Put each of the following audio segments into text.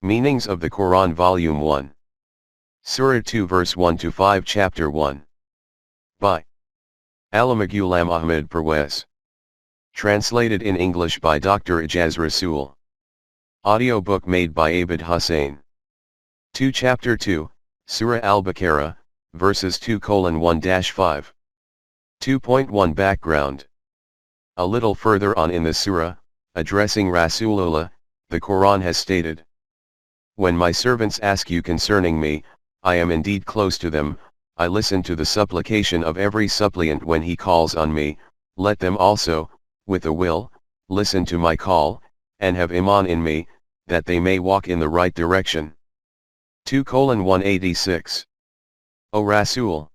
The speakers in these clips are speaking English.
Meanings of the Quran Volume 1. Surah 2 verse 1 to 5 Chapter 1. By Allama Ahmed Parwez. Translated in English by Dr. Ejaz Rasool. Audio book made by Abid Hussain. 2 Chapter 2, Surah Al-Baqarah, verses 2:1-5. 2.1 Background. A little further on in the surah, addressing Rasulullah, the Quran has stated, "When my servants ask you concerning me, I am indeed close to them, I listen to the supplication of every suppliant when he calls on me, let them also, with a will, listen to my call, and have iman in me, that they may walk in the right direction." 2:186. O Rasool!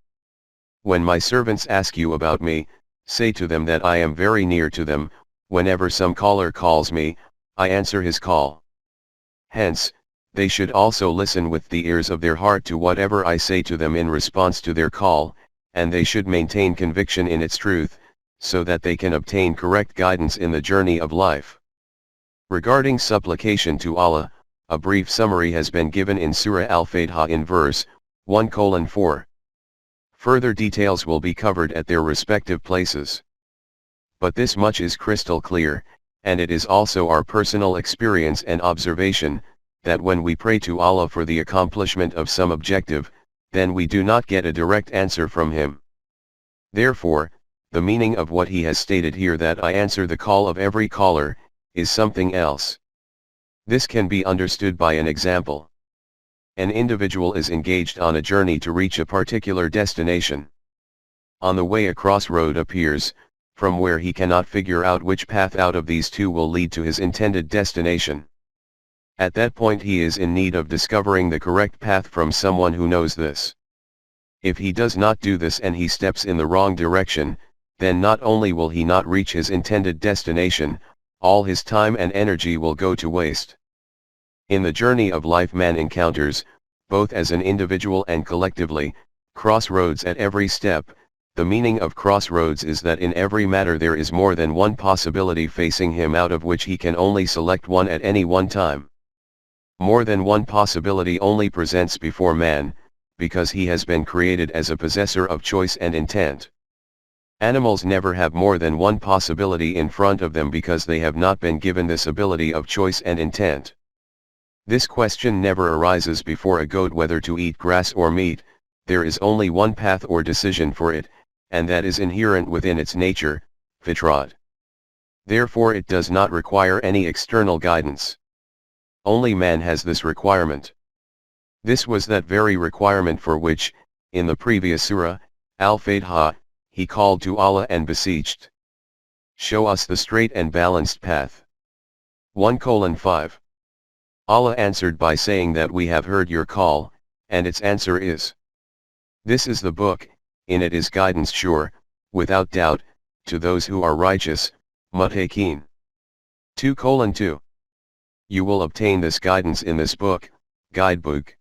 When my servants ask you about me, say to them that I am very near to them, whenever some caller calls me, I answer his call. Hence, they should also listen with the ears of their heart to whatever I say to them in response to their call, and they should maintain conviction in its truth, so that they can obtain correct guidance in the journey of life. Regarding supplication to Allah, a brief summary has been given in Surah Al-Fatiha in verse 1:4. Further details will be covered at their respective places. But this much is crystal clear, and it is also our personal experience and observation, that when we pray to Allah for the accomplishment of some objective, then we do not get a direct answer from Him. Therefore, the meaning of what He has stated here, that I answer the call of every caller, is something else. This can be understood by an example. An individual is engaged on a journey to reach a particular destination. On the way a crossroad appears, from where he cannot figure out which path out of these two will lead to his intended destination. At that point he is in need of discovering the correct path from someone who knows this. If he does not do this and he steps in the wrong direction, then not only will he not reach his intended destination, all his time and energy will go to waste. In the journey of life man encounters, both as an individual and collectively, crossroads at every step. The meaning of crossroads is that in every matter there is more than one possibility facing him, out of which he can only select one at any one time. More than one possibility only presents before man, because he has been created as a possessor of choice and intent. Animals never have more than one possibility in front of them because they have not been given this ability of choice and intent. This question never arises before a goat whether to eat grass or meat. There is only one path or decision for it, and that is inherent within its nature, fitrat. Therefore it does not require any external guidance. Only man has this requirement. This was that very requirement for which, in the previous surah, Al-Fatiha, he called to Allah and beseeched, "Show us the straight and balanced path." 1:5. Allah answered by saying that we have heard your call, and its answer is, "This is the book, in it is guidance sure, without doubt, to those who are righteous, muttaqeen." 2:2. You will obtain this guidance in this book, guidebook.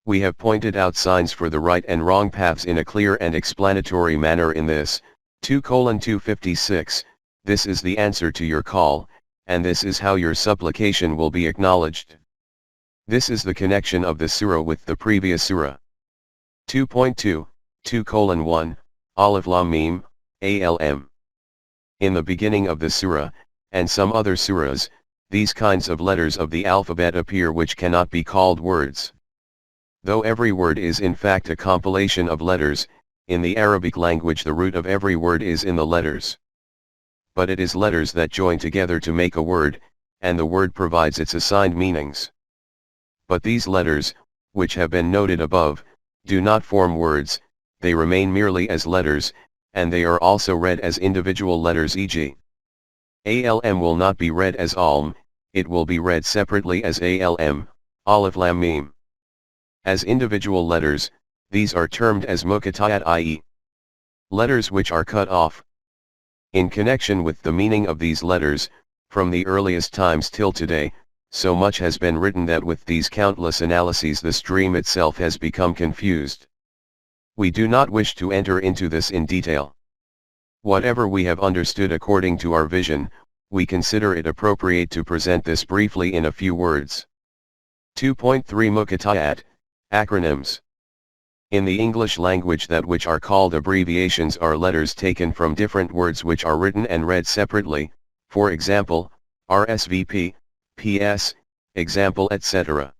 We have pointed out signs for the right and wrong paths in a clear and explanatory manner in this, 2:256, this is the answer to your call, and this is how your supplication will be acknowledged. This is the connection of the surah with the previous surah. 2.2, 2:1, Alif Lam Mim, ALM. In the beginning of the surah, and some other surahs, these kinds of letters of the alphabet appear which cannot be called words. Though every word is in fact a compilation of letters, in the Arabic language the root of every word is in the letters. But it is letters that join together to make a word, and the word provides its assigned meanings. But these letters, which have been noted above, do not form words, they remain merely as letters, and they are also read as individual letters, e.g. ALM will not be read as ALM, it will be read separately as ALM, Alif Lam Mim. As individual letters, these are termed as muqatta'at, i.e. letters which are cut off. In connection with the meaning of these letters, from the earliest times till today, so much has been written that with these countless analyses the stream itself has become confused. We do not wish to enter into this in detail. Whatever we have understood according to our vision, we consider it appropriate to present this briefly in a few words. 2.3 Muqatta'at, acronyms. In the English language, that which are called abbreviations are letters taken from different words which are written and read separately, for example, RSVP, PS, example, etc.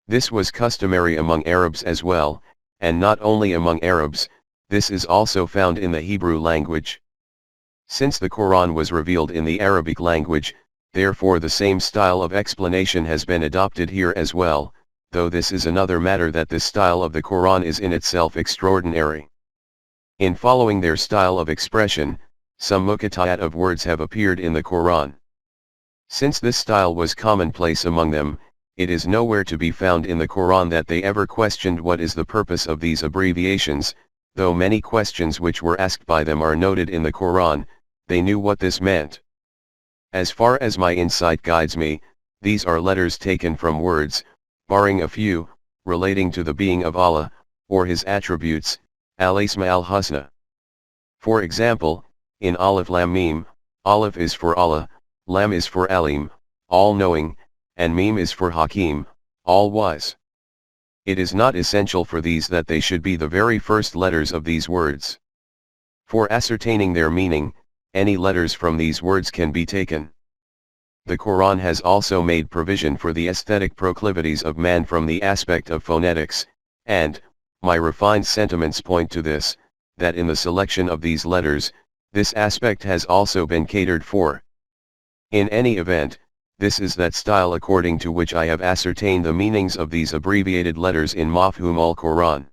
This was customary among Arabs as well, and not only among Arabs, this is also found in the Hebrew language. Since the Quran was revealed in the Arabic language, therefore the same style of explanation has been adopted here as well, though this is another matter that this style of the Quran is in itself extraordinary. In following their style of expression, some muqatta'at of words have appeared in the Quran. Since this style was commonplace among them, it is nowhere to be found in the Quran that they ever questioned what is the purpose of these abbreviations, though many questions which were asked by them are noted in the Quran. They knew what this meant. As far as my insight guides me, these are letters taken from words, barring a few, relating to the being of Allah, or His attributes, al-Asma al-Husna. For example, in Alif Lam Mim, Alif is for Allah, Lam is for Alim, all-knowing, and Mim is for Hakim, all-wise. It is not essential for these that they should be the very first letters of these words. For ascertaining their meaning, any letters from these words can be taken. The Quran has also made provision for the aesthetic proclivities of man from the aspect of phonetics, and, my refined sentiments point to this, that in the selection of these letters, this aspect has also been catered for. In any event, this is that style according to which I have ascertained the meanings of these abbreviated letters in Mafhum al-Quran.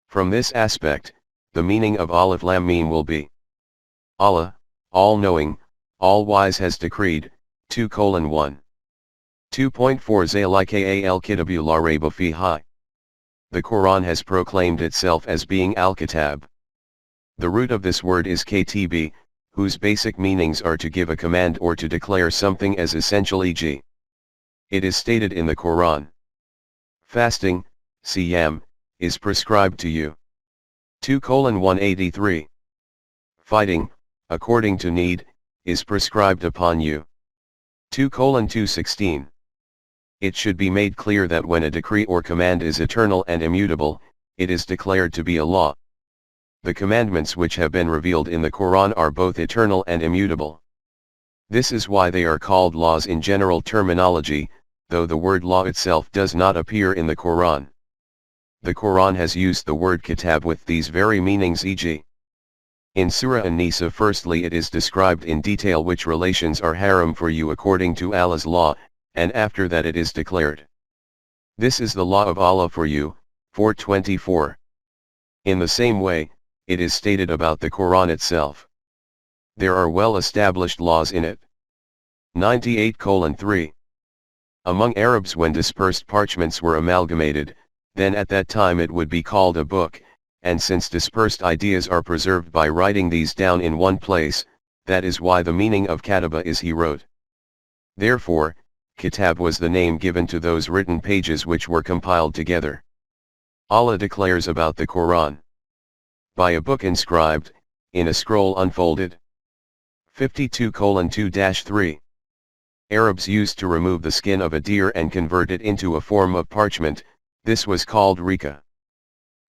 From this aspect, the meaning of Alif Lam Mim will be: Allah, all-knowing, all-wise has decreed, 2:1. 2.4 Zalika al-Kitabu la rayba fihi. The Quran has proclaimed itself as being al-Kitab. The root of this word is KTB, whose basic meanings are to give a command or to declare something as essential, e.g. it is stated in the Quran: fasting, siyam, is prescribed to you. 2:183. Fighting, according to need, is prescribed upon you. 2:216. It should be made clear that when a decree or command is eternal and immutable, it is declared to be a law. The commandments which have been revealed in the Quran are both eternal and immutable. This is why they are called laws in general terminology, though the word law itself does not appear in the Quran. The Quran has used the word kitab with these very meanings, e.g. in Surah An-Nisa. Firstly, it is described in detail which relations are haram for you according to Allah's law, and after that it is declared: this is the law of Allah for you, 4:24. In the same way, it is stated about the Quran itself: there are well-established laws in it. 98:3. Among Arabs, when dispersed parchments were amalgamated, then at that time it would be called a book, and since dispersed ideas are preserved by writing these down in one place, that is why the meaning of kataba is he wrote. Therefore, kitab was the name given to those written pages which were compiled together. Allah declares about the Quran: by a book inscribed, in a scroll unfolded. 52:2-3. Arabs used to remove the skin of a deer and convert it into a form of parchment. This was called rika.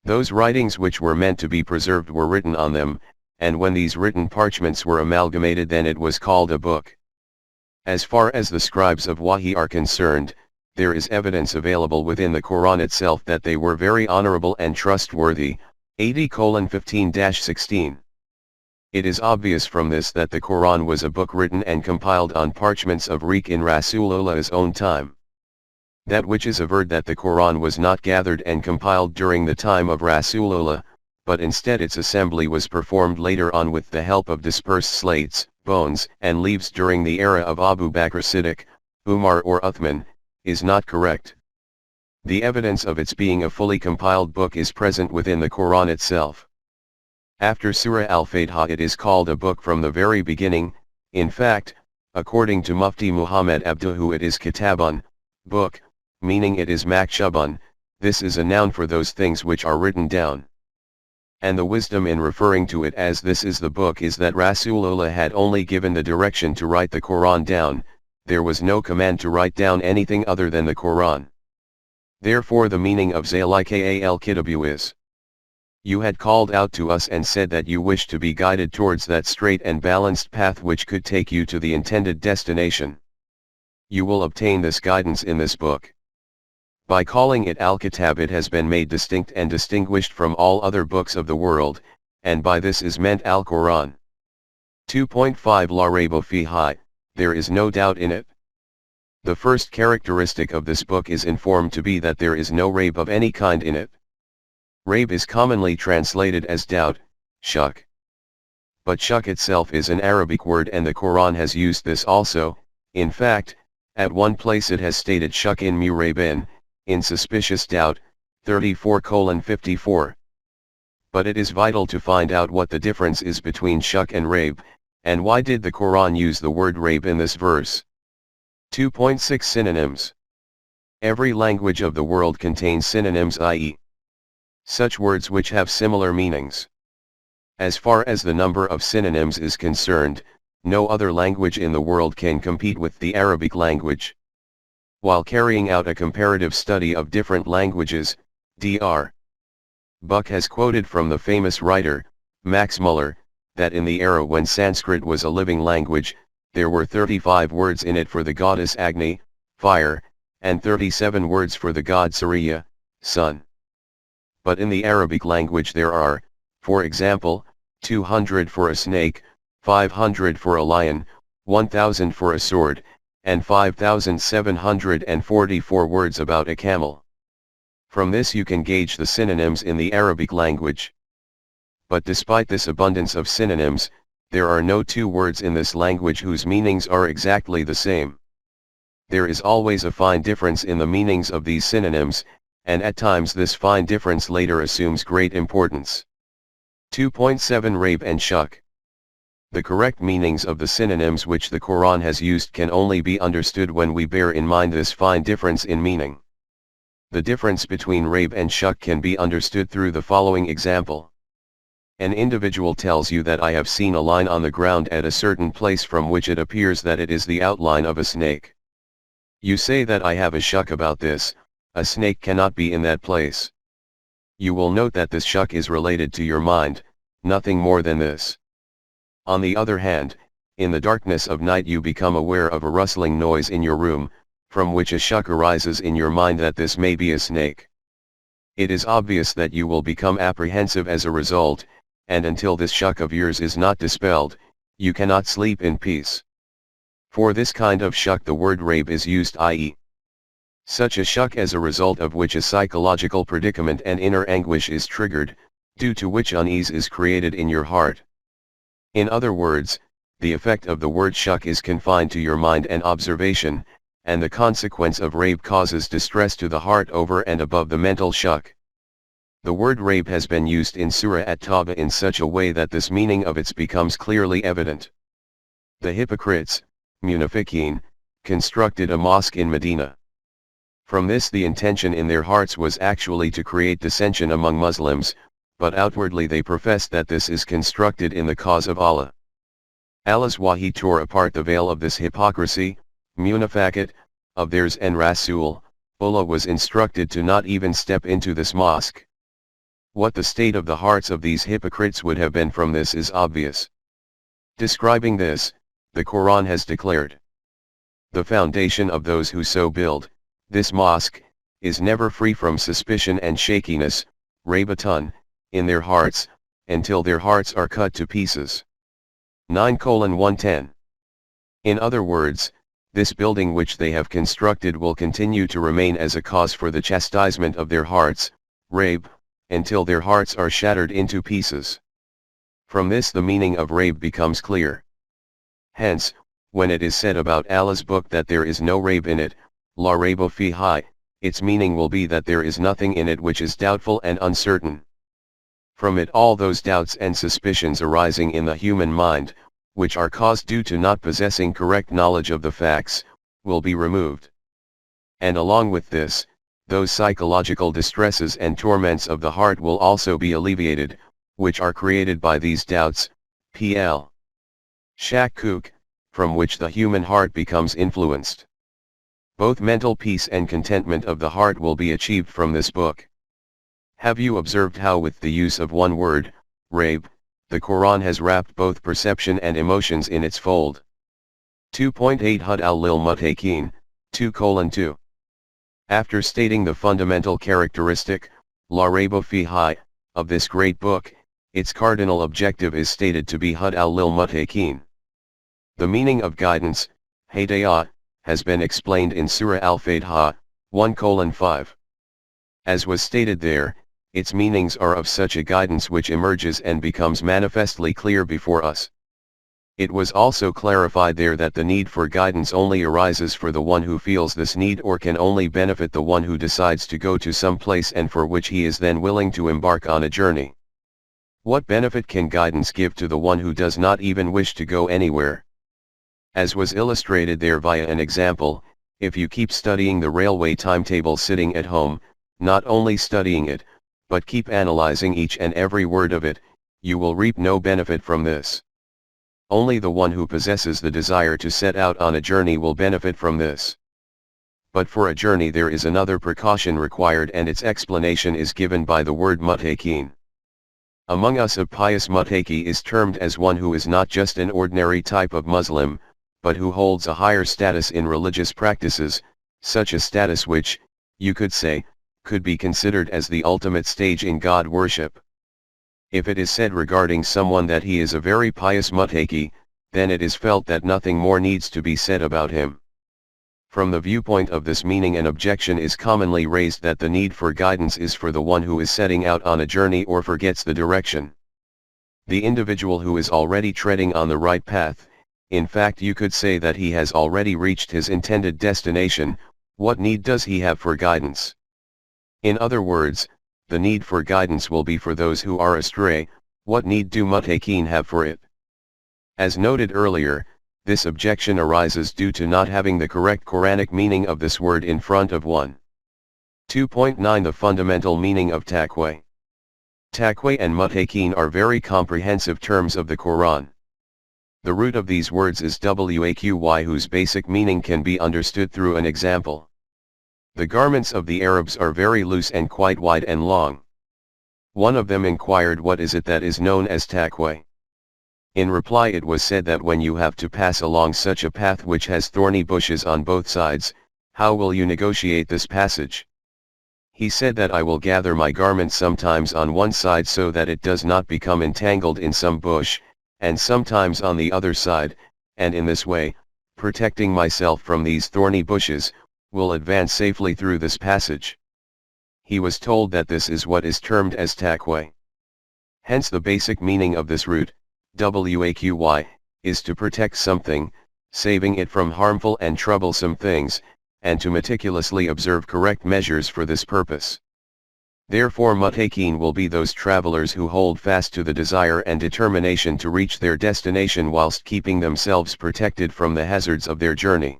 Those writings which were meant to be preserved were written on them, and when these written parchments were amalgamated, then it was called a book. As far as the scribes of Wahi are concerned, there is evidence available within the Quran itself that they were very honorable and trustworthy. 80:15-16. It is obvious from this that the Quran was a book written and compiled on parchments of Riq in Rasulullah's own time. That which is averred that the Quran was not gathered and compiled during the time of Rasulullah, but instead its assembly was performed later on with the help of dispersed slates, bones, and leaves during the era of Abu Bakr Siddiq, Umar or Uthman, is not correct. The evidence of its being a fully compiled book is present within the Quran itself. After Surah Al-Fatiha it is called a book from the very beginning. In fact, according to Mufti Muhammad Abduhu, it is kitabun, book, meaning it is maktubun. This is a noun for those things which are written down. And the wisdom in referring to it as this is the book is that Rasulullah had only given the direction to write the Quran down. There was no command to write down anything other than the Quran. Therefore the meaning of Zalika al-Kitabu is: you had called out to us and said that you wished to be guided towards that straight and balanced path which could take you to the intended destination. You will obtain this guidance in this book. By calling it Al-Kitab, it has been made distinct and distinguished from all other books of the world, and by this is meant Al-Quran. 2.5 La Rayba Fihi, there is no doubt in it. The first characteristic of this book is informed to be that there is no rayb of any kind in it. Rayb is commonly translated as doubt, shak. But shak itself is an Arabic word, and the Quran has used this also. In fact, at one place it has stated shak in muraybin, in suspicious doubt, 34:54. But it is vital to find out what the difference is between shak and rayb, and why did the Quran use the word rayb in this verse. 2.6 Synonyms. Every language of the world contains synonyms, i.e., such words which have similar meanings. As far as the number of synonyms is concerned, no other language in the world can compete with the Arabic language. While carrying out a comparative study of different languages, Dr. Buck has quoted from the famous writer, Max Muller, that in the era when Sanskrit was a living language, there were 35 words in it for the goddess Agni, fire, and 37 words for the god Surya, sun. But in the Arabic language there are, for example, 200 for a snake, 500 for a lion, 1000 for a sword, and 5744 words about a camel. From this you can gauge the synonyms in the Arabic language. But despite this abundance of synonyms, there are no two words in this language whose meanings are exactly the same. There is always a fine difference in the meanings of these synonyms, and at times this fine difference later assumes great importance. 2.7 Rayb and shak. The correct meanings of the synonyms which the Quran has used can only be understood when we bear in mind this fine difference in meaning. The difference between rayb and shak can be understood through the following example. An individual tells you that I have seen a line on the ground at a certain place from which it appears that it is the outline of a snake. You say that I have a shak about this, a snake cannot be in that place. You will note that this shak is related to your mind, nothing more than this. On the other hand, in the darkness of night you become aware of a rustling noise in your room, from which a shak arises in your mind that this may be a snake. It is obvious that you will become apprehensive as a result, and until this shak of yours is not dispelled, you cannot sleep in peace. For this kind of shak the word rayb is used, i.e., such a shak as a result of which a psychological predicament and inner anguish is triggered, due to which unease is created in your heart. In other words, the effect of the word shak is confined to your mind and observation, and the consequence of rayb causes distress to the heart over and above the mental shak. The word rayb has been used in Surah At-Tawbah in such a way that this meaning of its becomes clearly evident. The hypocrites, munafiqeen, constructed a mosque in Medina. From this the intention in their hearts was actually to create dissension among Muslims, but outwardly they profess that this is constructed in the cause of Allah. Allah's wahi tore apart the veil of this hypocrisy, munafiqat, of theirs, and Rasool, Allah was instructed to not even step into this mosque. What the state of the hearts of these hypocrites would have been from this is obvious. Describing this, the Quran has declared, "The foundation of those who so build, this mosque, is never free from suspicion and shakiness, raybatun, in their hearts, until their hearts are cut to pieces." 9:110. In other words, this building which they have constructed will continue to remain as a cause for the chastisement of their hearts, rayb, until their hearts are shattered into pieces. From this the meaning of rayb becomes clear. Hence, when it is said about Allah's book that there is no rayb in it, la rayba fihi, its meaning will be that there is nothing in it which is doubtful and uncertain. From it all those doubts and suspicions arising in the human mind, which are caused due to not possessing correct knowledge of the facts, will be removed. And along with this, those psychological distresses and torments of the heart will also be alleviated, which are created by these doubts, pl. Shakuk, from which the human heart becomes influenced. Both mental peace and contentment of the heart will be achieved from this book. Have you observed how with the use of one word, Rabe, the Quran has wrapped both perception and emotions in its fold? 2.8 Hud al-Lil Mutakin, 2:2. After stating the fundamental characteristic, La Rayba Fihi, of this great book, its cardinal objective is stated to be Hud al-Lil Mutakin. The meaning of guidance, Hidayah, has been explained in Surah Al-Fatiha, 1:5. As was stated there, its meanings are of such a guidance which emerges and becomes manifestly clear before us. It was also clarified there that the need for guidance only arises for the one who feels this need, or can only benefit the one who decides to go to some place and for which he is then willing to embark on a journey. What benefit can guidance give to the one who does not even wish to go anywhere? As was illustrated there via an example, if you keep studying the railway timetable sitting at home, not only studying it, but keep analyzing each and every word of it, you will reap no benefit from this. Only the one who possesses the desire to set out on a journey will benefit from this. But for a journey there is another precaution required, and its explanation is given by the word mutakin. Among us a pious mutaki is termed as one who is not just an ordinary type of Muslim, but who holds a higher status in religious practices, such a status which, you could say, could be considered as the ultimate stage in God worship. If it is said regarding someone that he is a very pious mutaki, then it is felt that nothing more needs to be said about him. From the viewpoint of this meaning, an objection is commonly raised that the need for guidance is for the one who is setting out on a journey or forgets the direction. The individual who is already treading on the right path, in fact you could say that he has already reached his intended destination, what need does he have for guidance? In other words, the need for guidance will be for those who are astray. What need do mutakin have for it? As noted earlier, this objection arises due to not having the correct Quranic meaning of this word in front of one. 2.9 The fundamental meaning of taqwa. Taqwa and mutakin are very comprehensive terms of the Quran. The root of these words is waqy, whose basic meaning can be understood through an example. The garments of the Arabs are very loose and quite wide and long. One of them inquired, what is it that is known as taqwa? In reply it was said that when you have to pass along such a path which has thorny bushes on both sides, how will you negotiate this passage? He said that I will gather my garment sometimes on one side so that it does not become entangled in some bush, and sometimes on the other side, and in this way, protecting myself from these thorny bushes, will advance safely through this passage. He was told that this is what is termed as taqwa. Hence the basic meaning of this root, waqy, is to protect something, saving it from harmful and troublesome things, and to meticulously observe correct measures for this purpose. Therefore mutakin will be those travelers who hold fast to the desire and determination to reach their destination whilst keeping themselves protected from the hazards of their journey.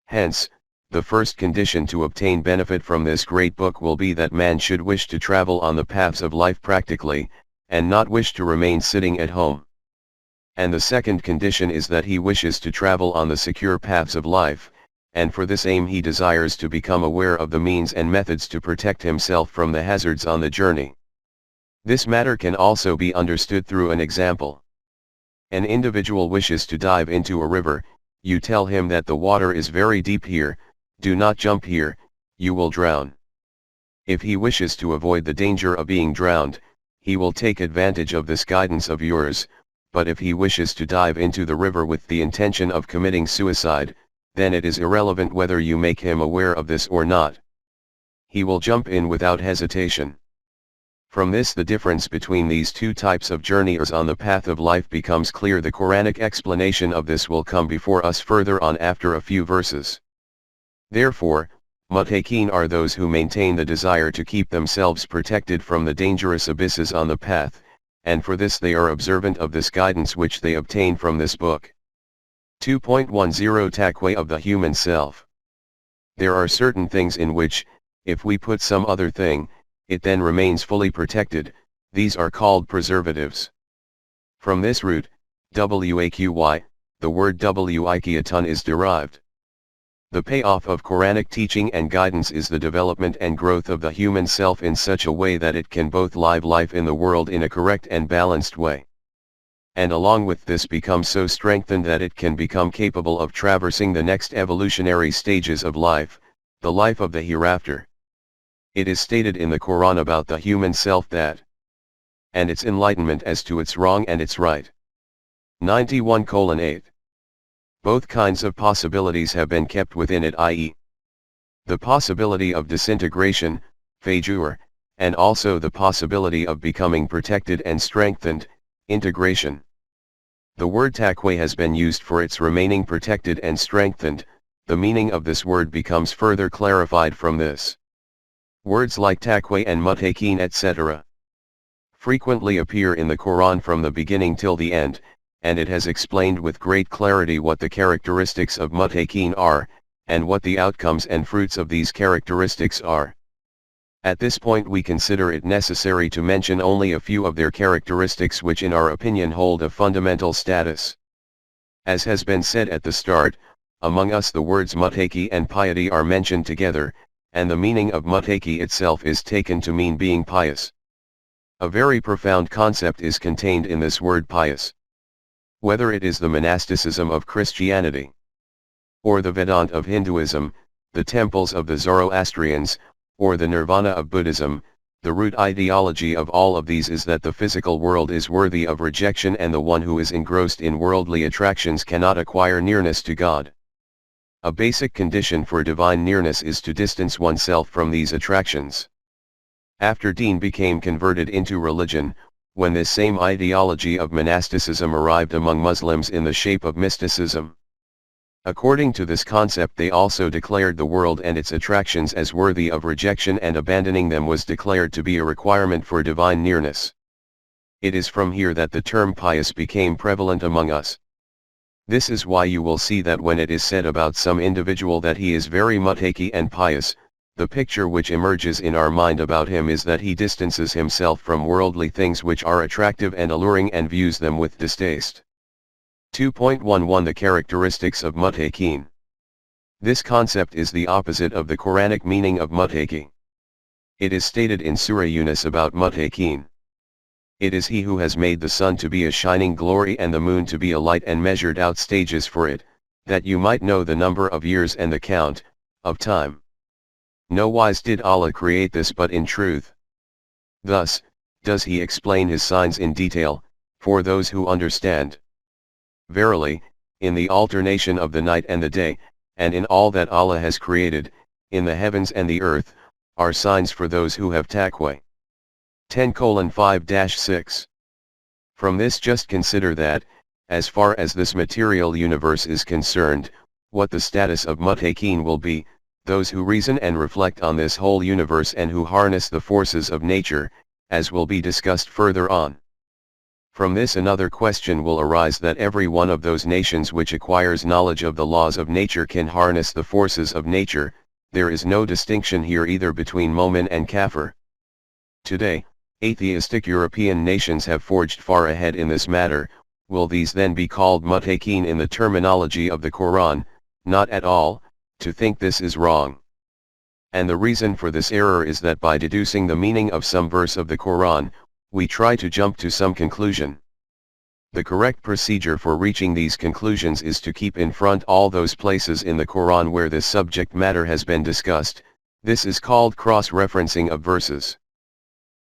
Hence, the first condition to obtain benefit from this great book will be that man should wish to travel on the paths of life practically, and not wish to remain sitting at home. And the second condition is that he wishes to travel on the secure paths of life, and for this aim he desires to become aware of the means and methods to protect himself from the hazards on the journey. This matter can also be understood through an example. An individual wishes to dive into a river, you tell him that the water is very deep here, do not jump here, you will drown. If he wishes to avoid the danger of being drowned, he will take advantage of this guidance of yours, but if he wishes to dive into the river with the intention of committing suicide, then it is irrelevant whether you make him aware of this or not. He will jump in without hesitation. From this the difference between these two types of journeyers on the path of life becomes clear. The Quranic explanation of this will come before us further on after a few verses. Therefore, mutakin are those who maintain the desire to keep themselves protected from the dangerous abysses on the path, and for this they are observant of this guidance which they obtain from this book. 2.10 Taqwa of the human self. There are certain things in which, if we put some other thing, it then remains fully protected. These are called preservatives. From this root, waqy, the word wiqyatun is derived. The payoff of Quranic teaching and guidance is the development and growth of the human self in such a way that it can both live life in the world in a correct and balanced way, and along with this become so strengthened that it can become capable of traversing the next evolutionary stages of life, the life of the hereafter. It is stated in the Quran about the human self that, and its enlightenment as to its wrong and its right. 91:8. Both kinds of possibilities have been kept within it, i.e., the possibility of disintegration, fajur, and also the possibility of becoming protected and strengthened, integration. The word taqwa has been used for its remaining protected and strengthened. The meaning of this word becomes further clarified from this. Words like taqwa and muttaqin etc. frequently appear in the Quran from the beginning till the end, and it has explained with great clarity what the characteristics of muttaqin are, and what the outcomes and fruits of these characteristics are. At this point we consider it necessary to mention only a few of their characteristics which in our opinion hold a fundamental status. As has been said at the start, among us the words muttaqi and piety are mentioned together, and the meaning of muttaqi itself is taken to mean being pious. A very profound concept is contained in this word pious. Whether it is the monasticism of Christianity, or the Vedanta of Hinduism, the temples of the Zoroastrians, or the nirvana of Buddhism, the root ideology of all of these is that the physical world is worthy of rejection and the one who is engrossed in worldly attractions cannot acquire nearness to God. A basic condition for divine nearness is to distance oneself from these attractions. After Deen became converted into religion, when this same ideology of monasticism arrived among Muslims in the shape of mysticism. According to this concept they also declared the world and its attractions as worthy of rejection, and abandoning them was declared to be a requirement for divine nearness. It is from here that the term pious became prevalent among us. This is why you will see that when it is said about some individual that he is very muttaqi and pious, the picture which emerges in our mind about him is that he distances himself from worldly things which are attractive and alluring and views them with distaste. 2.11 The characteristics of muttaqin. This concept is the opposite of the Quranic meaning of muttaqi. It is stated in Sura Yunus about muttaqin. It is he who has made the sun to be a shining glory and the moon to be a light, and measured out stages for it, that you might know the number of years and the count of time. No wise did Allah create this but in truth. Thus, does he explain his signs in detail, for those who understand. Verily, in the alternation of the night and the day, and in all that Allah has created, in the heavens and the earth, are signs for those who have taqwa. 10:5-6. From this just consider that, as far as this material universe is concerned, what the status of muttaqin will be, those who reason and reflect on this whole universe and who harness the forces of nature, as will be discussed further on. From this another question will arise, that every one of those nations which acquires knowledge of the laws of nature can harness the forces of nature. There is no distinction here either between Momin and Kafir. Today, atheistic European nations have forged far ahead in this matter. Will these then be called muttaqin in the terminology of the Quran? Not at all. To think this is wrong. And the reason for this error is that by deducing the meaning of some verse of the Quran, we try to jump to some conclusion. The correct procedure for reaching these conclusions is to keep in front all those places in the Quran where this subject matter has been discussed. This is called cross-referencing of verses.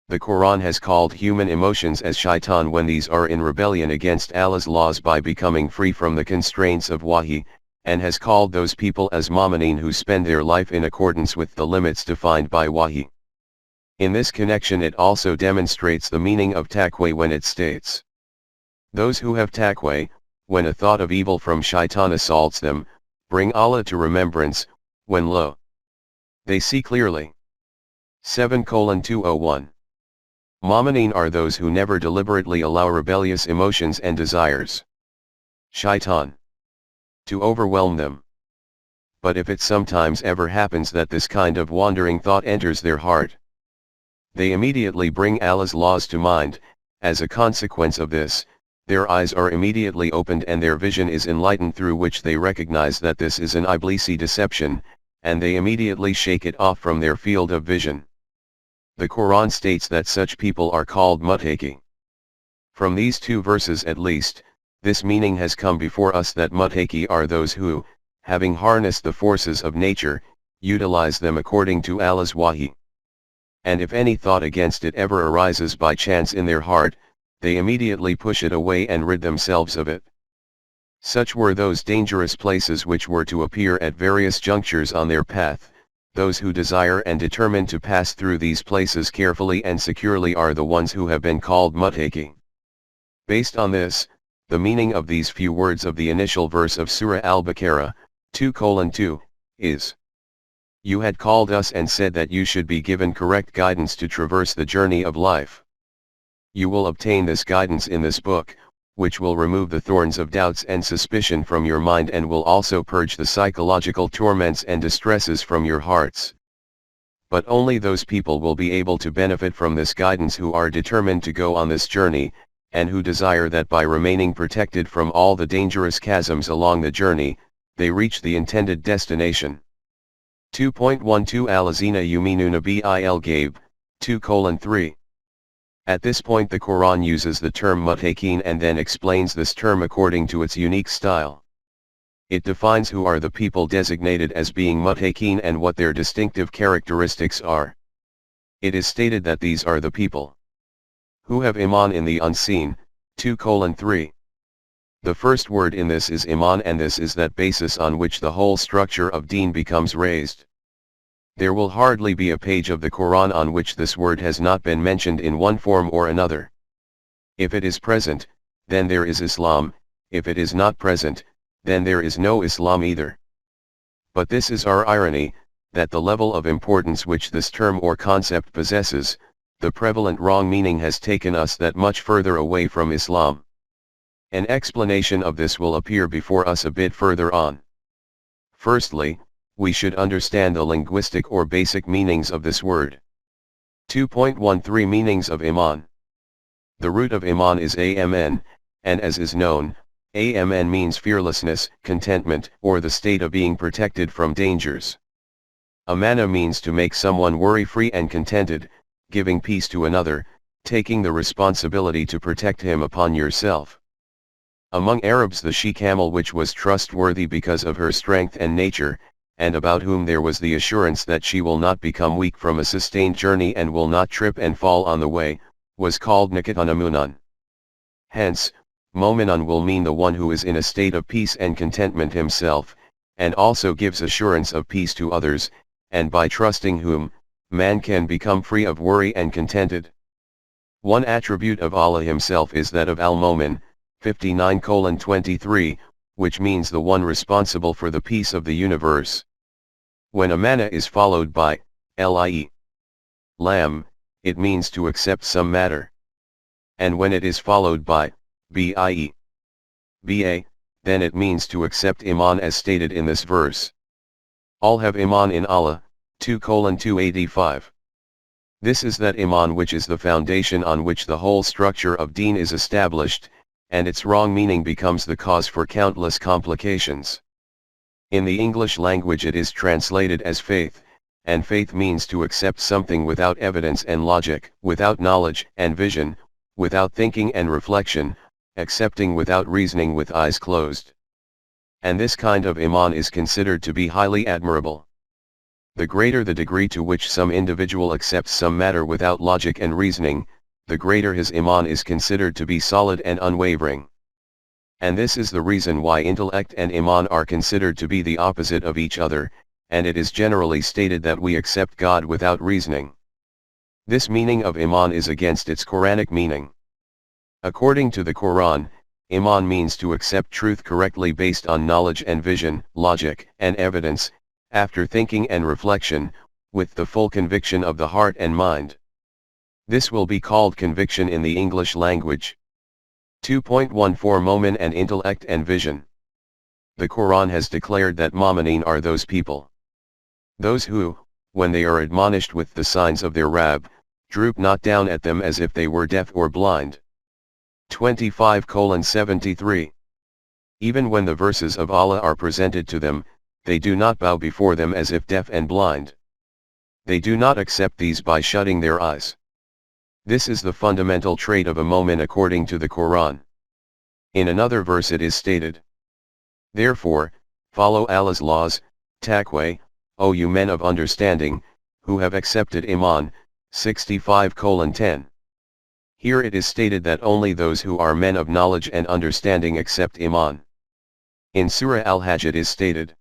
The Quran has called human emotions as shaitan when these are in rebellion against Allah's laws by becoming free from the constraints of wahi, and has called those people as mu'minin who spend their life in accordance with the limits defined by wahi. In this connection it also demonstrates the meaning of taqwa when it states, those who have taqwa, when a thought of evil from shaitan assaults them, bring Allah to remembrance, when lo, they see clearly. 7:201. Mu'minin are those who never deliberately allow rebellious emotions and desires, shaitan, to overwhelm them. But if it sometimes ever happens that this kind of wandering thought enters their heart, they immediately bring Allah's laws to mind. As a consequence of this, Their eyes are immediately opened and their vision is enlightened, through which they recognize that this is an Iblisi deception, and they immediately shake it off from their field of vision. The Quran states that such people are called muttaqi. From these two verses at least, this meaning has come before us, that muttaqi are those who, having harnessed the forces of nature, utilize them according to Allah's wahi. And if any thought against it ever arises by chance in their heart, they immediately push it away and rid themselves of it. Such were those dangerous places which were to appear at various junctures on their path. Those who desire and determine to pass through these places carefully and securely are the ones who have been called muttaqi. Based on this, the meaning of these few words of the initial verse of Surah Al-Baqarah, 2:2, is: You had called us and said that you should be given correct guidance to traverse the journey of life. You will obtain this guidance in this book, which will remove the thorns of doubts and suspicion from your mind and will also purge the psychological torments and distresses from your hearts. But only those people will be able to benefit from this guidance who are determined to go on this journey, and who desire that by remaining protected from all the dangerous chasms along the journey, they reach the intended destination. 2.12 Alazina Yuminuna Bil Gaib, 2:3. At this point the Quran uses the term muttaqin and then explains this term according to its unique style. It defines who are the people designated as being muttaqin and what their distinctive characteristics are. It is stated that these are the people who have iman in the unseen, 2:3. The first word in this is iman, and this is that basis on which the whole structure of deen becomes raised. There will hardly be a page of the Quran on which this word has not been mentioned in one form or another. If it is present, then there is Islam; if it is not present, then there is no Islam either. But this is our irony, that the level of importance which this term or concept possesses, the prevalent wrong meaning has taken us that much further away from Islam. An explanation of this will appear before us a bit further on. Firstly, we should understand the linguistic or basic meanings of this word. 2.13 Meanings of Iman. The root of Iman is Amn, and as is known, Amn means fearlessness, contentment, or the state of being protected from dangers. Amana means to make someone worry-free and contented, giving peace to another, taking the responsibility to protect him upon yourself. Among Arabs, the she-camel, which was trustworthy because of her strength and nature, and about whom there was the assurance that she will not become weak from a sustained journey and will not trip and fall on the way, was called Nikatanamunan. Hence, Mominan will mean the one who is in a state of peace and contentment himself, and also gives assurance of peace to others, and by trusting whom, man can become free of worry and contented. One attribute of Allah himself is that of Al-Momin, 59:23, which means the one responsible for the peace of the universe. When amana is followed by lie, lam, it means to accept some matter. And when it is followed by bie, ba, then it means to accept iman as stated in this verse. All have iman in Allah, 2:285. This is that iman which is the foundation on which the whole structure of deen is established, and its wrong meaning becomes the cause for countless complications. In the English language it is translated as faith, and faith means to accept something without evidence and logic, without knowledge and vision, without thinking and reflection, accepting without reasoning, with eyes closed. And this kind of iman is considered to be highly admirable. The greater the degree to which some individual accepts some matter without logic and reasoning, the greater his iman is considered to be solid and unwavering. And this is the reason why intellect and iman are considered to be the opposite of each other, and it is generally stated that we accept God without reasoning. This meaning of iman is against its Quranic meaning. According to the Quran, iman means to accept truth correctly based on knowledge and vision, logic and evidence, after thinking and reflection, with the full conviction of the heart and mind. This will be called conviction in the English language. 2.14 Momin and intellect and vision. The Quran has declared that Mominin are those people. Those who, when they are admonished with the signs of their Rabb, droop not down at them as if they were deaf or blind. 25:73. Even when the verses of Allah are presented to them, they do not bow before them as if deaf and blind. They do not accept these by shutting their eyes. This is the fundamental trait of a mu'min according to the Quran. In another verse it is stated, "Therefore, follow Allah's laws, taqwa, O you men of understanding, who have accepted Iman." 65:10. Here it is stated that only those who are men of knowledge and understanding accept Iman. In Surah Al-Hajj it is stated,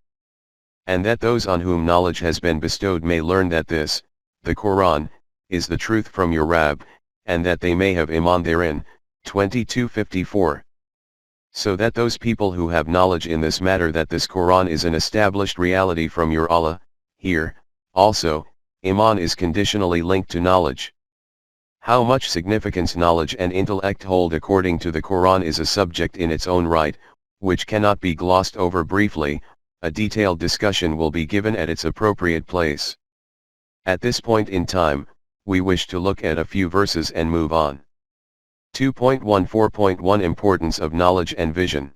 "And that those on whom knowledge has been bestowed may learn that this, the Quran, is the truth from your Rabb, and that they may have Iman therein." 22:54. So that those people who have knowledge in this matter that this Quran is an established reality from your Allah. Here, also, Iman is conditionally linked to knowledge. How much significance knowledge and intellect hold according to the Quran is a subject in its own right, which cannot be glossed over briefly. A detailed discussion will be given at its appropriate place. At this point in time, we wish to look at a few verses and move on. 2.14.1 Importance of knowledge and vision.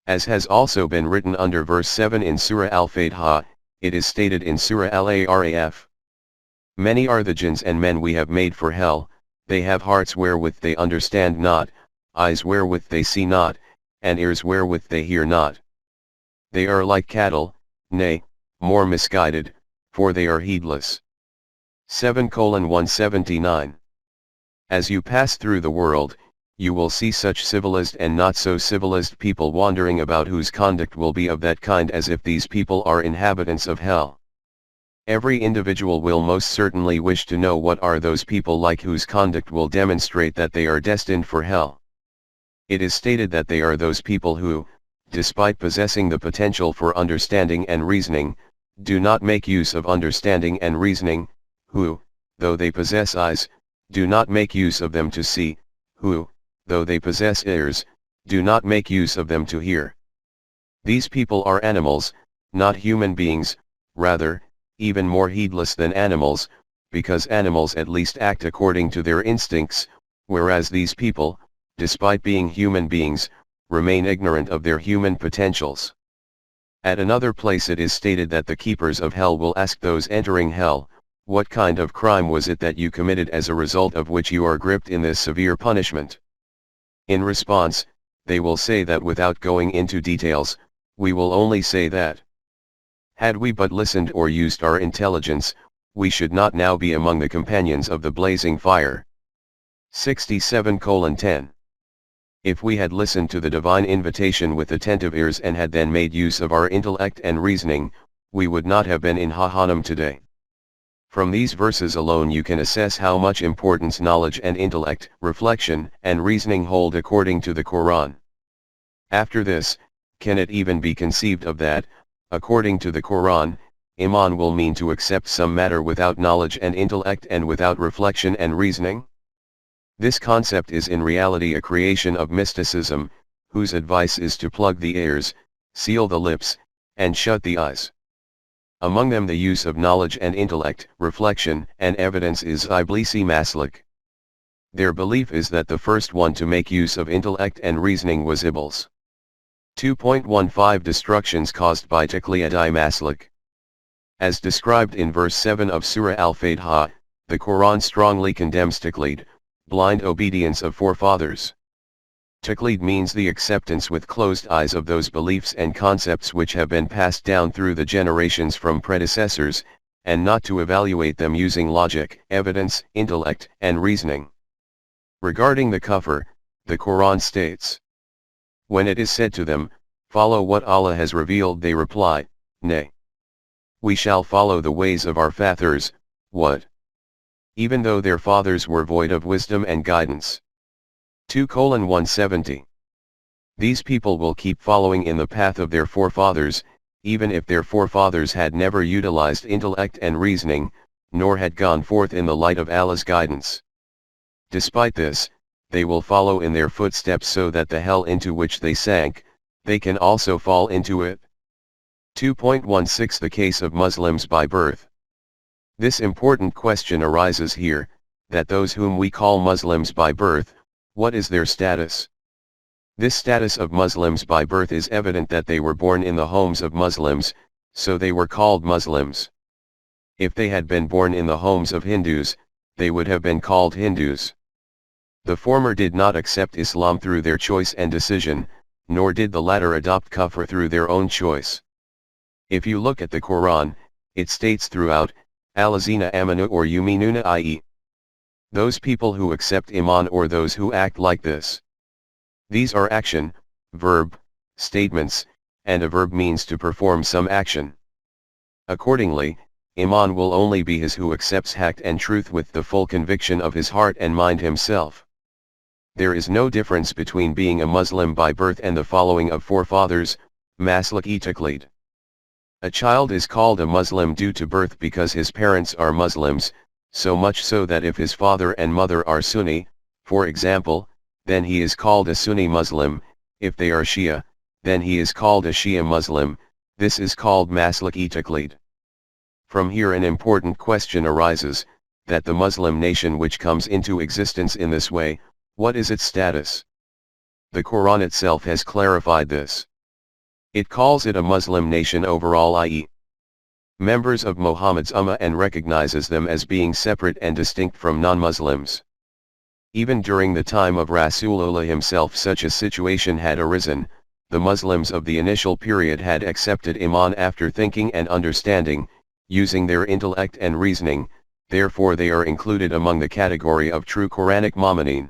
As has also been written under verse 7 in Surah Al-Fatiha, it is stated in Surah Al-Araf, "Many are the jinns and men we have made for hell, they have hearts wherewith they understand not, eyes wherewith they see not, and ears wherewith they hear not. They are like cattle, nay, more misguided, for they are heedless." 7:179. As you pass through the world, you will see such civilized and not so civilized people wandering about whose conduct will be of that kind as if these people are inhabitants of hell. Every individual will most certainly wish to know what are those people like whose conduct will demonstrate that they are destined for hell. It is stated that they are those people who, despite possessing the potential for understanding and reasoning, do not make use of understanding and reasoning, who, though they possess eyes, do not make use of them to see, who, though they possess ears, do not make use of them to hear. These people are animals, not human beings, rather, even more heedless than animals, because animals at least act according to their instincts, whereas these people, despite being human beings, remain ignorant of their human potentials. At another place it is stated that the keepers of hell will ask those entering hell, "What kind of crime was it that you committed as a result of which you are gripped in this severe punishment?" In response, they will say that without going into details, we will only say that, "Had we but listened or used our intelligence, we should not now be among the companions of the blazing fire." 67:10. If we had listened to the divine invitation with attentive ears and had then made use of our intellect and reasoning, we would not have been in Jahannam today. From these verses alone you can assess how much importance knowledge and intellect, reflection and reasoning hold according to the Quran. After this, can it even be conceived of that, according to the Quran, Iman will mean to accept some matter without knowledge and intellect and without reflection and reasoning? This concept is in reality a creation of mysticism, whose advice is to plug the ears, seal the lips, and shut the eyes. Among them the use of knowledge and intellect, reflection and evidence is Iblisi Maslik. Their belief is that the first one to make use of intellect and reasoning was Iblis. 2.15 Destructions caused by Taqlid-i Maslik. As described in verse 7 of Surah Al-Fatiha, the Quran strongly condemns taqlid, blind obedience of forefathers. Taqlid means the acceptance with closed eyes of those beliefs and concepts which have been passed down through the generations from predecessors, and not to evaluate them using logic, evidence, intellect, and reasoning. Regarding the kufr, the Quran states, "When it is said to them, 'Follow what Allah has revealed,' they reply, 'Nay. We shall follow the ways of our fathers.' What? Even though their fathers were void of wisdom and guidance." 2:170. These people will keep following in the path of their forefathers, even if their forefathers had never utilized intellect and reasoning, nor had gone forth in the light of Allah's guidance. Despite this, they will follow in their footsteps so that the hell into which they sank, they can also fall into it. 2.16 The case of Muslims by birth. This important question arises here, that those whom we call Muslims by birth, What is their status? This status of Muslims by birth is evident that they were born in the homes of Muslims, so they were called Muslims. If they had been born in the homes of Hindus, they would have been called Hindus. The former did not accept Islam through their choice and decision, nor did the latter adopt kufr through their own choice. If you look at the Quran, it states throughout, Allazina amanu or yuminuna, i.e., those people who accept iman or those who act like this. These are action, verb, statements, and a verb means to perform some action. Accordingly, iman will only be his who accepts haqq and truth with the full conviction of his heart and mind himself. There is no difference between being a Muslim by birth and the following of forefathers, maslak-e taqlid. A child is called a Muslim due to birth because his parents are Muslims, so much so that if his father and mother are Sunni, for example, then he is called a Sunni Muslim. If they are Shia, then he is called a Shia Muslim. This is called maslak-e taqlid. From here an important question arises, that the Muslim nation which comes into existence in this way, what is its status? The Quran itself has clarified this. It calls it a Muslim nation overall, i.e., members of Muhammad's Ummah, and recognizes them as being separate and distinct from non-Muslims. Even during the time of Rasulullah himself such a situation had arisen. The Muslims of the initial period had accepted iman after thinking and understanding, using their intellect and reasoning, therefore they are included among the category of true Quranic mu'mineen.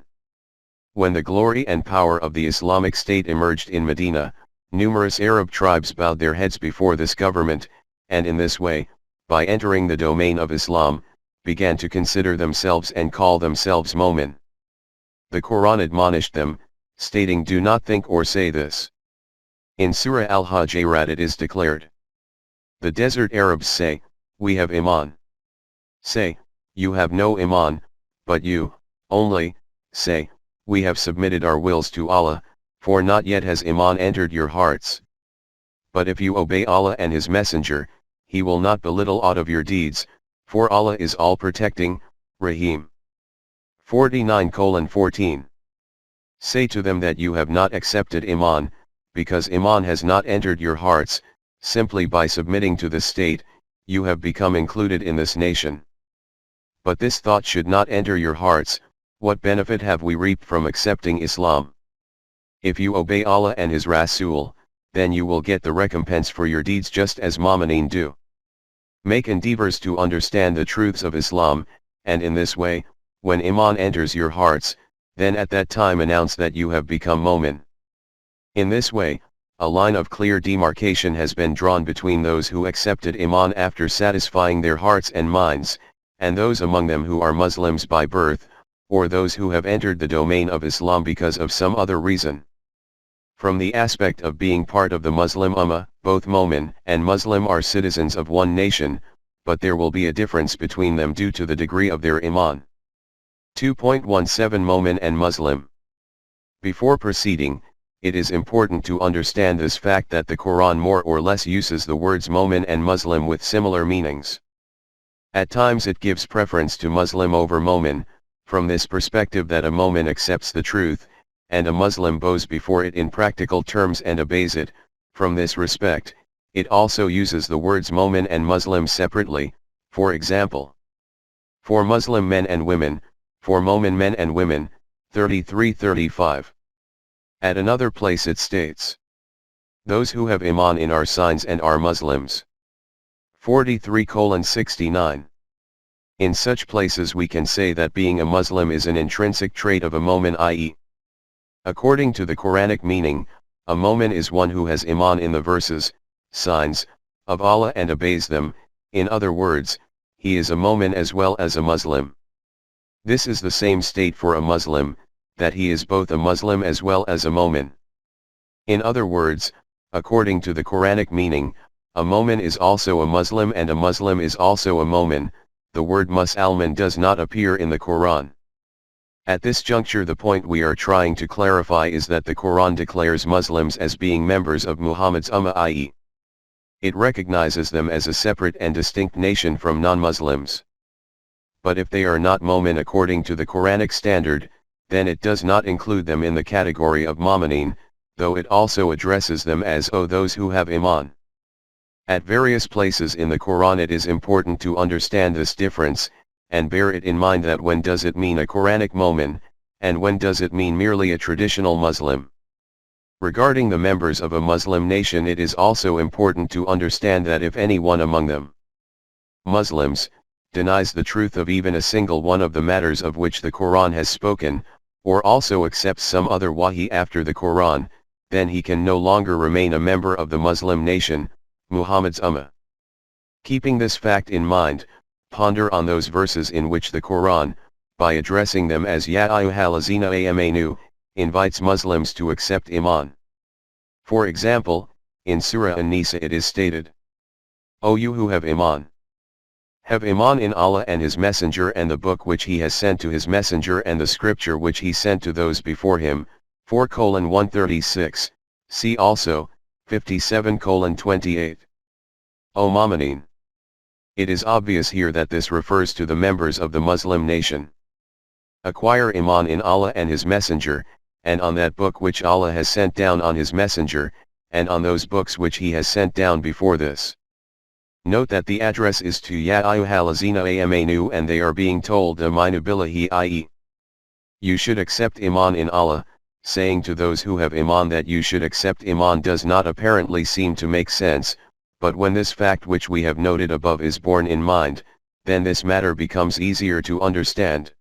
When the glory and power of the Islamic State emerged in Medina, numerous Arab tribes bowed their heads before this government, and in this way, by entering the domain of Islam, began to consider themselves and call themselves mu'min. The Quran admonished them, stating, "Do not think or say this." In Surah Al-Hujurat it is declared. The desert Arabs say, "We have iman." Say, "You have no iman," but you, only, say, "We have submitted our wills to Allah, for not yet has iman entered your hearts." But if you obey Allah and His Messenger, He will not belittle aught of your deeds, for Allah is all-protecting, Rahim. 49:14. Say to them that you have not accepted iman, because iman has not entered your hearts. Simply by submitting to the state, you have become included in this nation. But this thought should not enter your hearts. What benefit have we reaped from accepting Islam? If you obey Allah and His Rasool, then you will get the recompense for your deeds just as mu'mineen do. Make endeavors to understand the truths of Islam, and in this way, when iman enters your hearts, then at that time announce that you have become mu'min. In this way, a line of clear demarcation has been drawn between those who accepted iman after satisfying their hearts and minds, and those among them who are Muslims by birth, or those who have entered the domain of Islam because of some other reason. From the aspect of being part of the Muslim Ummah, both mu'min and Muslim are citizens of one nation, but there will be a difference between them due to the degree of their iman. 2.17 Mu'min and Muslim. Before proceeding, it is important to understand this fact that the Quran more or less uses the words mu'min and Muslim with similar meanings. At times it gives preference to Muslim over mu'min, from this perspective that a mu'min accepts the truth, and a Muslim bows before it in practical terms and obeys it. From this respect, it also uses the words mu'min and Muslim separately, for example, for Muslim men and women, for mu'min men and women, 33-35. At another place it states, "Those who have iman in our signs and are Muslims." 43:69. In such places we can say that being a Muslim is an intrinsic trait of a mu'min, i.e., according to the Quranic meaning, a mu'min is one who has iman in the verses, signs, of Allah and obeys them. In other words, he is a mu'min as well as a Muslim. This is the same state for a Muslim, that he is both a Muslim as well as a mu'min. In other words, according to the Quranic meaning, a mu'min is also a Muslim and a Muslim is also a mu'min. The word Mus'alman does not appear in the Quran. At this juncture the point we are trying to clarify is that the Quran declares Muslims as being members of Muhammad's Ummah, i.e., it recognizes them as a separate and distinct nation from non-Muslims. But if they are not mu'min according to the Quranic standard, then it does not include them in the category of mu'minin, though it also addresses them as those who have iman. At various places in the Quran it is important to understand this difference, and bear it in mind that when does it mean a Quranic mu'min, and when does it mean merely a traditional Muslim. Regarding the members of a Muslim nation, it is also important to understand that if anyone among them, Muslims, denies the truth of even a single one of the matters of which the Quran has spoken, or also accepts some other wahi after the Quran, then he can no longer remain a member of the Muslim nation, Muhammad's Ummah. Keeping this fact in mind, ponder on those verses in which the Quran, by addressing them as Ya ayyuhallazina amanu, invites Muslims to accept iman. For example, in Surah An-Nisa it is stated, O you who have iman! Have iman in Allah and His Messenger and the book which He has sent to His Messenger and the scripture which He sent to those before Him, 4:136, see also, 57:28. O Mu'minin! It is obvious here that this refers to the members of the Muslim nation. Acquire iman in Allah and His Messenger, and on that book which Allah has sent down on His Messenger, and on those books which He has sent down before this. Note that the address is to Ya ayyuhallazina amanu and they are being told aminu billahi, i.e. you should accept iman in Allah. Saying to those who have iman that you should accept iman does not apparently seem to make sense, but when this fact which we have noted above is borne in mind, then this matter becomes easier to understand.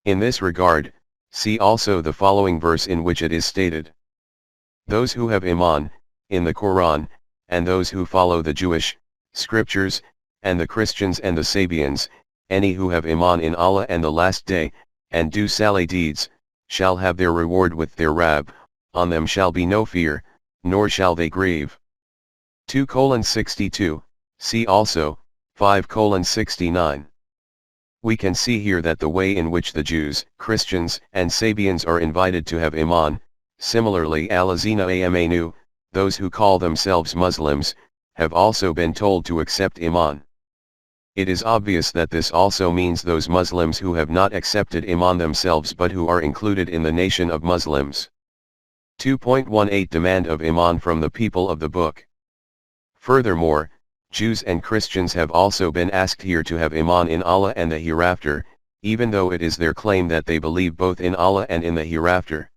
In this regard, see also the following verse in which it is stated. Those who have iman, in the Quran, and those who follow the Jewish scriptures, and the Christians and the Sabians, any who have iman in Allah and the last day, and do salih deeds, shall have their reward with their Rabb, on them shall be no fear, nor shall they grieve. 2:62, see also, 5:69. We can see here that the way in which the Jews, Christians, and Sabians are invited to have iman, similarly allazina amanu, those who call themselves Muslims, have also been told to accept iman. It is obvious that this also means those Muslims who have not accepted iman themselves but who are included in the nation of Muslims. 2.18 Demand of iman from the people of the book. Furthermore, Jews and Christians have also been asked here to have iman in Allah and the hereafter, even though it is their claim that they believe both in Allah and in the hereafter.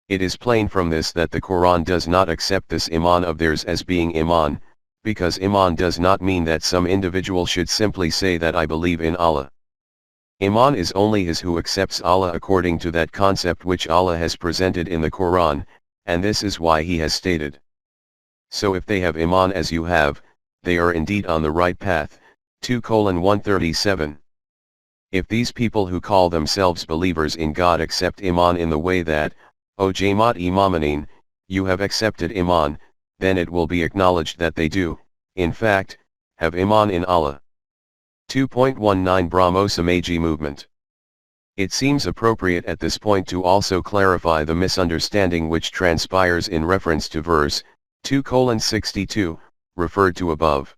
It is plain from this that the Quran does not accept this iman of theirs as being iman, because iman does not mean that some individual should simply say that I believe in Allah. Iman is only his who accepts Allah according to that concept which Allah has presented in the Quran, and this is why He has stated. So if they have iman as you have, they are indeed on the right path. 2:137. If these people who call themselves believers in God accept iman in the way that, O Jamaat-e Mu'minin, you have accepted iman, then it will be acknowledged that they do, in fact, have iman in Allah. 2.19 Brahmo Samaji movement. It seems appropriate at this point to also clarify the misunderstanding which transpires in reference to verse 2:62, referred to above.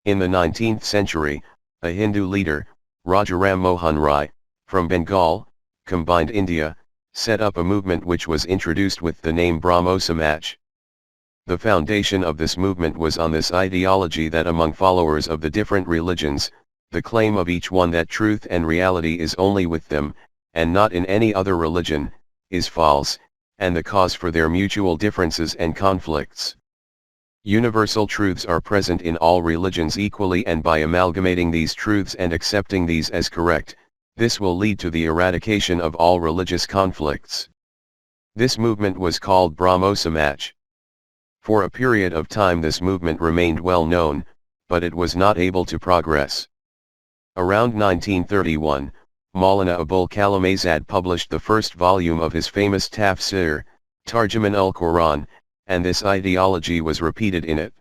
In the 19th century, a Hindu leader, Rajaram Mohan Rai, from Bengal, combined India, set up a movement which was introduced with the name Brahmo Samaj. The foundation of this movement was on this ideology that among followers of the different religions, the claim of each one that truth and reality is only with them, and not in any other religion, is false, and the cause for their mutual differences and conflicts. Universal truths are present in all religions equally, and by amalgamating these truths and accepting these as correct, this will lead to the eradication of all religious conflicts. This movement was called Brahmo Samaj. For a period of time this movement remained well known, but it was not able to progress. Around 1931, Maulana Abul Kalam Azad published the first volume of his famous tafsir, Tarjuman ul-Quran, and this ideology was repeated in it.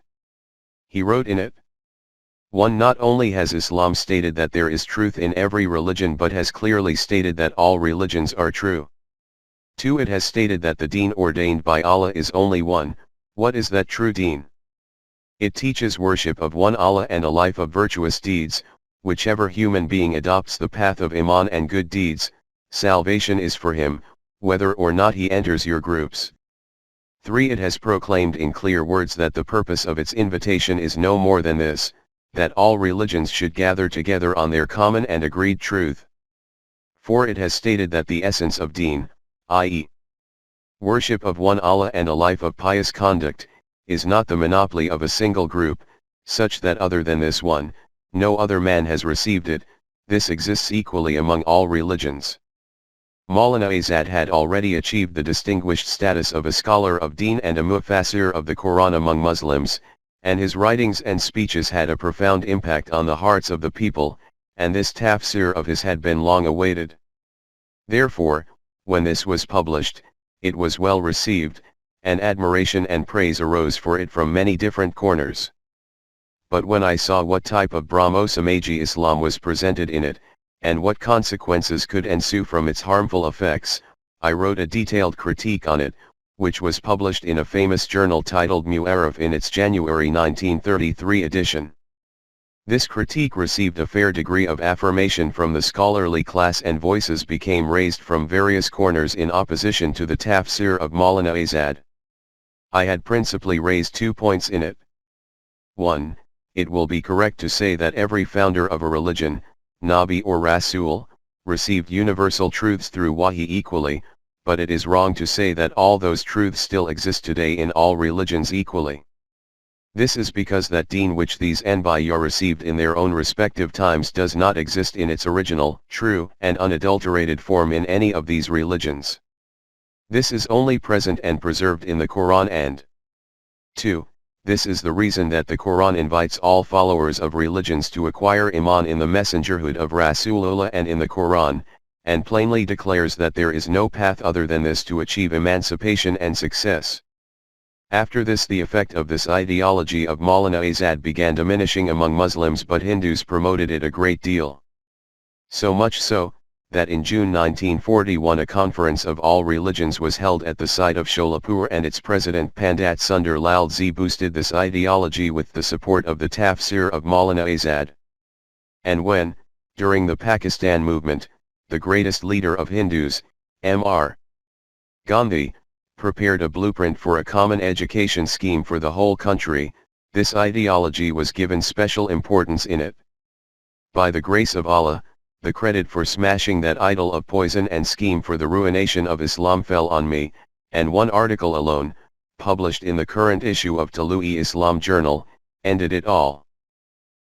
He wrote in it, 1. Not only has Islam stated that there is truth in every religion but has clearly stated that all religions are true. 2. It has stated that the deen ordained by Allah is only one. What is that true deen? It teaches worship of one Allah and a life of virtuous deeds. Whichever human being adopts the path of iman and good deeds, salvation is for him, whether or not he enters your groups. 3. It has proclaimed in clear words that the purpose of its invitation is no more than this, that all religions should gather together on their common and agreed truth. 4. It has stated that the essence of deen, i.e., worship of one Allah and a life of pious conduct, is not the monopoly of a single group, such that other than this one, no other man has received it. This exists equally among all religions. Maulana Ejaz had already achieved the distinguished status of a scholar of deen and a mufassir of the Quran among Muslims, and his writings and speeches had a profound impact on the hearts of the people, and this tafsir of his had been long awaited. Therefore, when this was published, it was well received, and admiration and praise arose for it from many different corners. But when I saw what type of Brahmo-Samaji Islam was presented in it, and what consequences could ensue from its harmful effects, I wrote a detailed critique on it, which was published in a famous journal titled Mu'arraf in its January 1933 edition. This critique received a fair degree of affirmation from the scholarly class, and voices became raised from various corners in opposition to the tafsir of Maulana Ejaz. I had principally raised 2 points in it. 1. It will be correct to say that every founder of a religion, Nabi or Rasool, received universal truths through Wahi equally, but it is wrong to say that all those truths still exist today in all religions equally. This is because that deen which these Anbiya received in their own respective times does not exist in its original, true, and unadulterated form in any of these religions. This is only present and preserved in the Quran. And 2. This is the reason that the Quran invites all followers of religions to acquire iman in the messengerhood of Rasulullah and in the Quran, and plainly declares that there is no path other than this to achieve emancipation and success. After this, the effect of this ideology of Maulana Ejaz began diminishing among Muslims, but Hindus promoted it a great deal. So much so, that in June 1941 a conference of all religions was held at the site of Sholapur, and its president Pandit Sundar Lal Ji boosted this ideology with the support of the tafsir of Maulana Ejaz. And when, during the Pakistan movement, the greatest leader of Hindus, Mr. Gandhi, prepared a blueprint for a common education scheme for the whole country, this ideology was given special importance in it. By the grace of Allah, the credit for smashing that idol of poison and scheme for the ruination of Islam fell on me, and one article alone, published in the current issue of Talui-Islam Journal, ended it all.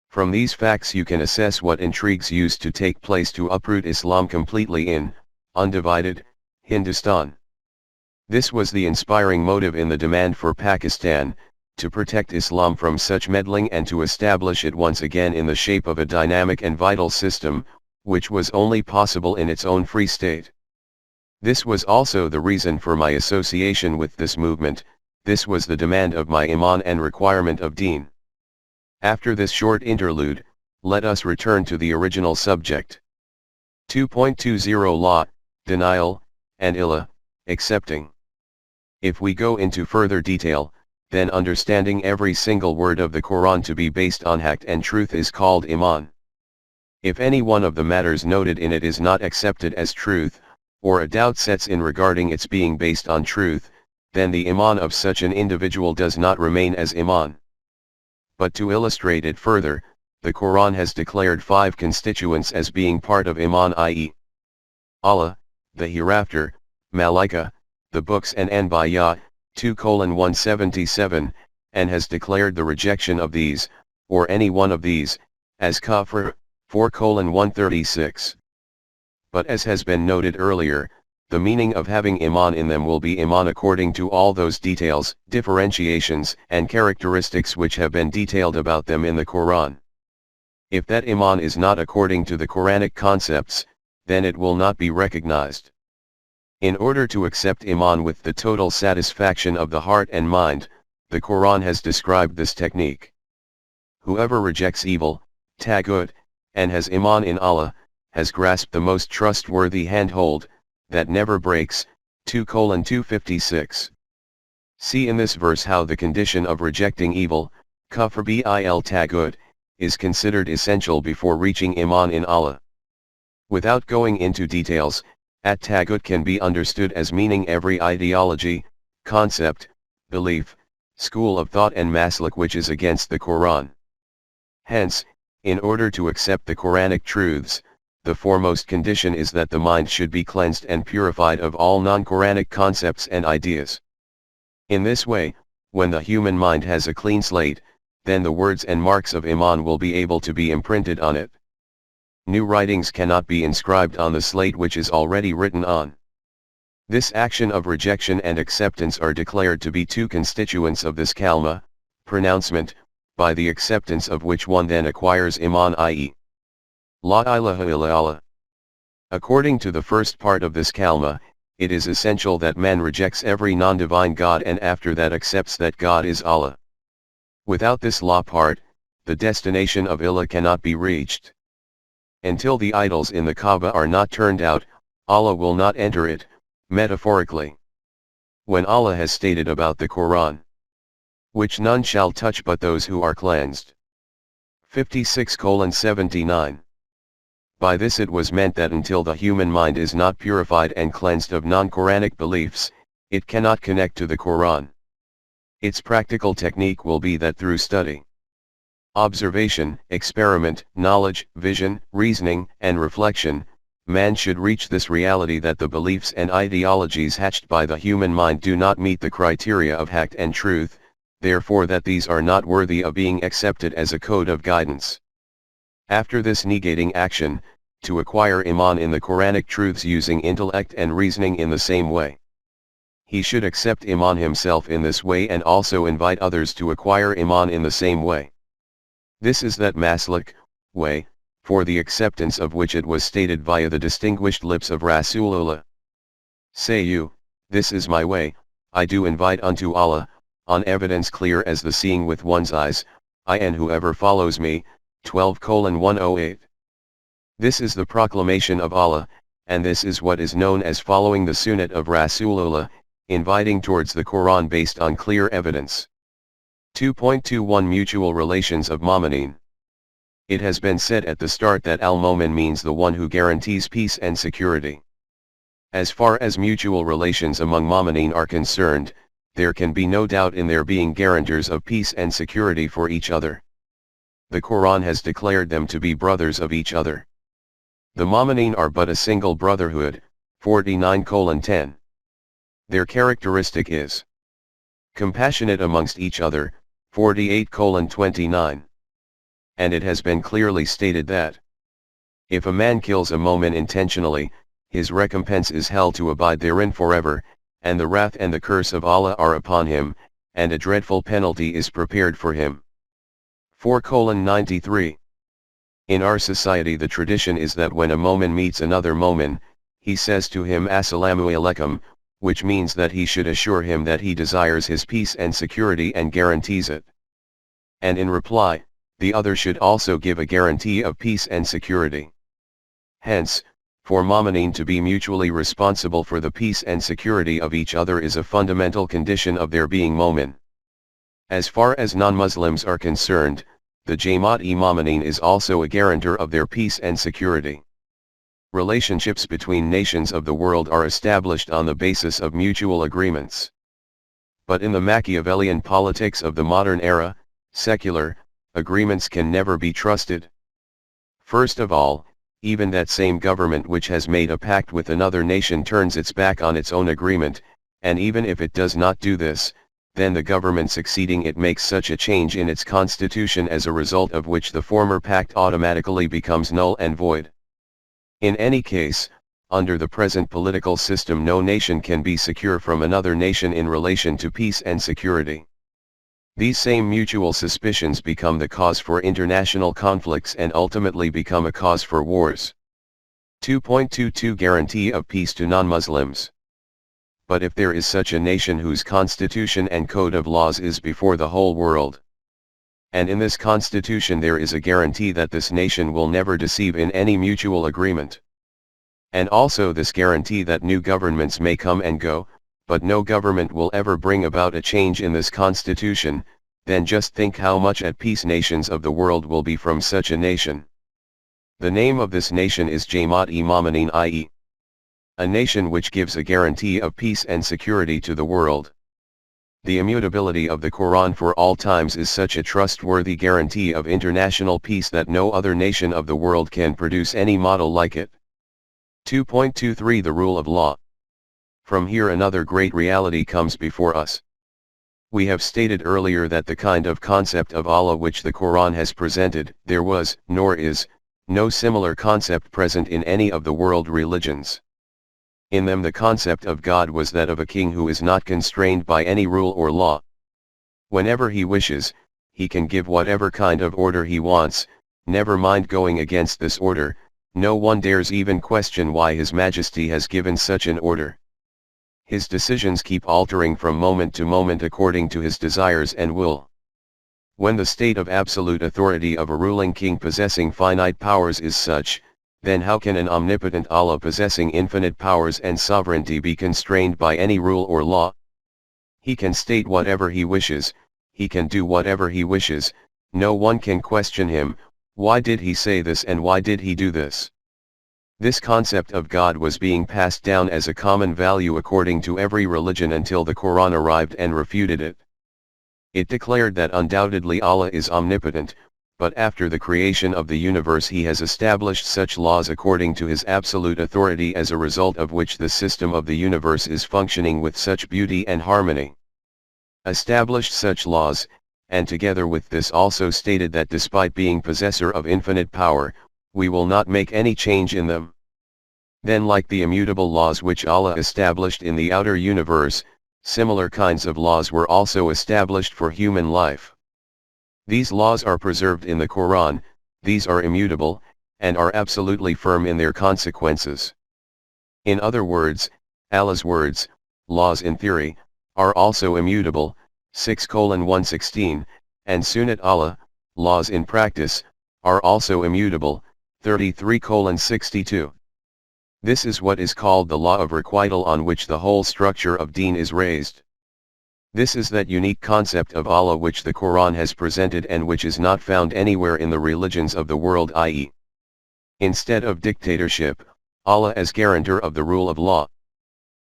From these facts you can assess what intrigues used to take place to uproot Islam completely in, undivided, Hindustan. This was the inspiring motive in the demand for Pakistan, to protect Islam from such meddling and to establish it once again in the shape of a dynamic and vital system, which was only possible in its own free state. This was also the reason for my association with this movement. This was the demand of my iman and requirement of deen. After this short interlude, let us return to the original subject. 2.20 Law, Denial, and Ilah, Accepting. If we go into further detail, then understanding every single word of the Quran to be based on haqq and truth is called iman. If any one of the matters noted in it is not accepted as truth, or a doubt sets in regarding its being based on truth, then the iman of such an individual does not remain as iman. But to illustrate it further, the Quran has declared 5 constituents as being part of iman, i.e. Allah, the hereafter, Malaika, the books and Anbiya, 2:177, and has declared the rejection of these, or any one of these, as kafir, 4:136. But as has been noted earlier, the meaning of having iman in them will be iman according to all those details, differentiations, and characteristics which have been detailed about them in the Quran. If that iman is not according to the Quranic concepts, then it will not be recognized. In order to accept iman with the total satisfaction of the heart and mind, the Quran has described this technique. Whoever rejects evil, taghut, and has iman in Allah, has grasped the most trustworthy handhold, that never breaks, 2:256. See in this verse how the condition of rejecting evil, kufr bil taghut, is considered essential before reaching iman in Allah. Without going into details, At-Taghut can be understood as meaning every ideology, concept, belief, school of thought and maslak which is against the Quran. Hence, in order to accept the Quranic truths, the foremost condition is that the mind should be cleansed and purified of all non-Quranic concepts and ideas. In this way, when the human mind has a clean slate, then the words and marks of Iman will be able to be imprinted on it. New writings cannot be inscribed on the slate which is already written on. This action of rejection and acceptance are declared to be two constituents of this kalma, pronouncement, by the acceptance of which one then acquires Iman, i.e. La ilaha illallah. According to the first part of this kalma, it is essential that man rejects every non-divine God and after that accepts that God is Allah. Without this law part, the destination of Ilah cannot be reached. Until the idols in the Kaaba are not turned out, Allah will not enter it, metaphorically. When Allah has stated about the Quran, which none shall touch but those who are cleansed. 56:79. By this it was meant that until the human mind is not purified and cleansed of non-Quranic beliefs, it cannot connect to the Quran. Its practical technique will be that through study, observation, experiment, knowledge, vision, reasoning, and reflection, man should reach this reality that the beliefs and ideologies hatched by the human mind do not meet the criteria of haqq and truth, therefore that these are not worthy of being accepted as a code of guidance. After this negating action, to acquire Iman in the Quranic truths using intellect and reasoning in the same way. He should accept Iman himself in this way and also invite others to acquire Iman in the same way. This is that maslak, way, for the acceptance of which it was stated via the distinguished lips of Rasulullah. Say you, this is my way, I do invite unto Allah, on evidence clear as the seeing with one's eyes, I and whoever follows me, 12:108. This is the proclamation of Allah, and this is what is known as following the sunnat of Rasulullah, inviting towards the Quran based on clear evidence. 2.21 Mutual Relations of Mu'minin. It has been said at the start that al-Mu'min means the one who guarantees peace and security. As far as mutual relations among Mu'minin are concerned, there can be no doubt in their being guarantors of peace and security for each other. The Quran has declared them to be brothers of each other. The Mu'minin are but a single brotherhood, 49:10. Their characteristic is compassionate amongst each other, 48:29. And it has been clearly stated that if a man kills a mu'min intentionally, his recompense is hell to abide therein forever, and the wrath and the curse of Allah are upon him, and a dreadful penalty is prepared for him. 4:93. In our society the tradition is that when a mu'min meets another mu'min, he says to him Assalamu alaikum, which means that he should assure him that he desires his peace and security and guarantees it. And in reply, the other should also give a guarantee of peace and security. Hence, for mu'minin to be mutually responsible for the peace and security of each other is a fundamental condition of their being mu'min. As far as non-Muslims are concerned, the Jamaat-e-Mu'minin is also a guarantor of their peace and security. Relationships between nations of the world are established on the basis of mutual agreements. But in the Machiavellian politics of the modern era, secular agreements can never be trusted. First of all, even that same government which has made a pact with another nation turns its back on its own agreement, and even if it does not do this, then the government succeeding it makes such a change in its constitution as a result of which the former pact automatically becomes null and void. In any case, under the present political system no nation can be secure from another nation in relation to peace and security. These same mutual suspicions become the cause for international conflicts and ultimately become a cause for wars. 2.22 Guarantee of peace to non-Muslims. But if there is such a nation whose constitution and code of laws is before the whole world, and in this constitution there is a guarantee that this nation will never deceive in any mutual agreement, and also this guarantee that new governments may come and go, but no government will ever bring about a change in this constitution, then just think how much at peace nations of the world will be from such a nation. The name of this nation is Jamaat-e-Mu'minin, i.e. A nation which gives a guarantee of peace and security to the world. The immutability of the Quran for all times is such a trustworthy guarantee of international peace that no other nation of the world can produce any model like it. 2.23 The Rule of Law. From here another great reality comes before us. We have stated earlier that the kind of concept of Allah which the Quran has presented, there was, nor is, no similar concept present in any of the world religions. In them the concept of God was that of a king who is not constrained by any rule or law. Whenever he wishes, he can give whatever kind of order he wants, never mind going against this order. No one dares even question why His Majesty has given such an order. His decisions keep altering from moment to moment according to his desires and will. When the state of absolute authority of a ruling king possessing finite powers is such, then how can an omnipotent Allah possessing infinite powers and sovereignty be constrained by any rule or law? He can state whatever he wishes, he can do whatever he wishes, no one can question him, why did he say this and why did he do this? This concept of God was being passed down as a common value according to every religion until the Quran arrived and refuted it. It declared that undoubtedly Allah is omnipotent, but after the creation of the universe He has established such laws according to His absolute authority, as a result of which the system of the universe is functioning with such beauty and harmony. Established such laws, and together with this also stated that despite being possessor of infinite power, we will not make any change in them. Then, like the immutable laws which Allah established in the outer universe, similar kinds of laws were also established for human life. These laws are preserved in the Quran, these are immutable, and are absolutely firm in their consequences. In other words, Allah's words, laws in theory, are also immutable, 6:116, and Sunnat Allah, laws in practice, are also immutable, 33:62. This is what is called the law of requital on which the whole structure of Deen is raised. This is that unique concept of Allah which the Quran has presented and which is not found anywhere in the religions of the world, i.e., instead of dictatorship, Allah as guarantor of the rule of law.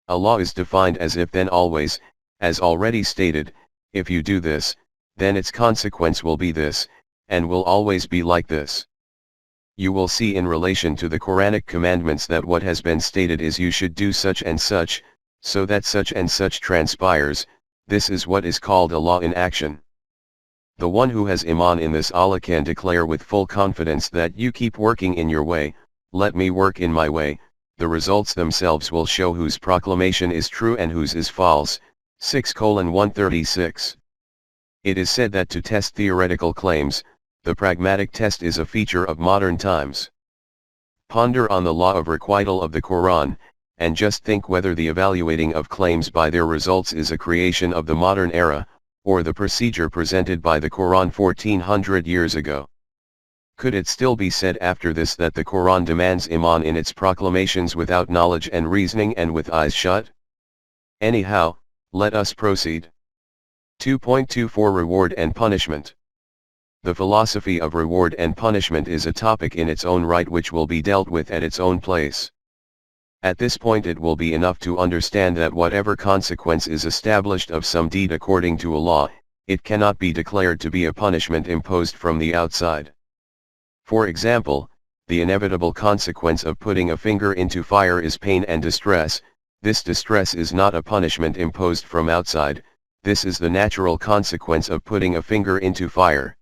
A law is defined as if then always, as already stated, if you do this, then its consequence will be this, and will always be like this. You will see in relation to the Quranic commandments that what has been stated is you should do such and such, so that such and such transpires. This is what is called a law in action. The one who has iman in this Allah can declare with full confidence that you keep working in your way, let me work in my way, the results themselves will show whose proclamation is true and whose is false. 6:136. It is said that to test theoretical claims, the pragmatic test is a feature of modern times. Ponder on the law of requital of the Quran, and just think whether the evaluating of claims by their results is a creation of the modern era, or the procedure presented by the Quran 1400 years ago. Could it still be said after this that the Quran demands iman in its proclamations without knowledge and reasoning and with eyes shut? Anyhow, let us proceed. 2.24 Reward and Punishment. The philosophy of reward and punishment is a topic in its own right which will be dealt with at its own place. At this point it will be enough to understand that whatever consequence is established of some deed according to a law, it cannot be declared to be a punishment imposed from the outside. For example, the inevitable consequence of putting a finger into fire is pain and distress. This distress is not a punishment imposed from outside, this is the natural consequence of putting a finger into fire.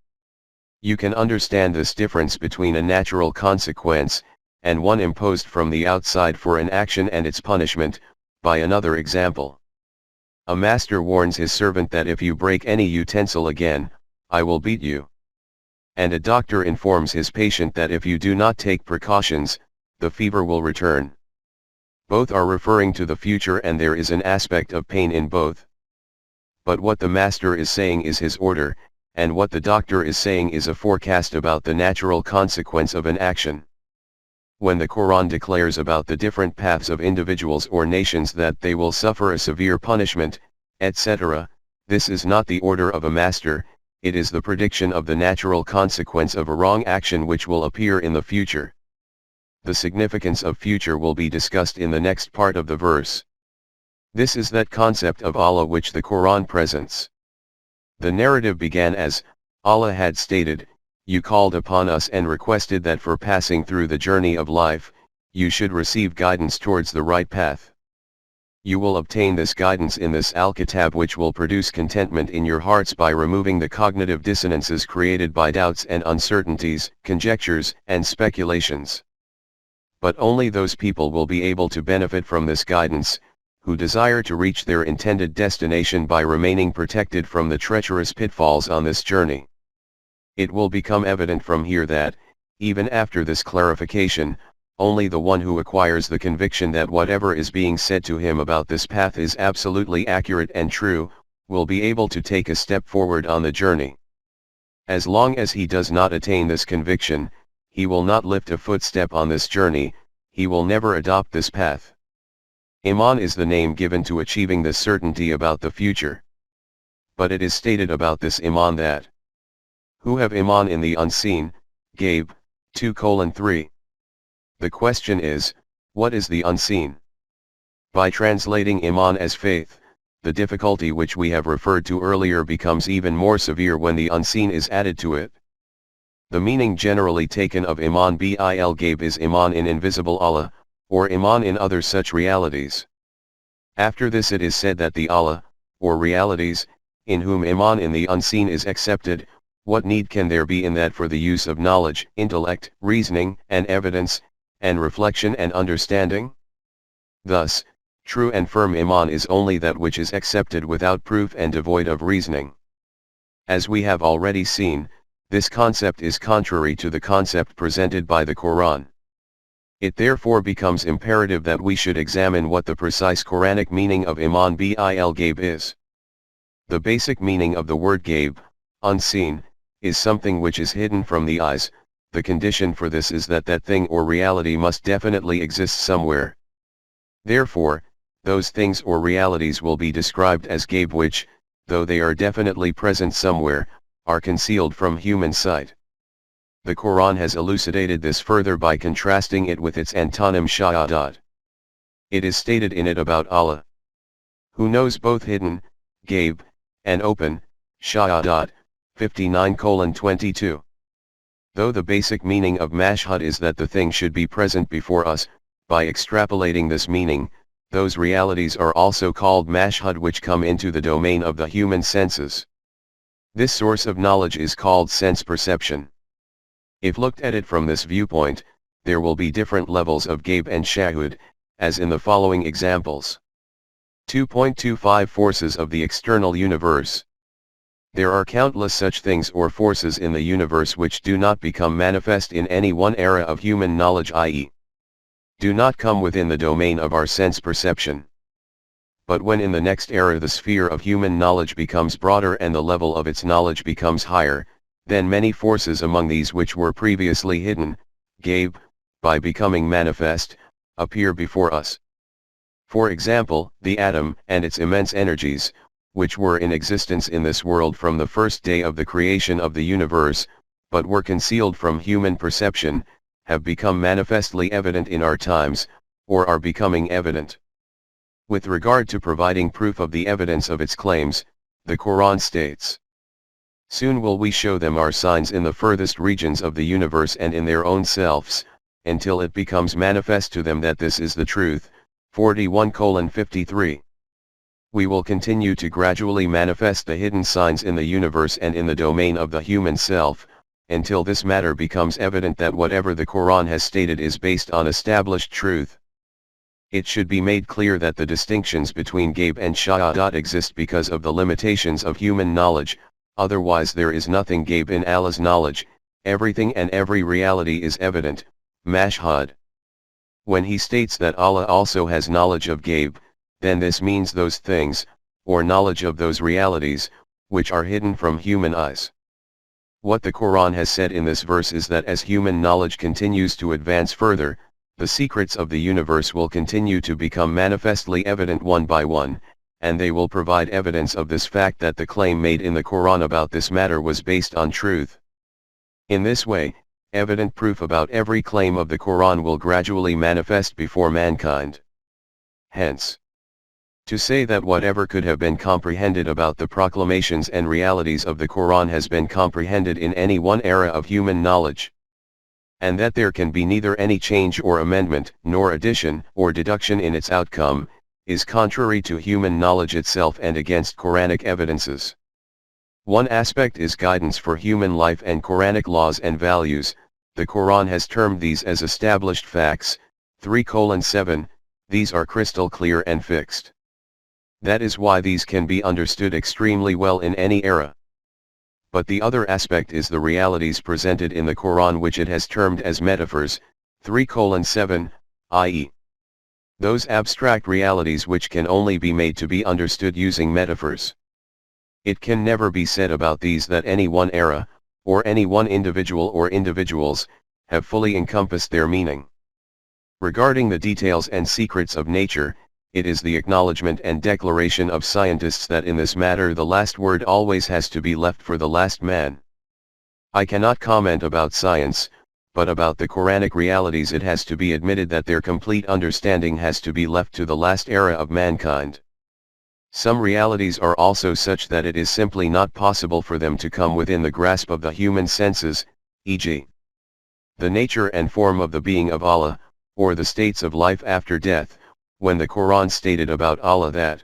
You can understand this difference between a natural consequence, and one imposed from the outside for an action and its punishment, by another example. A master warns his servant that if you break any utensil again, I will beat you. And a doctor informs his patient that if you do not take precautions, the fever will return. Both are referring to the future and there is an aspect of pain in both. But what the master is saying is his order, and what the doctor is saying is a forecast about the natural consequence of an action. When the Quran declares about the different paths of individuals or nations that they will suffer a severe punishment, etc., this is not the order of a master, it is the prediction of the natural consequence of a wrong action which will appear in the future. The significance of future will be discussed in the next part of the verse. This is that concept of Allah which the Quran presents. The narrative began as, Allah had stated, "You called upon us and requested that for passing through the journey of life, you should receive guidance towards the right path. You will obtain this guidance in this Al-Kitab which will produce contentment in your hearts by removing the cognitive dissonances created by doubts and uncertainties, conjectures, and speculations. But only those people will be able to benefit from this guidance, who desire to reach their intended destination by remaining protected from the treacherous pitfalls on this journey." It will become evident from here that, even after this clarification, only the one who acquires the conviction that whatever is being said to him about this path is absolutely accurate and true, will be able to take a step forward on the journey. As long as he does not attain this conviction, he will not lift a footstep on this journey, he will never adopt this path. Iman is the name given to achieving this certainty about the future. But it is stated about this Iman that, "Who have Iman in the unseen," Gabe, 2:3. The question is, what is the unseen? By translating Iman as faith, the difficulty which we have referred to earlier becomes even more severe when the unseen is added to it. The meaning generally taken of Iman bil Gaib is Iman in invisible Allah, or Iman in other such realities. After this it is said that the Allah, or realities, in whom Iman in the unseen is accepted, what need can there be in that for the use of knowledge, intellect, reasoning, and evidence, and reflection and understanding? Thus, true and firm Iman is only that which is accepted without proof and devoid of reasoning. As we have already seen, this concept is contrary to the concept presented by the Quran. It therefore becomes imperative that we should examine what the precise Quranic meaning of Iman bil Gaib is. The basic meaning of the word Gaib, unseen, is something which is hidden from the eyes. The condition for this is that that thing or reality must definitely exist somewhere. Therefore, those things or realities will be described as Gaib which, though they are definitely present somewhere, are concealed from human sight. The Quran has elucidated this further by contrasting it with its antonym Shahadat. It is stated in it about Allah, who knows both hidden, Gaib, and open, Shahadat, 59:22. Though the basic meaning of mashhad is that the thing should be present before us, by extrapolating this meaning, those realities are also called mashhad which come into the domain of the human senses. This source of knowledge is called sense perception. If looked at it from this viewpoint, there will be different levels of Gaib and Shahud, as in the following examples. 2.25 Forces of the external universe. There are countless such things or forces in the universe which do not become manifest in any one era of human knowledge, i.e., do not come within the domain of our sense perception. But when in the next era the sphere of human knowledge becomes broader and the level of its knowledge becomes higher, then many forces among these which were previously hidden, Gaib, by becoming manifest, appear before us. For example, the atom and its immense energies, which were in existence in this world from the first day of the creation of the universe, but were concealed from human perception, have become manifestly evident in our times, or are becoming evident. With regard to providing proof of the evidence of its claims, the Quran states, "Soon will we show them our signs in the furthest regions of the universe and in their own selves, until it becomes manifest to them that this is the truth." 41:53. We will continue to gradually manifest the hidden signs in the universe and in the domain of the human self, until this matter becomes evident that whatever the Quran has stated is based on established truth. It should be made clear that the distinctions between Gaib and Shahadat exist because of the limitations of human knowledge, otherwise there is nothing Gaib in Allah's knowledge, everything and every reality is evident, mashhad. When he states that Allah also has knowledge of Gaib, then this means those things, or knowledge of those realities, which are hidden from human eyes. What the Quran has said in this verse is that as human knowledge continues to advance further, the secrets of the universe will continue to become manifestly evident one by one, and they will provide evidence of this fact that the claim made in the Quran about this matter was based on truth. In this way, evident proof about every claim of the Quran will gradually manifest before mankind. Hence, to say that whatever could have been comprehended about the proclamations and realities of the Quran has been comprehended in any one era of human knowledge, and that there can be neither any change or amendment, nor addition or deduction in its outcome, is contrary to human knowledge itself and against Quranic evidences. One aspect is guidance for human life and Quranic laws and values. The Quran has termed these as established facts, 3:7, these are crystal clear and fixed. That is why these can be understood extremely well in any era. But the other aspect is the realities presented in the Quran which it has termed as metaphors, 3:7, i.e. those abstract realities which can only be made to be understood using metaphors. It can never be said about these that any one era, or any one individual or individuals, have fully encompassed their meaning. Regarding the details and secrets of nature, it is the acknowledgement and declaration of scientists that in this matter the last word always has to be left for the last man. I cannot comment about science, but about the Quranic realities it has to be admitted that their complete understanding has to be left to the last era of mankind. Some realities are also such that it is simply not possible for them to come within the grasp of the human senses, e.g. the nature and form of the being of Allah, or the states of life after death, when the Quran stated about Allah that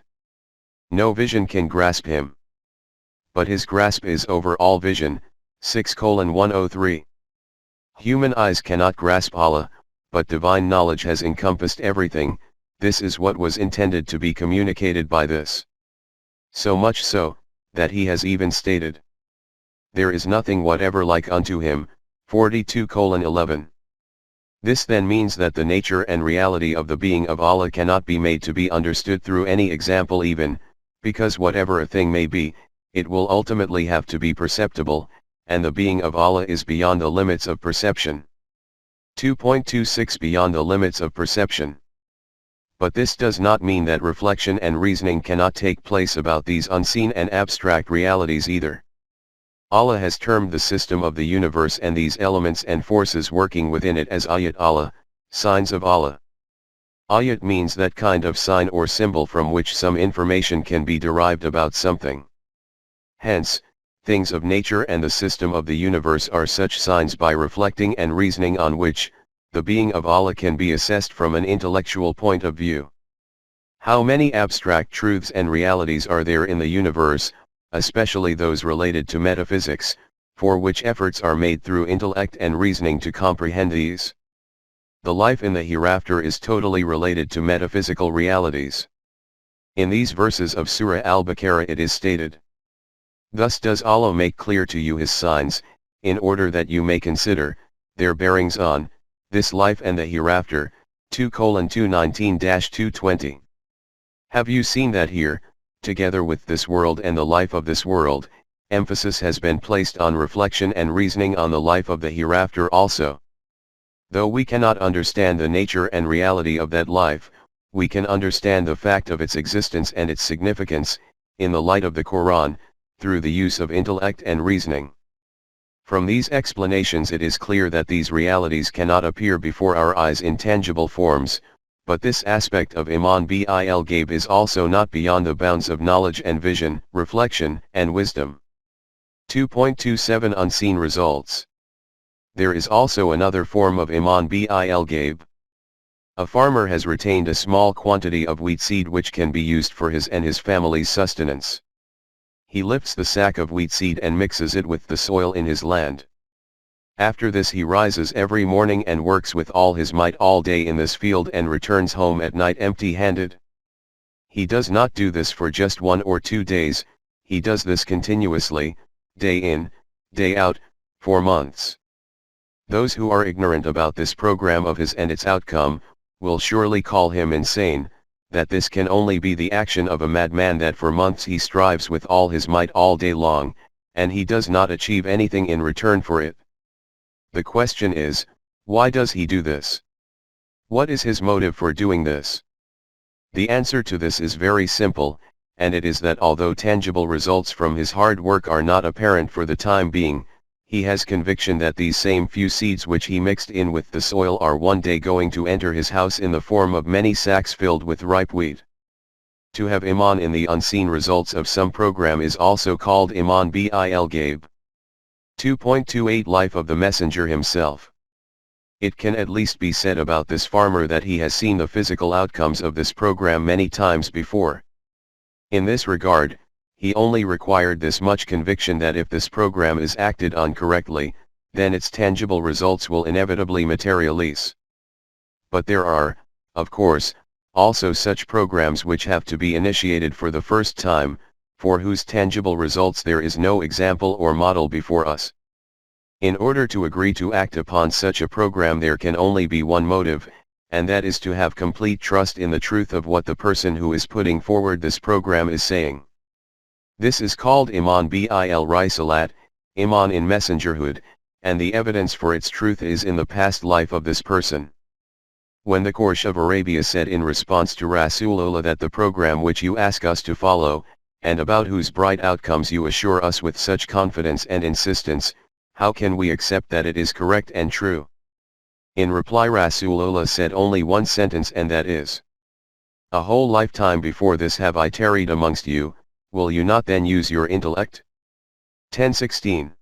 no vision can grasp him, but his grasp is over all vision, 6:103. Human eyes cannot grasp Allah, but divine knowledge has encompassed everything. This is what was intended to be communicated by this. So much so, that he has even stated, there is nothing whatever like unto him, 42:11. This then means that the nature and reality of the being of Allah cannot be made to be understood through any example even, because whatever a thing may be, it will ultimately have to be perceptible, and the being of Allah is beyond the limits of perception. 2.26 Beyond the limits of perception. But this does not mean that reflection and reasoning cannot take place about these unseen and abstract realities either. Allah has termed the system of the universe and these elements and forces working within it as ayat Allah, signs of Allah. Ayat means that kind of sign or symbol from which some information can be derived about something. Hence, things of nature and the system of the universe are such signs by reflecting and reasoning on which, the being of Allah can be assessed from an intellectual point of view. How many abstract truths and realities are there in the universe, especially those related to metaphysics, for which efforts are made through intellect and reasoning to comprehend these? The life in the hereafter is totally related to metaphysical realities. In these verses of Surah Al-Baqarah it is stated, thus does Allah make clear to you his signs, in order that you may consider their bearings on this life and the hereafter, 2:219-220. Have you seen that here, together with this world and the life of this world, emphasis has been placed on reflection and reasoning on the life of the hereafter also? Though we cannot understand the nature and reality of that life, we can understand the fact of its existence and its significance, in the light of the Quran, through the use of intellect and reasoning. From these explanations it is clear that these realities cannot appear before our eyes in tangible forms, but this aspect of Iman bil Ghaib is also not beyond the bounds of knowledge and vision, reflection, and wisdom. 2.27 Unseen results. There is also another form of Iman bil Ghaib. A farmer has retained a small quantity of wheat seed which can be used for his and his family's sustenance. He lifts the sack of wheat seed and mixes it with the soil in his land. After this he rises every morning and works with all his might all day in this field and returns home at night empty-handed. He does not do this for just 1 or 2 days, he does this continuously, day in, day out, for months. Those who are ignorant about this program of his and its outcome, will surely call him insane, that this can only be the action of a madman, that for months he strives with all his might all day long, and he does not achieve anything in return for it. The question is, why does he do this? What is his motive for doing this? The answer to this is very simple, and it is that although tangible results from his hard work are not apparent for the time being, he has conviction that these same few seeds which he mixed in with the soil are one day going to enter his house in the form of many sacks filled with ripe wheat. To have iman in the unseen results of some program is also called iman bil ghaib. 2.28 Life of the Messenger himself. It can at least be said about this farmer that he has seen the physical outcomes of this program many times before. In this regard, he only required this much conviction that if this program is acted on correctly, then its tangible results will inevitably materialize. But there are, of course, also such programs which have to be initiated for the first time, for whose tangible results there is no example or model before us. In order to agree to act upon such a program there can only be one motive, and that is to have complete trust in the truth of what the person who is putting forward this program is saying. This is called iman bil risalat, iman in messengerhood, and the evidence for its truth is in the past life of this person. When the Quraysh of Arabia said in response to Rasulullah that the program which you ask us to follow, and about whose bright outcomes you assure us with such confidence and insistence, how can we accept that it is correct and true? In reply Rasulullah said only one sentence, and that is, a whole lifetime before this have I tarried amongst you, will you not then use your intellect? 10:16.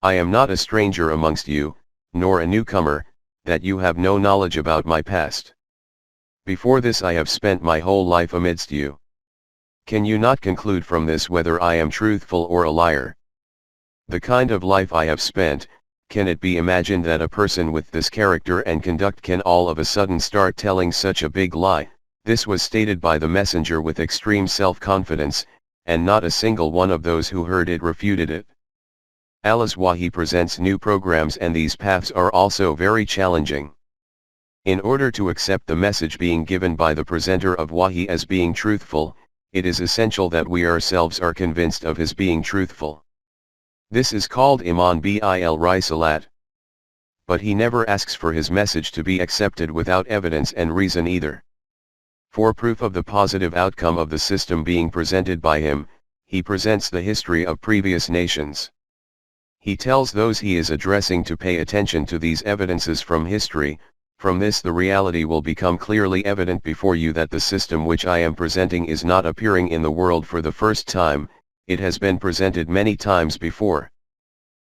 I am not a stranger amongst you, nor a newcomer, that you have no knowledge about my past. Before this I have spent my whole life amidst you. Can you not conclude from this whether I am truthful or a liar? The kind of life I have spent, can it be imagined that a person with this character and conduct can all of a sudden start telling such a big lie? This was stated by the messenger with extreme self-confidence, and not a single one of those who heard it refuted it. Allah's Wahi presents new programs, and these paths are also very challenging. In order to accept the message being given by the presenter of Wahi as being truthful, it is essential that we ourselves are convinced of his being truthful. This is called iman bil risalat. But he never asks for his message to be accepted without evidence and reason either. For proof of the positive outcome of the system being presented by him, he presents the history of previous nations. He tells those he is addressing to pay attention to these evidences from history. From this the reality will become clearly evident before you that the system which I am presenting is not appearing in the world for the first time, it has been presented many times before.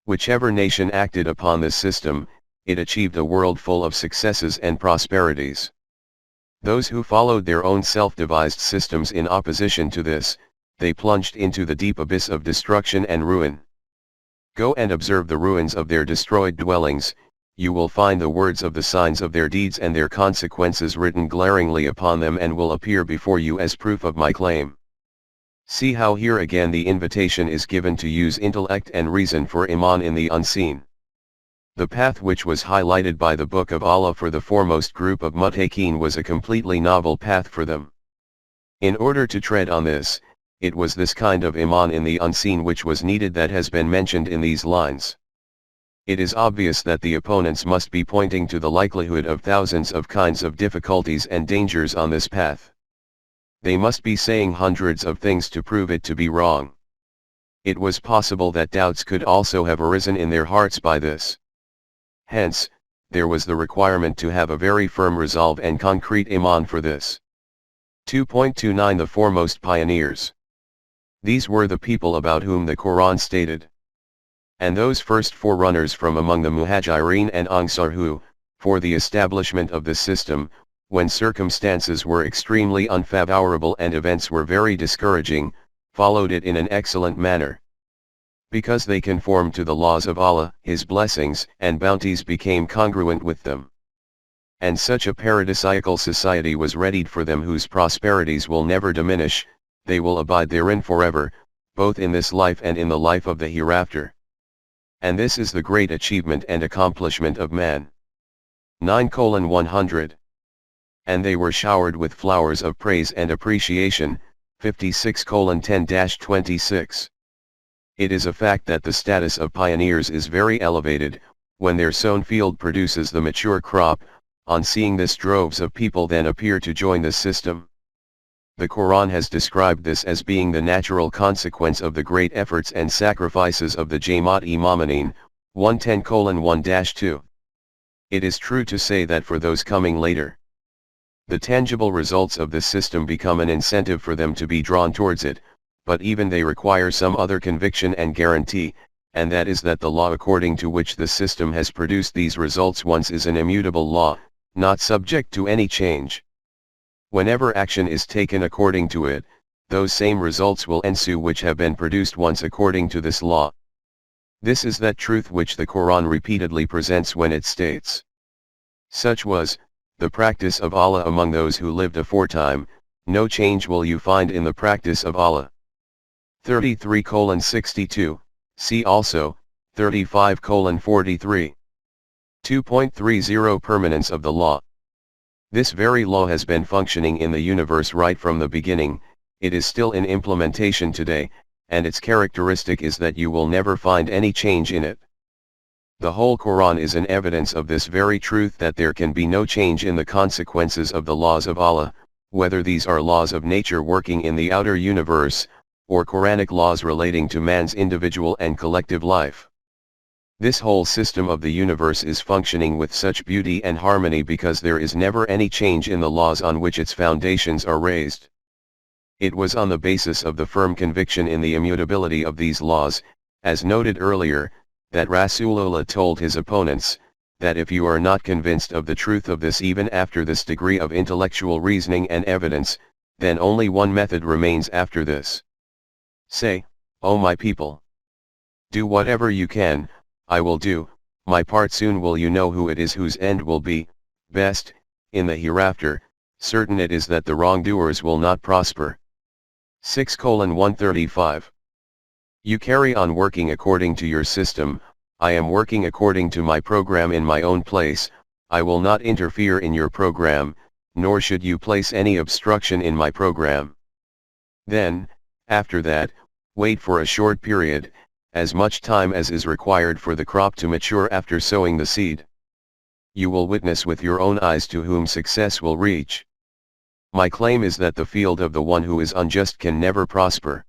Whichever nation acted upon this system, it achieved a world full of successes and prosperities. Those who followed their own self-devised systems in opposition to this, they plunged into the deep abyss of destruction and ruin. Go and observe the ruins of their destroyed dwellings, you will find the words of the signs of their deeds and their consequences written glaringly upon them and will appear before you as proof of my claim. See how here again the invitation is given to use intellect and reason for iman in the unseen. The path which was highlighted by the Book of Allah for the foremost group of muttaqeen was a completely novel path for them. In order to tread on this, it was this kind of iman in the unseen which was needed that has been mentioned in these lines. It is obvious that the opponents must be pointing to the likelihood of thousands of kinds of difficulties and dangers on this path. They must be saying hundreds of things to prove it to be wrong. It was possible that doubts could also have arisen in their hearts by this. Hence, there was the requirement to have a very firm resolve and concrete iman for this. 2.29 The foremost pioneers. These were the people about whom the Quran stated. And those first forerunners from among the Muhajirin and Ansar who, for the establishment of this system, when circumstances were extremely unfavorable and events were very discouraging, followed it in an excellent manner. Because they conformed to the laws of Allah, His blessings and bounties became congruent with them. And such a paradisiacal society was readied for them whose prosperities will never diminish, they will abide therein forever, both in this life and in the life of the hereafter. And this is the great achievement and accomplishment of man. 9:100. And they were showered with flowers of praise and appreciation, 56:10-26. It is a fact that the status of pioneers is very elevated. When their sown field produces the mature crop, on seeing this droves of people then appear to join the system. The Quran has described this as being the natural consequence of the great efforts and sacrifices of the Jamaat-e-Momineen, 110:1-2. It is true to say that for those coming later, the tangible results of this system become an incentive for them to be drawn towards it, but even they require some other conviction and guarantee, and that is that the law according to which the system has produced these results once is an immutable law, not subject to any change. Whenever action is taken according to it, those same results will ensue which have been produced once according to this law. This is that truth which the Quran repeatedly presents when it states, "Such was the practice of Allah among those who lived aforetime, no change will you find in the practice of Allah." 33:62, see also, 35:43. 2.30 Permanence of the law. This very law has been functioning in the universe right from the beginning, it is still in implementation today, and its characteristic is that you will never find any change in it. The whole Quran is an evidence of this very truth, that there can be no change in the consequences of the laws of Allah, whether these are laws of nature working in the outer universe, or Quranic laws relating to man's individual and collective life. This whole system of the universe is functioning with such beauty and harmony because there is never any change in the laws on which its foundations are raised. It was on the basis of the firm conviction in the immutability of these laws, as noted earlier, that Rasulullah told his opponents, that if you are not convinced of the truth of this even after this degree of intellectual reasoning and evidence, then only one method remains after this. Say, O my people, do whatever you can, I will do my part. Soon will you know who it is whose end will be best in the hereafter. Certain it is that the wrongdoers will not prosper. 6:135. You carry on working according to your system, I am working according to my program in my own place, I will not interfere in your program, nor should you place any obstruction in my program. Then, after that, wait for a short period, as much time as is required for the crop to mature after sowing the seed. You will witness with your own eyes to whom success will reach. My claim is that the field of the one who is unjust can never prosper.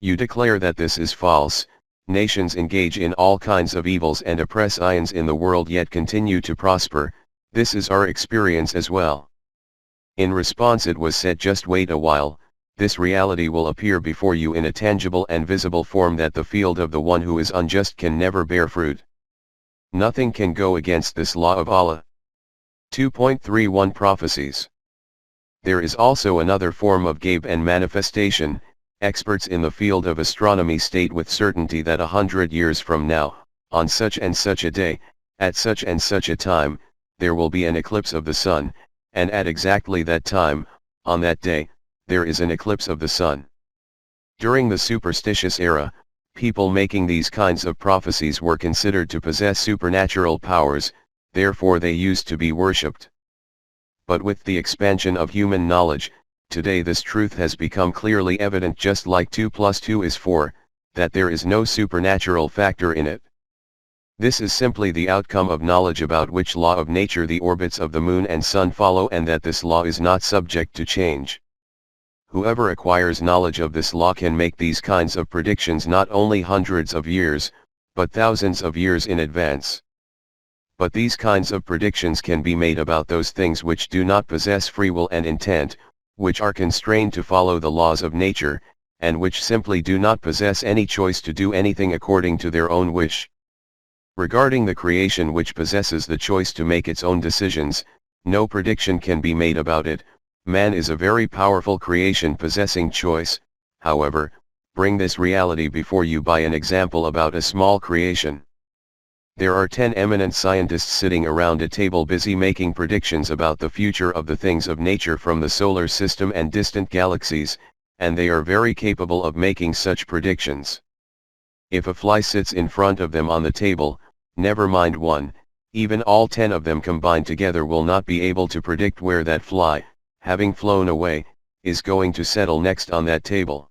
You declare that this is false. Nations engage in all kinds of evils and oppress ions in the world yet continue to prosper. This is our experience as well. In response it was said, just wait a while, this reality will appear before you in a tangible and visible form, that the field of the one who is unjust can never bear fruit. Nothing can go against this law of Allah. 2.31 Prophecies. There is also another form of gaib and manifestation. Experts in the field of astronomy state with certainty that 100 years from now, on such and such a day, at such and such a time, there will be an eclipse of the sun, and at exactly that time, on that day, there is an eclipse of the sun. During the superstitious era, people making these kinds of prophecies were considered to possess supernatural powers, therefore they used to be worshipped. But with the expansion of human knowledge, today this truth has become clearly evident, just like 2 + 2 is 4, that there is no supernatural factor in it. This is simply the outcome of knowledge about which law of nature the orbits of the moon and sun follow, and that this law is not subject to change. Whoever acquires knowledge of this law can make these kinds of predictions not only hundreds of years, but thousands of years in advance. But these kinds of predictions can be made about those things which do not possess free will and intent, which are constrained to follow the laws of nature, and which simply do not possess any choice to do anything according to their own wish. Regarding the creation which possesses the choice to make its own decisions, no prediction can be made about it. Man is a very powerful creation possessing choice. However, bring this reality before you by an example about a small creation. There are 10 eminent scientists sitting around a table busy making predictions about the future of the things of nature from the solar system and distant galaxies, and they are very capable of making such predictions. If a fly sits in front of them on the table, never mind one, even all 10 of them combined together will not be able to predict where that fly, having flown away, is going to settle next on that table.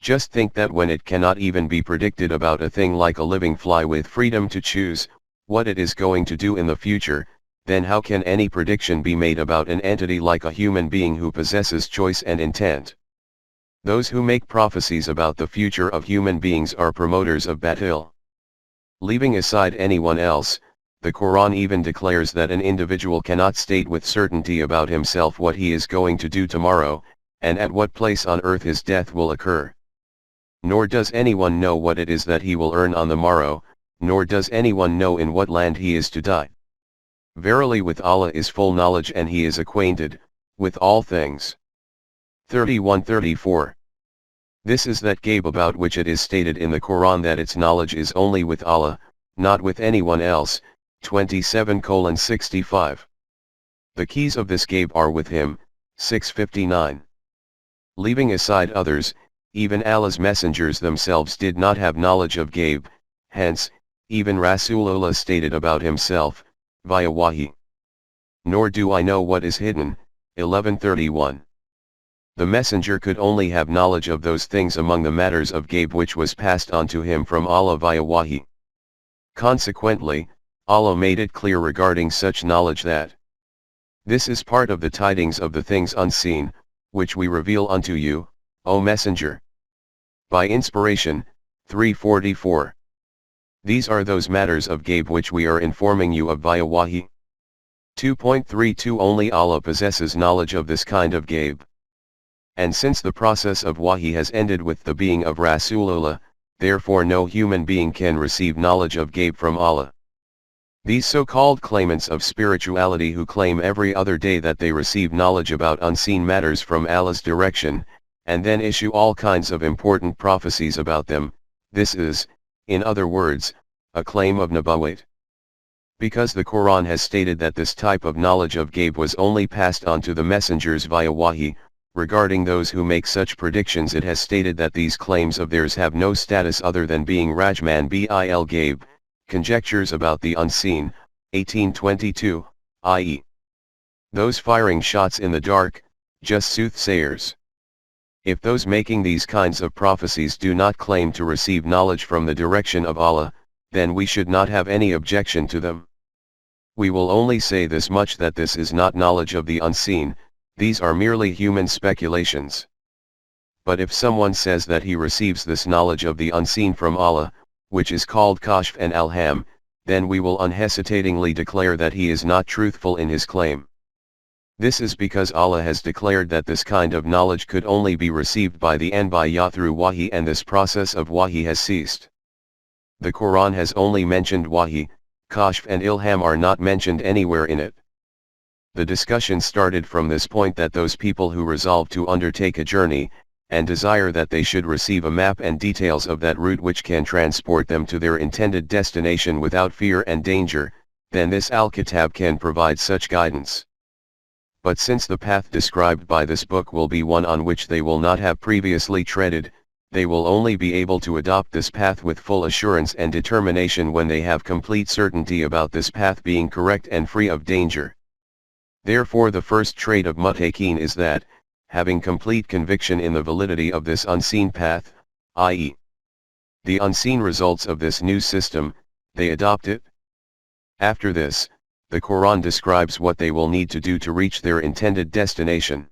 Just think that when it cannot even be predicted about a thing like a living fly with freedom to choose what it is going to do in the future, then how can any prediction be made about an entity like a human being who possesses choice and intent? Those who make prophecies about the future of human beings are promoters of batil. Leaving aside anyone else, the Quran even declares that an individual cannot state with certainty about himself what he is going to do tomorrow, and at what place on earth his death will occur. Nor does anyone know what it is that he will earn on the morrow, nor does anyone know in what land he is to die. Verily with Allah is full knowledge and He is acquainted with all things. 31-34. This is that Ghaib about which it is stated in the Quran that its knowledge is only with Allah, not with anyone else. 27:65. The keys of this Ghaib are with Him. 659. Leaving aside others, even Allah's messengers themselves did not have knowledge of Ghaib, hence, even Rasulullah stated about himself, via Wahi. Nor do I know what is hidden. 1131. The messenger could only have knowledge of those things among the matters of Ghaib which was passed on to him from Allah via Wahi. Consequently, Allah made it clear regarding such knowledge that this is part of the tidings of the things unseen, which we reveal unto you, O Messenger. By inspiration. 344. These are those matters of Ghaib which we are informing you of via Wahi. 2.32 Only Allah possesses knowledge of this kind of Ghaib. And since the process of Wahi has ended with the being of Rasulullah, therefore no human being can receive knowledge of Ghaib from Allah. These so-called claimants of spirituality who claim every other day that they receive knowledge about unseen matters from Allah's direction, and then issue all kinds of important prophecies about them, this is, in other words, a claim of Nubuwwat. Because the Quran has stated that this type of knowledge of Ghaib was only passed on to the messengers via Wahi, regarding those who make such predictions it has stated that these claims of theirs have no status other than being Rajman bil Ghaib, conjectures about the unseen. 1822, i.e. those firing shots in the dark, just soothsayers. If those making these kinds of prophecies do not claim to receive knowledge from the direction of Allah, then we should not have any objection to them. We will only say this much, that this is not knowledge of the unseen, these are merely human speculations. But if someone says that he receives this knowledge of the unseen from Allah, which is called Kashf and Alham, then we will unhesitatingly declare that he is not truthful in his claim. This is because Allah has declared that this kind of knowledge could only be received by the Anbiya through Wahi, and this process of Wahi has ceased. The Quran has only mentioned Wahi, Kashf and Ilham are not mentioned anywhere in it. The discussion started from this point, that those people who resolve to undertake a journey, and desire that they should receive a map and details of that route which can transport them to their intended destination without fear and danger, then this Al-Kitab can provide such guidance. But since the path described by this book will be one on which they will not have previously treaded, they will only be able to adopt this path with full assurance and determination when they have complete certainty about this path being correct and free of danger. Therefore the first trait of Muttaqin is that, having complete conviction in the validity of this unseen path, i.e. the unseen results of this new system, they adopt it. After this, the Quran describes what they will need to do to reach their intended destination.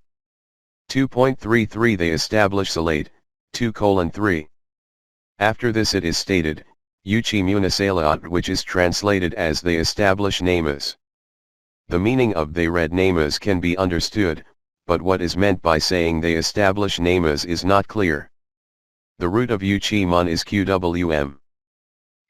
2.33 They establish Salat. 2:3. After this it is stated, Yuqimuna Salat, which is translated as they establish namaz. The meaning of they read namaz can be understood, but what is meant by saying they establish namaz is not clear. The root of Yuqimun is qwm.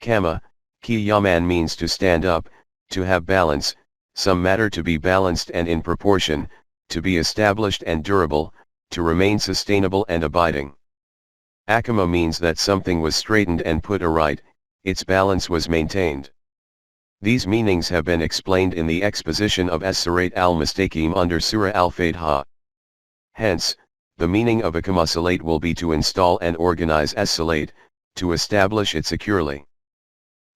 Kama, ki yaman means to stand up, to have balance, some matter to be balanced and in proportion, to be established and durable, to remain sustainable and abiding. Akama means that something was straightened and put aright, its balance was maintained. These meanings have been explained in the exposition of As-Sirat al-Mustaqim under Surah al-Fatiha. Hence, the meaning of Akama Salat will be to install and organize as-Salat, to establish it securely.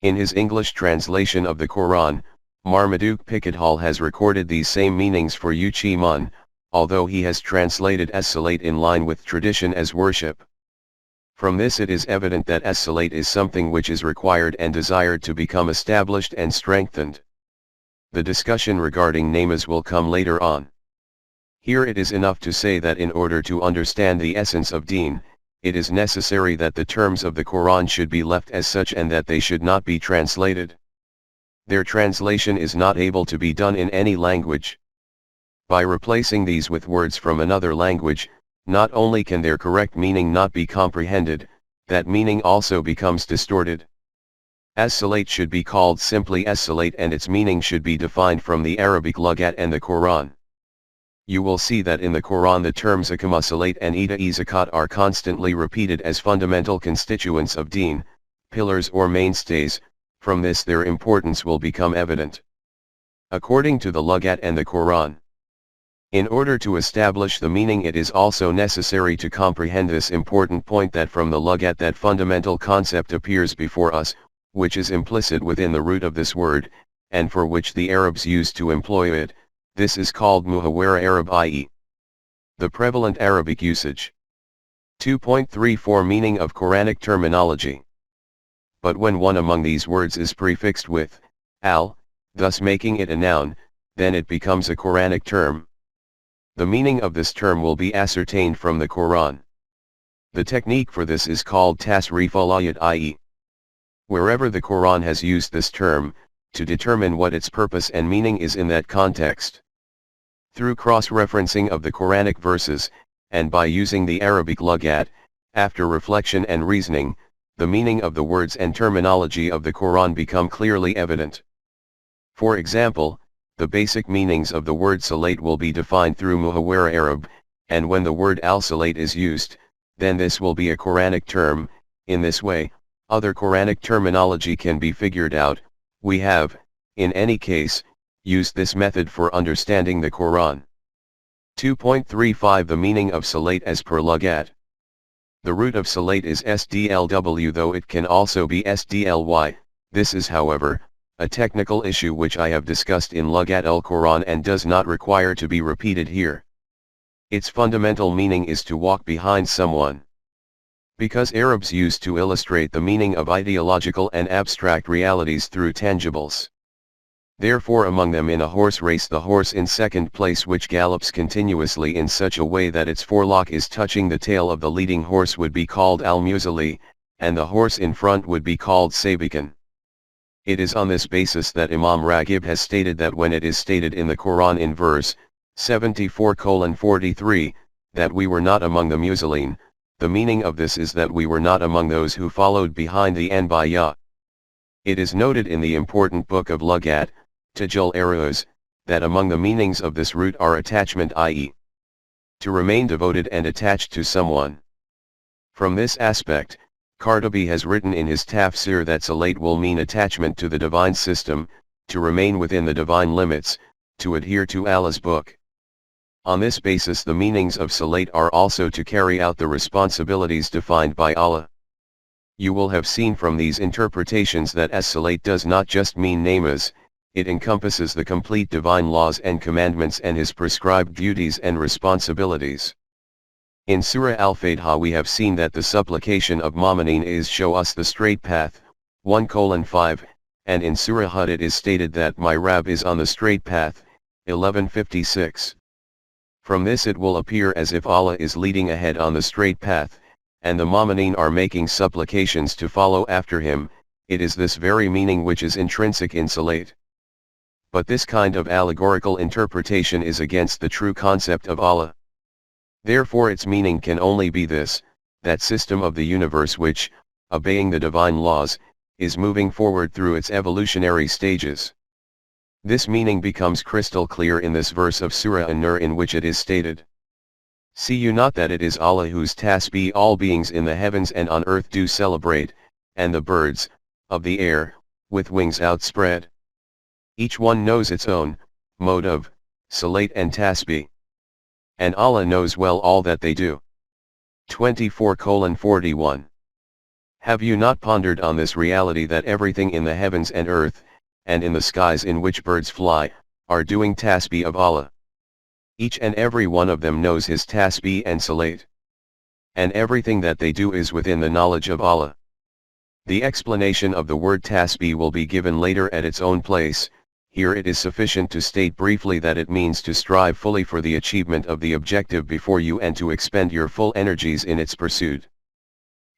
In his English translation of the Quran, Marmaduke Pickett-Hall has recorded these same meanings for Yuqimun, although he has translated as-Salat in line with tradition as worship. From this it is evident that as-Salat is something which is required and desired to become established and strengthened. The discussion regarding namas will come later on. Here it is enough to say that in order to understand the essence of deen, it is necessary that the terms of the Quran should be left as such and that they should not be translated. Their translation is not able to be done in any language. By replacing these with words from another language, not only can their correct meaning not be comprehended, that meaning also becomes distorted. As-Salat should be called simply as-Salat and its meaning should be defined from the Arabic Lugat and the Quran. You will see that in the Quran the terms Aqama Salat and Ita Zakat are constantly repeated as fundamental constituents of deen, pillars or mainstays. From this their importance will become evident. According to the Lugat and the Quran, in order to establish the meaning it is also necessary to comprehend this important point that from the Lugat that fundamental concept appears before us, which is implicit within the root of this word, and for which the Arabs used to employ it. This is called Muhawara Arab, i.e. the prevalent Arabic usage. 2.34 Meaning of Quranic terminology. But when one among these words is prefixed with al, thus making it a noun, then it becomes a Quranic term. The meaning of this term will be ascertained from the Quran. The technique for this is called tasrif al-ayat, i.e. wherever the Quran has used this term, to determine what its purpose and meaning is in that context. Through cross-referencing of the Quranic verses, and by using the Arabic Lugat, after reflection and reasoning, the meaning of the words and terminology of the Quran become clearly evident. For example, the basic meanings of the word salat will be defined through Muhawara Arab, and when the word al-salat is used, then this will be a Quranic term. In this way, other Quranic terminology can be figured out. We have, in any case, used this method for understanding the Quran. 2.35 The meaning of salat as per Lugat. The root of salat is SDLW, though it can also be SDLY. This is, however, a technical issue which I have discussed in Lugat al-Quran and does not require to be repeated here. Its fundamental meaning is to walk behind someone. Because Arabs used to illustrate the meaning of ideological and abstract realities through tangibles. Therefore among them in a horse race the horse in second place which gallops continuously in such a way that its forelock is touching the tail of the leading horse would be called al-Muzali, and the horse in front would be called Sabiqan. It is on this basis that Imam Raghib has stated that when it is stated in the Quran in verse 74:43, that we were not among the Muzalin, the meaning of this is that we were not among those who followed behind the Anbiya. It is noted in the important book of Lugat, Tajul Aruz, that among the meanings of this root are attachment, i.e. to remain devoted and attached to someone. From this aspect, Qartubi has written in his tafsir that salat will mean attachment to the divine system, to remain within the divine limits, to adhere to Allah's book. On this basis the meanings of salat are also to carry out the responsibilities defined by Allah. You will have seen from these interpretations that as-salat does not just mean namas, it encompasses the complete divine laws and commandments and his prescribed duties and responsibilities. In Surah Al-Fatiha we have seen that the supplication of Mu'mineen is show us the straight path, 1:5, and in Surah Hud it is stated that my Rabb is on the straight path, 11:56. From this it will appear as if Allah is leading ahead on the straight path, and the Mu'mineen are making supplications to follow after him. It is this very meaning which is intrinsic in salat. But this kind of allegorical interpretation is against the true concept of Allah. Therefore its meaning can only be this, that system of the universe which, obeying the divine laws, is moving forward through its evolutionary stages. This meaning becomes crystal clear in this verse of Surah An-Nur in which it is stated, "See you not that it is Allah whose tasbih all beings in the heavens and on earth do celebrate, and the birds, of the air, with wings outspread. Each one knows its own, mode of, salat and tasbih. And Allah knows well all that they do." 24:41. Have you not pondered on this reality that everything in the heavens and earth, and in the skies in which birds fly, are doing tasbih of Allah? Each and every one of them knows his tasbih and salat. And everything that they do is within the knowledge of Allah. The explanation of the word tasbih will be given later at its own place. here it is sufficient to state briefly that it means to strive fully for the achievement of the objective before you and to expend your full energies in its pursuit.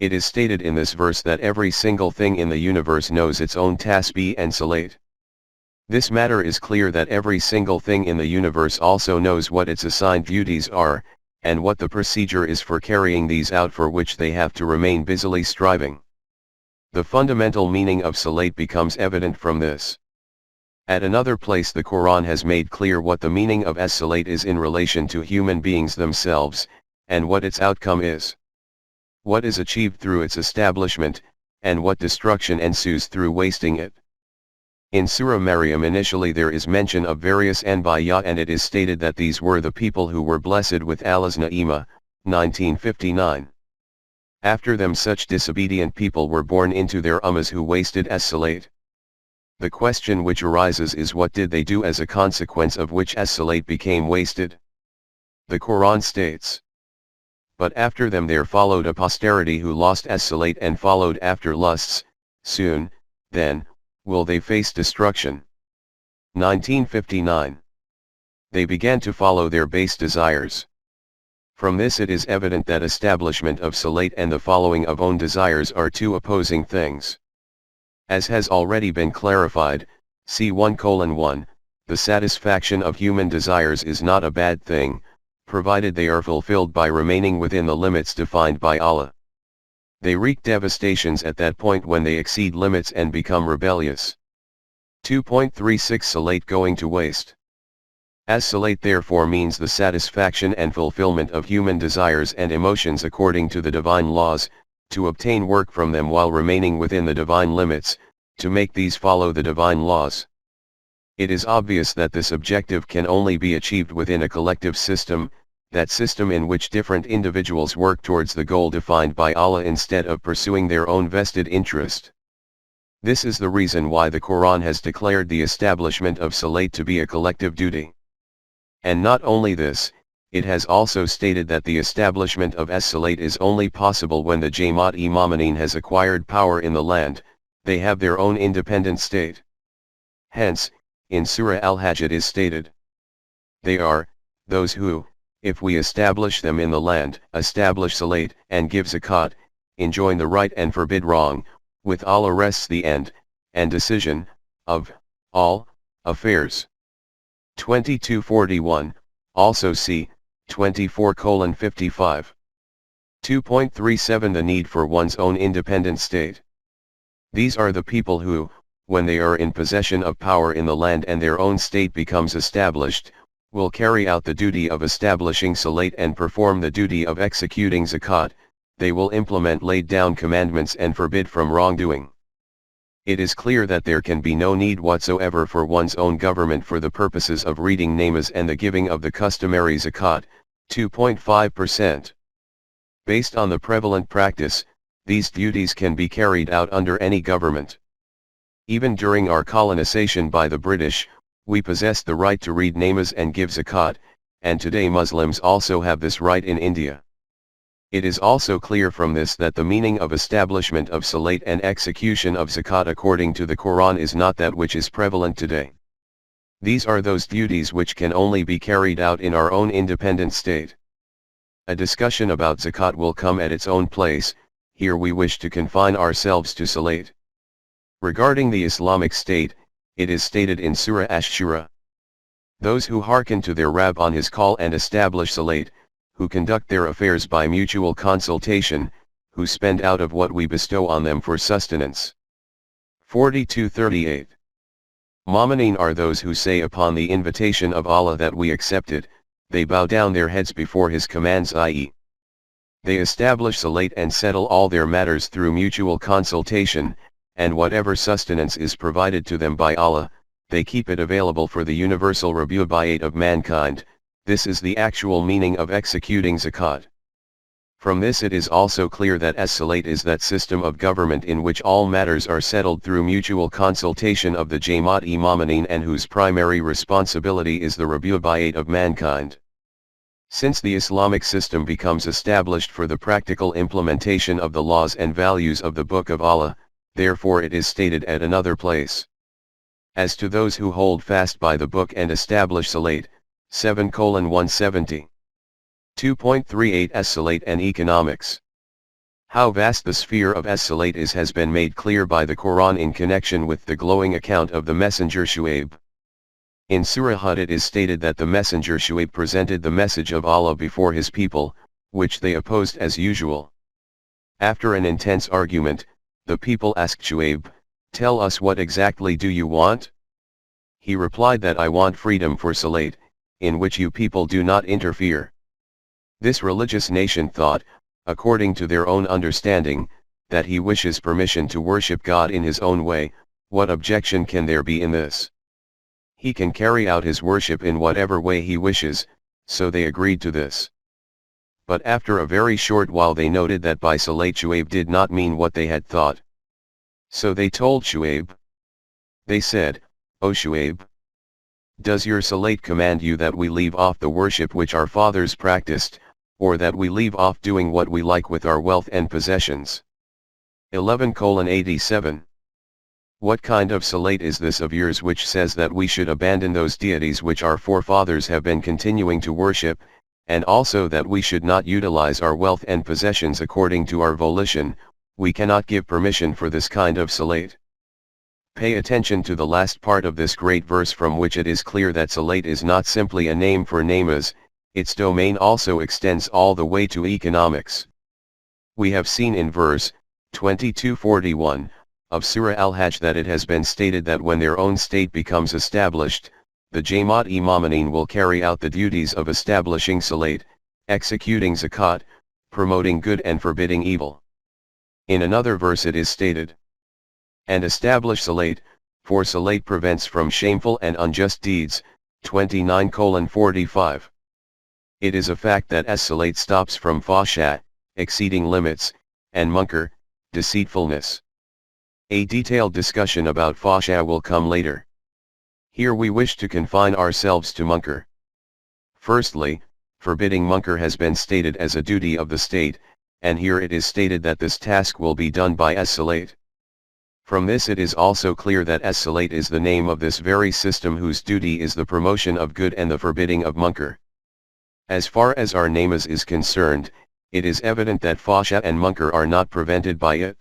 It is stated in this verse that every single thing in the universe knows its own tasbih and salat. This matter is clear that every single thing in the universe also knows what its assigned duties are, and what the procedure is for carrying these out, for which they have to remain busily striving. The fundamental meaning of salat becomes evident from this. At another place the Quran has made clear what the meaning of as-salat is in relation to human beings themselves, and what its outcome is. What is achieved through its establishment, and what destruction ensues through wasting it. In Surah Maryam initially there is mention of various Anbiya, and it is stated that these were the people who were blessed with Allah's Na'imah, 1959. After them such disobedient people were born into their ummas who wasted as-salat. The question which arises is, what did they do as a consequence of which as-salat became wasted? The Quran states, "But after them there followed a posterity who lost as-salat and followed after lusts, soon, then, will they face destruction." 1959. They began to follow their base desires. From this it is evident that establishment of salat and the following of own desires are two opposing things. As has already been clarified, see 1:1, the satisfaction of human desires is not a bad thing, provided they are fulfilled by remaining within the limits defined by Allah. They wreak devastations at that point when they exceed limits and become rebellious. 2.36 Salat going to waste. As-salat therefore means the satisfaction and fulfillment of human desires and emotions according to the divine laws, to obtain work from them while remaining within the divine limits, to make these follow the divine laws. It is obvious that this objective can only be achieved within a collective system, that system in which different individuals work towards the goal defined by Allah instead of pursuing their own vested interest. This is the reason why the Quran has declared the establishment of salat to be a collective duty. And not only this, it has also stated that the establishment of as-salat is only possible when the Jamaat-e-Momineen has acquired power in the land, they have their own independent state. Hence, in Surah Al-Hajj it is stated, "They are, those who, if we establish them in the land, establish salat, and give zakat, enjoin the right and forbid wrong, with Allah rests the end, and decision, of, all, affairs." 2241, also see, 24:55. 2.37 The need for one's own independent state. These are the people who, when they are in possession of power in the land and their own state becomes established, will carry out the duty of establishing salat and perform the duty of executing zakat. They will implement laid down commandments and forbid from wrongdoing. It is clear that there can be no need whatsoever for one's own government for the purposes of reading namaz and the giving of the customary zakat, 2.5%. Based on the prevalent practice, these duties can be carried out under any government. Even during our colonization by the British, we possessed the right to read namaz and give zakat, and today Muslims also have this right in India. It is also clear from this that the meaning of establishment of salat and execution of zakat according to the Quran is not that which is prevalent today. These are those duties which can only be carried out in our own independent state. A discussion about zakat will come at its own place, here we wish to confine ourselves to salat. Regarding the Islamic State, it is stated in Surah Ash-Shura, "Those who hearken to their Rabb on his call and establish salat, who conduct their affairs by mutual consultation, who spend out of what we bestow on them for sustenance." 42:38. Momineen are those who say upon the invitation of Allah that we accept it, they bow down their heads before His commands, i.e., they establish salat and settle all their matters through mutual consultation, and whatever sustenance is provided to them by Allah, they keep it available for the universal rububaiyat of mankind. This is the actual meaning of executing zakat. From this it is also clear that as-salat is that system of government in which all matters are settled through mutual consultation of the Jamaat-e-Momineen and whose primary responsibility is the rububaiyat of mankind. Since the Islamic system becomes established for the practical implementation of the laws and values of the Book of Allah, therefore it is stated at another place, As to those who hold fast by the book and establish Salate, 7:170. 2.38 Salate and Economics. How vast the sphere of Salate is has been made clear by the Quran in connection with the glowing account of the messenger Shu'aib. In Surah Hud it is stated that the messenger Shu'aib presented the message of Allah before his people, which they opposed as usual. After an intense argument, the people asked Shu'aib, "Tell us, what exactly do you want?" He replied that I want freedom for Salate, in which you people do not interfere. This religious nation thought, according to their own understanding, that he wishes permission to worship God in his own way. What objection can there be in this? He can carry out his worship in whatever way he wishes, so they agreed to this. But after a very short while they noted that by Salate Shu'aib did not mean what they had thought. So they told Shu'aib. They said, "O Shu'aib, does your Salate command you that we leave off the worship which our fathers practiced, or that we leave off doing what we like with our wealth and possessions?" 11:87. What kind of Salate is this of yours which says that we should abandon those deities which our forefathers have been continuing to worship, and also that we should not utilize our wealth and possessions according to our volition? We cannot give permission for this kind of Salate. Pay attention to the last part of this great verse, from which it is clear that Salate is not simply a name for namaz, its domain also extends all the way to economics. We have seen in verse 2241 of Surah Al-Hajj that it has been stated that when their own state becomes established, the Jamaat-e-Momineen will carry out the duties of establishing Salate, executing zakat, promoting good and forbidding evil. In another verse it is stated, "And establish Salate, for Salate prevents from shameful and unjust deeds," 29:45. It is a fact that Salate stops from fahsha, exceeding limits, and munkar, deceitfulness. A detailed discussion about fahsha will come later. Here we wish to confine ourselves to munkar. Firstly, forbidding munkar has been stated as a duty of the state, and here it is stated that this task will be done by Salate. From this it is also clear that Salate is the name of this very system whose duty is the promotion of good and the forbidding of munkar. As far as our namaz is concerned, it is evident that fahsha and munkar are not prevented by it.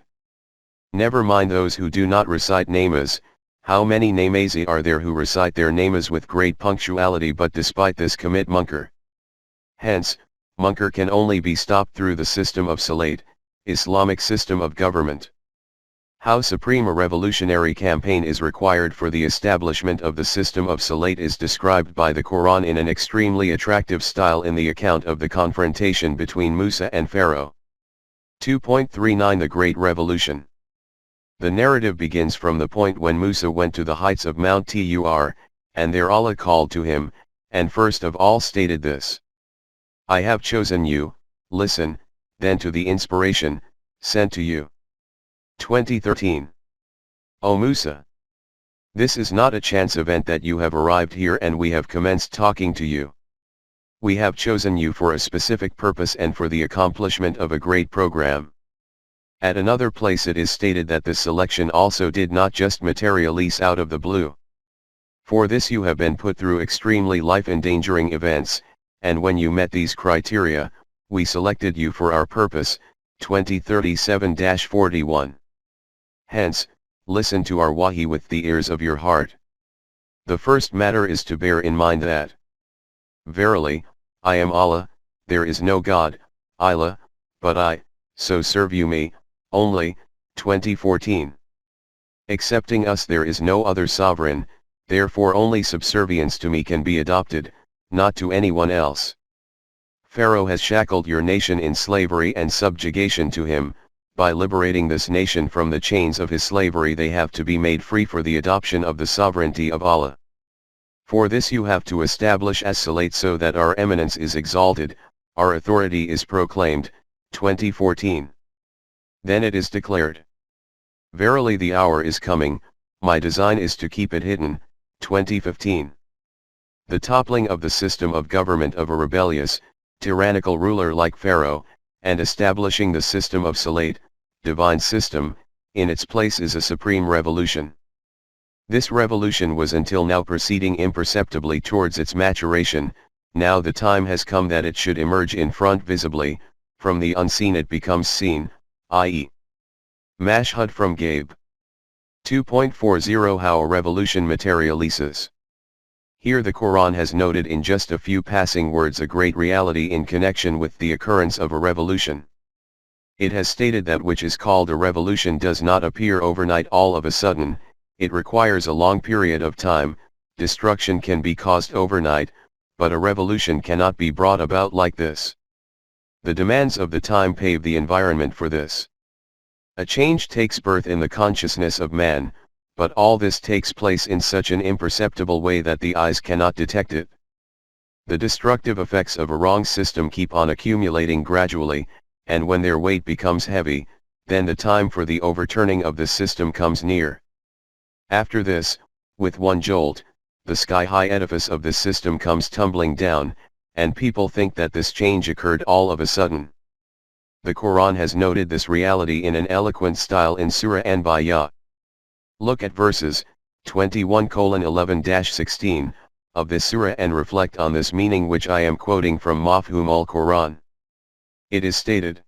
Never mind those who do not recite namaz. How many namazi are there who recite their namaz with great punctuality but despite this commit munkar? Hence, munkar can only be stopped through the system of Salate, Islamic system of government. How supreme a revolutionary campaign is required for the establishment of the system of Salate is described by the Quran in an extremely attractive style in the account of the confrontation between Musa and Pharaoh. 2.39 The Great Revolution. The narrative begins from the point when Musa went to the heights of Mount Tur, and there Allah called to him, and first of all stated this: "I have chosen you, listen," then to the inspiration, sent to you. 2013. O Musa! This is not a chance event that you have arrived here and we have commenced talking to you. We have chosen you for a specific purpose and for the accomplishment of a great program. At another place it is stated that this selection also did not just materialize out of the blue. For this you have been put through extremely life-endangering events, and when you met these criteria, we selected you for our purpose. 2037-41. Hence, listen to our wahi with the ears of your heart. The first matter is to bear in mind that, verily, I am Allah, there is no God, Ilah, but I, so serve you me, only. 2014. Excepting us there is no other sovereign, therefore only subservience to me can be adopted, not to anyone else. Pharaoh has shackled your nation in slavery and subjugation to him. By liberating this nation from the chains of his slavery they have to be made free for the adoption of the sovereignty of Allah. For this you have to establish as-Salate so that our eminence is exalted, our authority is proclaimed. 2014. Then it is declared, verily the hour is coming, my design is to keep it hidden. 2015. The toppling of the system of government of a rebellious, tyrannical ruler like Pharaoh, and establishing the system of Salate, divine system, in its place is a supreme revolution. This revolution was until now proceeding imperceptibly towards its maturation. Now the time has come that it should emerge in front visibly. From the unseen it becomes seen, i.e. Mashhud from Gabe. 2.40 How a revolution materializes. Here the Quran has noted in just a few passing words a great reality in connection with the occurrence of a revolution. It has stated that which is called a revolution does not appear overnight all of a sudden, it requires a long period of time. Destruction can be caused overnight, but a revolution cannot be brought about like this. The demands of the time pave the environment for this. A change takes birth in the consciousness of man, but all this takes place in such an imperceptible way that the eyes cannot detect it. The destructive effects of a wrong system keep on accumulating gradually, and when their weight becomes heavy, then the time for the overturning of the system comes near. After this, with one jolt, the sky-high edifice of the system comes tumbling down, and people think that this change occurred all of a sudden. The Quran has noted this reality in an eloquent style in Sura Anbiya. Look at verses 21:11-16 of this surah and reflect on this meaning which I am quoting from Mafhum al-Quran. It is stated,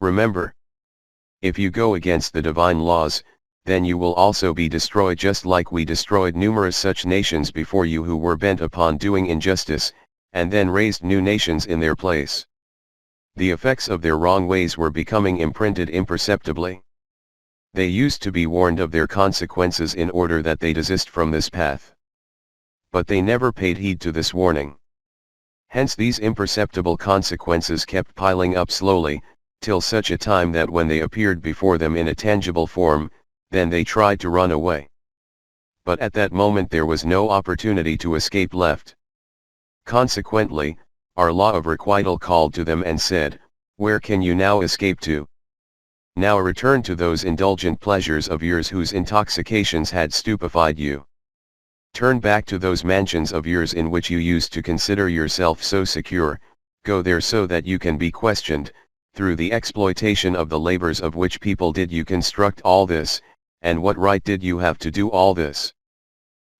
"Remember, if you go against the divine laws, then you will also be destroyed just like we destroyed numerous such nations before you who were bent upon doing injustice, and then raised new nations in their place." The effects of their wrong ways were becoming imprinted imperceptibly. They used to be warned of their consequences in order that they desist from this path. But they never paid heed to this warning. Hence these imperceptible consequences kept piling up slowly, till such a time that when they appeared before them in a tangible form, then they tried to run away. But at that moment there was no opportunity to escape left. Consequently, our law of requital called to them and said, "Where can you now escape to? Now return to those indulgent pleasures of yours whose intoxications had stupefied you. Turn back to those mansions of yours in which you used to consider yourself so secure, go there so that you can be questioned, through the exploitation of the labors of which people did you construct all this, and what right did you have to do all this?"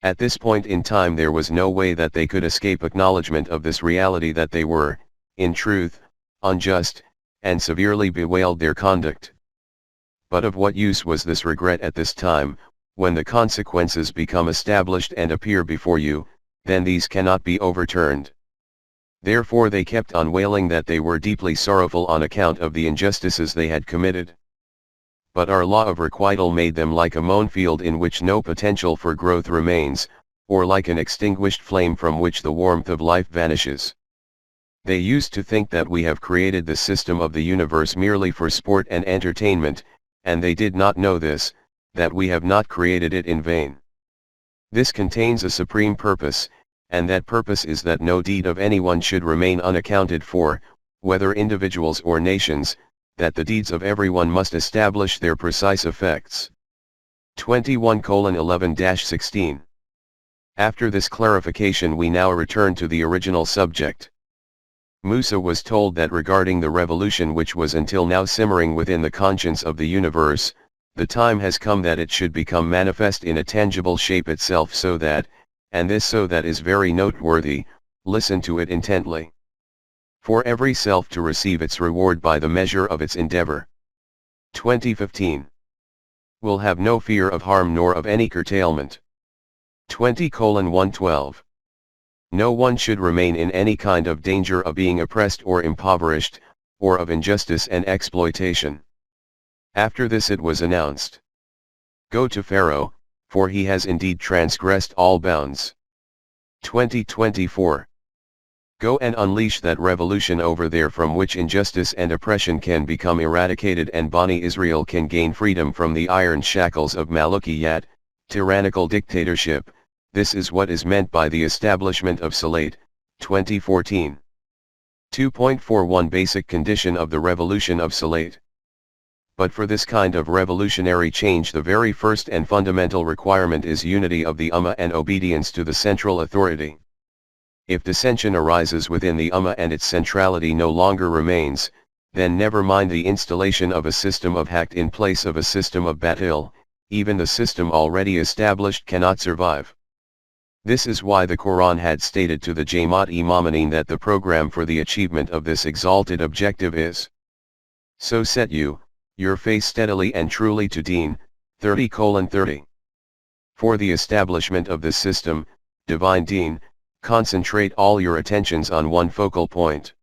At this point in time there was no way that they could escape acknowledgement of this reality that they were, in truth, unjust, and severely bewailed their conduct. But of what use was this regret at this time, when the consequences become established and appear before you, then these cannot be overturned. Therefore they kept on wailing that they were deeply sorrowful on account of the injustices they had committed. But our law of requital made them like a mown field in which no potential for growth remains, or like an extinguished flame from which the warmth of life vanishes. They used to think that we have created the system of the universe merely for sport and entertainment, and they did not know this, that we have not created it in vain. This contains a supreme purpose, and that purpose is that no deed of anyone should remain unaccounted for, whether individuals or nations, that the deeds of everyone must establish their precise effects. 21:11-16. After this clarification we now return to the original subject. Musa was told that regarding the revolution which was until now simmering within the conscience of the universe, the time has come that it should become manifest in a tangible shape itself so that, and this so that is very noteworthy, listen to it intently. For every self to receive its reward by the measure of its endeavor. 2015. Will have no fear of harm nor of any curtailment. 20:112. No one should remain in any kind of danger of being oppressed or impoverished, or of injustice and exploitation. After this it was announced, "Go to Pharaoh, for he has indeed transgressed all bounds." 2024. Go and unleash that revolution over there from which injustice and oppression can become eradicated and Bani Israel can gain freedom from the iron shackles of Malukiyat, tyrannical dictatorship. This is what is meant by the establishment of Salat, 2014. 2.41 Basic condition of the revolution of Salat. But for this kind of revolutionary change the very first and fundamental requirement is unity of the Ummah and obedience to the central authority. If dissension arises within the Ummah and its centrality no longer remains, then never mind the installation of a system of haqq in place of a system of batil, even the system already established cannot survive. This is why the Quran had stated to the Jamaat-e-Momineen that the program for the achievement of this exalted objective is: so set you, your face steadily and truly to Deen, 30:30. For the establishment of this system, divine Deen, concentrate all your attentions on one focal point.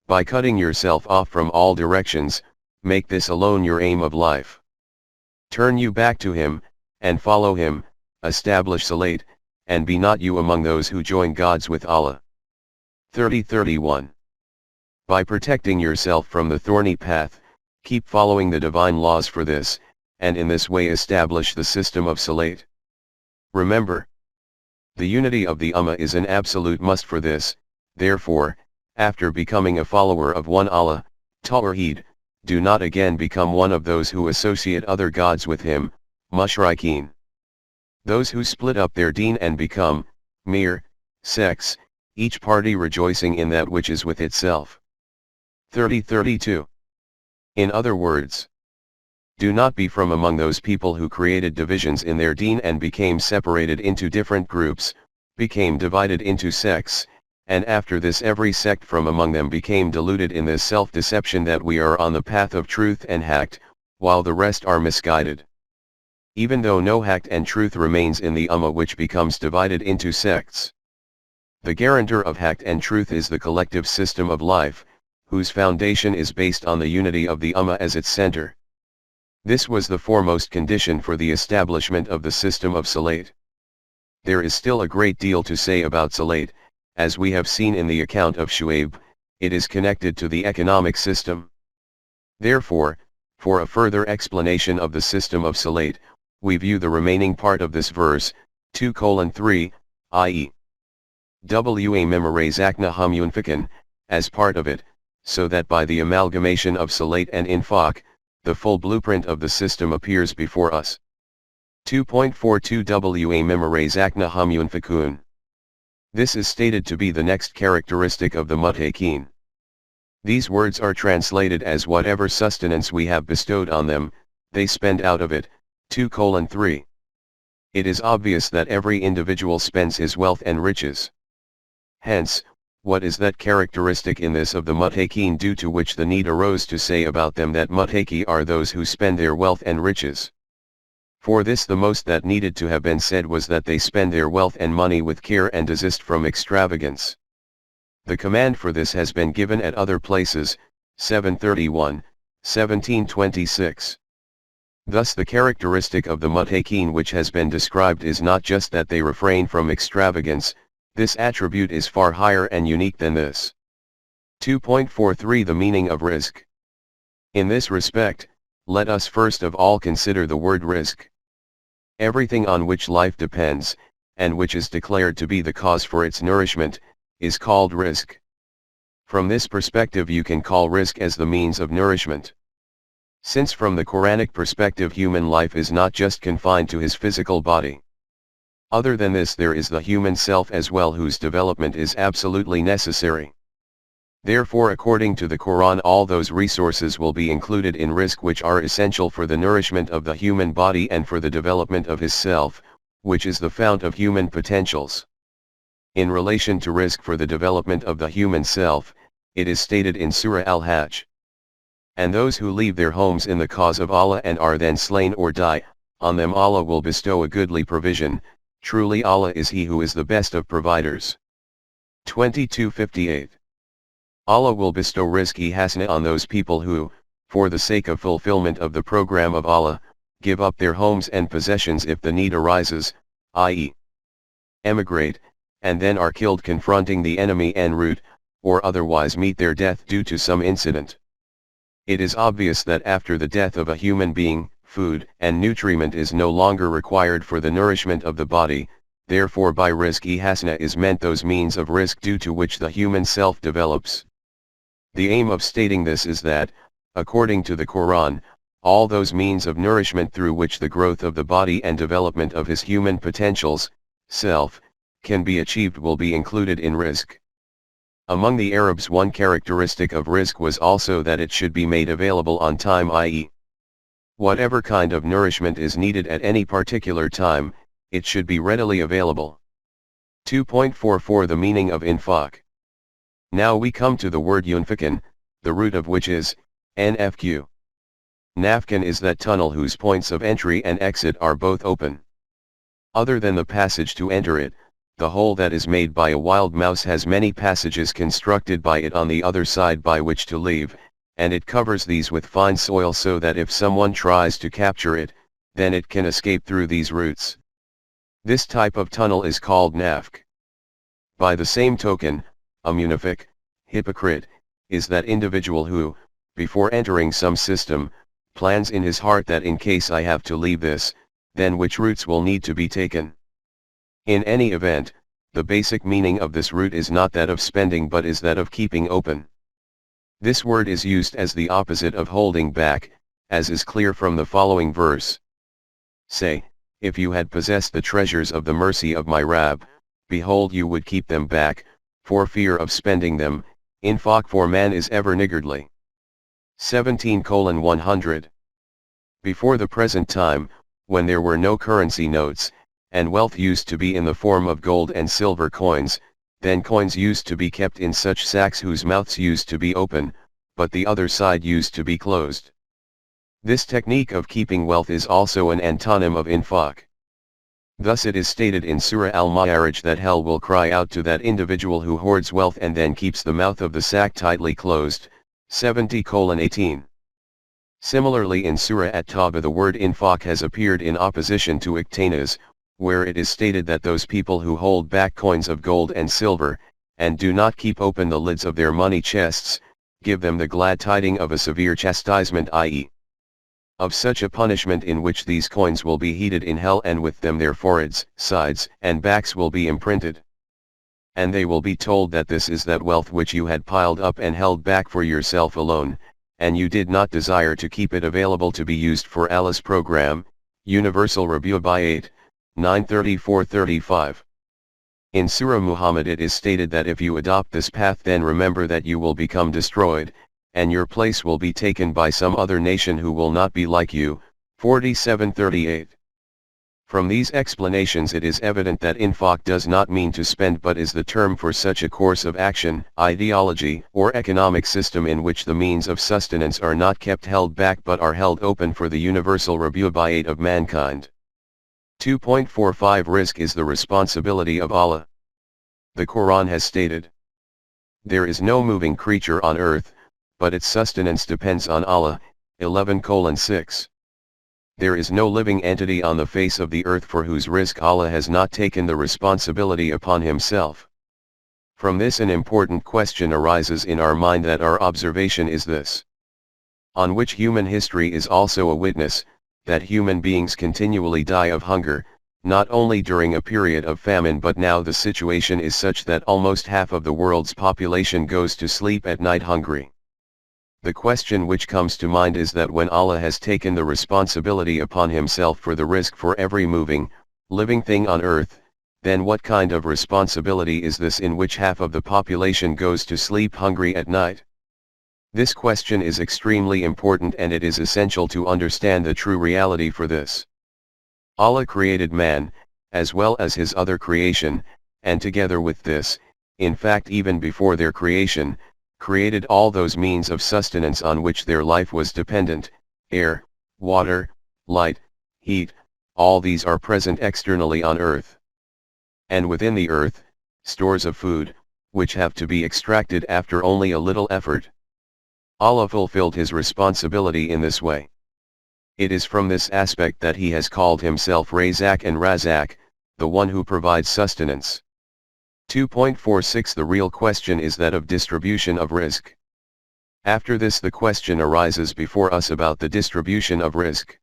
By cutting yourself off from all directions, make this alone your aim of life. Turn you back to Him, and follow Him, establish Salat, and be not you among those who join gods with Allah. 30:31. By protecting yourself from the thorny path, keep following the divine laws for this, and in this way establish the system of Salat. Remember, the unity of the Ummah is an absolute must for this. Therefore, after becoming a follower of one Allah, Tawheed, do not again become one of those who associate other gods with Him, mushrikeen. Those who split up their deen and become mere sects, each party rejoicing in that which is with itself. 30:32. In other words, do not be from among those people who created divisions in their deen and became separated into different groups, became divided into sects, and after this every sect from among them became deluded in this self-deception that we are on the path of truth and haqq, while the rest are misguided. Even though no haqq and truth remains in the Ummah which becomes divided into sects. The guarantor of haqq and truth is the collective system of life, whose foundation is based on the unity of the Ummah as its center. This was the foremost condition for the establishment of the system of Salat. There is still a great deal to say about Salat, as we have seen in the account of Shu'aib, it is connected to the economic system. Therefore, for a further explanation of the system of Salat, we view the remaining part of this verse, 2:3, i.e. wa memorizaknahum yunfiqun, as part of it, so that by the amalgamation of Salat and Infaq, the full blueprint of the system appears before us. 2.42 wa memorizaknahum yunfiqun. This is stated to be the next characteristic of the muttaqin. These words are translated as whatever sustenance we have bestowed on them, they spend out of it. 2:3. It is obvious that every individual spends his wealth and riches. Hence, what is that characteristic in this of the muttaqin due to which the need arose to say about them that muttaqi are those who spend their wealth and riches? For this the most that needed to have been said was that they spend their wealth and money with care and desist from extravagance. The command for this has been given at other places, 7:31, 17:26. Thus the characteristic of the muttaqin which has been described is not just that they refrain from extravagance, this attribute is far higher and unique than this. 2.43 The meaning of rizq. In this respect, let us first of all consider the word rizq. Everything on which life depends, and which is declared to be the cause for its nourishment, is called rizq. From this perspective you can call rizq as the means of nourishment. Since from the Quranic perspective human life is not just confined to his physical body. Other than this there is the human self as well whose development is absolutely necessary. Therefore according to the Quran all those resources will be included in rizq which are essential for the nourishment of the human body and for the development of his self, which is the fount of human potentials. In relation to rizq for the development of the human self, it is stated in Surah Al-Hajj. And those who leave their homes in the cause of Allah and are then slain or die, on them Allah will bestow a goodly provision, truly Allah is He who is the best of providers. 22:58. Allah will bestow rizq-e hasana on those people who, for the sake of fulfillment of the program of Allah, give up their homes and possessions if the need arises, i.e. emigrate, and then are killed confronting the enemy en route, or otherwise meet their death due to some incident. It is obvious that after the death of a human being, food and nutriment is no longer required for the nourishment of the body, therefore by rizq-e hasana is meant those means of rizq due to which the human self develops. The aim of stating this is that, according to the Quran, all those means of nourishment through which the growth of the body and development of his human potentials, self, can be achieved will be included in rizq. Among the Arabs one characteristic of rizq was also that it should be made available on time, i.e. Whatever kind of nourishment is needed at any particular time, it should be readily available. 2.44 The meaning of infaq. Now we come to the word yunfikan, the root of which is nfq. Nafkan is that tunnel whose points of entry and exit are both open. Other than the passage to enter it, the hole that is made by a wild mouse has many passages constructed by it on the other side by which to leave, and it covers these with fine soil so that if someone tries to capture it, then it can escape through these routes. This type of tunnel is called nafq. By the same token, a munafiq, hypocrite, is that individual who, before entering some system, plans in his heart that in case I have to leave this, then which routes will need to be taken. In any event, the basic meaning of this route is not that of spending but is that of keeping open. This word is used as the opposite of holding back, as is clear from the following verse. Say, if you had possessed the treasures of the mercy of my Rabb, behold you would keep them back, for fear of spending them. Infaq for man is ever niggardly. 17:100. Before the present time, when there were no currency notes, and wealth used to be in the form of gold and silver coins, then coins used to be kept in such sacks whose mouths used to be open, but the other side used to be closed. This technique of keeping wealth is also an antonym of infaq. Thus it is stated in Sura Al-Ma'arij that hell will cry out to that individual who hoards wealth and then keeps the mouth of the sack tightly closed. 70:18. Similarly in Surah At-Tawbah the word infaq has appeared in opposition to iktanas, where it is stated that those people who hold back coins of gold and silver, and do not keep open the lids of their money chests, give them the glad tiding of a severe chastisement, i.e., of such a punishment in which these coins will be heated in hell and with them their foreheads, sides, and backs will be imprinted. And they will be told that this is that wealth which you had piled up and held back for yourself alone, and you did not desire to keep it available to be used for Allah's program. Universal Review by 8, 934-35. In Surah Muhammad it is stated that if you adopt this path then remember that you will become destroyed, and your place will be taken by some other nation who will not be like you. 47:38. From these explanations it is evident that infaq does not mean to spend but is the term for such a course of action, ideology, or economic system in which the means of sustenance are not kept held back but are held open for the universal review by 8 of mankind. 2.45 Risk is the responsibility of Allah. The Quran has stated, "There is no moving creature on earth, but its sustenance depends on Allah." 11:6. There is no living entity on the face of the earth for whose risk Allah has not taken the responsibility upon himself. From this an important question arises in our mind that our observation is this, on which human history is also a witness, that human beings continually die of hunger, not only during a period of famine but now the situation is such that almost half of the world's population goes to sleep at night hungry. The question which comes to mind is that when Allah has taken the responsibility upon himself for the risk for every moving, living thing on earth, then what kind of responsibility is this in which half of the population goes to sleep hungry at night? This question is extremely important and it is essential to understand the true reality for this. Allah created man, as well as his other creation, and together with this, in fact even before their creation, created all those means of sustenance on which their life was dependent: air, water, light, heat, all these are present externally on earth. And within the earth, stores of food, which have to be extracted after only a little effort. Allah fulfilled his responsibility in this way. It is from this aspect that he has called himself Razak and Razak, the one who provides sustenance. 2.46 The real question is that of distribution of risk. After this the question arises before us about the distribution of risk.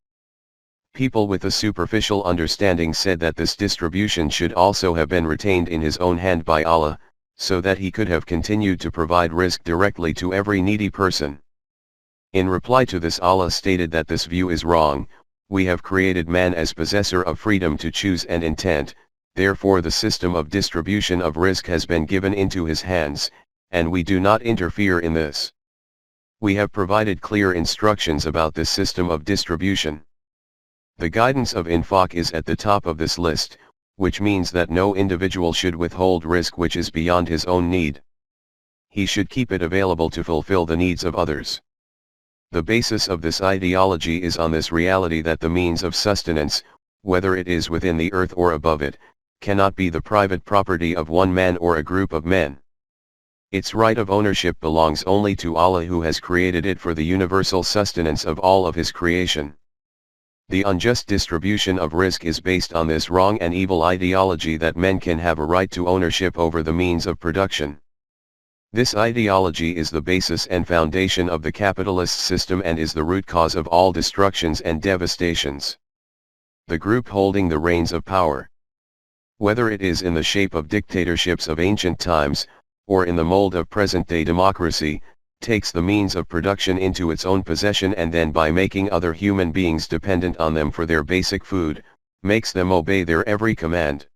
People with a superficial understanding said that this distribution should also have been retained in his own hand by Allah, so that he could have continued to provide risk directly to every needy person. In reply to this Allah stated that this view is wrong. We have created man as possessor of freedom to choose and intent, therefore the system of distribution of risk has been given into his hands, and we do not interfere in this. We have provided clear instructions about this system of distribution. The guidance of infaq is at the top of this list, which means that no individual should withhold risk which is beyond his own need. He should keep it available to fulfill the needs of others. The basis of this ideology is on this reality that the means of sustenance, whether it is within the earth or above it, cannot be the private property of one man or a group of men. Its right of ownership belongs only to Allah, who has created it for the universal sustenance of all of his creation. The unjust distribution of risk is based on this wrong and evil ideology that men can have a right to ownership over the means of production. This ideology is the basis and foundation of the capitalist system and is the root cause of all destructions and devastations. The group holding the reins of power, whether it is in the shape of dictatorships of ancient times, or in the mold of present-day democracy, takes the means of production into its own possession and then, by making other human beings dependent on them for their basic food, makes them obey their every command.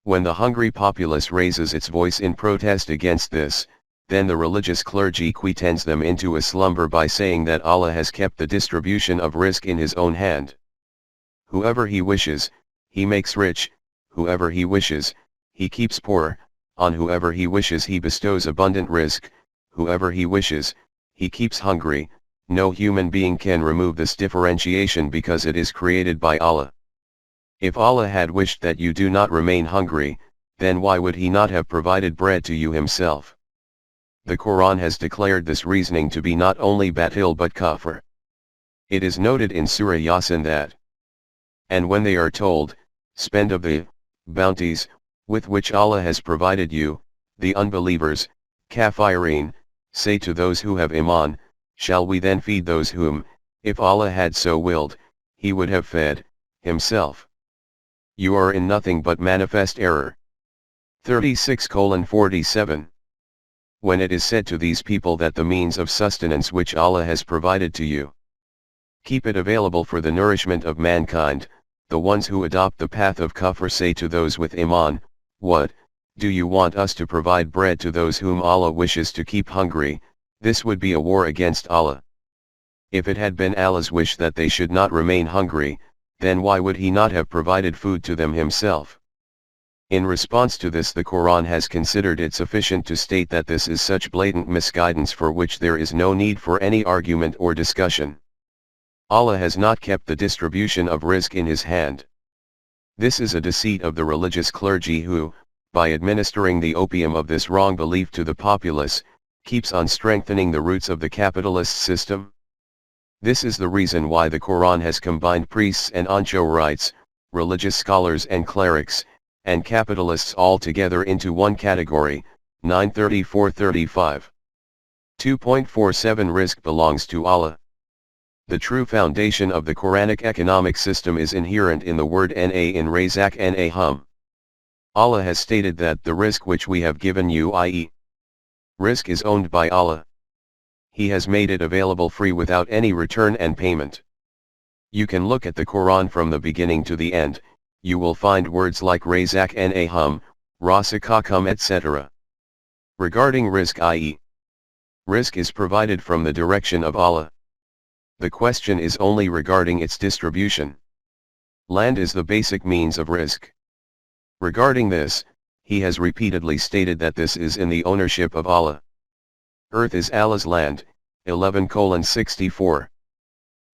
When the hungry populace raises its voice in protest against this, then the religious clergy quittens them into a slumber by saying that Allah has kept the distribution of risk in his own hand. Whoever he wishes, he makes rich; whoever he wishes, he keeps poor; on whoever he wishes he bestows abundant risk; whoever he wishes, he keeps hungry. No human being can remove this differentiation because it is created by Allah. If Allah had wished that you do not remain hungry, then why would he not have provided bread to you himself? The Quran has declared this reasoning to be not only batil but kafir. It is noted in Surah Yasin that, and when they are told, spend of the bounties with which Allah has provided you, the unbelievers, kafirin, say to those who have iman, shall we then feed those whom, if Allah had so willed, he would have fed himself? You are in nothing but manifest error. 36:47. When it is said to these people that the means of sustenance which Allah has provided to you, keep it available for the nourishment of mankind, the ones who adopt the path of kufr say to those with iman, what, do you want us to provide bread to those whom Allah wishes to keep hungry? This would be a war against Allah. If it had been Allah's wish that they should not remain hungry, then why would he not have provided food to them himself? In response to this, the Quran has considered it sufficient to state that this is such blatant misguidance for which there is no need for any argument or discussion. Allah has not kept the distribution of rizq in his hand. This is a deceit of the religious clergy who, by administering the opium of this wrong belief to the populace, keeps on strengthening the roots of the capitalist system. This is the reason why the Quran has combined priests and anchorites, religious scholars and clerics, and capitalists all together into one category. 934-35. 2.47 Rizq belongs to Allah. The true foundation of the Quranic economic system is inherent in the word na in razak na hum. Allah has stated that the rizq which we have given you, i.e., rizq, is owned by Allah. He has made it available free without any return and payment. You can look at the Quran from the beginning to the end. You will find words like razak na hum, rasakakum, etc. Regarding rizq, i.e., rizq is provided from the direction of Allah. The question is only regarding its distribution. Land is the basic means of rizq. Regarding this, he has repeatedly stated that this is in the ownership of Allah. Earth is Allah's land. 11:64.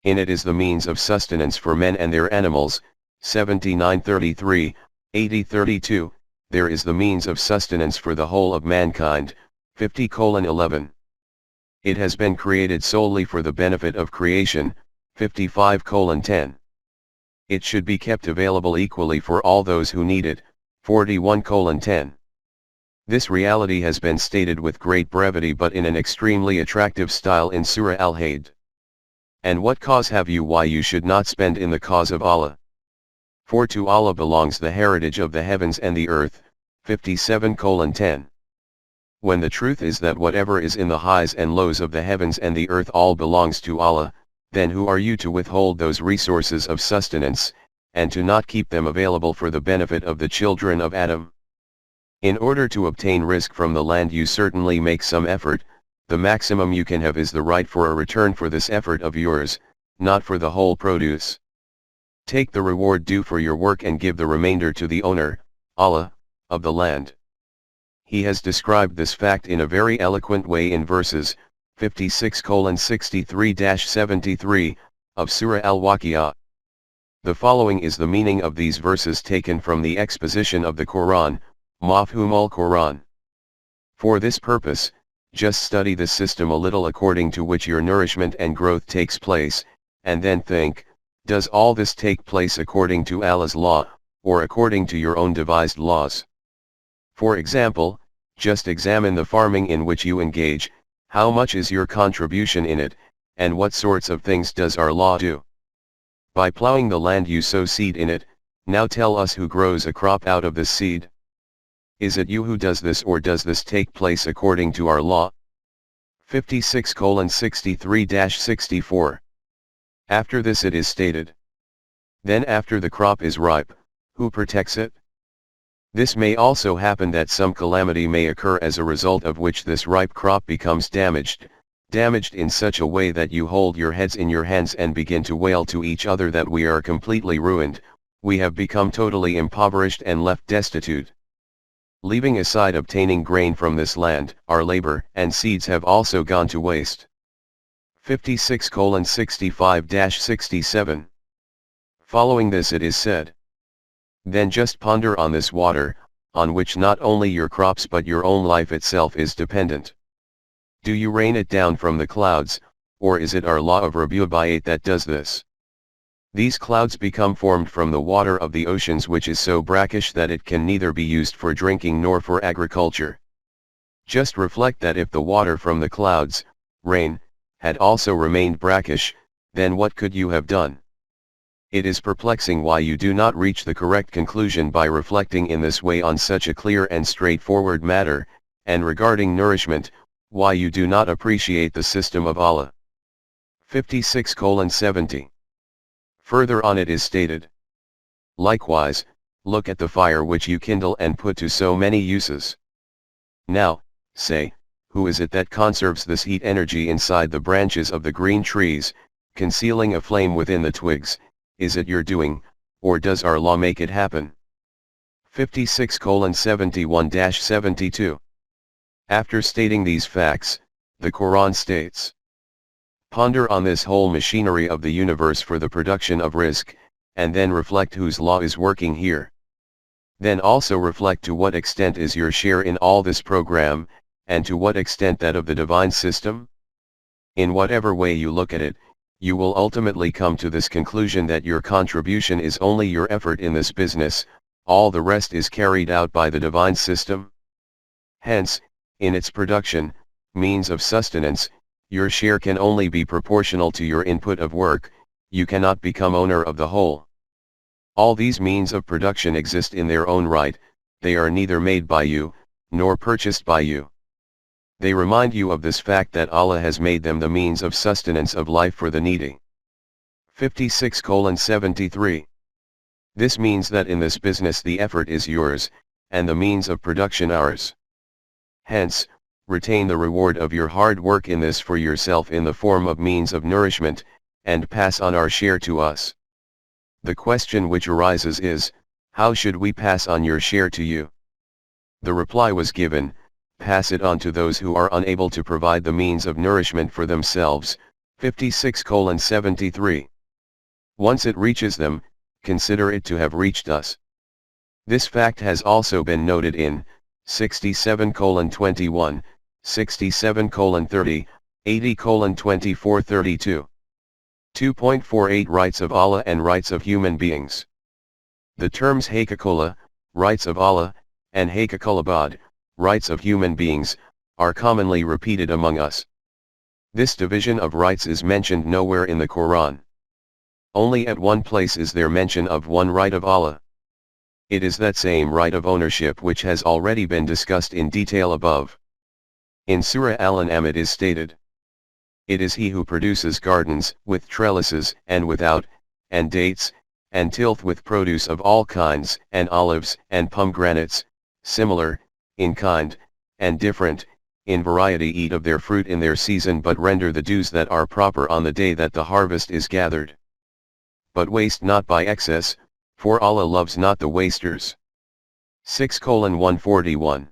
In it is the means of sustenance for men and their animals. 79:33, 80:32. There is the means of sustenance for the whole of mankind. 50:11. It has been created solely for the benefit of creation. 55:10. It should be kept available equally for all those who need it. 41:10. This reality has been stated with great brevity but in an extremely attractive style in Surah Al-Hayd. And what cause have you why you should not spend in the cause of Allah? For to Allah belongs the heritage of the heavens and the earth. 57:10. When the truth is that whatever is in the highs and lows of the heavens and the earth all belongs to Allah, then who are you to withhold those resources of sustenance, and to not keep them available for the benefit of the children of Adam? In order to obtain rizq from the land you certainly make some effort, the maximum you can have is the right for a return for this effort of yours, not for the whole produce. Take the reward due for your work and give the remainder to the owner, Allah, of the land. He has described this fact in a very eloquent way in verses 56:63-73 of Surah Al-Waqi'ah. The following is the meaning of these verses taken from the exposition of the Quran, Mafhum al-Quran. For this purpose, just study this system a little according to which your nourishment and growth takes place, and then think, does all this take place according to Allah's law, or according to your own devised laws? For example, just examine the farming in which you engage, how much is your contribution in it, and what sorts of things does our law do? By plowing the land you sow seed in it, now tell us who grows a crop out of this seed. Is it you who does this, or does this take place according to our law? 56:63-64. After this it is stated. Then after the crop is ripe, who protects it? This may also happen that some calamity may occur as a result of which this ripe crop becomes damaged in such a way that you hold your heads in your hands and begin to wail to each other that we are completely ruined, we have become totally impoverished and left destitute. Leaving aside obtaining grain from this land, our labor and seeds have also gone to waste. 56:65-67. Following this it is said. Then just ponder on this water, on which not only your crops but your own life itself is dependent. Do you rain it down from the clouds, or is it our law of Rabi'at that does this? These clouds become formed from the water of the oceans, which is so brackish that it can neither be used for drinking nor for agriculture. Just reflect that if the water from the clouds, rain, had also remained brackish, then what could you have done? It is perplexing why you do not reach the correct conclusion by reflecting in this way on such a clear and straightforward matter, and regarding nourishment, why you do not appreciate the system of Allah. 56:70. Further on it is stated. Likewise, look at the fire which you kindle and put to so many uses. Now, say, who is it that conserves this heat energy inside the branches of the green trees, concealing a flame within the twigs? Is it your doing, or does our law make it happen? 56:71-72. After stating these facts, the Quran states. Ponder on this whole machinery of the universe for the production of rizq, and then reflect whose law is working here. Then also reflect to what extent is your share in all this program, and to what extent that of the divine system? In whatever way you look at it, you will ultimately come to this conclusion that your contribution is only your effort in this business, all the rest is carried out by the divine system. Hence, in its production, means of sustenance, your share can only be proportional to your input of work, you cannot become owner of the whole. All these means of production exist in their own right, they are neither made by you, nor purchased by you. They remind you of this fact that Allah has made them the means of sustenance of life for the needy. 56:73. This means that in this business the effort is yours, and the means of production ours. Hence, retain the reward of your hard work in this for yourself in the form of means of nourishment, and pass on our share to us. The question which arises is, how should we pass on your share to you? The reply was given, pass it on to those who are unable to provide the means of nourishment for themselves. 56:73. Once it reaches them, consider it to have reached us. This fact has also been noted in 67:21, 67:30, 80:24-32. 2.48 Rights of Allah and Rights of Human Beings. The terms Haqiqullah, Rights of Allah, and Haqiqulabad, Rights of Human Beings, are commonly repeated among us. This division of rights is mentioned nowhere in the Quran. Only at one place is there mention of one right of Allah. It is that same right of ownership which has already been discussed in detail above. In Surah Al-An'am it is stated. It is he who produces gardens with trellises and without, and dates, and tilth with produce of all kinds, and olives and pomegranates, similar, in kind, and different, in variety eat of their fruit in their season, but render the dues that are proper on the day that the harvest is gathered. But waste not by excess, for Allah loves not the wasters. 6:141.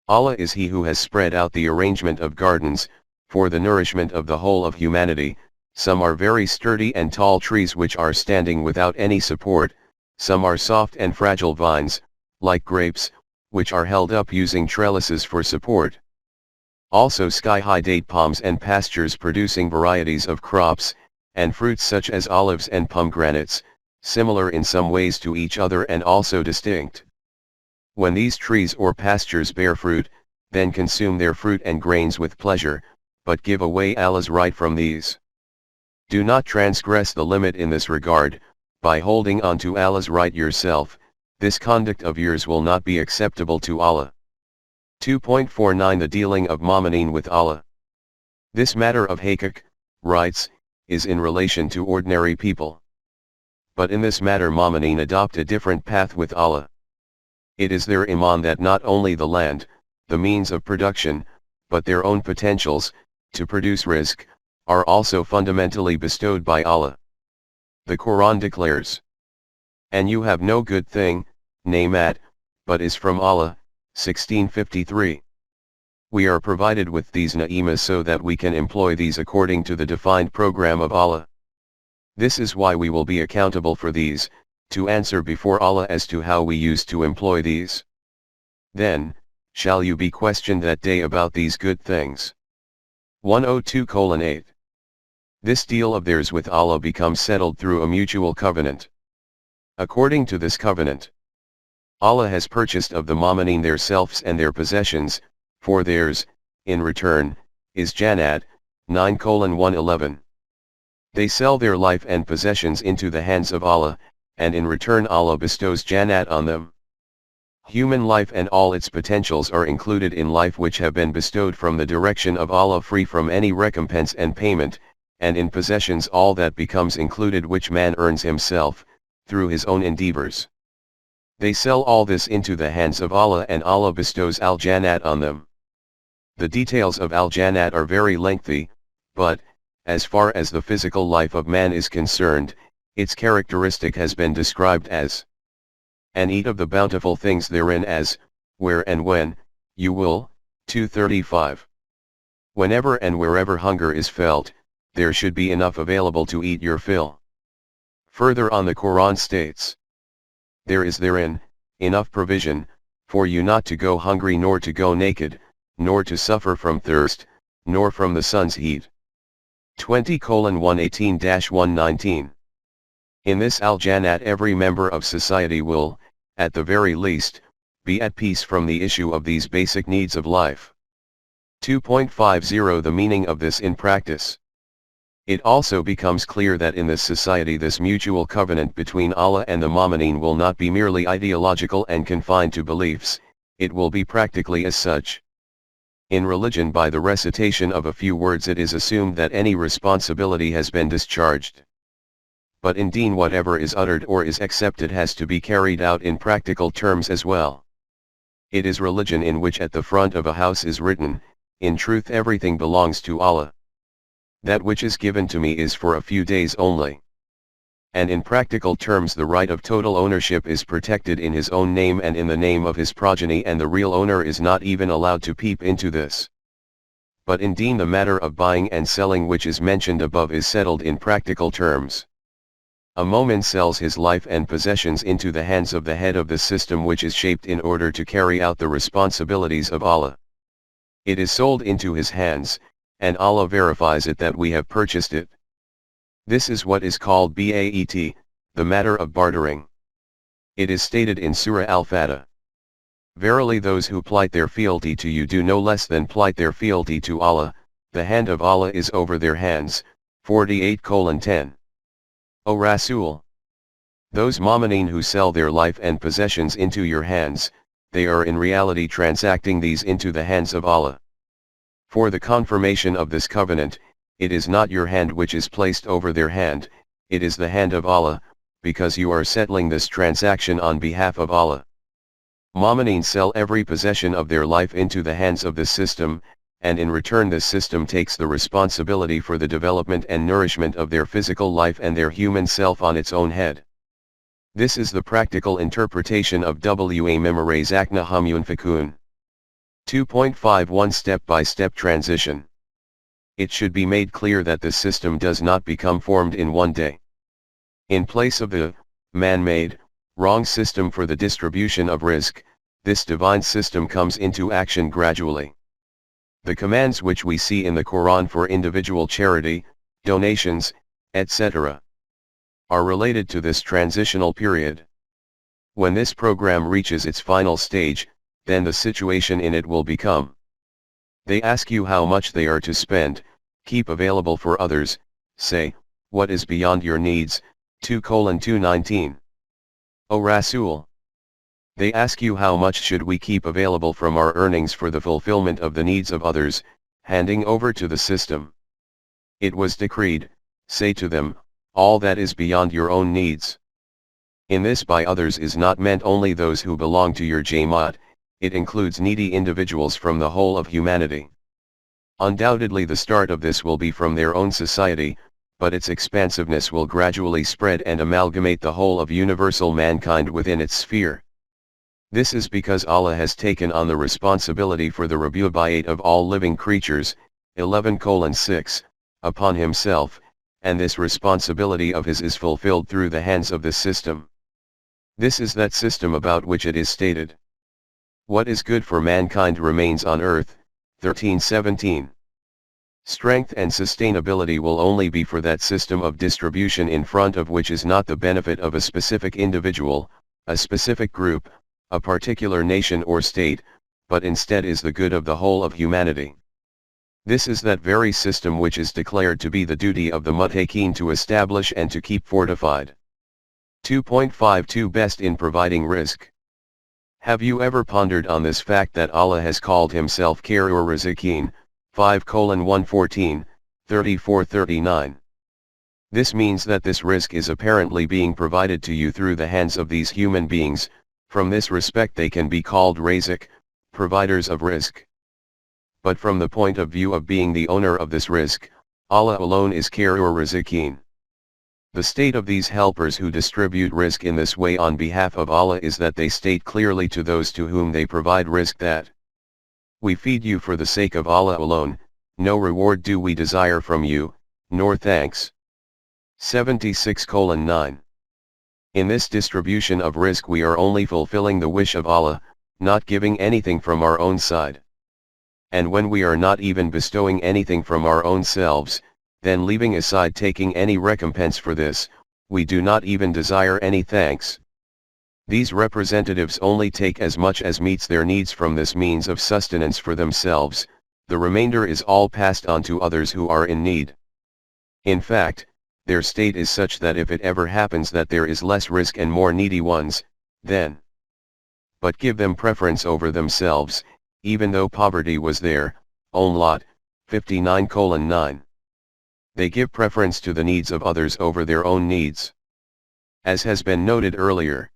Allah is He who has spread out the arrangement of gardens, for the nourishment of the whole of humanity. Some are very sturdy and tall trees which are standing without any support, some are soft and fragile vines, like grapes, which are held up using trellises for support. Also sky-high date palms and pastures producing varieties of crops, and fruits such as olives and pomegranates, similar in some ways to each other and also distinct. When these trees or pastures bear fruit, then consume their fruit and grains with pleasure, but give away Allah's right from these. Do not transgress the limit in this regard, by holding on to Allah's right yourself. This conduct of yours will not be acceptable to Allah. 2.49 The dealing of Mu'mineen with Allah. This matter of haqiq, rights, is in relation to ordinary people. But in this matter Mu'mineen adopt a different path with Allah. It is their iman that not only the land, the means of production, but their own potentials, to produce rizq, are also fundamentally bestowed by Allah. The Quran declares, "And you have no good thing, Na'mat, but is from Allah." 1653. We are provided with these na'imas so that we can employ these according to the defined program of Allah. This is why we will be accountable for these, to answer before Allah as to how we used to employ these. Then, shall you be questioned that day about these good things. 102:8. This deal of theirs with Allah becomes settled through a mutual covenant. According to this covenant, Allah has purchased of the Mu'mineen their selves and their possessions, for theirs, in return, is Jannat. 9:111. They sell their life and possessions into the hands of Allah, and in return Allah bestows Jannat on them. Human life and all its potentials are included in life which have been bestowed from the direction of Allah free from any recompense and payment, and in possessions all that becomes included which man earns himself, through his own endeavors. They sell all this into the hands of Allah and Allah bestows al-Jannat on them. The details of al-Jannat are very lengthy, but, as far as the physical life of man is concerned, its characteristic has been described as, "And eat of the bountiful things therein as, where and when, you will." 235. Whenever and wherever hunger is felt, there should be enough available to eat your fill. Further on the Quran states, "There is therein, enough provision, for you not to go hungry nor to go naked, nor to suffer from thirst, nor from the sun's heat." 20:118-119. In this al-Jannat every member of society will, at the very least, be at peace from the issue of these basic needs of life. 2.50 The meaning of this in practice. It also becomes clear that in this society this mutual covenant between Allah and the Mu'mineen will not be merely ideological and confined to beliefs, it will be practically as such. In religion by the recitation of a few words it is assumed that any responsibility has been discharged. But in deen whatever is uttered or is accepted has to be carried out in practical terms as well. It is religion in which at the front of a house is written, "In truth everything belongs to Allah. That which is given to me is for a few days only." And in practical terms the right of total ownership is protected in his own name and in the name of his progeny, and the real owner is not even allowed to peep into this. But in deen the matter of buying and selling which is mentioned above is settled in practical terms. A mu'min sells his life and possessions into the hands of the head of the system which is shaped in order to carry out the responsibilities of Allah. It is sold into his hands, and Allah verifies it that we have purchased it. This is what is called Ba'at, the matter of bartering. It is stated in Surah Al-Fatah, "Verily those who plight their fealty to you do no less than plight their fealty to Allah, the hand of Allah is over their hands." 48:10. O Rasool! Those Mu'mineen who sell their life and possessions into your hands, they are in reality transacting these into the hands of Allah. For the confirmation of this covenant, it is not your hand which is placed over their hand, it is the hand of Allah, because you are settling this transaction on behalf of Allah. Mu'mineen sell every possession of their life into the hands of this system, and in return this system takes the responsibility for the development and nourishment of their physical life and their human self on its own head. This is the practical interpretation of wa memorizakna hum yunfikun. 2.51 Step-by-step transition. It should be made clear that this system does not become formed in one day. In place of the man-made, wrong system for the distribution of risk, this divine system comes into action gradually. The commands which we see in the Quran for individual charity, donations, etc., are related to this transitional period. When this program reaches its final stage, then the situation in it will become. They ask you how much they are to spend, keep available for others, say, what is beyond your needs, 2:219. O Rasool. They ask you how much should we keep available from our earnings for the fulfillment of the needs of others, handing over to the system. It was decreed, say to them, all that is beyond your own needs. In this by others is not meant only those who belong to your Jamaat, it includes needy individuals from the whole of humanity. Undoubtedly the start of this will be from their own society, but its expansiveness will gradually spread and amalgamate the whole of universal mankind within its sphere. This is because Allah has taken on the responsibility for the Rabu'bayat of all living creatures, 11:6, upon himself, and this responsibility of his is fulfilled through the hands of this system. This is that system about which it is stated. What is good for mankind remains on earth, 13:17. Strength and sustainability will only be for that system of distribution in front of which is not the benefit of a specific individual, a specific group, a particular nation or state, but instead is the good of the whole of humanity. This is that very system which is declared to be the duty of the muttaqeen to establish and to keep fortified. 2.52 Best in providing rizq. Have you ever pondered on this fact that Allah has called himself Khairur Rizqin, 5:114, 34-39. This means that this rizq is apparently being provided to you through the hands of these human beings. From this respect they can be called razik, providers of rizq. But from the point of view of being the owner of this rizq, Allah alone is Khairur Rizqin. The state of these helpers who distribute rizq in this way on behalf of Allah is that they state clearly to those to whom they provide rizq that we feed you for the sake of Allah alone, no reward do we desire from you, nor thanks. 76:9. In this distribution of rizq we are only fulfilling the wish of Allah, not giving anything from our own side. And when we are not even bestowing anything from our own selves, then leaving aside taking any recompense for this, we do not even desire any thanks. These representatives only take as much as meets their needs from this means of sustenance for themselves, the remainder is all passed on to others who are in need. In fact, their state is such that if it ever happens that there is less rizq and more needy ones, then but give them preference over themselves, even though poverty was there, own lot, 59:9. They give preference to the needs of others over their own needs. As has been noted earlier,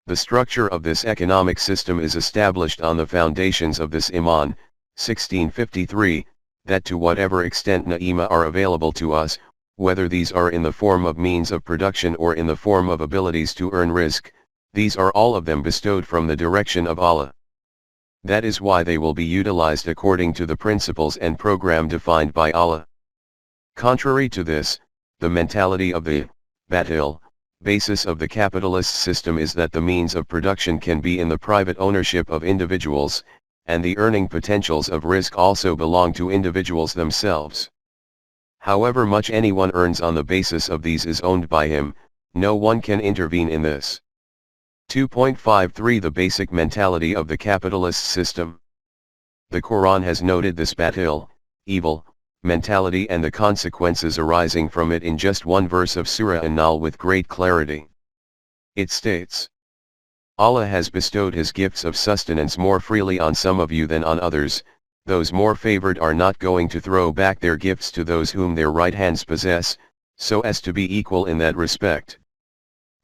the structure of this economic system is established on the foundations of this Iman, 1653, that to whatever extent na'ima are available to us, whether these are in the form of means of production or in the form of abilities to earn rizq, these are all of them bestowed from the direction of Allah. That is why they will be utilized according to the principles and program defined by Allah. Contrary to this, the mentality of the batil basis of the capitalist system is that the means of production can be in the private ownership of individuals, and the earning potentials of rizq also belong to individuals themselves. However much anyone earns on the basis of these is owned by him, no one can intervene in this. 2.53 The basic mentality of the capitalist system. The Quran has noted this batil, evil, mentality and the consequences arising from it in just one verse of Sura An-Nahl with great clarity. It states, Allah has bestowed his gifts of sustenance more freely on some of you than on others, those more favored are not going to throw back their gifts to those whom their right hands possess, so as to be equal in that respect.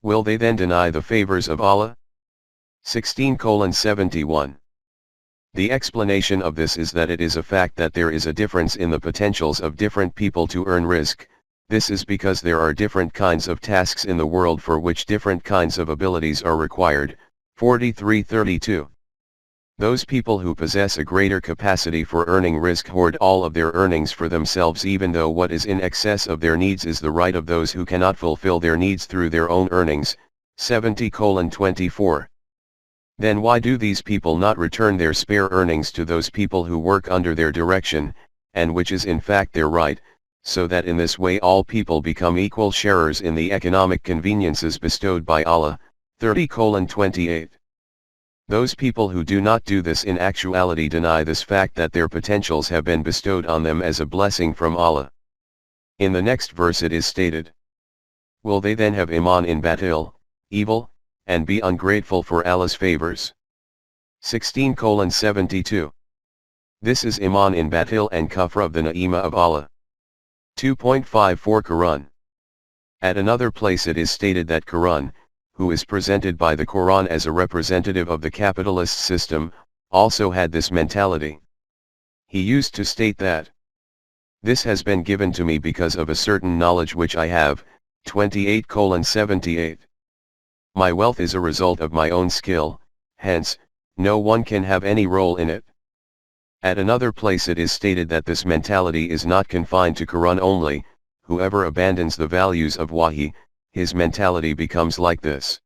Will they then deny the favors of Allah? 16:71. The explanation of this is that it is a fact that there is a difference in the potentials of different people to earn rizq. This is because there are different kinds of tasks in the world for which different kinds of abilities are required. 43:32. Those people who possess a greater capacity for earning rizq hoard all of their earnings for themselves, even though what is in excess of their needs is the right of those who cannot fulfill their needs through their own earnings. 70:24. Then why do these people not return their spare earnings to those people who work under their direction, and which is in fact their right, so that in this way all people become equal sharers in the economic conveniences bestowed by Allah? 30:28. Those people who do not do this in actuality deny this fact that their potentials have been bestowed on them as a blessing from Allah. In the next verse it is stated, will they then have iman in batil, evil, and be ungrateful for Allah's favors? 16:72. This is iman in batil and kufr of the na'ima of Allah. 2.54 Quran. At another place it is stated that Quran, who is presented by the Quran as a representative of the capitalist system, also had this mentality. He used to state that, this has been given to me because of a certain knowledge which I have. 28:78. My wealth is a result of my own skill, hence, no one can have any role in it. At another place it is stated that this mentality is not confined to Quran only. Whoever abandons the values of Wahi, his mentality becomes like this.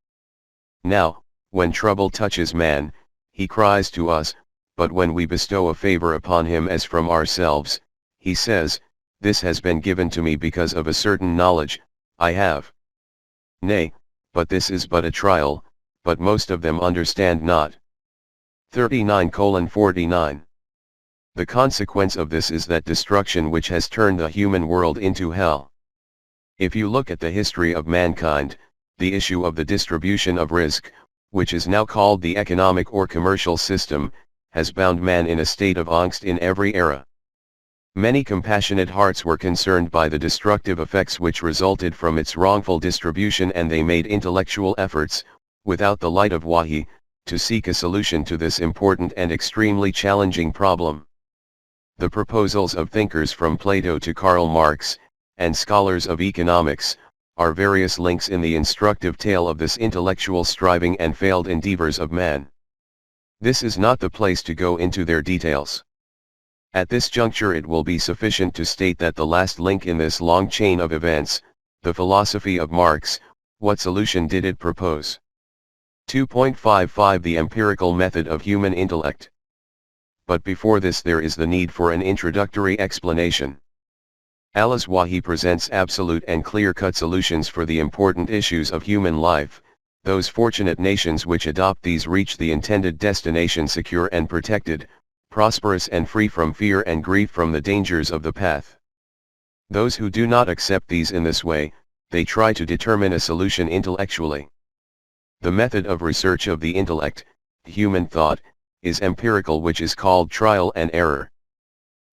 Now, when trouble touches man, he cries to us, but when we bestow a favor upon him as from ourselves, he says, this has been given to me because of a certain knowledge I have. Nay, but this is but a trial, but most of them understand not. 39:49. The consequence of this is that destruction which has turned the human world into hell. If you look at the history of mankind, the issue of the distribution of rizq, which is now called the economic or commercial system, has bound man in a state of angst in every era. Many compassionate hearts were concerned by the destructive effects which resulted from its wrongful distribution, and they made intellectual efforts, without the light of Wahi, to seek a solution to this important and extremely challenging problem. The proposals of thinkers from Plato to Karl Marx, and scholars of economics, are various links in the instructive tale of this intellectual striving and failed endeavors of man. This is not the place to go into their details. At this juncture it will be sufficient to state that the last link in this long chain of events, the philosophy of Marx, what solution did it propose? 2.55 The empirical method of human intellect. But before this there is the need for an introductory explanation. Allah's Wahi presents absolute and clear-cut solutions for the important issues of human life. Those fortunate nations which adopt these reach the intended destination secure and protected, prosperous and free from fear and grief from the dangers of the path. Those who do not accept these in this way, they try to determine a solution intellectually. The method of research of the intellect, human thought, is empirical, which is called trial and error.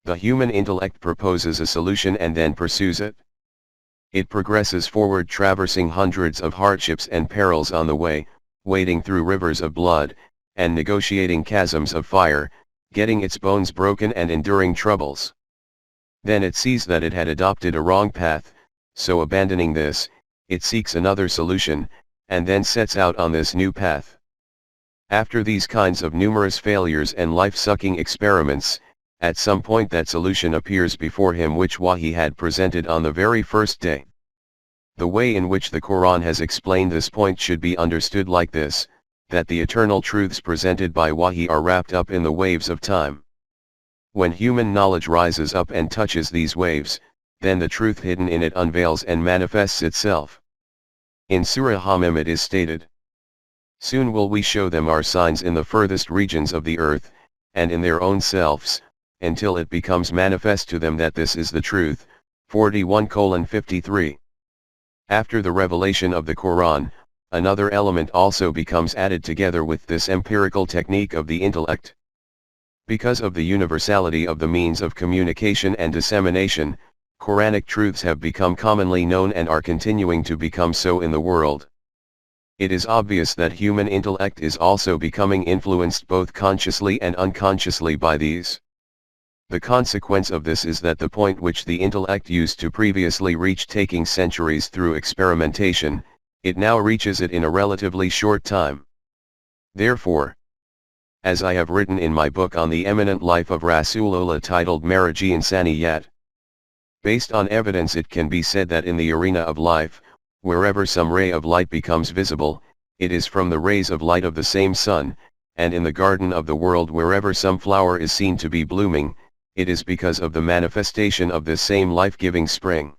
The human intellect proposes a solution and then pursues it. It progresses forward, traversing hundreds of hardships and perils on the way, wading through rivers of blood, and negotiating chasms of fire, getting its bones broken and enduring troubles. Then it sees that it had adopted a wrong path, so abandoning this, it seeks another solution, and then sets out on this new path. After these kinds of numerous failures and life-sucking experiments, at some point that solution appears before him which Wahi had presented on the very first day. The way in which the Quran has explained this point should be understood like this, that the eternal truths presented by Wahi are wrapped up in the waves of time. When human knowledge rises up and touches these waves, then the truth hidden in it unveils and manifests itself. In Surah Hamim it is stated, soon will we show them our signs in the furthest regions of the earth, and in their own selves, until it becomes manifest to them that this is the truth. 41:53. After the revelation of the Quran, another element also becomes added together with this empirical technique of the intellect. Because of the universality of the means of communication and dissemination, Quranic truths have become commonly known and are continuing to become so in the world. It is obvious that human intellect is also becoming influenced both consciously and unconsciously by these. The consequence of this is that the point which the intellect used to previously reach taking centuries through experimentation, it now reaches it in a relatively short time. Therefore, as I have written in my book on the eminent life of Rasool titled Maraji Insaniyat, based on evidence it can be said that in the arena of life, wherever some ray of light becomes visible, it is from the rays of light of the same sun, and in the garden of the world wherever some flower is seen to be blooming, it is because of the manifestation of this same life-giving spring.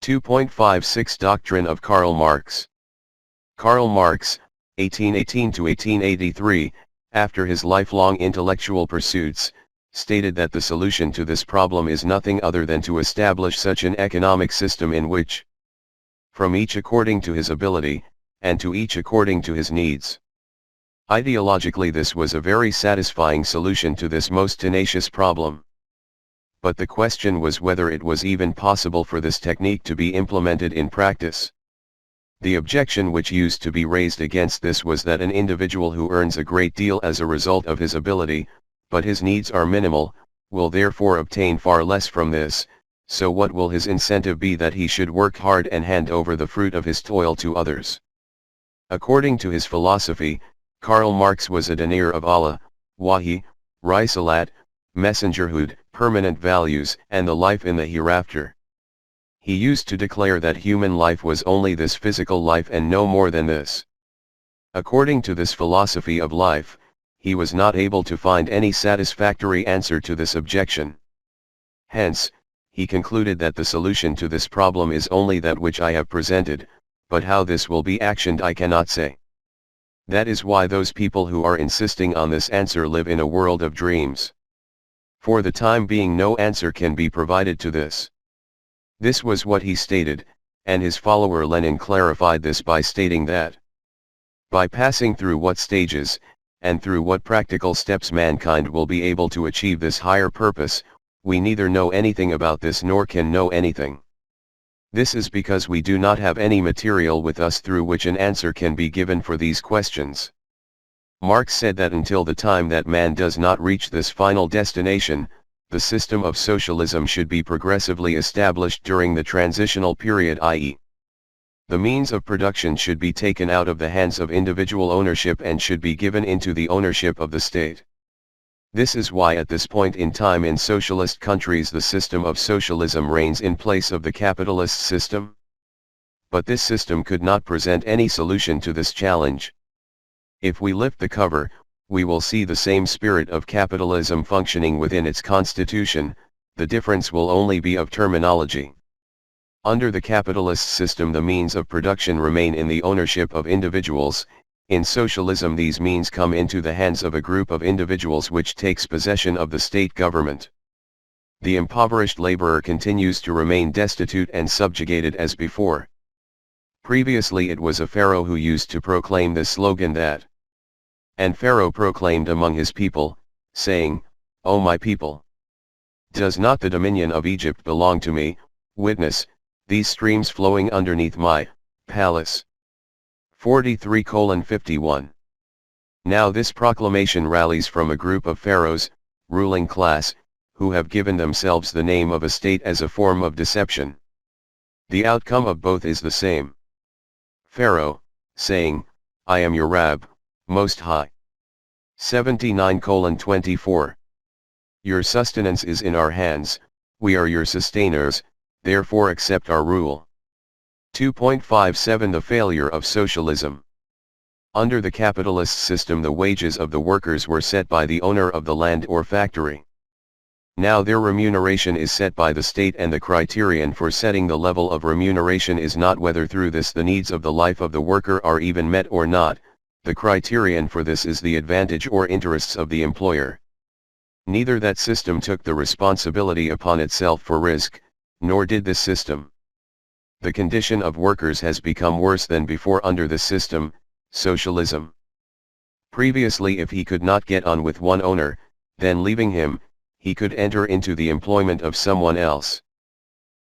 2.56 Doctrine of Karl Marx. Karl Marx, 1818–1883, after his lifelong intellectual pursuits, stated that the solution to this problem is nothing other than to establish such an economic system in which, from each according to his ability, and to each according to his needs. Ideologically this was a very satisfying solution to this most tenacious problem. But the question was whether it was even possible for this technique to be implemented in practice. The objection which used to be raised against this was that an individual who earns a great deal as a result of his ability, but his needs are minimal, will therefore obtain far less from this, so what will his incentive be that he should work hard and hand over the fruit of his toil to others? According to his philosophy, Karl Marx was a denier of Allah, Wahi, Risalat, messengerhood, permanent values, and the life in the hereafter. He used to declare that human life was only this physical life and no more than this. According to this philosophy of life, he was not able to find any satisfactory answer to this objection. Hence, he concluded that the solution to this problem is only that which I have presented, but how this will be actioned I cannot say. That is why those people who are insisting on this answer live in a world of dreams. For the time being no answer can be provided to this. This was what he stated, and his follower Lenin clarified this by stating that, by passing through what stages, and through what practical steps mankind will be able to achieve this higher purpose, we neither know anything about this nor can know anything. This is because we do not have any material with us through which an answer can be given for these questions. Marx said that until the time that man does not reach this final destination, the system of socialism should be progressively established during the transitional period, i.e., the means of production should be taken out of the hands of individual ownership and should be given into the ownership of the state. This is why at this point in time in socialist countries the system of socialism reigns in place of the capitalist system. But this system could not present any solution to this challenge. If we lift the cover, we will see the same spirit of capitalism functioning within its constitution, the difference will only be of terminology. Under the capitalist system the means of production remain in the ownership of individuals. In socialism these means come into the hands of a group of individuals which takes possession of the state government. The impoverished laborer continues to remain destitute and subjugated as before. Previously it was a pharaoh who used to proclaim this slogan that, and Pharaoh proclaimed among his people, saying, O my people! Does not the dominion of Egypt belong to me? Witness, these streams flowing underneath my palace. 43:51. Now this proclamation rallies from a group of pharaohs, ruling class, who have given themselves the name of a state as a form of deception. The outcome of both is the same. Pharaoh, saying, I am your Rab, Most High. 79:24. Your sustenance is in our hands, we are your sustainers, therefore accept our rule. 2.57 The failure of socialism. Under the capitalist system the wages of the workers were set by the owner of the land or factory. Now their remuneration is set by the state, and the criterion for setting the level of remuneration is not whether through this the needs of the life of the worker are even met or not, the criterion for this is the advantage or interests of the employer. Neither that system took the responsibility upon itself for risk, nor did this system. The condition of workers has become worse than before under the system, socialism. Previously if he could not get on with one owner, then leaving him, he could enter into the employment of someone else.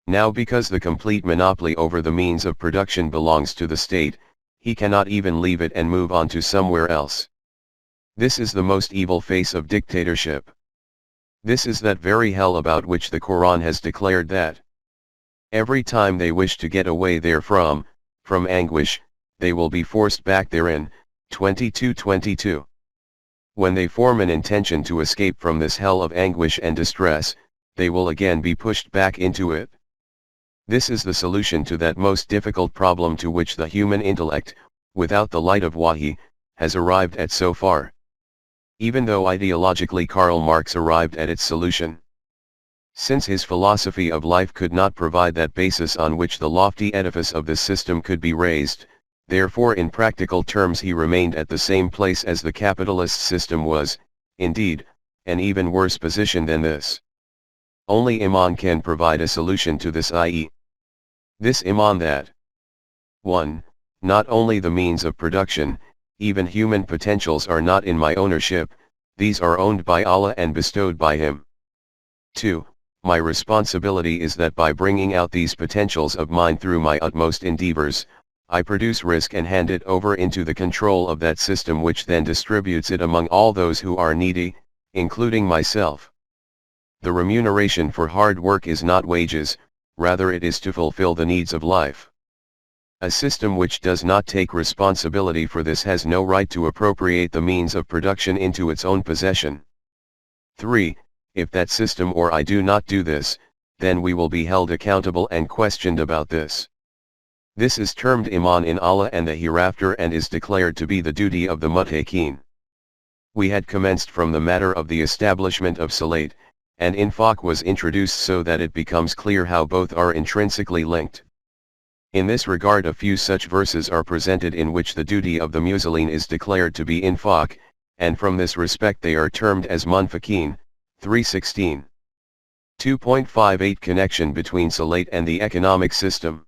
Now because the complete monopoly over the means of production belongs to the state, he cannot even leave it and move on to somewhere else. This is the most evil face of dictatorship. This is that very hell about which the Quran has declared that every time they wish to get away therefrom, from anguish, they will be forced back therein. 22:22. When they form an intention to escape from this hell of anguish and distress, they will again be pushed back into it. This is the solution to that most difficult problem to which the human intellect, without the light of Wahi, has arrived at so far. Even though ideologically Karl Marx arrived at its solution. Since his philosophy of life could not provide that basis on which the lofty edifice of this system could be raised, therefore in practical terms he remained at the same place as the capitalist system was, indeed, an even worse position than this. Only Iman can provide a solution to this, i.e. this Iman that 1. Not only the means of production, even human potentials are not in my ownership, these are owned by Allah and bestowed by Him. 2. My responsibility is that by bringing out these potentials of mine through my utmost endeavors, I produce risk and hand it over into the control of that system which then distributes it among all those who are needy, including myself. The remuneration for hard work is not wages, rather it is to fulfill the needs of life. A system which does not take responsibility for this has no right to appropriate the means of production into its own possession. 3. If that system or I do not do this, then we will be held accountable and questioned about this. This is termed Iman in Allah and the hereafter and is declared to be the duty of the Muttaqeen. We had commenced from the matter of the establishment of Salat, and Infaq was introduced so that it becomes clear how both are intrinsically linked. In this regard a few such verses are presented in which the duty of the Musallin is declared to be Infaq, and from this respect they are termed as Munfaqeen. 3:16. 2.58 Connection between Salat and the economic system.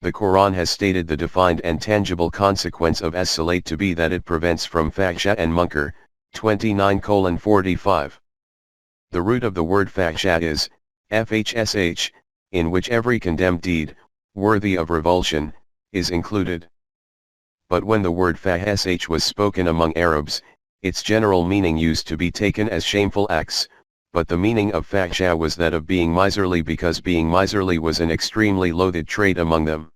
The Quran has stated the defined and tangible consequence of as-Salat to be that it prevents from fahsha and munkar. 29:45. The root of the word fahsha is fhsh, in which every condemned deed, worthy of revulsion, is included. But when the word fahsh was spoken among Arabs, its general meaning used to be taken as shameful acts, but the meaning of fahsha was that of being miserly because being miserly was an extremely loathed trait among them.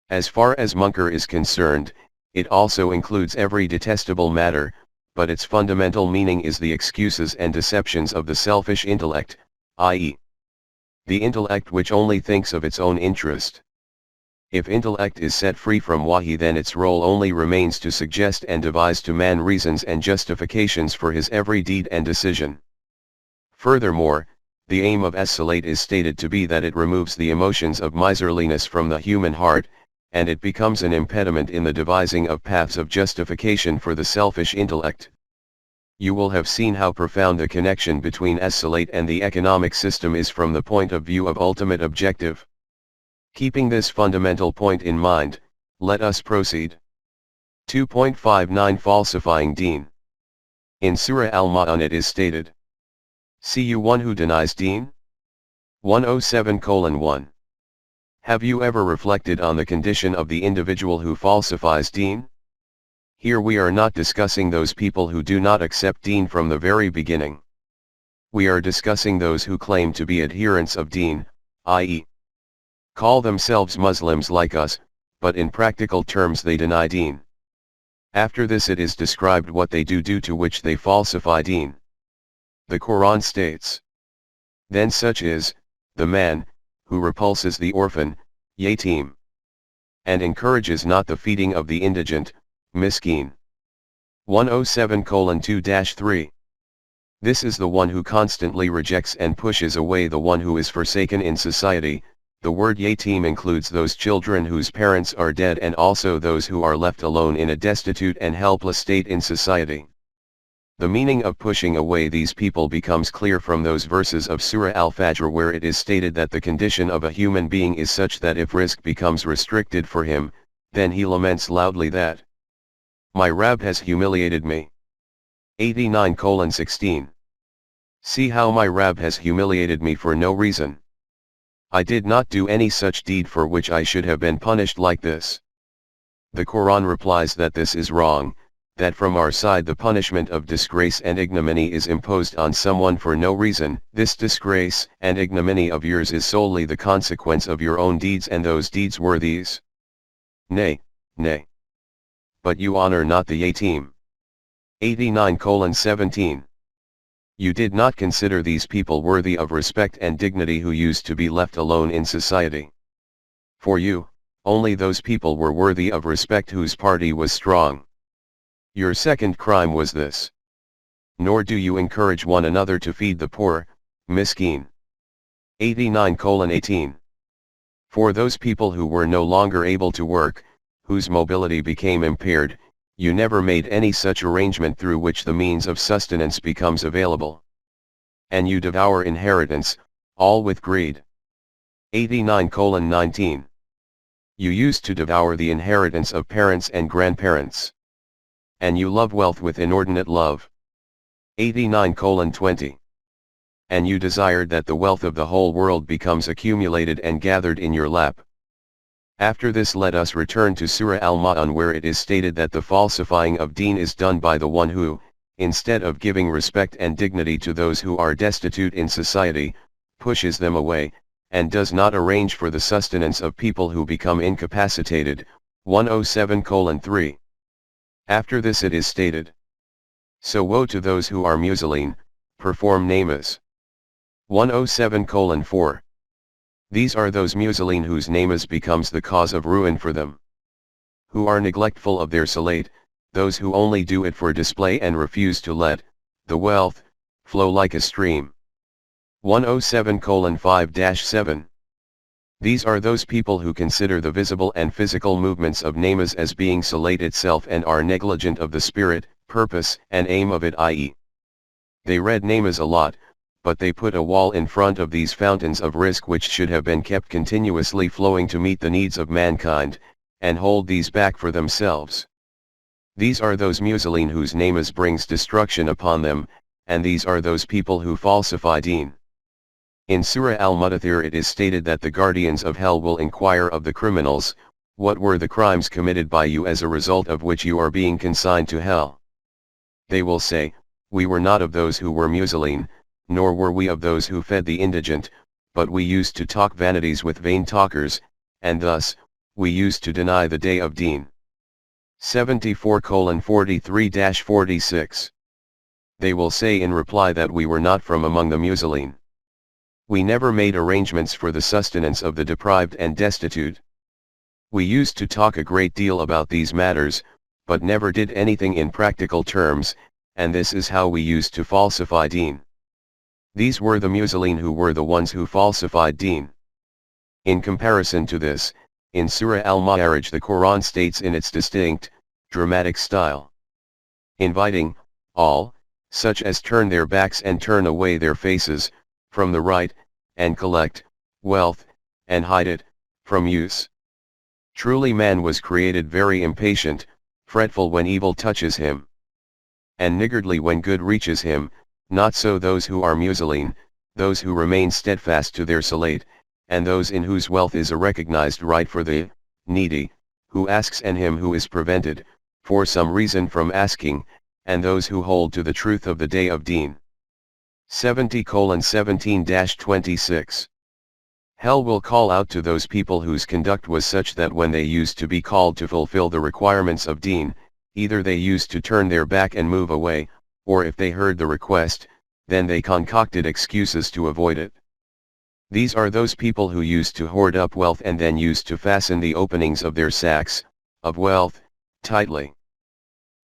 As far as munkar is concerned, it also includes every detestable matter, but its fundamental meaning is the excuses and deceptions of the selfish intellect, i.e. the intellect which only thinks of its own interest. If intellect is set free from Wahi, then its role only remains to suggest and devise to man reasons and justifications for his every deed and decision. Furthermore, the aim of as-Salat is stated to be that it removes the emotions of miserliness from the human heart, and it becomes an impediment in the devising of paths of justification for the selfish intellect. You will have seen how profound the connection between as-Salat and the economic system is from the point of view of ultimate objective. Keeping this fundamental point in mind, let us proceed. 2.59 Falsifying Deen. In Surah Al-Ma'un it is stated, "See you one who denies Deen?" 107:1. Have you ever reflected on the condition of the individual who falsifies Deen? Here we are not discussing those people who do not accept Deen from the very beginning. We are discussing those who claim to be adherents of Deen, i.e. call themselves Muslims like us, but in practical terms they deny Deen. After this it is described what they do to which they falsify Deen. The Quran states, "Then such is, the man, who repulses the orphan, yatim, and encourages not the feeding of the indigent, miskin." 107:2-3. This is the one who constantly rejects and pushes away the one who is forsaken in society. The word yatim includes those children whose parents are dead and also those who are left alone in a destitute and helpless state in society. The meaning of pushing away these people becomes clear from those verses of Surah Al-Fajr where it is stated that the condition of a human being is such that if rizq becomes restricted for him, then he laments loudly that my Rabb has humiliated me. 89:16. See how my Rabb has humiliated me for no reason. I did not do any such deed for which I should have been punished like this. The Quran replies that this is wrong, that from our side the punishment of disgrace and ignominy is imposed on someone for no reason. This disgrace and ignominy of yours is solely the consequence of your own deeds, and those deeds were these. Nay, nay. But you honor not the yatim. 89:17. You did not consider these people worthy of respect and dignity who used to be left alone in society. For you, only those people were worthy of respect whose party was strong. Your second crime was this. Nor do you encourage one another to feed the poor, miskin. 89:18. For those people who were no longer able to work, whose mobility became impaired, you never made any such arrangement through which the means of sustenance becomes available. And you devour inheritance, all with greed. 89:19. You used to devour the inheritance of parents and grandparents. And you love wealth with inordinate love. 89:20. And you desired that the wealth of the whole world becomes accumulated and gathered in your lap. After this, let us return to Surah Al-Ma'un, where it is stated that the falsifying of deen is done by the one who, instead of giving respect and dignity to those who are destitute in society, pushes them away, and does not arrange for the sustenance of people who become incapacitated. 107:3. After this it is stated. So woe to those who are muselin, perform namaz. 107:4. These are those muselin whose namaz becomes the cause of ruin for them. Who are neglectful of their salat, those who only do it for display and refuse to let the wealth flow like a stream. 107:5-7. These are those people who consider the visible and physical movements of namaz as being salat itself and are negligent of the spirit, purpose and aim of it, i.e. they read namaz a lot, but they put a wall in front of these fountains of rizq which should have been kept continuously flowing to meet the needs of mankind, and hold these back for themselves. These are those muselin whose namaz brings destruction upon them, and these are those people who falsify deen. In Surah Al-Mudaththir it is stated that the guardians of hell will inquire of the criminals, what were the crimes committed by you as a result of which you are being consigned to hell? They will say, we were not of those who were muselin, nor were we of those who fed the indigent, but we used to talk vanities with vain talkers, and thus, we used to deny the day of deen. 74:43-46. They will say in reply that we were not from among the muselin. We never made arrangements for the sustenance of the deprived and destitute. We used to talk a great deal about these matters, but never did anything in practical terms, and this is how we used to falsify deen. These were the muselin who were the ones who falsified deen. In comparison to this, in Surah Al-Ma'arij the Quran states in its distinct, dramatic style, inviting all, such as turn their backs and turn away their faces, from the right, and collect wealth, and hide it from use. Truly man was created very impatient, fretful when evil touches him, and niggardly when good reaches him. Not so those who are muselin, those who remain steadfast to their salat, and those in whose wealth is a recognized right for the needy, who asks and him who is prevented, for some reason from asking, and those who hold to the truth of the day of deen. 70:17-26. Hell will call out to those people whose conduct was such that when they used to be called to fulfill the requirements of deen, either they used to turn their back and move away, or if they heard the request, then they concocted excuses to avoid it. These are those people who used to hoard up wealth and then used to fasten the openings of their sacks, of wealth, tightly.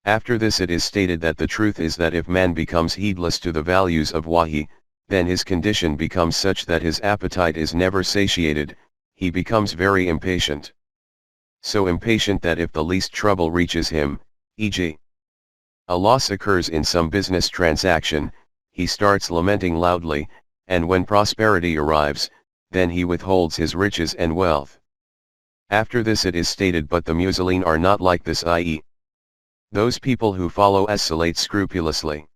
After this it is stated that the truth is that if man becomes heedless to the values of wahi, then his condition becomes such that his appetite is never satiated, he becomes very impatient. So impatient that if the least trouble reaches him, e.g. a loss occurs in some business transaction, he starts lamenting loudly, and when prosperity arrives, then he withholds his riches and wealth. After this it is stated, but the muselin are not like this, i.e. those people who follow as-salat scrupulously.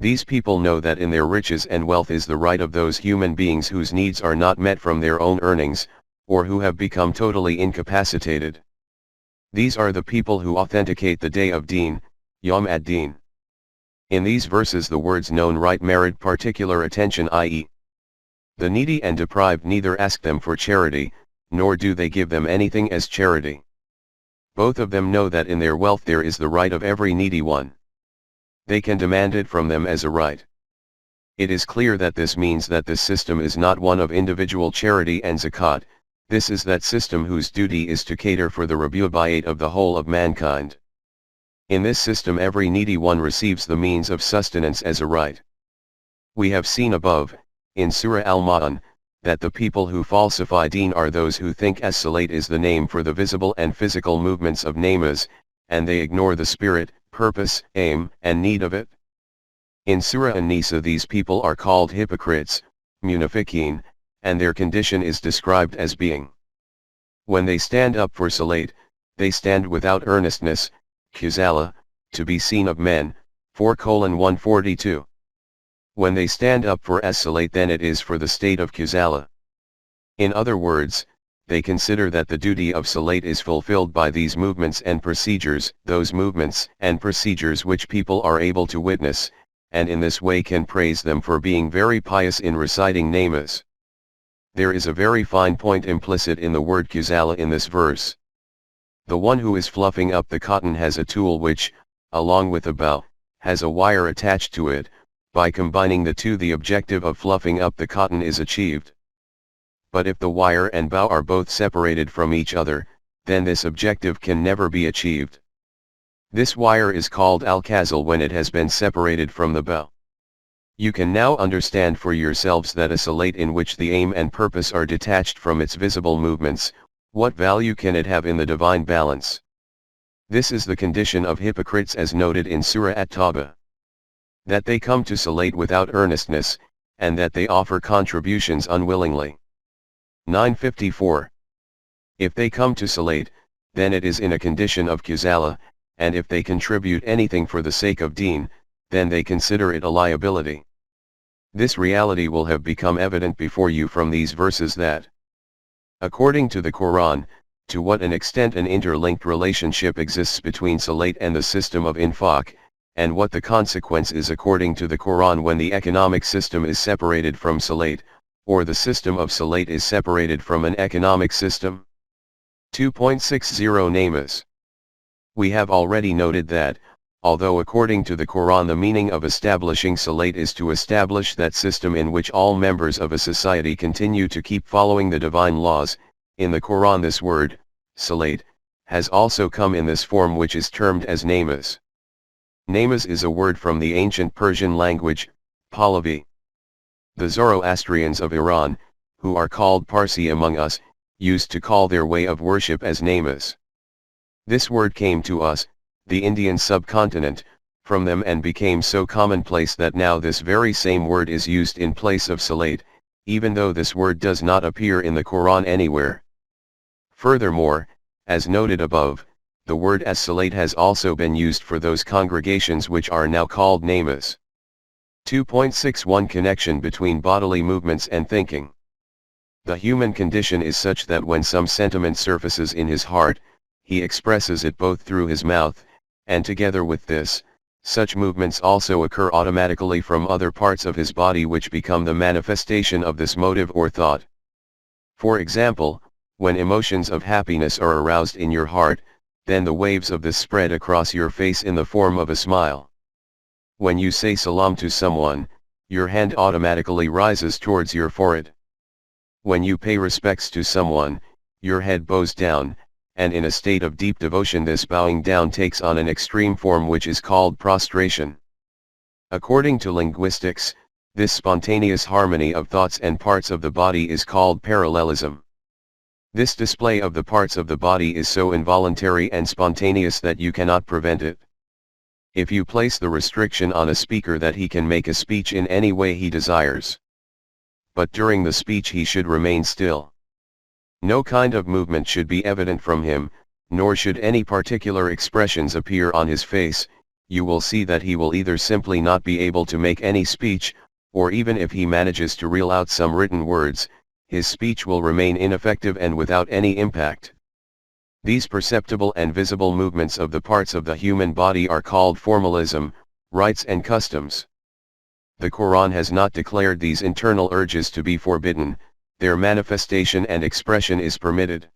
These people know that in their riches and wealth is the right of those human beings whose needs are not met from their own earnings, or who have become totally incapacitated. These are the people who authenticate the day of Deen, Yom ad-Din. In these verses the words known right merit particular attention, i.e. the needy and deprived neither ask them for charity, nor do they give them anything as charity. Both of them know that in their wealth there is the right of every needy one. They can demand it from them as a right. It is clear that this means that this system is not one of individual charity and zakat, this is that system whose duty is to cater for the rabubayat of the whole of mankind. In this system every needy one receives the means of sustenance as a right. We have seen above, in Surah Al-Ma'un, that the people who falsify deen are those who think as-salat is the name for the visible and physical movements of namaz, and they ignore the spirit, purpose, aim, and need of it. In Surah An-Nisa these people are called hypocrites, munafiqeen, and their condition is described as being. When they stand up for salat, they stand without earnestness, khuzala, to be seen of men, 4:142. When they stand up for as-salat then it is for the state of khuzala. In other words, they consider that the duty of salat is fulfilled by these movements and procedures, those movements and procedures which people are able to witness, and in this way can praise them for being very pious in reciting namaz. There is a very fine point implicit in the word khuzala in this verse. The one who is fluffing up the cotton has a tool which, along with a bow, has a wire attached to it. By combining the two the objective of fluffing up the cotton is achieved. But if the wire and bow are both separated from each other, then this objective can never be achieved. This wire is called al-khazal when it has been separated from the bow. You can now understand for yourselves that a salat in which the aim and purpose are detached from its visible movements, what value can it have in the divine balance? This is the condition of hypocrites as noted in Surah At-Tawbah. That they come to salat without earnestness, and that they offer contributions unwillingly. 954. If they come to salat, then it is in a condition of khuzala, and if they contribute anything for the sake of deen, then they consider it a liability. This reality will have become evident before you from these verses that, according to the Quran, to what an extent an interlinked relationship exists between salat and the system of infaq, and what the consequence is according to the Quran when the economic system is separated from salat, or the system of salat is separated from an economic system. 2.60 Namaz. We have already noted that, although according to the Quran the meaning of establishing salat is to establish that system in which all members of a society continue to keep following the divine laws, in the Quran this word, salat, has also come in this form which is termed as namaz. Namaz is a word from the ancient Persian language, Pahlavi. The Zoroastrians of Iran, who are called Parsi among us, used to call their way of worship as namaz. This word came to us, the Indian subcontinent, from them and became so commonplace that now this very same word is used in place of salat, even though this word does not appear in the Quran anywhere. Furthermore, as noted above, the word as-salat has also been used for those congregations which are now called namaz. 2.61 Connection between bodily movements and thinking. The human condition is such that when some sentiment surfaces in his heart, he expresses it both through his mouth, and together with this, such movements also occur automatically from other parts of his body which become the manifestation of this motive or thought. For example, when emotions of happiness are aroused in your heart, then the waves of this spread across your face in the form of a smile. When you say salam to someone, your hand automatically rises towards your forehead. When you pay respects to someone, your head bows down, and in a state of deep devotion this bowing down takes on an extreme form which is called prostration. According to linguistics, this spontaneous harmony of thoughts and parts of the body is called parallelism. This display of the parts of the body is so involuntary and spontaneous that you cannot prevent it. If you place the restriction on a speaker that he can make a speech in any way he desires, but during the speech he should remain still. No kind of movement should be evident from him, nor should any particular expressions appear on his face. You will see that he will either simply not be able to make any speech, or even if he manages to reel out some written words, his speech will remain ineffective and without any impact. These perceptible and visible movements of the parts of the human body are called formalism, rites and customs. The Quran has not declared these internal urges to be forbidden, their manifestation and expression is permitted.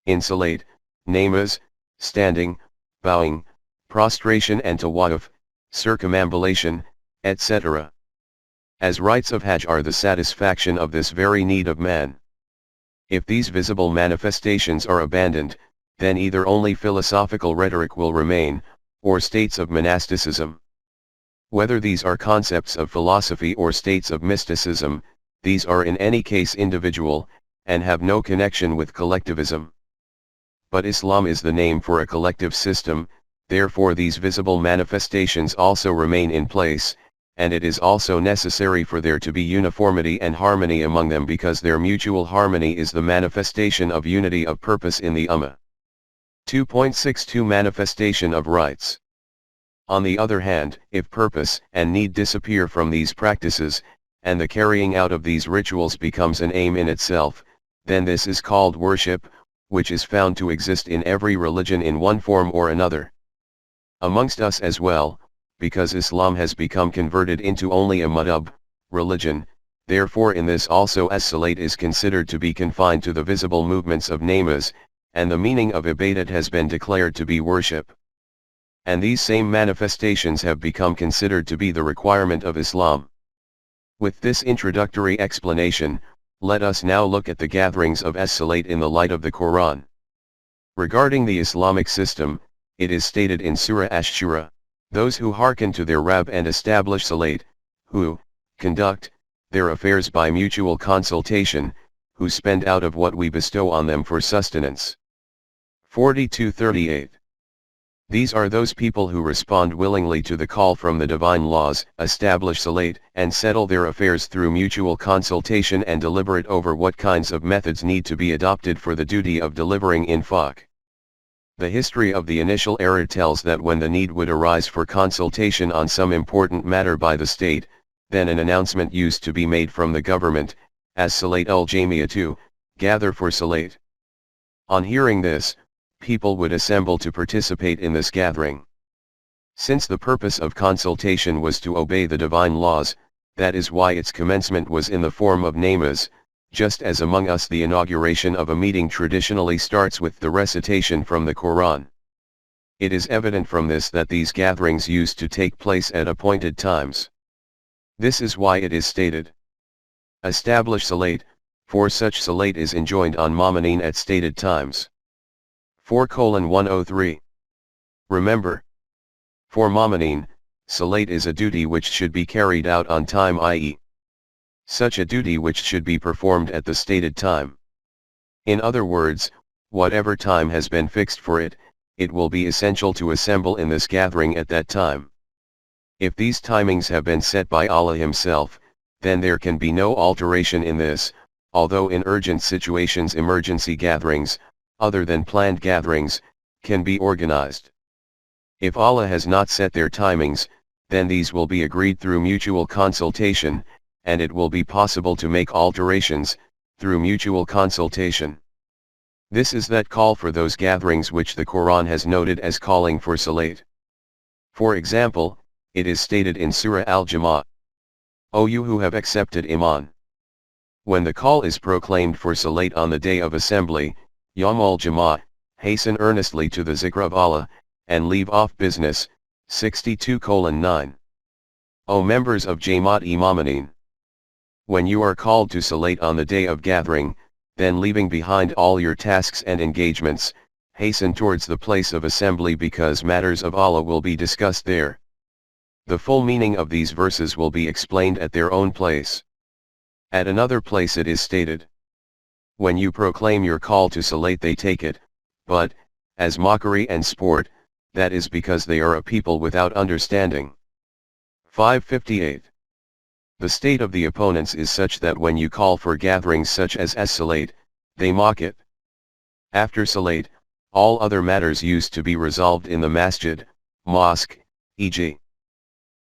In salat, namaz, standing, bowing, prostration and tawaf, circumambulation, etc. As rites of Hajj are the satisfaction of this very need of man. If these visible manifestations are abandoned, then either only philosophical rhetoric will remain, or states of monasticism. Whether these are concepts of philosophy or states of mysticism, these are in any case individual, and have no connection with collectivism. But Islam is the name for a collective system, therefore these visible manifestations also remain in place, and it is also necessary for there to be uniformity and harmony among them because their mutual harmony is the manifestation of unity of purpose in the Ummah. 2.62 Manifestation of rights. On the other hand, if purpose and need disappear from these practices, and the carrying out of these rituals becomes an aim in itself, then this is called worship, which is found to exist in every religion in one form or another. Amongst us as well, because Islam has become converted into only a madhab, religion, therefore in this also as salat is considered to be confined to the visible movements of namaz, and the meaning of ibadat has been declared to be worship. And these same manifestations have become considered to be the requirement of Islam. With this introductory explanation, let us now look at the gatherings of as-salat in the light of the Quran. Regarding the Islamic system, it is stated in Surah Ash-Shura, those who hearken to their Rabb and establish salat, who conduct their affairs by mutual consultation, who spend out of what we bestow on them for sustenance. 42:38. These are those people who respond willingly to the call from the divine laws, establish salat, and settle their affairs through mutual consultation and deliberate over what kinds of methods need to be adopted for the duty of delivering infaq. The history of the initial era tells that when the need would arise for consultation on some important matter by the state, then an announcement used to be made from the government, as Salat al-Jamiyatu, gather for salat. On hearing this, people would assemble to participate in this gathering. Since the purpose of consultation was to obey the divine laws, that is why its commencement was in the form of namaz, just as among us the inauguration of a meeting traditionally starts with the recitation from the Quran. It is evident from this that these gatherings used to take place at appointed times. This is why it is stated, establish salat, for such salat is enjoined on mu'mineen at stated times. 4:103. Remember, for mu'mineen, salat is a duty which should be carried out on time, i.e., such a duty which should be performed at the stated time. In other words, whatever time has been fixed for it, it will be essential to assemble in this gathering at that time. If these timings have been set by Allah Himself, then there can be no alteration in this, although in urgent situations emergency gatherings, other than planned gatherings, can be organized. If Allah has not set their timings, then these will be agreed through mutual consultation, and it will be possible to make alterations, through mutual consultation. This is that call for those gatherings which the Quran has noted as calling for salat. For example, it is stated in Surah Al-Jama'ah, O you who have accepted Iman. When the call is proclaimed for salat on the day of assembly, Yawm al-Jama'ah, hasten earnestly to the zikr of Allah, and leave off business. 62:9. O members of Jama'at-e-Mu'mineen. When you are called to salat on the day of gathering, then leaving behind all your tasks and engagements, hasten towards the place of assembly because matters of Allah will be discussed there. The full meaning of these verses will be explained at their own place. At another place it is stated, when you proclaim your call to salat they take it, but, as mockery and sport, that is because they are a people without understanding. 5:58. The state of the opponents is such that when you call for gatherings such as salat, they mock it. After salat, all other matters used to be resolved in the masjid, mosque, e.g.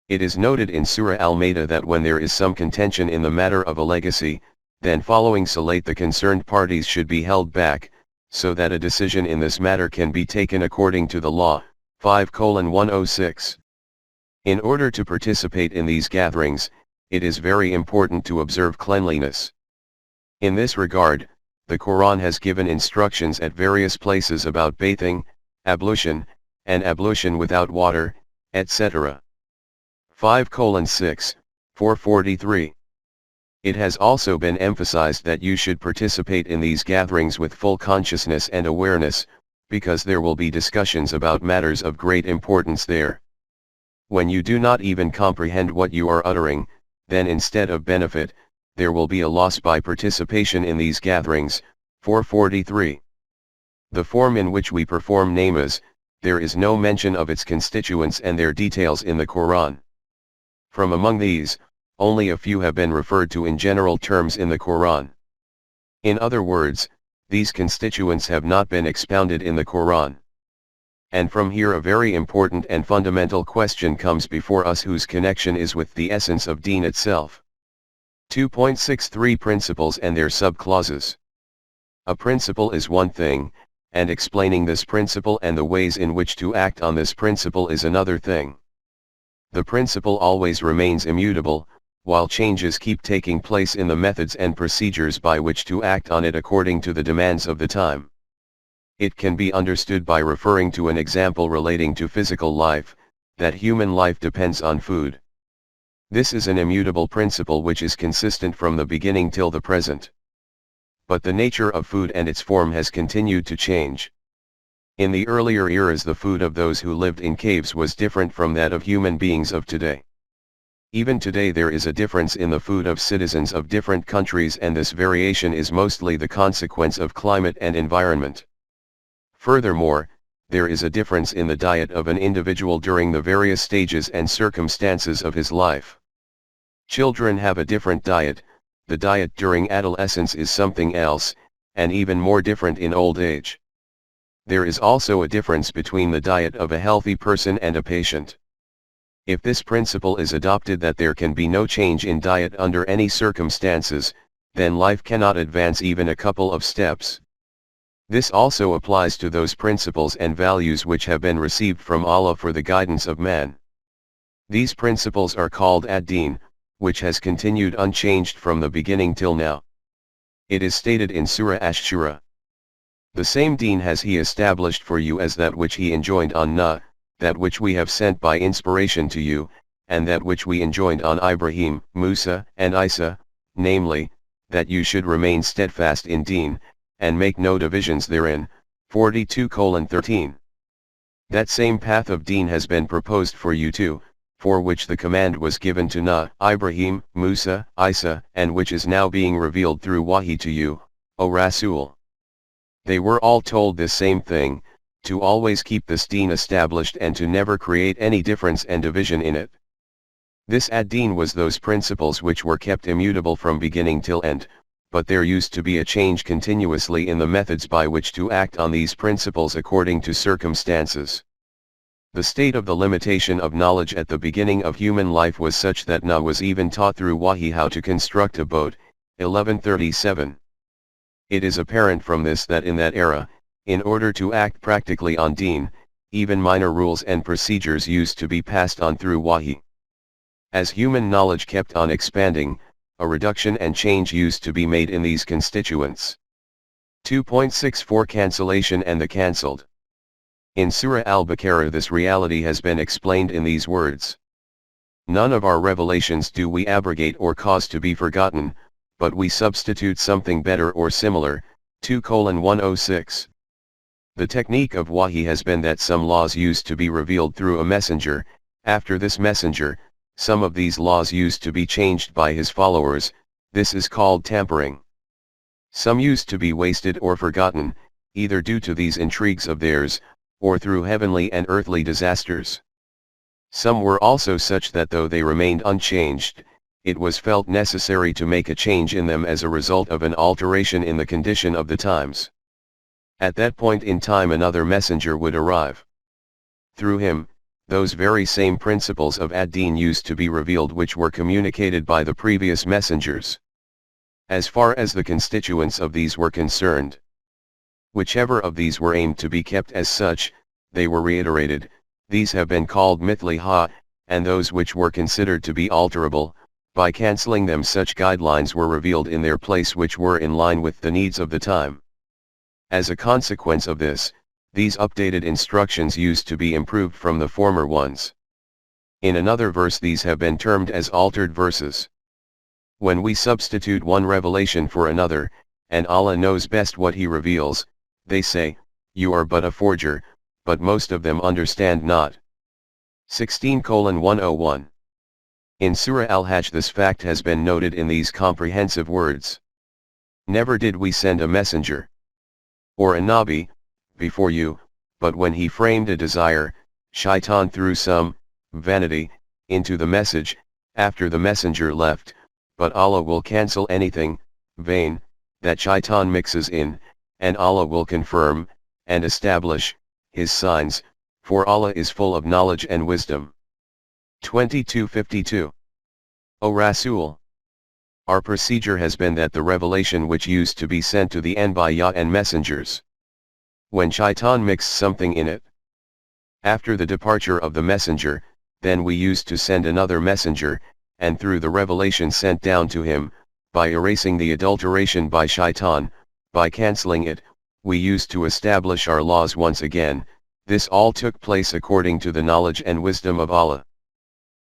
It is noted in Surah Al-Ma'idah that when there is some contention in the matter of a legacy, then following salat the concerned parties should be held back, so that a decision in this matter can be taken according to the law. 5:106. In order to participate in these gatherings, it is very important to observe cleanliness. In this regard, the Quran has given instructions at various places about bathing, ablution, and ablution without water, etc. 5:6, 443. It has also been emphasized that you should participate in these gatherings with full consciousness and awareness, because there will be discussions about matters of great importance there. When you do not even comprehend what you are uttering, then instead of benefit, there will be a loss by participation in these gatherings. 443. The form in which we perform namaz, there is no mention of its constituents and their details in the Quran. From among these, only a few have been referred to in general terms in the Quran. In other words, these constituents have not been expounded in the Quran. And from here a very important and fundamental question comes before us, whose connection is with the essence of Deen itself. 2.63 Principles and their subclauses. A principle is one thing, and explaining this principle and the ways in which to act on this principle is another thing. The principle always remains immutable, while changes keep taking place in the methods and procedures by which to act on it according to the demands of the time. It can be understood by referring to an example relating to physical life, that human life depends on food. This is an immutable principle which is consistent from the beginning till the present. But the nature of food and its form has continued to change. In the earlier eras, the food of those who lived in caves was different from that of human beings of today. Even today there is a difference in the food of citizens of different countries, and this variation is mostly the consequence of climate and environment. Furthermore, there is a difference in the diet of an individual during the various stages and circumstances of his life. Children have a different diet, the diet during adolescence is something else, and even more different in old age. There is also a difference between the diet of a healthy person and a patient. If this principle is adopted, that there can be no change in diet under any circumstances, then life cannot advance even a couple of steps. This also applies to those principles and values which have been received from Allah for the guidance of man. These principles are called ad-Din, which has continued unchanged from the beginning till now. It is stated in Surah Ash-Shura, "The same Deen has He established for you as that which He enjoined on Nuh, that which we have sent by inspiration to you, and that which we enjoined on Ibrahim, Musa, and Isa, namely, that you should remain steadfast in Deen, and make no divisions therein." 42:13. That same path of Deen has been proposed for you too, for which the command was given to Nuh, Ibrahim, Musa, Isa, and which is now being revealed through Wahi to you, O Rasool. They were all told this same thing, to always keep this Deen established and to never create any difference and division in it. This ad-Din was those principles which were kept immutable from beginning till end, but there used to be a change continuously in the methods by which to act on these principles according to circumstances. The state of the limitation of knowledge at the beginning of human life was such that Nuh was even taught through Wahi how to construct a boat. 1137. It is apparent from this that in that era, in order to act practically on Deen, even minor rules and procedures used to be passed on through Wahi. As human knowledge kept on expanding, a reduction and change used to be made in these constituents. 2.64 Cancellation and the cancelled. In Surah Al-Baqarah this reality has been explained in these words. None of our revelations do we abrogate or cause to be forgotten, but we substitute something better or similar. 2:106. The technique of Wahi has been that some laws used to be revealed through a messenger, after this messenger, some of these laws used to be changed by his followers, this is called tampering. Some used to be wasted or forgotten, either due to these intrigues of theirs, or through heavenly and earthly disasters. Some were also such that though they remained unchanged, it was felt necessary to make a change in them as a result of an alteration in the condition of the times. At that point in time another messenger would arrive. Through him, those very same principles of ad-Din used to be revealed which were communicated by the previous messengers. As far as the constituents of these were concerned, Whichever of these were aimed to be kept as such, they were reiterated. These have been called mithli ha, and those which were considered to be alterable, by cancelling them such guidelines were revealed in their place which were in line with the needs of the time. As a consequence of this, these updated instructions used to be improved from the former ones. In another verse these have been termed as altered verses. When we substitute one revelation for another, and Allah knows best what He reveals, they say, you are but a forger, but most of them understand not. 16:101. In Surah Al-Hajj this fact has been noted in these comprehensive words. Never did we send a messenger or a nabi before you, but when he framed a desire, Shaitan threw some vanity into the message, after the messenger left, but Allah will cancel anything vain that Shaitan mixes in, and Allah will confirm and establish His signs, for Allah is full of knowledge and wisdom. 22:52. O Rasool, our procedure has been that the revelation which used to be sent to the Anbiya and messengers, when Shaitan mixed something in it, after the departure of the messenger, then we used to send another messenger, and through the revelation sent down to him, by erasing the adulteration by Shaitan, by cancelling it, we used to establish our laws once again. This all took place according to the knowledge and wisdom of Allah.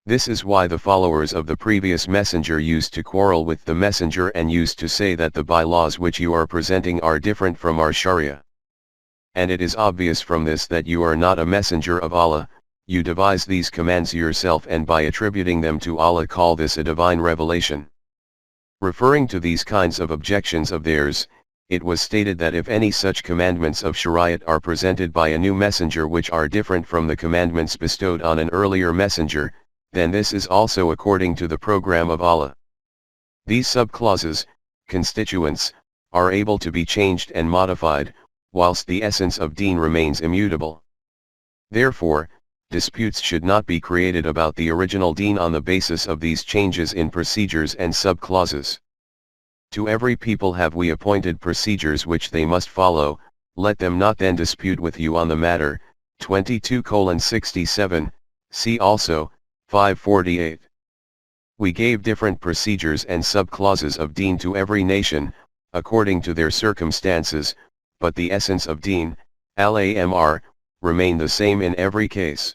This is why the followers of the previous messenger used to quarrel with the messenger and used to say that the bylaws which you are presenting are different from our Sharia. And it is obvious from this that you are not a messenger of Allah, you devise these commands yourself and by attributing them to Allah call this a divine revelation. Referring to these kinds of objections of theirs, it was stated that if any such commandments of Shariat are presented by a new messenger which are different from the commandments bestowed on an earlier messenger, then this is also according to the program of Allah. These subclauses, constituents, are able to be changed and modified, whilst the essence of deen remains immutable. Therefore, disputes should not be created about the original deen on the basis of these changes in procedures and subclauses. To every people have we appointed procedures which they must follow, let them not then dispute with you on the matter. 22:67, see also, 548. We gave different procedures and subclauses of deen to every nation, according to their circumstances, but the essence of deen, al-amr, remained the same in every case.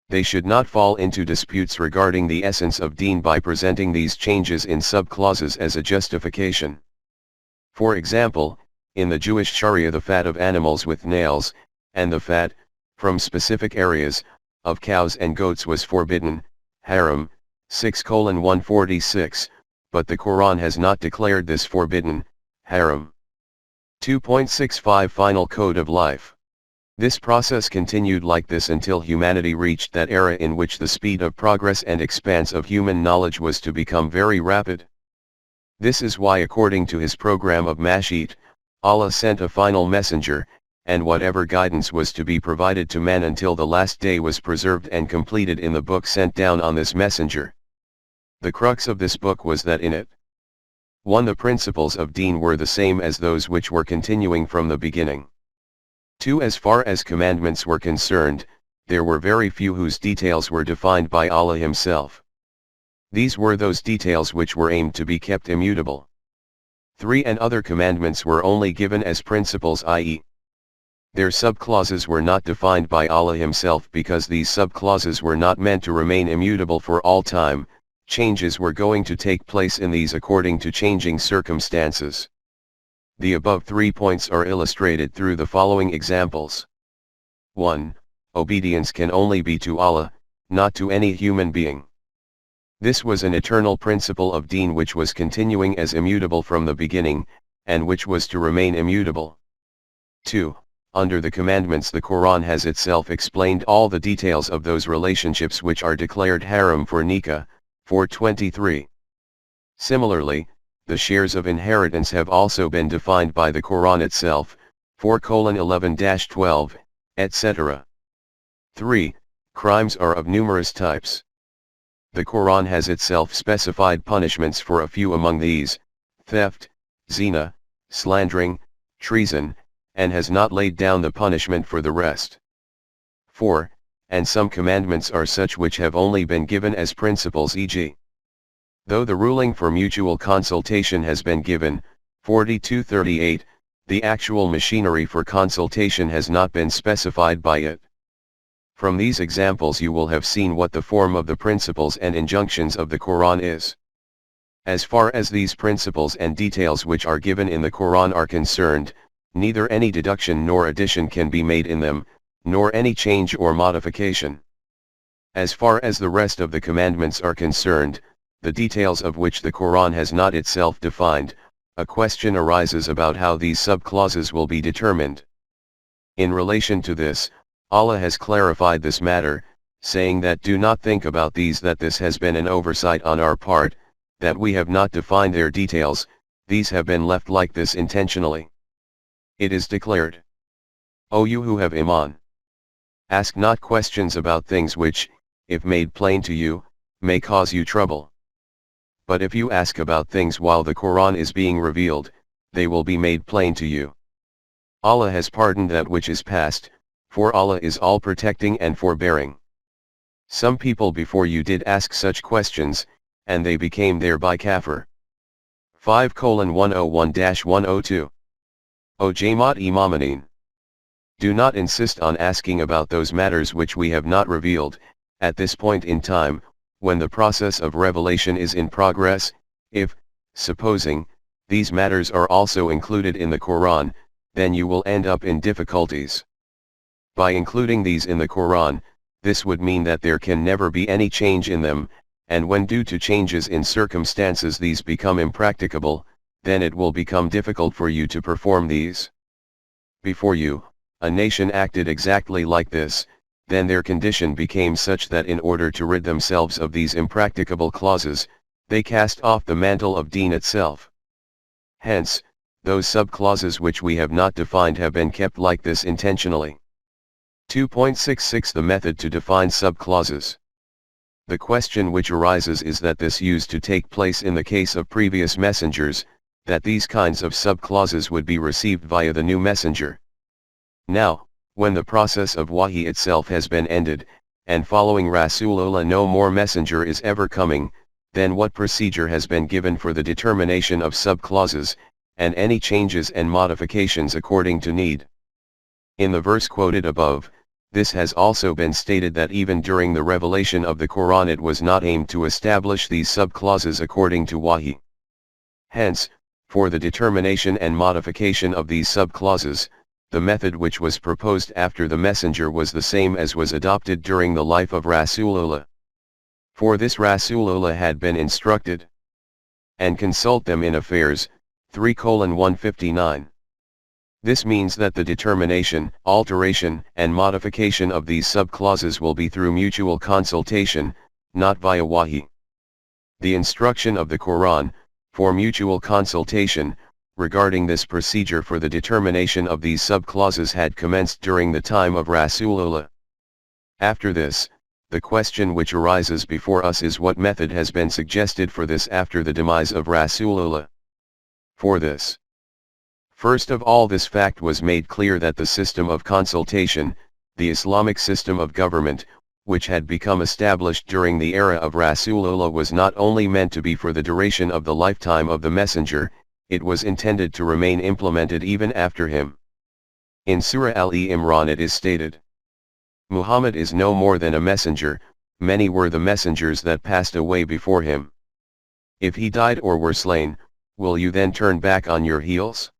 They should not fall into disputes regarding the essence of deen by presenting these changes in subclauses as a justification. For example, in the Jewish Sharia the fat of animals with nails, and the fat, from specific areas, of cows and goats was forbidden, haram, 6:146, but the Quran has not declared this forbidden, haram. 2.65 Final Code of Life. This process continued like this until humanity reached that era in which the speed of progress and expanse of human knowledge was to become very rapid. This is why according to His program of Mash'it, Allah sent a final messenger, and whatever guidance was to be provided to man until the last day was preserved and completed in the book sent down on this messenger. The crux of this book was that in it, 1. The principles of deen were the same as those which were continuing from the beginning. 2. As far as commandments were concerned, there were very few whose details were defined by Allah Himself. These were those details which were aimed to be kept immutable. 3. And other commandments were only given as principles, i.e., their subclauses were not defined by Allah Himself because these subclauses were not meant to remain immutable for all time. Changes were going to take place in these according to changing circumstances. The above 3 points are illustrated through the following examples. 1. Obedience can only be to Allah, not to any human being. This was an eternal principle of deen which was continuing as immutable from the beginning, and which was to remain immutable. 2. Under the commandments the Quran has itself explained all the details of those relationships which are declared haram for nikah, 423. Similarly, the shares of inheritance have also been defined by the Quran itself, 4:11-12, etc. 3. Crimes are of numerous types. The Quran has itself specified punishments for a few among these: theft, zina, slandering, treason, and has not laid down the punishment for the rest. 4. And some commandments are such which have only been given as principles, e.g. though the ruling for mutual consultation has been given, 42:38, the actual machinery for consultation has not been specified by it. From these examples you will have seen what the form of the principles and injunctions of the Quran is. As far as these principles and details which are given in the Quran are concerned, neither any deduction nor addition can be made in them, nor any change or modification. As far as the rest of the commandments are concerned, the details of which the Quran has not itself defined, a question arises about how these subclauses will be determined. In relation to this, Allah has clarified this matter, saying that do not think about these, that this has been an oversight on our part, that we have not defined their details, these have been left like this intentionally. It is declared, O you who have Iman! Ask not questions about things which, if made plain to you, may cause you trouble. But if you ask about things while the Quran is being revealed, they will be made plain to you. Allah has pardoned that which is past, for Allah is all-protecting and forbearing. Some people before you did ask such questions, and they became thereby kafir. 5:101-102. O Jamaat Imamanin! Do not insist on asking about those matters which we have not revealed, at this point in time, when the process of revelation is in progress. If, supposing, these matters are also included in the Quran, then you will end up in difficulties. By including these in the Quran, this would mean that there can never be any change in them, and when due to changes in circumstances these become impracticable, then it will become difficult for you to perform these. Before you, a nation acted exactly like this, then their condition became such that in order to rid themselves of these impracticable clauses, they cast off the mantle of deen itself. Hence, those subclauses which we have not defined have been kept like this intentionally. 2.66 The method to define subclauses. The question which arises is that this used to take place in the case of previous messengers, that these kinds of subclauses would be received via the new messenger. Now, when the process of wahi itself has been ended, and following Rasulullah no more messenger is ever coming, then what procedure has been given for the determination of subclauses, and any changes and modifications according to need? In the verse quoted above, this has also been stated that even during the revelation of the Quran it was not aimed to establish these subclauses according to wahi. Hence, for the determination and modification of these subclauses, the method which was proposed after the messenger was the same as was adopted during the life of Rasulullah. For this Rasulullah had been instructed, and consult them in affairs, 3:159. This means that the determination, alteration, and modification of these subclauses will be through mutual consultation, not via wahi. The instruction of the Quran, for mutual consultation, regarding this procedure for the determination of these subclauses had commenced during the time of Rasulullah. After this, the question which arises before us is what method has been suggested for this after the demise of Rasulullah. For this, first of all, this fact was made clear that the system of consultation, the Islamic system of government, which had become established during the era of Rasulullah was not only meant to be for the duration of the lifetime of the messenger, it was intended to remain implemented even after him. In Surah Al-Imran it is stated, Muhammad is no more than a messenger, many were the messengers that passed away before him. If he died or were slain, will you then turn back on your heels?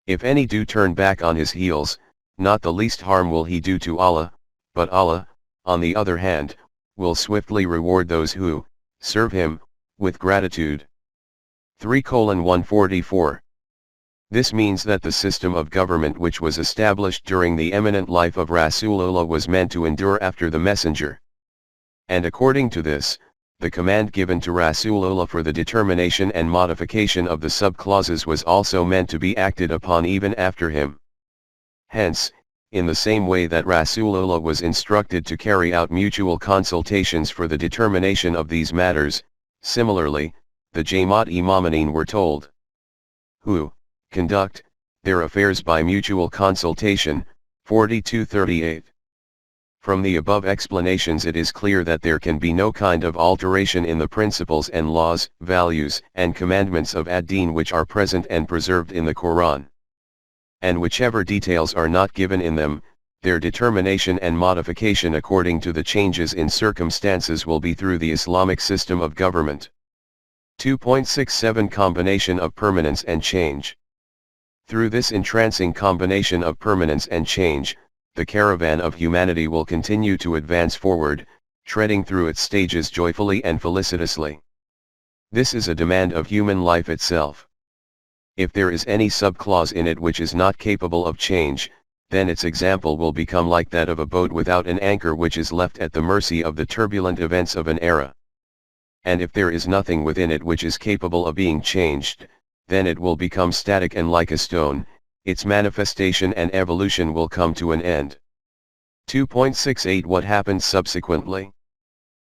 If any do turn back on his heels, not the least harm will he do to Allah, but Allah, on the other hand, will swiftly reward those who serve him with gratitude. 3:144. This means that the system of government which was established during the eminent life of Rasulullah was meant to endure after the messenger. And according to this, the command given to Rasulullah for the determination and modification of the subclauses was also meant to be acted upon even after him. Hence, in the same way that Rasulullah was instructed to carry out mutual consultations for the determination of these matters, similarly, the Jamaat Imamanin were told, who conduct their affairs by mutual consultation, 42:38. From the above explanations it is clear that there can be no kind of alteration in the principles and laws, values, and commandments of ad-Din which are present and preserved in the Quran. And whichever details are not given in them, their determination and modification according to the changes in circumstances will be through the Islamic system of government. 2.67 Combination of permanence and change. Through this entrancing combination of permanence and change, the caravan of humanity will continue to advance forward, treading through its stages joyfully and felicitously. This is a demand of human life itself. If there is any subclause in it which is not capable of change, then its example will become like that of a boat without an anchor which is left at the mercy of the turbulent events of an era. And if there is nothing within it which is capable of being changed, then it will become static and like a stone, its manifestation and evolution will come to an end. 2.68 What happened subsequently?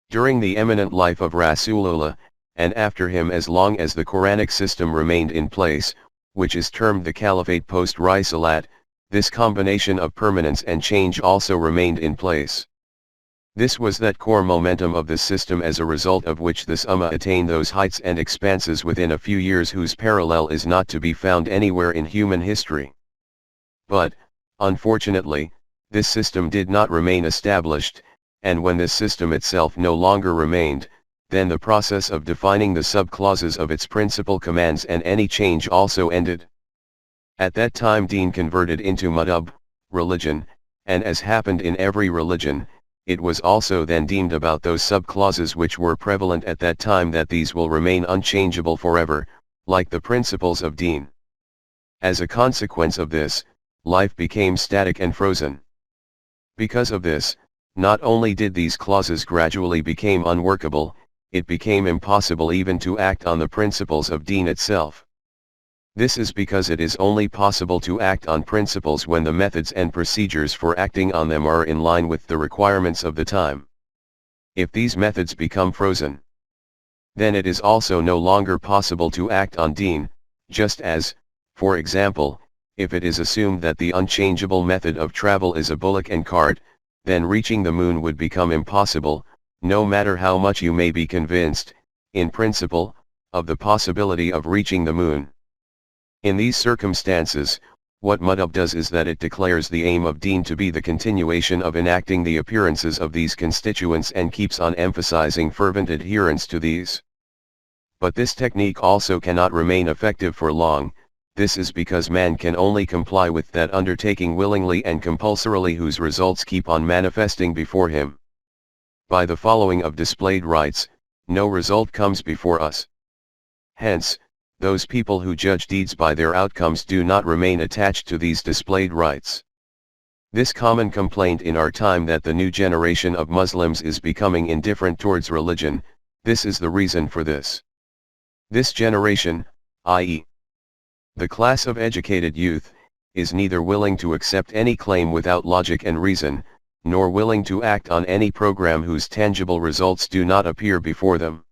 During the eminent life of Rasulullah, and after him as long as the Quranic system remained in place, which is termed the Caliphate post-Risalat, this combination of permanence and change also remained in place. This was that core momentum of the system as a result of which this Ummah attained those heights and expanses within a few years whose parallel is not to be found anywhere in human history. But, unfortunately, this system did not remain established, and when this system itself no longer remained, then the process of defining the subclauses of its principal commands and any change also ended. At that time Deen converted into madhab, religion, and as happened in every religion, it was also then deemed about those subclauses which were prevalent at that time that these will remain unchangeable forever, like the principles of Deen. As a consequence of this, life became static and frozen. Because of this, not only did these clauses gradually become unworkable, it became impossible even to act on the principles of Deen itself. This is because it is only possible to act on principles when the methods and procedures for acting on them are in line with the requirements of the time. If these methods become frozen, then it is also no longer possible to act on Deen, just as, for example, if it is assumed that the unchangeable method of travel is a bullock and cart, then reaching the moon would become impossible, no matter how much you may be convinced, in principle, of the possibility of reaching the moon. In these circumstances, what madhab does is that it declares the aim of Deen to be the continuation of enacting the appearances of these constituents and keeps on emphasizing fervent adherence to these. But this technique also cannot remain effective for long. This is because man can only comply with that undertaking willingly and compulsorily whose results keep on manifesting before him. By the following of displayed rights, no result comes before us. Hence, those people who judge deeds by their outcomes do not remain attached to these displayed rights. This common complaint in our time that the new generation of Muslims is becoming indifferent towards religion, this is the reason for this. This generation, i.e., the class of educated youth, is neither willing to accept any claim without logic and reason, nor willing to act on any program whose tangible results do not appear before them.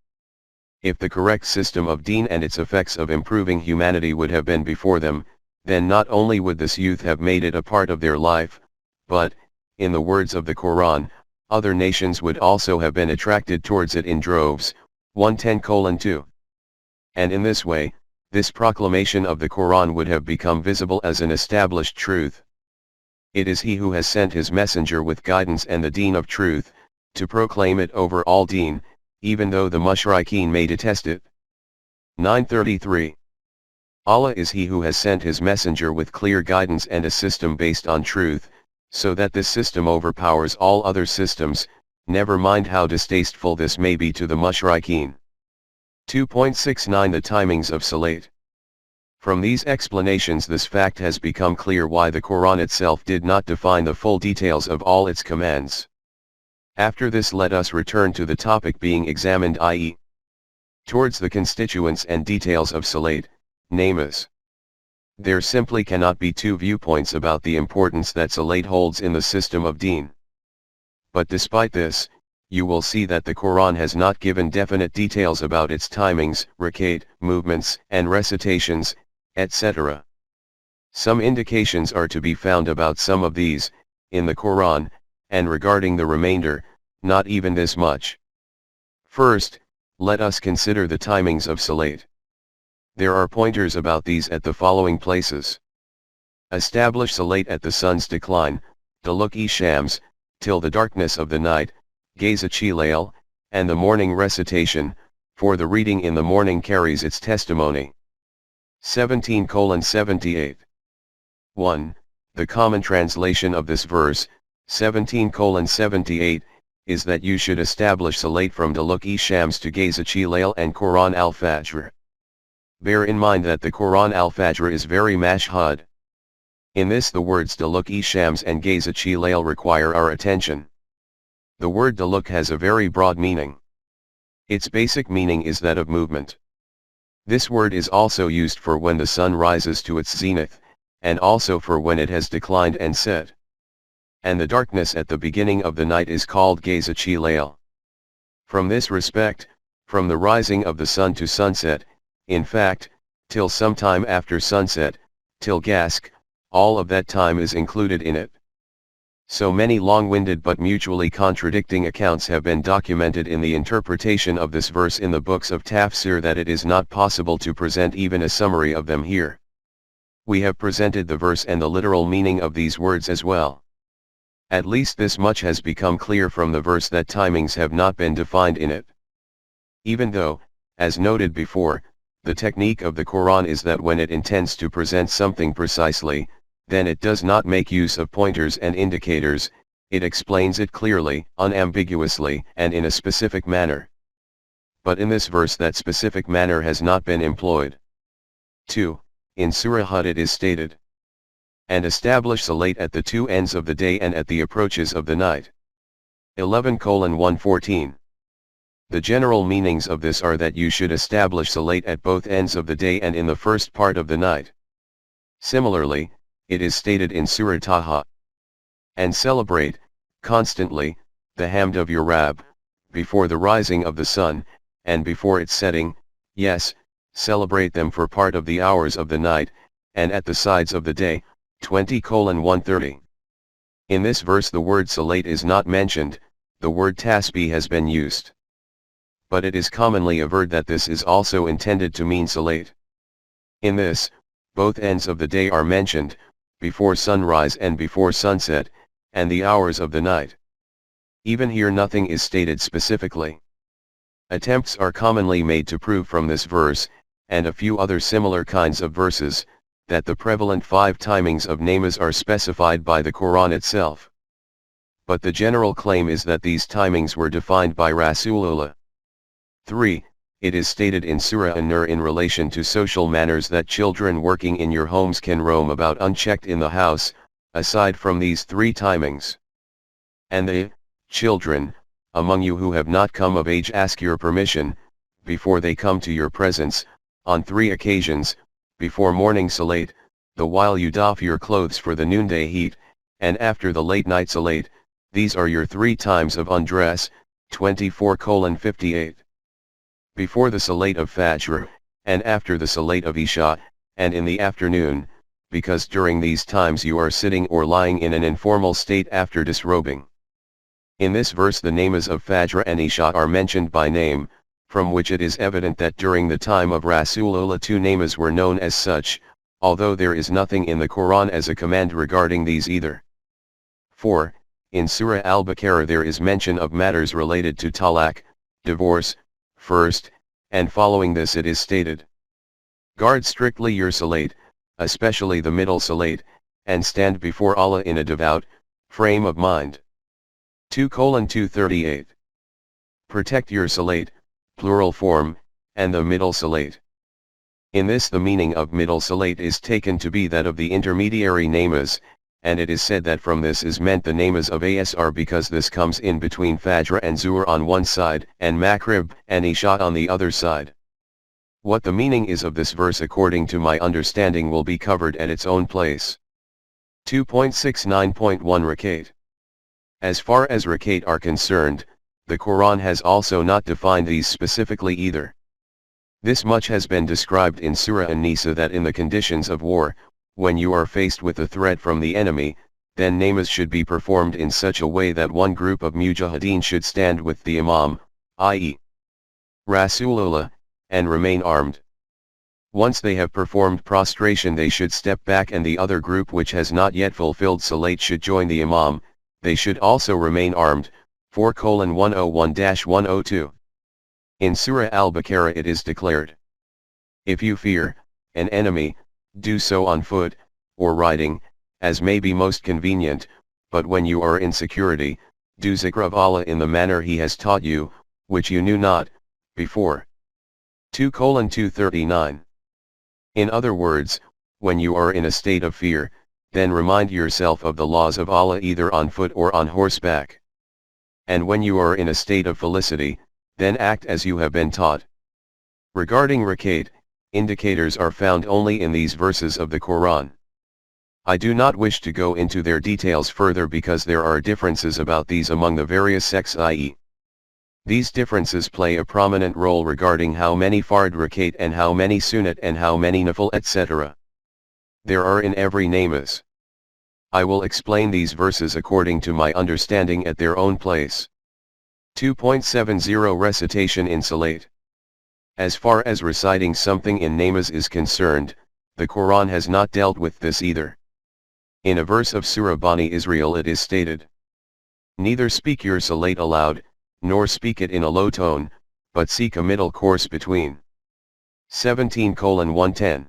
If the correct system of Deen and its effects of improving humanity would have been before them, then not only would this youth have made it a part of their life, but, in the words of the Quran, other nations would also have been attracted towards it in droves, 110:2. And in this way, this proclamation of the Quran would have become visible as an established truth. It is He who has sent His messenger with guidance and the Deen of truth, to proclaim it over all Deen, even though the mushrikeen may detest it. 9:33. Allah is He who has sent His messenger with clear guidance and a system based on truth, so that this system overpowers all other systems, never mind how distasteful this may be to the mushrikeen. 2.69 The timings of Salat. From these explanations this fact has become clear why the Quran itself did not define the full details of all its commands. After this let us return to the topic being examined, i.e., towards the constituents and details of Salat, namaz. There simply cannot be two viewpoints about the importance that Salat holds in the system of Deen. But despite this, you will see that the Quran has not given definite details about its timings, rakat, movements, and recitations, etc. Some indications are to be found about some of these, in the Quran, and regarding the remainder, not even this much. First, let us consider the timings of Salat. There are pointers about these at the following places. Establish Salat at the sun's decline, Daluk-e Shams, till the darkness of the night, Gaza-chi Layl, and the morning recitation, for the reading in the morning carries its testimony. 17:78. 1. The common translation of this verse, 17:78, is that you should establish Salat from Daluk-e Shams to Gaza-chi Layl and Quran al-Fajr. Bear in mind that the Quran al-Fajr is very mashhud. In this the words Daluk-e Shams and Gaza-chi Layl require our attention. The word Daluk has a very broad meaning. Its basic meaning is that of movement. This word is also used for when the sun rises to its zenith, and also for when it has declined and set. And the darkness at the beginning of the night is called Gaza-chi Layl. From this respect, from the rising of the sun to sunset, in fact, till some time after sunset, till gask, all of that time is included in it. So many long-winded but mutually contradicting accounts have been documented in the interpretation of this verse in the books of tafsir that it is not possible to present even a summary of them here. We have presented the verse and the literal meaning of these words as well. At least this much has become clear from the verse that timings have not been defined in it. Even though, as noted before, the technique of the Quran is that when it intends to present something precisely, then it does not make use of pointers and indicators, it explains it clearly, unambiguously, and in a specific manner. But in this verse that specific manner has not been employed. 2. In Surah Hud it is stated, "And establish Salat at the two ends of the day and at the approaches of the night." 11:114. The general meanings of this are that you should establish Salat at both ends of the day and in the first part of the night. Similarly, it is stated in Surah Taha, "And celebrate, constantly, the hamd of your Rabb, before the rising of the sun, and before its setting, yes, celebrate them for part of the hours of the night, and at the sides of the day." 20:130. In this verse the word Salat is not mentioned, the word tasbih has been used. But it is commonly averred that this is also intended to mean Salat. In this, both ends of the day are mentioned, before sunrise and before sunset, and the hours of the night. Even here nothing is stated specifically. Attempts are commonly made to prove from this verse, and a few other similar kinds of verses, that the prevalent 5 timings of namaz are specified by the Quran itself. But the general claim is that these timings were defined by Rasool. 3. It is stated in Surah An-Nur in relation to social manners that children working in your homes can roam about unchecked in the house, aside from these 3 timings. And the children among you who have not come of age ask your permission, before they come to your presence, on 3 occasions, before morning Salat, the while you doff your clothes for the noonday heat, and after the late night Salat. These are your 3 times of undress. 24:58. Before the Salat of Fajr, and after the Salat of Isha, and in the afternoon, because during these times you are sitting or lying in an informal state after disrobing. In this verse the names of Fajr and Isha are mentioned by name, from which it is evident that during the time of Rasulullah 2 names were known as such, although there is nothing in the Quran as a command regarding these either. 4. In Surah Al-Baqarah there is mention of matters related to talaq, divorce, first, and following this it is stated, "Guard strictly your Salat, especially the middle Salat, and stand before Allah in a devout frame of mind." 2:238. Protect your Salat, plural form, and the middle Salat. In this the meaning of middle Salat is taken to be that of the intermediary namas, and it is said that from this is meant the namas of Asr because this comes in between Fajr and Zuhr on one side and Maghrib and Isha on the other side. What the meaning is of this verse according to my understanding will be covered at its own place. 2.69.1 Rakat. As far as Rakat are concerned, the Quran has also not defined these specifically either. This much has been described in Surah An-Nisa that in the conditions of war, when you are faced with a threat from the enemy, then namaz should be performed in such a way that one group of mujahideen should stand with the imam, i.e. Rasulullah, and remain armed. Once they have performed prostration they should step back, and the other group which has not yet fulfilled salat should join the imam. They should also remain armed. 4:101-102. In Surah Al-Baqarah it is declared, if you fear an enemy, do so on foot, or riding, as may be most convenient, but when you are in security, do zikr of Allah in the manner He has taught you, which you knew not before. 2:239. In other words, when you are in a state of fear, then remind yourself of the laws of Allah either on foot or on horseback. And when you are in a state of felicity, then act as you have been taught. Regarding rakat, indicators are found only in these verses of the Quran. I do not wish to go into their details further because there are differences about these among the various sects, i.e. these differences play a prominent role regarding how many fard rakat and how many sunnat and how many nafil, etc. There are in every namaz. I will explain these verses according to my understanding at their own place. 2.70 Recitation in Salat. As far as reciting something in namaz is concerned, the Quran has not dealt with this either. In a verse of Surah Bani Israel it is stated, neither speak your salat aloud, nor speak it in a low tone, but seek a middle course between. 17:110.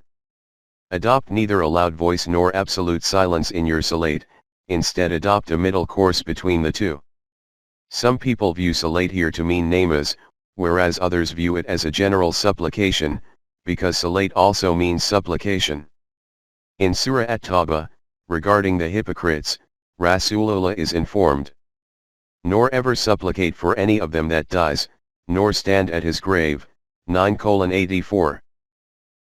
Adopt neither a loud voice nor absolute silence in your salat, instead adopt a middle course between the two. Some people view salat here to mean namaz, whereas others view it as a general supplication, because salat also means supplication. In Surah At-Tawbah, regarding the hypocrites, Rasulullah is informed, nor ever supplicate for any of them that dies, nor stand at his grave. 9:84.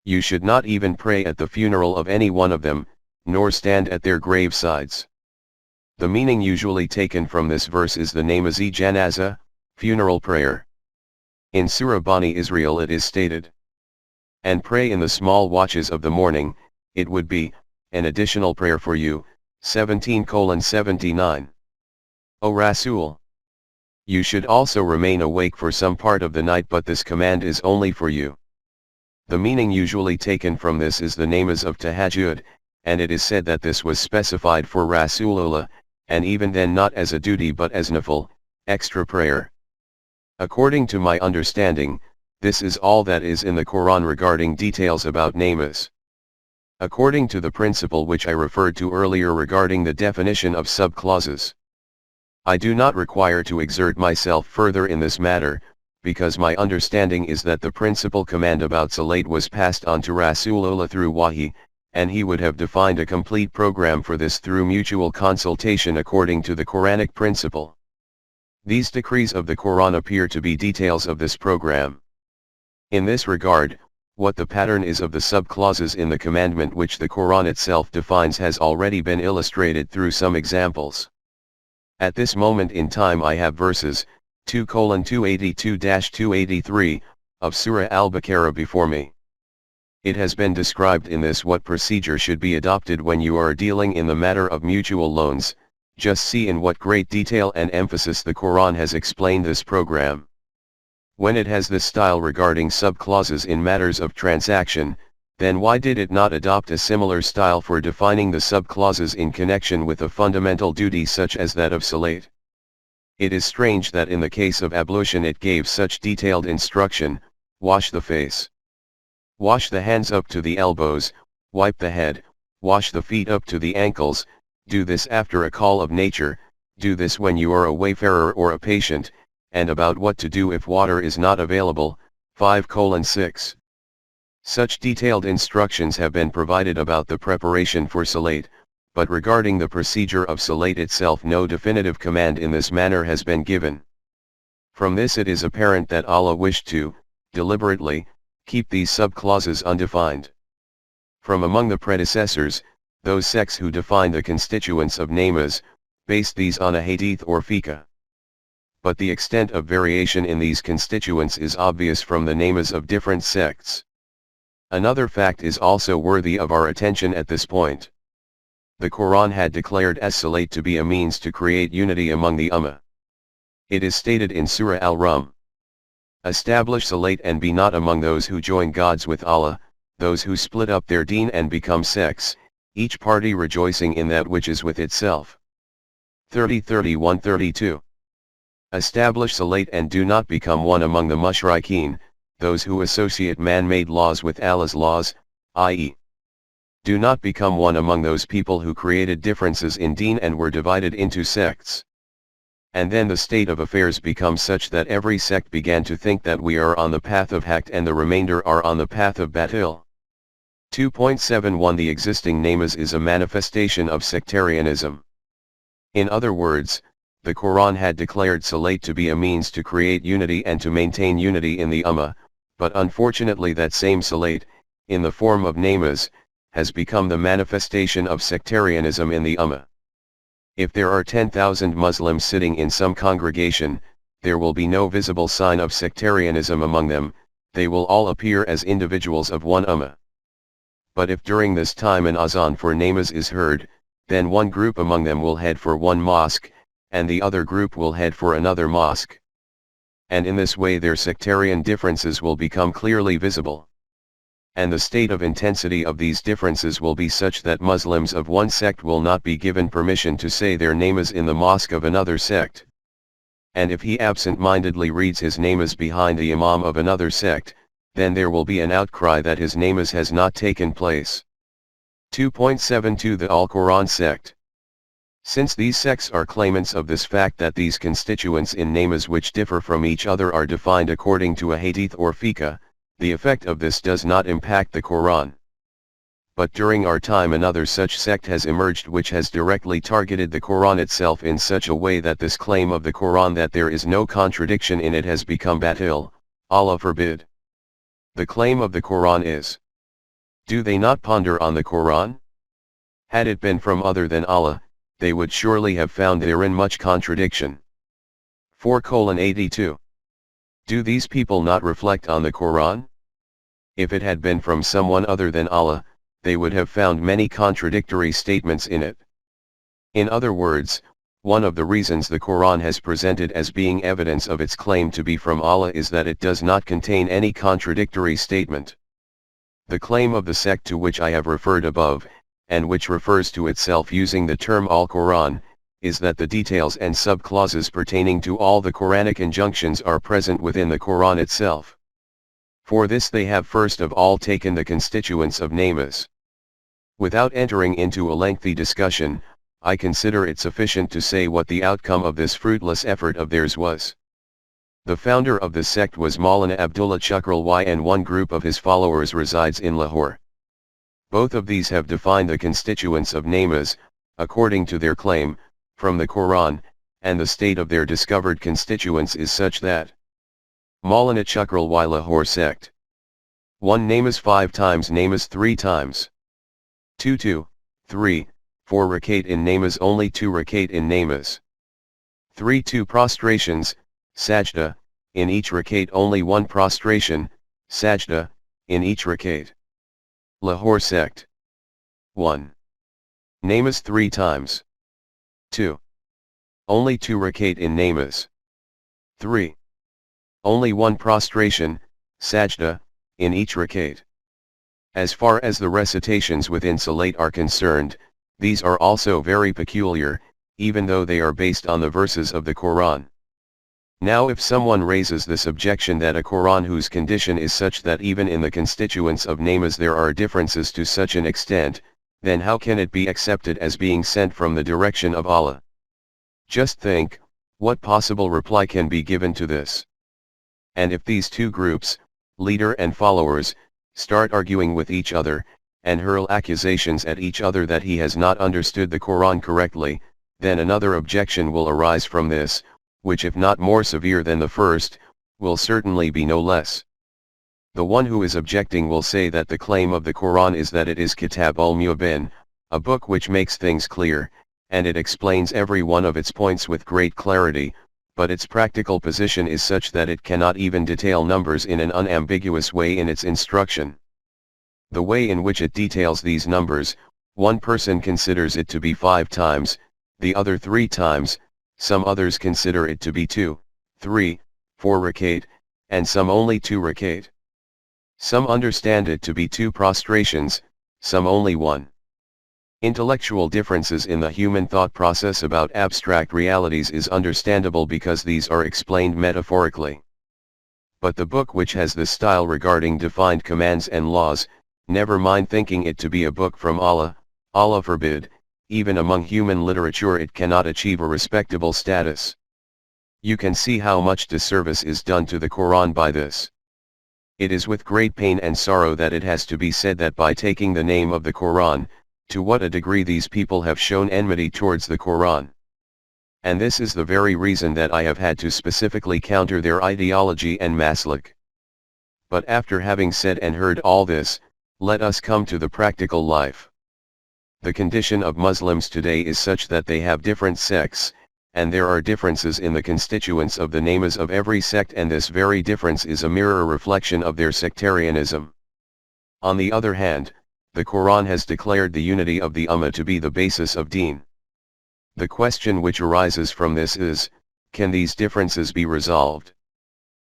You should not even pray at the funeral of any one of them, nor stand at their gravesides. The meaning usually taken from this verse is the namaz-e janaza, funeral prayer. In Surah Bani Israel it is stated, and pray in the small watches of the morning, it would be an additional prayer for you. 17:79. O Rasool, you should also remain awake for some part of the night, but this command is only for you. The meaning usually taken from this is the namaz of tahajjud, and it is said that this was specified for Rasulullah, and even then not as a duty but as nafil, extra prayer. According to my understanding, this is all that is in the Quran regarding details about namaz. According to the principle which I referred to earlier regarding the definition of sub-clauses, I do not require to exert myself further in this matter, because my understanding is that the principal command about salat was passed on to Rasulullah through wahi, and he would have defined a complete program for this through mutual consultation according to the Quranic principle. These decrees of the Quran appear to be details of this program. In this regard, what the pattern is of the sub-clauses in the commandment which the Quran itself defines has already been illustrated through some examples. At this moment in time I have verses 2:282-283 of Surah Al-Baqarah before me. It has been described in this what procedure should be adopted when you are dealing in the matter of mutual loans. Just see in what great detail and emphasis the Quran has explained this program. When it has this style regarding sub-clauses in matters of transaction, then why did it not adopt a similar style for defining the sub-clauses in connection with a fundamental duty such as that of salat? It is strange that in the case of ablution it gave such detailed instruction: wash the face, wash the hands up to the elbows, wipe the head, wash the feet up to the ankles. Do this after a call of nature, do this when you are a wayfarer or a patient, and about what to do if water is not available. 5:6. Such detailed instructions have been provided about the preparation for salat, but regarding the procedure of salat itself no definitive command in this manner has been given. From this it is apparent that Allah wished to, deliberately, keep these sub-clauses undefined. From among the predecessors, those sects who defined the constituents of namaz, based these on a hadith or fiqh. But the extent of variation in these constituents is obvious from the namaz of different sects. Another fact is also worthy of our attention at this point. The Quran had declared as-salat to be a means to create unity among the Ummah. It is stated in Surah Al-Rum, "Establish salat and be not among those who join gods with Allah, those who split up their deen and become sects, each party rejoicing in that which is with itself." 30:31-32. Establish salat and do not become one among the mushrikeen, those who associate man-made laws with Allah's laws, i.e. do not become one among those people who created differences in deen and were divided into sects. And then the state of affairs becomes such that every sect began to think that we are on the path of haqq and the remainder are on the path of batil. 2.71 The existing namaz is a manifestation of sectarianism. In other words, the Quran had declared salat to be a means to create unity and to maintain unity in the Ummah, but unfortunately that same salat, in the form of namaz, has become the manifestation of sectarianism in the Ummah. If there are 10,000 Muslims sitting in some congregation, there will be no visible sign of sectarianism among them, they will all appear as individuals of one Ummah. But if during this time an azan for namaz is heard, then one group among them will head for one mosque, and the other group will head for another mosque. And in this way their sectarian differences will become clearly visible. And the state of intensity of these differences will be such that Muslims of one sect will not be given permission to say their namaz in the mosque of another sect. And if he absent-mindedly reads his namaz behind the imam of another sect, then there will be an outcry that his namaz has not taken place. 2.72 The Al-Quran sect. Since these sects are claimants of this fact that these constituents in namaz which differ from each other are defined according to a hadith or fiqh, the effect of this does not impact the Quran. But during our time another such sect has emerged which has directly targeted the Quran itself in such a way that this claim of the Quran that there is no contradiction in it has become batil, Allah forbid. The claim of the Quran is, do they not ponder on the Quran? Had it been from other than Allah, they would surely have found therein much contradiction. 4:82. Do these people not reflect on the Quran? If it had been from someone other than Allah, they would have found many contradictory statements in it. In other words, one of the reasons the Quran has presented as being evidence of its claim to be from Allah is that it does not contain any contradictory statement. The claim of the sect to which I have referred above, and which refers to itself using the term Al-Quran, is that the details and sub-clauses pertaining to all the Quranic injunctions are present within the Quran itself. For this they have first of all taken the constituents of namaz. Without entering into a lengthy discussion, I consider it sufficient to say what the outcome of this fruitless effort of theirs was. The founder of the sect was Maulana Abdullah Chukralwai and one group of his followers resides in Lahore. Both of these have defined the constituents of namaz, according to their claim, from the Quran, and the state of their discovered constituents is such that Maulana Chukralwai Lahore sect. 1 namaz 5 times namaz 3 times. 2 2, 3, 4 rakat in namaz only 2 rakat in namaz. 3 2 prostrations, sajda, in each rakat only 1 prostration, sajda, in each rakat. Lahore sect. 1. Namaz 3 times. 2. Only 2 rakat in namaz. 3. Only 1 prostration, sajda, in each rakat. As far as the recitations within salat are concerned, these are also very peculiar, even though they are based on the verses of the Quran. Now if someone raises this objection that a Quran whose condition is such that even in the constituents of namaz there are differences to such an extent, then how can it be accepted as being sent from the direction of Allah? Just think, what possible reply can be given to this? And if these two groups, leader and followers, start arguing with each other, and hurl accusations at each other that he has not understood the Quran correctly, then another objection will arise from this, which if not more severe than the first, will certainly be no less. The one who is objecting will say that the claim of the Quran is that it is Kitab al-Mubin, a book which makes things clear, and it explains every one of its points with great clarity, but its practical position is such that it cannot even detail numbers in an unambiguous way in its instruction. The way in which it details these numbers, one person considers it to be 5 times, the other 3 times, some others consider it to be 2, 3, 4 rakat, and some only 2 rakat. Some understand it to be 2 prostrations, some only 1. Intellectual differences in the human thought process about abstract realities is understandable because these are explained metaphorically. But the book which has this style regarding defined commands and laws, never mind thinking it to be a book from Allah, Allah forbid, even among human literature it cannot achieve a respectable status. You can see how much disservice is done to the Quran by this. It is with great pain and sorrow that it has to be said that by taking the name of the Quran, to what a degree these people have shown enmity towards the Quran. And this is the very reason that I have had to specifically counter their ideology and maslak. But after having said and heard all this, let us come to the practical life. The condition of Muslims today is such that they have different sects, and there are differences in the constituents of the names of every sect, and this very difference is a mirror reflection of their sectarianism. On the other hand, the Quran has declared the unity of the Ummah to be the basis of Deen. The question which arises from this is, can these differences be resolved?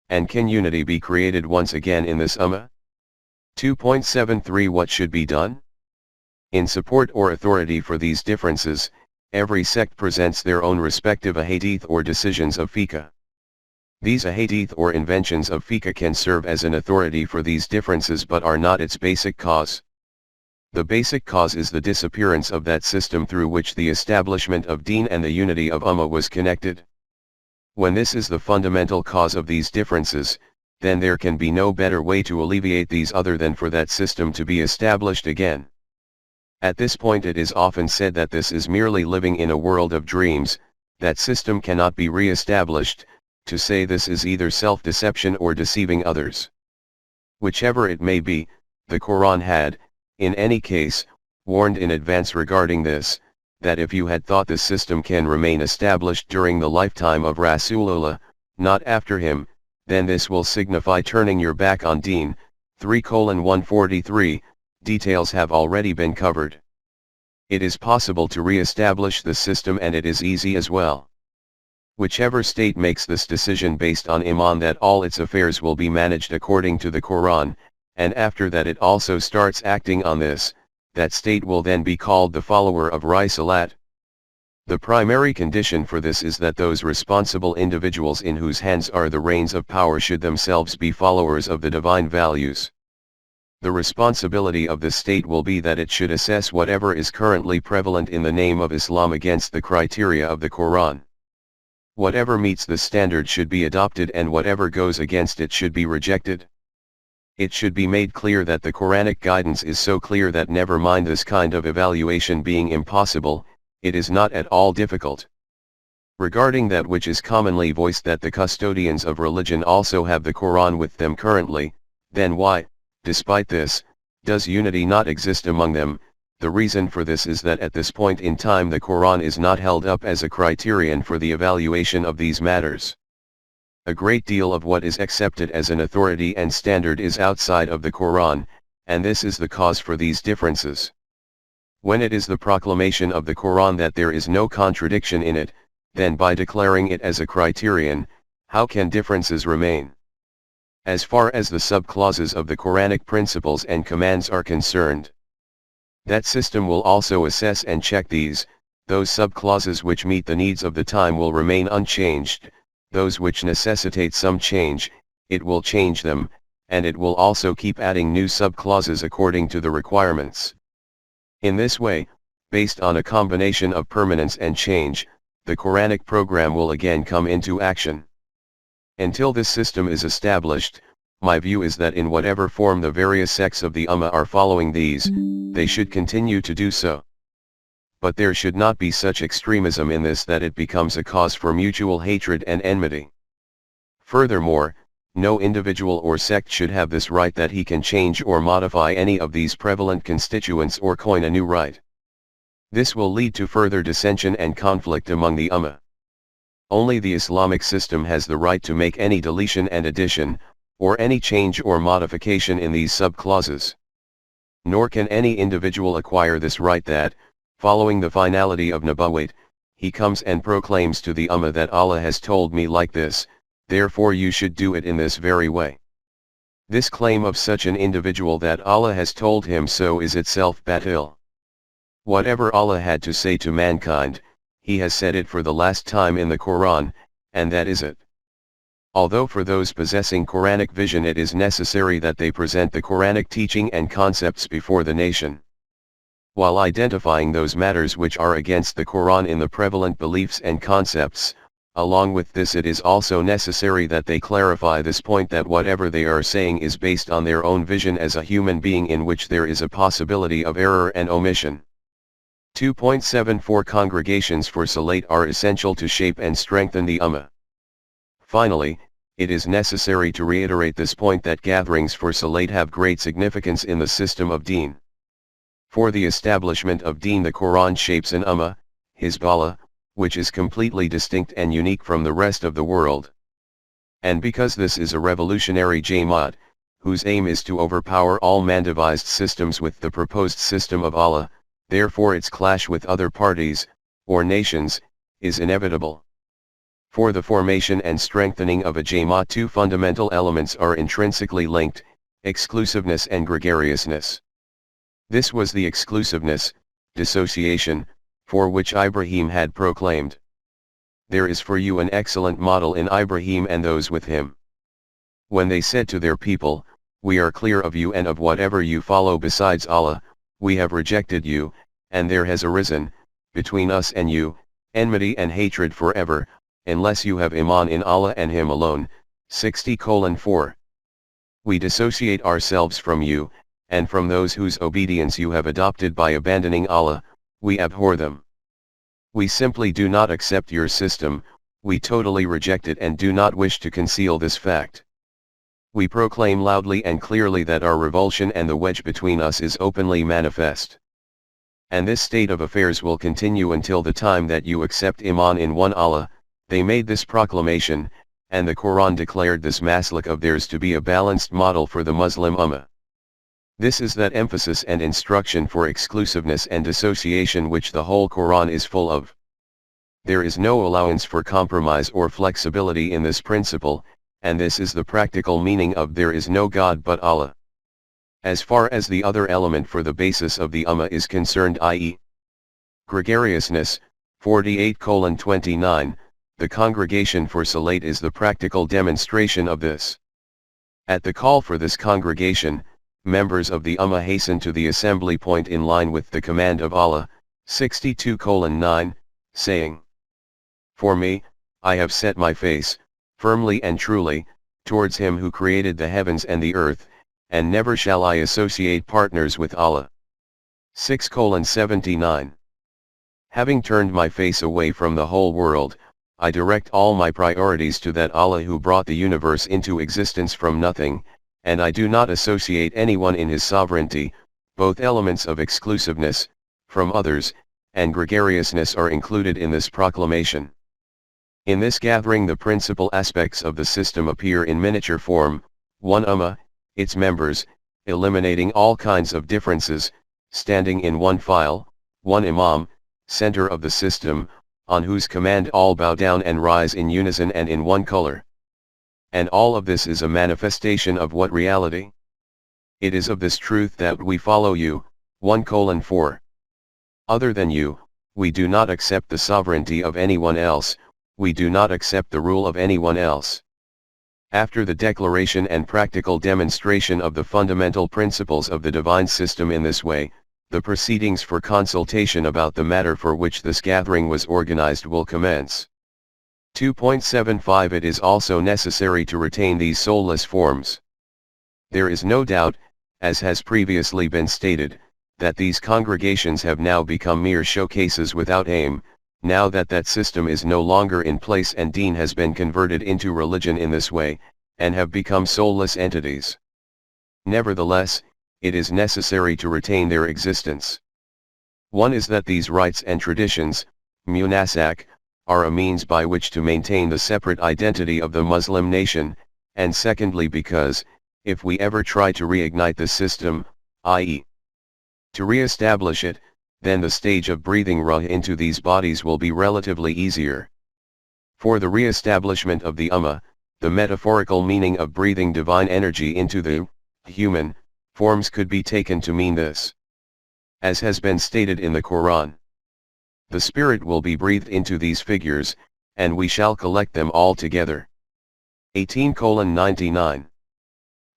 And can unity be created once again in this Ummah? 2.73 What should be done? In support or authority for these differences, every sect presents their own respective ahadith or decisions of fiqh. These ahadith or inventions of fiqh can serve as an authority for these differences but are not its basic cause. The basic cause is the disappearance of that system through which the establishment of Deen and the unity of Ummah was connected. When this is the fundamental cause of these differences, then there can be no better way to alleviate these other than for that system to be established again. At this point it is often said that this is merely living in a world of dreams, that system cannot be re-established. To say this is either self-deception or deceiving others. Whichever it may be, the Quran had, in any case, warned in advance regarding this, that if you had thought this system can remain established during the lifetime of Rasulullah, not after him, then this will signify turning your back on Deen. 3:143, details have already been covered. It is possible to re-establish the system and it is easy as well. Whichever state makes this decision based on Iman that all its affairs will be managed according to the Quran, and after that it also starts acting on this, that state will then be called the follower of Rasool. The primary condition for this is that those responsible individuals in whose hands are the reins of power should themselves be followers of the divine values. The responsibility of the state will be that it should assess whatever is currently prevalent in the name of Islam against the criteria of the Quran. Whatever meets the standard should be adopted and whatever goes against it should be rejected. It should be made clear that the Quranic guidance is so clear that never mind this kind of evaluation being impossible, it is not at all difficult. Regarding that which is commonly voiced that the custodians of religion also have the Quran with them currently, then why, despite this, does unity not exist among them? The reason for this is that at this point in time the Quran is not held up as a criterion for the evaluation of these matters. A great deal of what is accepted as an authority and standard is outside of the Quran, and this is the cause for these differences. When it is the proclamation of the Quran that there is no contradiction in it, then by declaring it as a criterion, how can differences remain? As far as the sub-clauses of the Quranic principles and commands are concerned, that system will also assess and check these. Those sub-clauses which meet the needs of the time will remain unchanged, those which necessitate some change, it will change them, and it will also keep adding new sub-clauses according to the requirements. In this way, based on a combination of permanence and change, the Quranic program will again come into action. Until this system is established, my view is that in whatever form the various sects of the Ummah are following these, they should continue to do so. But there should not be such extremism in this that it becomes a cause for mutual hatred and enmity. Furthermore, no individual or sect should have this right that he can change or modify any of these prevalent constituents or coin a new right. This will lead to further dissension and conflict among the Ummah. Only the Islamic system has the right to make any deletion and addition, or any change or modification in these sub-clauses. Nor can any individual acquire this right that, following the finality of Nubuwwat, he comes and proclaims to the Ummah that Allah has told me like this, therefore you should do it in this very way. This claim of such an individual that Allah has told him so is itself batil. Whatever Allah had to say to mankind, He has said it for the last time in the Quran, and that is it. Although for those possessing Quranic vision it is necessary that they present the Quranic teaching and concepts before the nation, while identifying those matters which are against the Quran in the prevalent beliefs and concepts, along with this it is also necessary that they clarify this point that whatever they are saying is based on their own vision as a human being in which there is a possibility of error and omission. 2.74 Congregations for Salat are essential to shape and strengthen the Ummah. Finally, it is necessary to reiterate this point that gatherings for Salat have great significance in the system of Deen. For the establishment of Deen the Quran shapes an Ummah, Hizballah, which is completely distinct and unique from the rest of the world. And because this is a revolutionary Jamaat, whose aim is to overpower all man-devised systems with the proposed system of Allah, therefore its clash with other parties, or nations, is inevitable. For the formation and strengthening of a Jamaat two fundamental elements are intrinsically linked, exclusiveness and gregariousness. This was the exclusiveness, dissociation, for which Ibrahim had proclaimed. There is for you an excellent model in Ibrahim and those with him. When they said to their people, we are clear of you and of whatever you follow besides Allah, we have rejected you, and there has arisen, between us and you, enmity and hatred forever, unless you have Iman in Allah and Him alone. 60:4. We dissociate ourselves from you, and from those whose obedience you have adopted by abandoning Allah, we abhor them. We simply do not accept your system, we totally reject it and do not wish to conceal this fact. We proclaim loudly and clearly that our revulsion and the wedge between us is openly manifest. And this state of affairs will continue until the time that you accept Iman in one Allah. They made this proclamation, and the Quran declared this maslak of theirs to be a balanced model for the Muslim Ummah. This is that emphasis and instruction for exclusiveness and dissociation which the whole Quran is full of. There is no allowance for compromise or flexibility in this principle, and this is the practical meaning of there is no God but Allah. As far as the other element for the basis of the Ummah is concerned, i.e., gregariousness, 48:29, the Congregation for Salat is the practical demonstration of this. At the call for this congregation, members of the Ummah hasten to the assembly point in line with the command of Allah, 62:9, saying, For me, I have set my face, firmly and truly, towards Him who created the heavens and the earth, and never shall I associate partners with Allah. 6:79. Having turned my face away from the whole world, I direct all my priorities to that Allah who brought the universe into existence from nothing, and I do not associate anyone in His sovereignty. Both elements of exclusiveness, from others, and gregariousness are included in this proclamation. In this gathering the principal aspects of the system appear in miniature form: one Ummah, its members, eliminating all kinds of differences, standing in one file, one Imam, center of the system, on whose command all bow down and rise in unison and in one color. And all of this is a manifestation of what reality? It is of this truth that we follow you. 1:4. Other than you, we do not accept the sovereignty of anyone else, we do not accept the rule of anyone else. After the declaration and practical demonstration of the fundamental principles of the divine system in this way, the proceedings for consultation about the matter for which this gathering was organized will commence. 2.75 It is also necessary to retain these soulless forms. There is no doubt, as has previously been stated, that these congregations have now become mere showcases without aim, now that that system is no longer in place and Deen has been converted into religion in this way, and have become soulless entities. Nevertheless, it is necessary to retain their existence. One is that these rites and traditions, munasak, are a means by which to maintain the separate identity of the Muslim nation, and secondly because, if we ever try to reignite the system, i.e., To re-establish it, then the stage of breathing ruh into these bodies will be relatively easier. For the re-establishment of the the metaphorical meaning of breathing divine energy into the human forms could be taken to mean this. As has been stated in the Quran, the spirit will be breathed into these figures, and we shall collect them all together. 18:99.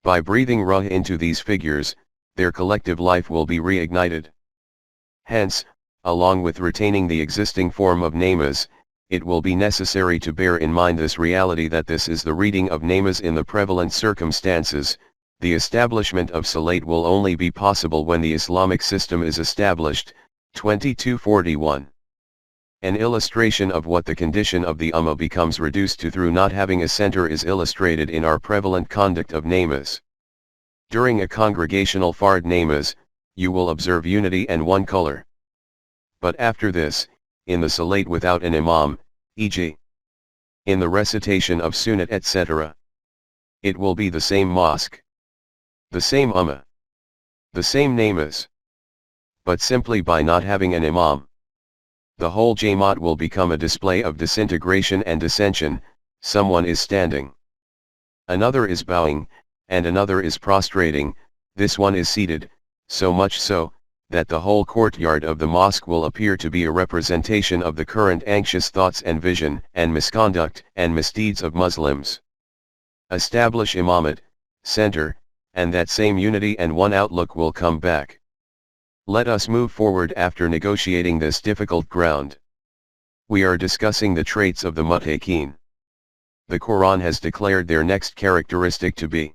By breathing ruh into these figures, their collective life will be reignited. Hence, along with retaining the existing form of namas, it will be necessary to bear in mind this reality that this is the reading of namas in the prevalent circumstances. The establishment of salat will only be possible when the Islamic system is established. 2241. An illustration of what the condition of the becomes reduced to through not having a center is illustrated in our prevalent conduct of namas. During a congregational fard namas, you will observe unity and one color. But after this, in the salat without an imam, e.g. in the recitation of sunnat etc., it will be the same mosque, the same the same namas. But simply by not having an imam, the whole Jamaat will become a display of disintegration and dissension. Someone is standing, another is bowing, and another is prostrating, this one is seated, so much so, that the whole courtyard of the mosque will appear to be a representation of the current anxious thoughts and vision and misconduct and misdeeds of Muslims. Establish imamat, center, and that same unity and one outlook will come back. Let us move forward after negotiating this difficult ground. We are discussing the traits of the muttaqin. The Quran has declared their next characteristic to be,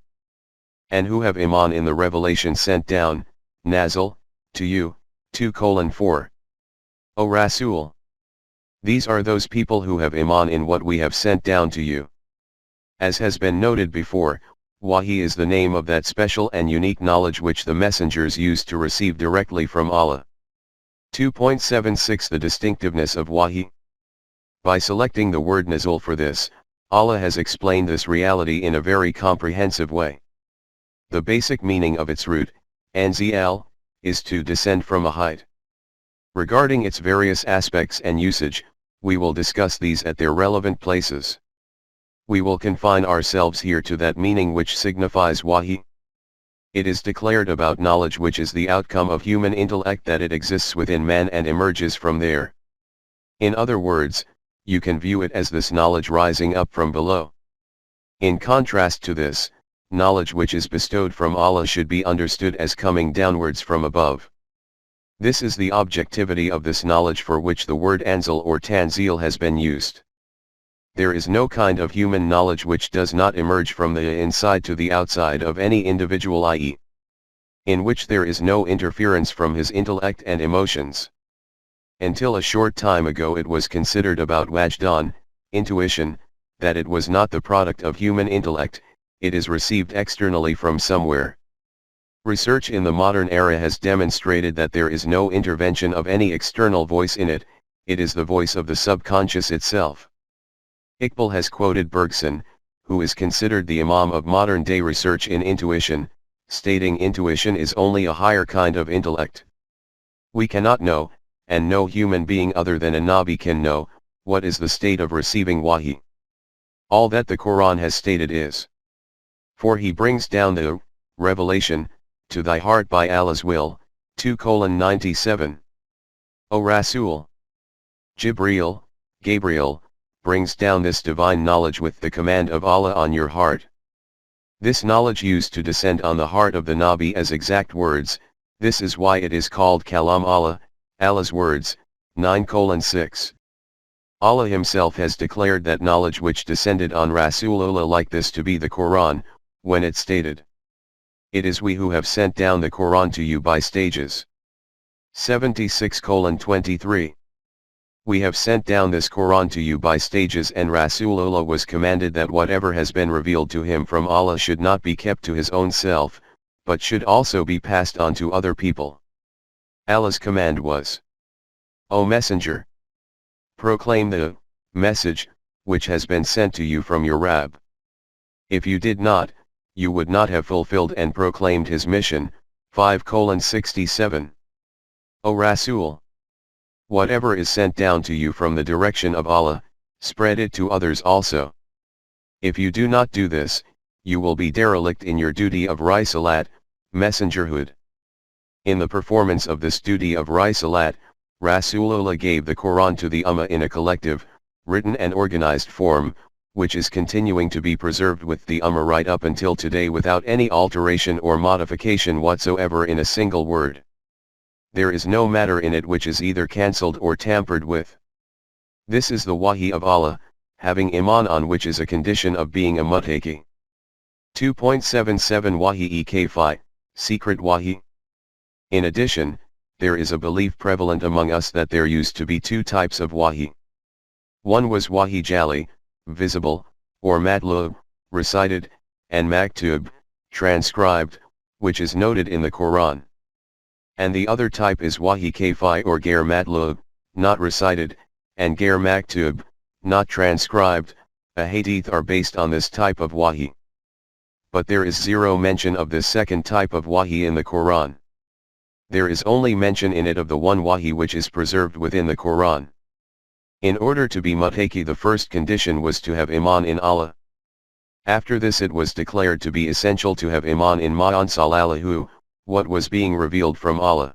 and who have iman in the revelation sent down, nazil, to you, 2:4. O Rasool! These are those people who have iman in what we have sent down to you. As has been noted before, Wahi is the name of that special and unique knowledge which the messengers used to receive directly from Allah. 2.76 The distinctiveness of Wahi. By selecting the word nazul for this, Allah has explained this reality in a very comprehensive way. The basic meaning of its root, anzil, is to descend from a height. Regarding its various aspects and usage, we will discuss these at their relevant places. We will confine ourselves here to that meaning which signifies wahi. It is declared about knowledge which is the outcome of human intellect, that it exists within man and emerges from there. In other words, you can view it as this knowledge rising up from below. In contrast to this, knowledge which is bestowed from Allah should be understood as coming downwards from above. This is the objectivity of this knowledge for which the word anzil or tanzil has been used. There is no kind of human knowledge which does not emerge from the inside to the outside of any individual, i.e., in which there is no interference from his intellect and emotions. Until a short time ago it was considered about wajdan, intuition, that it was not the product of human intellect, it is received externally from somewhere. Research in the modern era has demonstrated that there is no intervention of any external voice in it, it is the voice of the subconscious itself. Iqbal has quoted Bergson, who is considered the imam of modern-day research in intuition, stating intuition is only a higher kind of intellect. We cannot know, and no human being other than a Nabi can know, what is the state of receiving wahi. All that the Quran has stated is, for he brings down the revelation to thy heart by Allah's will, 2:97. O Rasool! Gabriel, brings down this divine knowledge with the command of Allah on your heart. This knowledge used to descend on the heart of the Nabi as exact words, this is why it is called Kalam Allah, Allah's words, 9:6. Allah himself has declared that knowledge which descended on Rasulullah like this to be the Quran, when it stated, it is we who have sent down the Quran to you by stages. 76:23. We have sent down this Quran to you by stages, and Rasulullah was commanded that whatever has been revealed to him from Allah should not be kept to his own self, but should also be passed on to other people. Allah's command was, O Messenger! Proclaim the message which has been sent to you from your Rabb. If you did not, you would not have fulfilled and proclaimed his mission. 5:67. O Rasool, whatever is sent down to you from the direction of Allah, spread it to others also. If you do not do this, you will be derelict in your duty of risalat, messengerhood. In the performance of this duty of risalat, Rasulullah gave the Quran to the Ummah in a collective, written and organized form, which is continuing to be preserved with the Ummah right up until today without any alteration or modification whatsoever in a single word. There is no matter in it which is either cancelled or tampered with. This is the Wahi of Allah, having Iman on which is a condition of being a Muttaqi. 2.77 Wahi-e-Kayfi, Secret Wahi. In addition, there is a belief prevalent among us that there used to be two types of Wahi. One was Wahi Jali, visible, or Matlub, recited, and Maktub, transcribed, which is noted in the Quran. And the other type is Wahi Kayfi or Gair Matlub, not recited, and Gair Maktub, not transcribed. A hadith are based on this type of Wahi. But there is zero mention of this second type of Wahi in the Quran. There is only mention in it of the one Wahi which is preserved within the Quran. In order to be Muttaqi, the first condition was to have Iman in Allah. After this it was declared to be essential to have Iman in Ma'anzalallahu, what was being revealed from Allah.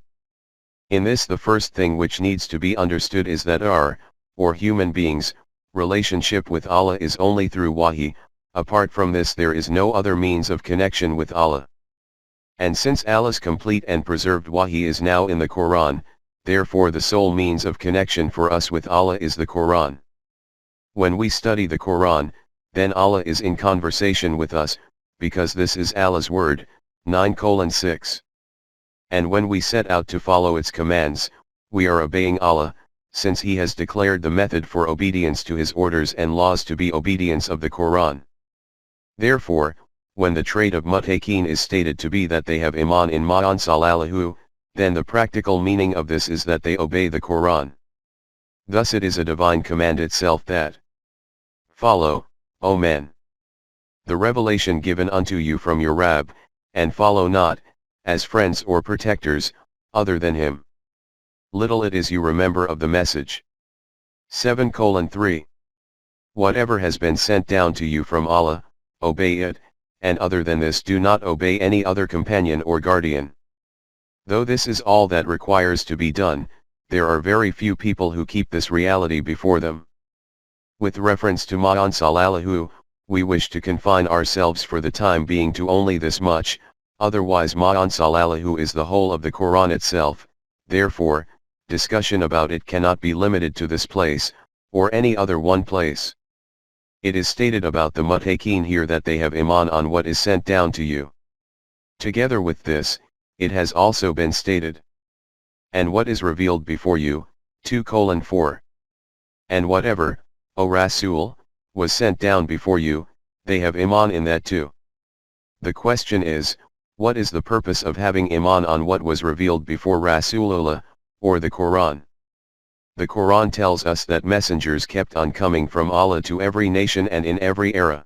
In this the first thing which needs to be understood is that our, or human beings, relationship with Allah is only through Wahi. Apart from this there is no other means of connection with Allah. And since Allah's complete and preserved Wahi is now in the Quran, therefore the sole means of connection for us with Allah is the Quran. When we study the Quran, then Allah is in conversation with us, because this is Allah's word. 9:6. And when we set out to follow its commands, we are obeying Allah, since He has declared the method for obedience to His orders and laws to be obedience of the Quran. Therefore, when the trait of Muttaqin is stated to be that they have Iman in Ma'anzalallahu, then the practical meaning of this is that they obey the Quran. Thus it is a divine command itself that follow, O men, the revelation given unto you from your Rabb, and follow not, as friends or protectors, other than Him. Little it is you remember of the message. 7:3. Whatever has been sent down to you from Allah, obey it, and other than this do not obey any other companion or guardian. Though this is all that requires to be done, there are very few people who keep this reality before them. With reference to Ma'anzalallahu, we wish to confine ourselves for the time being to only this much, otherwise Ma'anzalallahu is the whole of the Quran itself, therefore, discussion about it cannot be limited to this place, or any other one place. It is stated about the Muttaqin here that they have Iman on what is sent down to you. Together with this, it has also been stated, and what is revealed before you, 2:4. And whatever, O Rasool, was sent down before you, they have Iman in that too. The question is, what is the purpose of having Iman on what was revealed before Rasulullah, or the Quran? The Quran tells us that messengers kept on coming from Allah to every nation and in every era.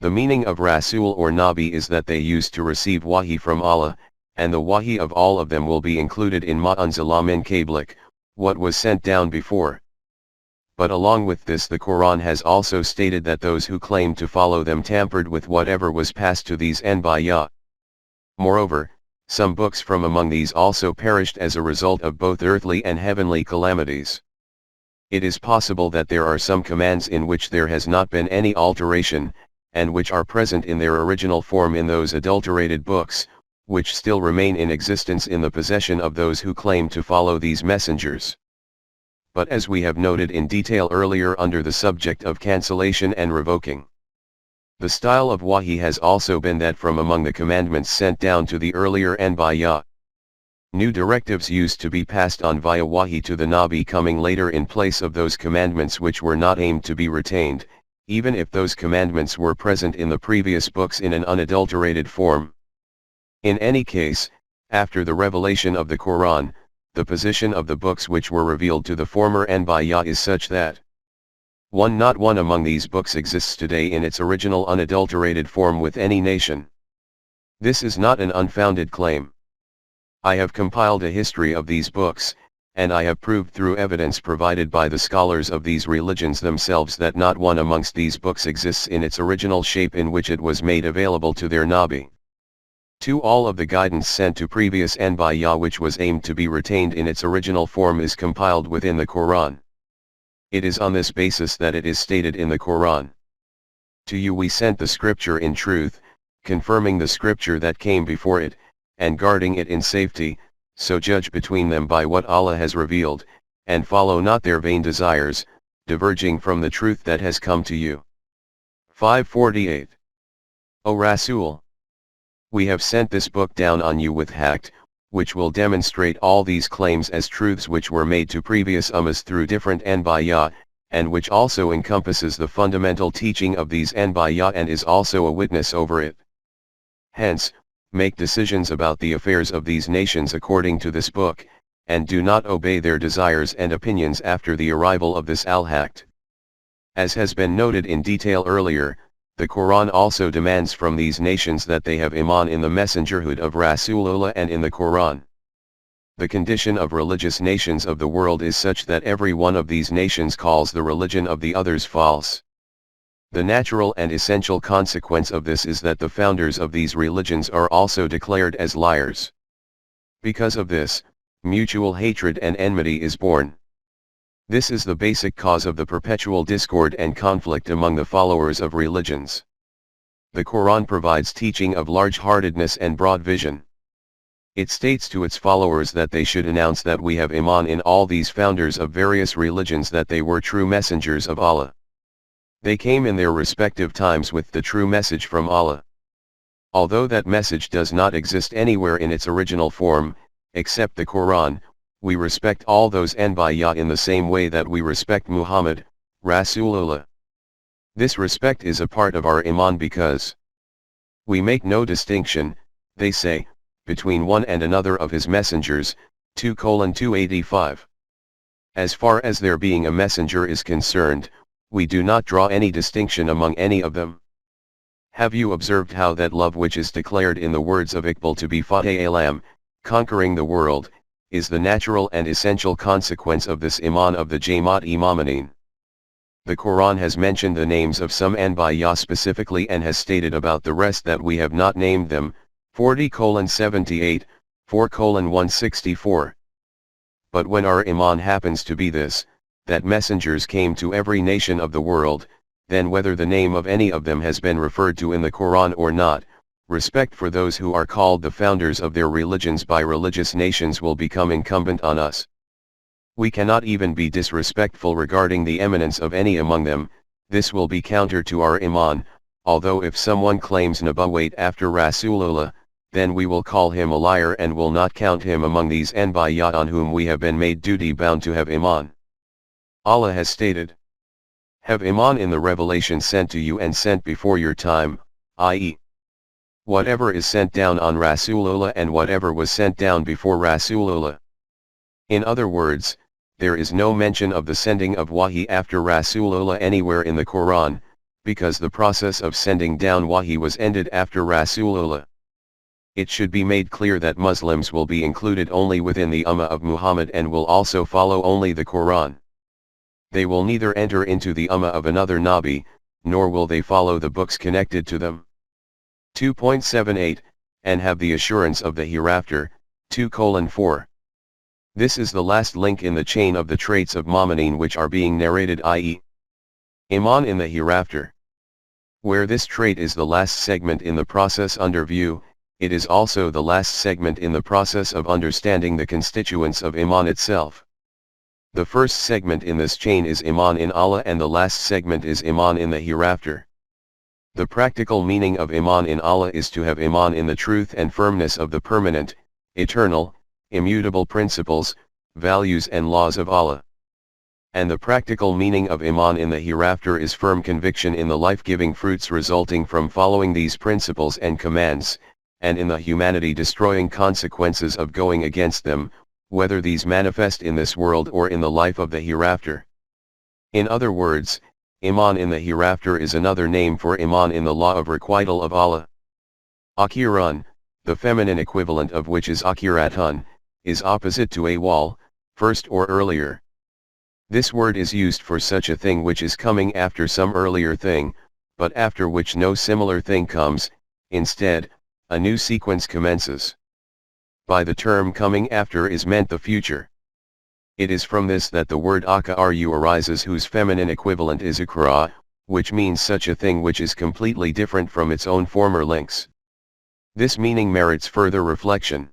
The meaning of Rasul or Nabi is that they used to receive Wahi from Allah, and the Wahi of all of them will be included in Ma'anzala min Qablik, what was sent down before. But along with this the Quran has also stated that those who claim to follow them tampered with whatever was passed to these Anbiya. Moreover, some books from among these also perished as a result of both earthly and heavenly calamities. It is possible that there are some commands in which there has not been any alteration, and which are present in their original form in those adulterated books, which still remain in existence in the possession of those who claim to follow these messengers. But as we have noted in detail earlier under the subject of cancellation and revoking, the style of Wahi has also been that from among the commandments sent down to the earlier Anbiya, new directives used to be passed on via Wahi to the Nabi coming later in place of those commandments which were not aimed to be retained, even if those commandments were present in the previous books in an unadulterated form. In any case, after the revelation of the Quran, the position of the books which were revealed to the former Anbiya is such that not one among these books exists today in its original unadulterated form with any nation. This is not an unfounded claim. I have compiled a history of these books, and I have proved through evidence provided by the scholars of these religions themselves that not one amongst these books exists in its original shape in which it was made available to their Nabi. 2. All of the guidance sent to previous Anbiya which was aimed to be retained in its original form is compiled within the Quran. It is on this basis that it is stated in the Quran. To you we sent the scripture in truth, confirming the scripture that came before it, and guarding it in safety, so judge between them by what Allah has revealed, and follow not their vain desires, diverging from the truth that has come to you. 548. O Rasool! We have sent this book down on you with haqq, which will demonstrate all these claims as truths which were made to previous ummas through different Anbiya, and which also encompasses the fundamental teaching of these Anbiya and is also a witness over it. Hence, make decisions about the affairs of these nations according to this book, and do not obey their desires and opinions after the arrival of this al-haqq. As has been noted in detail earlier, the Quran also demands from these nations that they have iman in the messengerhood of Rasulullah and in the Quran. The condition of religious nations of the world is such that every one of these nations calls the religion of the others false. The natural and essential consequence of this is that the founders of these religions are also declared as liars. Because of this, mutual hatred and enmity is born. This is the basic cause of the perpetual discord and conflict among the followers of religions. The Quran provides teaching of large-heartedness and broad vision. It states to its followers that they should announce that we have iman in all these founders of various religions, that they were true messengers of Allah. They came in their respective times with the true message from Allah. Although that message does not exist anywhere in its original form, except the Quran, we respect all those Anbiya in the same way that we respect Muhammad, Rasulullah. This respect is a part of our iman because we make no distinction, they say, between one and another of his messengers, 2:285. As far as their being a messenger is concerned, we do not draw any distinction among any of them. Have you observed how that love which is declared in the words of Iqbal to be Fateh Alam, conquering the world, is the natural and essential consequence of this iman of the Jamaat Imamanin? The Quran has mentioned the names of some Anbiya specifically and has stated about the rest that we have not named them, 40:78, 4:164. But when our iman happens to be this, that messengers came to every nation of the world, then whether the name of any of them has been referred to in the Quran or not, respect for those who are called the founders of their religions by religious nations will become incumbent on us. We cannot even be disrespectful regarding the eminence of any among them. This will be counter to our iman, although if someone claims nubuwwat after Rasulullah, then we will call him a liar and will not count him among these Anbiya on whom we have been made duty bound to have iman. Allah has stated, have iman in the revelation sent to you and sent before your time, i.e., whatever is sent down on Rasulullah and whatever was sent down before Rasulullah. In other words, there is no mention of the sending of wahi after Rasulullah anywhere in the Quran, because the process of sending down wahi was ended after Rasulullah. It should be made clear that Muslims will be included only within the Ummah of Muhammad and will also follow only the Quran. They will neither enter into the Ummah of another Nabi, nor will they follow the books connected to them. 2.78, and have the assurance of the hereafter, 2:4. This is the last link in the chain of the traits of Mu'minin which are being narrated, i.e., iman in the hereafter. Where this trait is the last segment in the process under view, it is also the last segment in the process of understanding the constituents of iman itself. The first segment in this chain is iman in Allah and the last segment is iman in the hereafter. The practical meaning of iman in Allah is to have iman in the truth and firmness of the permanent, eternal, immutable principles, values and laws of Allah. And the practical meaning of iman in the hereafter is firm conviction in the life-giving fruits resulting from following these principles and commands, and in the humanity-destroying consequences of going against them, whether these manifest in this world or in the life of the hereafter. In other words, iman in the hereafter is another name for iman in the law of requital of Allah. Akhiran, the feminine equivalent of which is akiratun, is opposite to awal, first or earlier. This word is used for such a thing which is coming after some earlier thing, but after which no similar thing comes. Instead, a new sequence commences. By the term coming after is meant the future. It is from this that the word akaru arises, whose feminine equivalent is akra, which means such a thing which is completely different from its own former links. This meaning merits further reflection.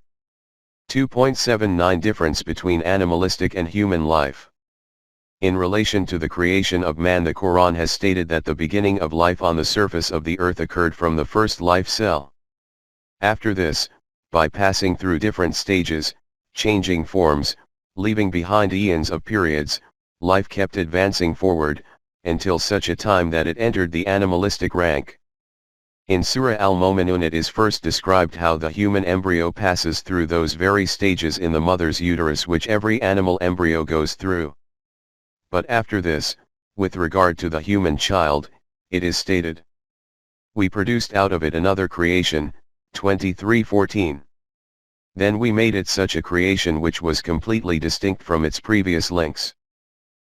2.79 Difference between animalistic and human life. In relation to the creation of man, the Quran has stated that the beginning of life on the surface of the earth occurred from the first life cell. After this, by passing through different stages, changing forms, leaving behind eons of periods, life kept advancing forward, until such a time that it entered the animalistic rank. In Surah Al-Mu'minun it is first described how the human embryo passes through those very stages in the mother's uterus which every animal embryo goes through. But after this, with regard to the human child, it is stated, "We produced out of it another creation," 23:14. "Then we made it such a creation which was completely distinct from its previous links."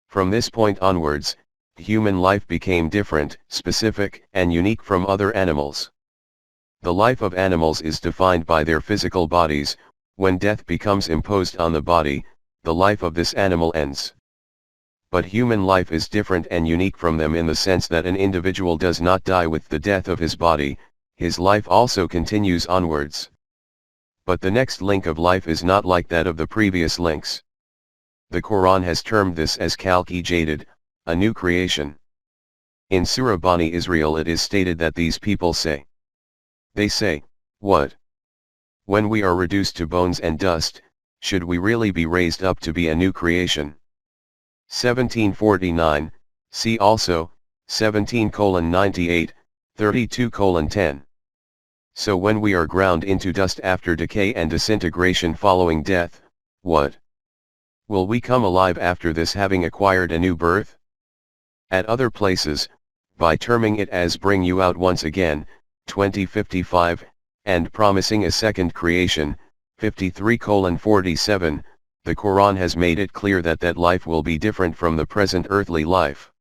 From this point onwards, human life became different, specific, and unique from other animals. The life of animals is defined by their physical bodies. When death becomes imposed on the body, the life of this animal ends. But human life is different and unique from them in the sense that an individual does not die with the death of his body, his life also continues onwards. But the next link of life is not like that of the previous links. The Quran has termed this as Khalqi Jadid, a new creation. In Surah Bani Israel it is stated that these people say. They say, "What? When we are reduced to bones and dust, should we really be raised up to be a new creation?" 1749, see also, 17:98, 32:10. So when we are ground into dust after decay and disintegration following death, what? Will we come alive after this, having acquired a new birth? At other places, by terming it as "bring you out once again," 20:55, and promising a second creation, 53:47, the Quran has made it clear that that life will be different from the present earthly life.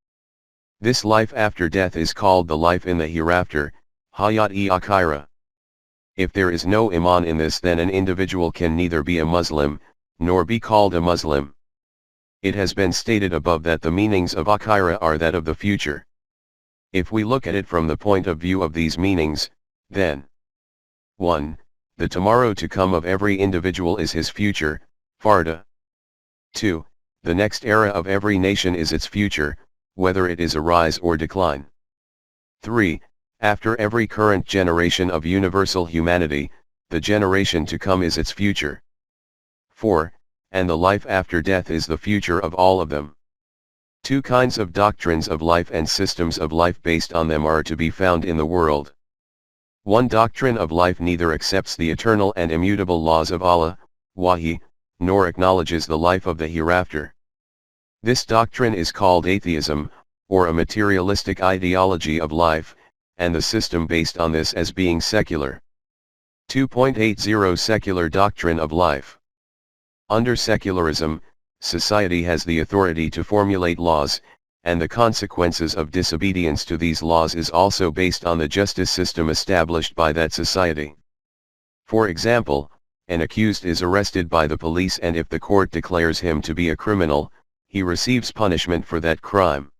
This life after death is called the life in the hereafter, Hayat-e Akhira. If there is no iman in this, then an individual can neither be a Muslim, nor be called a Muslim. It has been stated above that the meanings of Akhira are that of the future. If we look at it from the point of view of these meanings, then 1. The tomorrow to come of every individual is his future, Farda. 2. The next era of every nation is its future, whether it is a rise or decline. 3. After every current generation of universal humanity, the generation to come is its future. 4. And the life after death is the future of all of them. Two kinds of doctrines of life and systems of life based on them are to be found in the world. One doctrine of life neither accepts the eternal and immutable laws of Allah, Wahi, nor acknowledges the life of the hereafter. This doctrine is called atheism, or a materialistic ideology of life, and the system based on this as being secular. 2.80 Secular doctrine of life. Under secularism, society has the authority to formulate laws, and the consequences of disobedience to these laws is also based on the justice system established by that society. For example, an accused is arrested by the police, and if the court declares him to be a criminal, he receives punishment for that crime.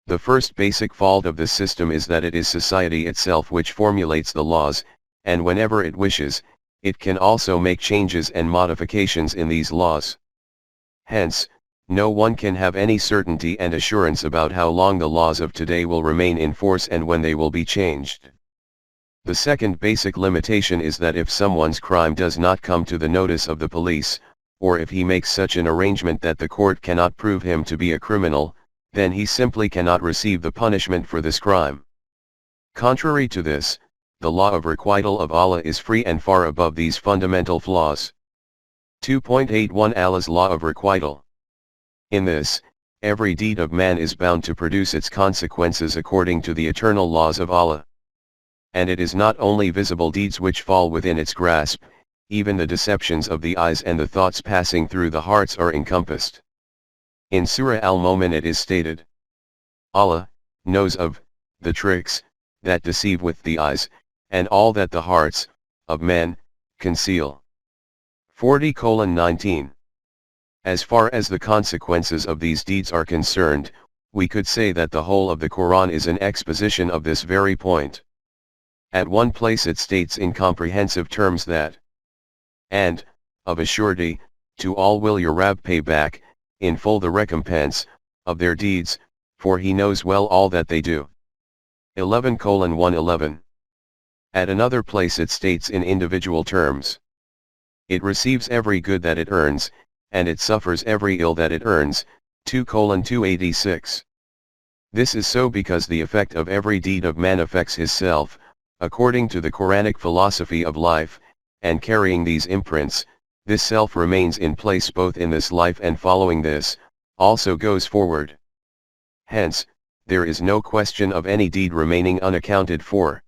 The first basic fault of this system is that it is society itself which formulates the laws, and whenever it wishes, it can also make changes and modifications in these laws. Hence, no one can have any certainty and assurance about how long the laws of today will remain in force and when they will be changed. The second basic limitation is that if someone's crime does not come to the notice of the police, or if he makes such an arrangement that the court cannot prove him to be a criminal, then he simply cannot receive the punishment for this crime. Contrary to this, the law of requital of Allah is free and far above these fundamental flaws. 2.81 Allah's law of requital. In this, every deed of man is bound to produce its consequences according to the eternal laws of Allah. and it is not only visible deeds which fall within its grasp, even the deceptions of the eyes and the thoughts passing through the hearts are encompassed. In Surah Al-Mu'min it is stated, Allah knows of the tricks that deceive with the eyes, and all that the hearts of men conceal. 40:19. As far as the consequences of these deeds are concerned, we could say that the whole of the Quran is an exposition of this very point. At one place it states in comprehensive terms that, and, of a surety, to all will your Rabb pay back, in full the recompense, of their deeds, for he knows well all that they do. 11:111. At another place it states in individual terms, it receives every good that it earns, and it suffers every ill that it earns. 2:286. This is so because the effect of every deed of man affects his self, according to the Quranic philosophy of life, and carrying these imprints, this self remains in place both in this life and following this, also goes forward. Hence, there is no question of any deed remaining unaccounted for.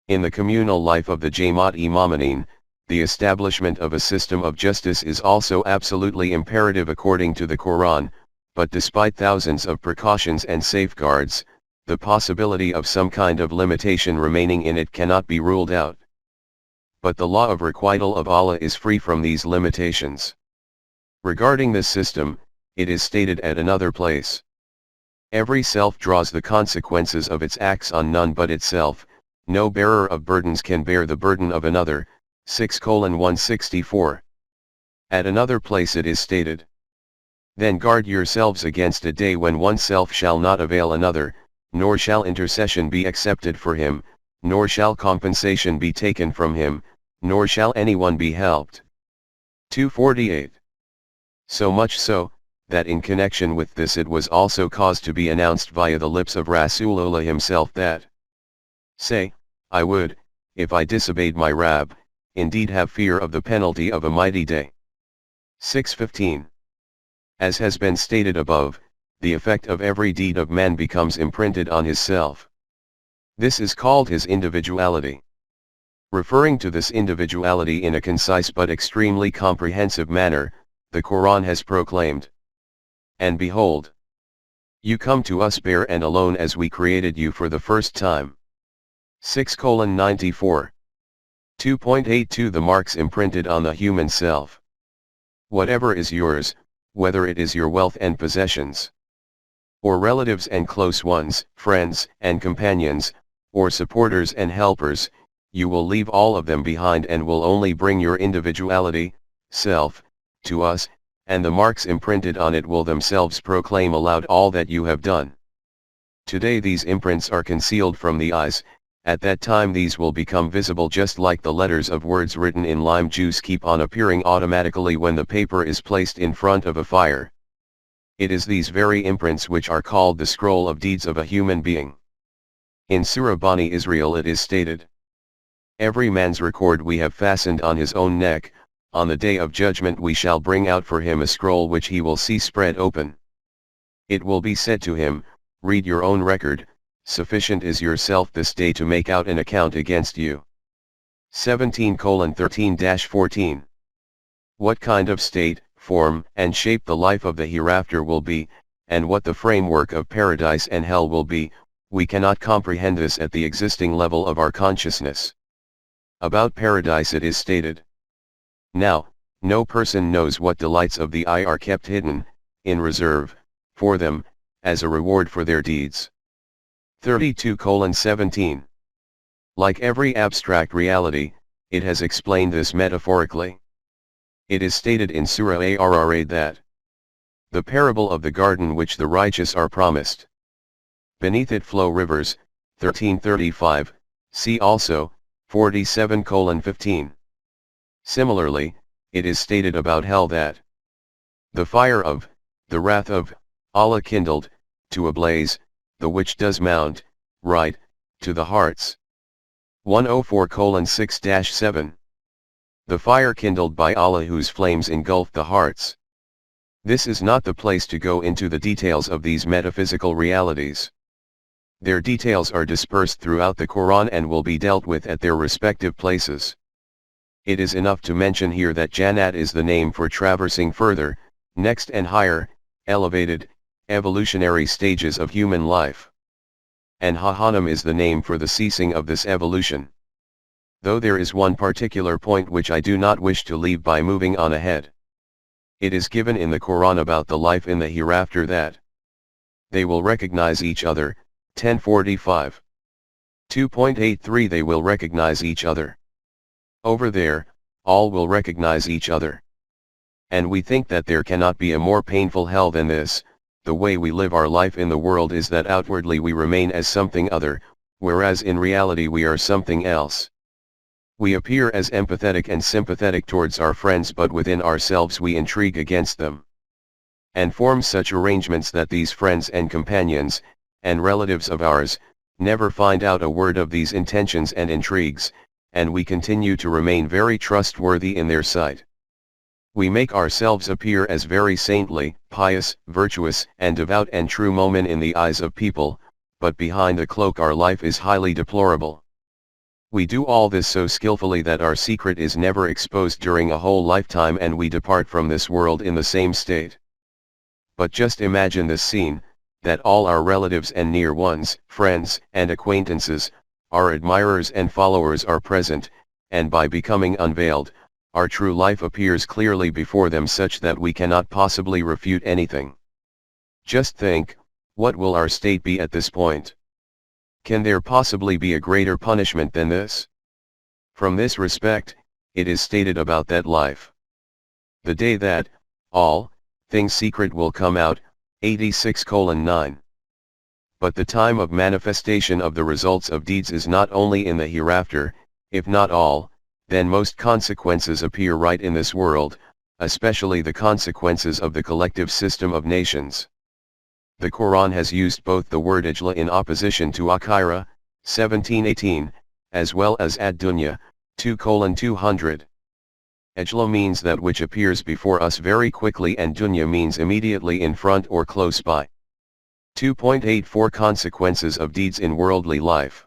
In the communal life of the Jamaat-e-Momineen, the establishment of a system of justice is also absolutely imperative according to the Quran, but despite thousands of precautions and safeguards, the possibility of some kind of limitation remaining in it cannot be ruled out. But the law of requital of Allah is free from these limitations. Regarding this system, it is stated at another place, every self draws the consequences of its acts on none but itself, no bearer of burdens can bear the burden of another. 6:164. At another place it is stated, then guard yourselves against a day when oneself shall not avail another, nor shall intercession be accepted for him, nor shall compensation be taken from him, nor shall anyone be helped. 2:48. So much so, that in connection with this it was also caused to be announced via the lips of Rasulullah himself that, say, I would, if I disobeyed my Rabb, indeed have fear of the penalty of a mighty day. 6:15. As has been stated above, the effect of every deed of man becomes imprinted on his self. This is called his individuality. Referring to this individuality in a concise but extremely comprehensive manner, the Quran has proclaimed, and behold, you come to us bare and alone as we created you for the first time. 6:94. 2.82 The marks imprinted on the human self. Whatever is yours, whether it is your wealth and possessions, or relatives and close ones, friends and companions, or supporters and helpers, you will leave all of them behind and will only bring your individuality, self, to us, and the marks imprinted on it will themselves proclaim aloud all that you have done. Today these imprints are concealed from the eyes. At that time these will become visible just like the letters of words written in lime juice keep on appearing automatically when the paper is placed in front of a fire. It is these very imprints which are called the scroll of deeds of a human being. In Surah Bani Israel it is stated, every man's record we have fastened on his own neck, on the day of judgment we shall bring out for him a scroll which he will see spread open. It will be said to him, read your own record, sufficient is yourself this day to make out an account against you. 17:13-14. What kind of state, form, and shape the life of the hereafter will be, and what the framework of paradise and hell will be, we cannot comprehend this at the existing level of our consciousness. About paradise it is stated, now, no person knows what delights of the eye are kept hidden, in reserve, for them, as a reward for their deeds. 32:17. Like every abstract reality, it has explained this metaphorically. It is stated in Surah Arra that, the parable of the garden which the righteous are promised. Beneath it flow rivers, 13:35, see also, 47:15. Similarly, it is stated about hell that, the fire of, the wrath of, Allah kindled, to a blaze, the which does mount, right, to the hearts. 104:6-7. The fire kindled by Allah whose flames engulf the hearts. This is not the place to go into the details of these metaphysical realities. Their details are dispersed throughout the Quran and will be dealt with at their respective places. It is enough to mention here that Jannat is the name for traversing further, next and higher, elevated, evolutionary stages of human life. And Jahannam is the name for the ceasing of this evolution. Though there is one particular point which I do not wish to leave by moving on ahead. It is given in the Quran about the life in the hereafter that they will recognize each other, 1045. 2.83 They will recognize each other. Over there, all will recognize each other. And we think that there cannot be a more painful hell than this. The way we live our life in the world is that outwardly we remain as something other, whereas in reality we are something else. We appear as empathetic and sympathetic towards our friends, but within ourselves we intrigue against them. And form such arrangements that these friends and companions, and relatives of ours, never find out a word of these intentions and intrigues, and we continue to remain very trustworthy in their sight. We make ourselves appear as very saintly, pious, virtuous, and devout and true mu'min in the eyes of people, but behind the cloak our life is highly deplorable. We do all this so skillfully that our secret is never exposed during a whole lifetime, and we depart from this world in the same state. But just imagine this scene, that all our relatives and near ones, friends and acquaintances, our admirers and followers are present, and by becoming unveiled, our true life appears clearly before them such that we cannot possibly refute anything. Just think, what will our state be at this point? Can there possibly be a greater punishment than this? From this respect, it is stated about that life. The day that, all, things secret will come out, 86:9. But the time of manifestation of the results of deeds is not only in the hereafter, if not all, then most consequences appear right in this world, especially the consequences of the collective system of nations. The Quran has used both the word Ijla in opposition to Akhira, 1718, as well as ad-dunya, 2:200. Ijla means that which appears before us very quickly, and dunya means immediately in front or close by. 2.84 Consequences of deeds in worldly life.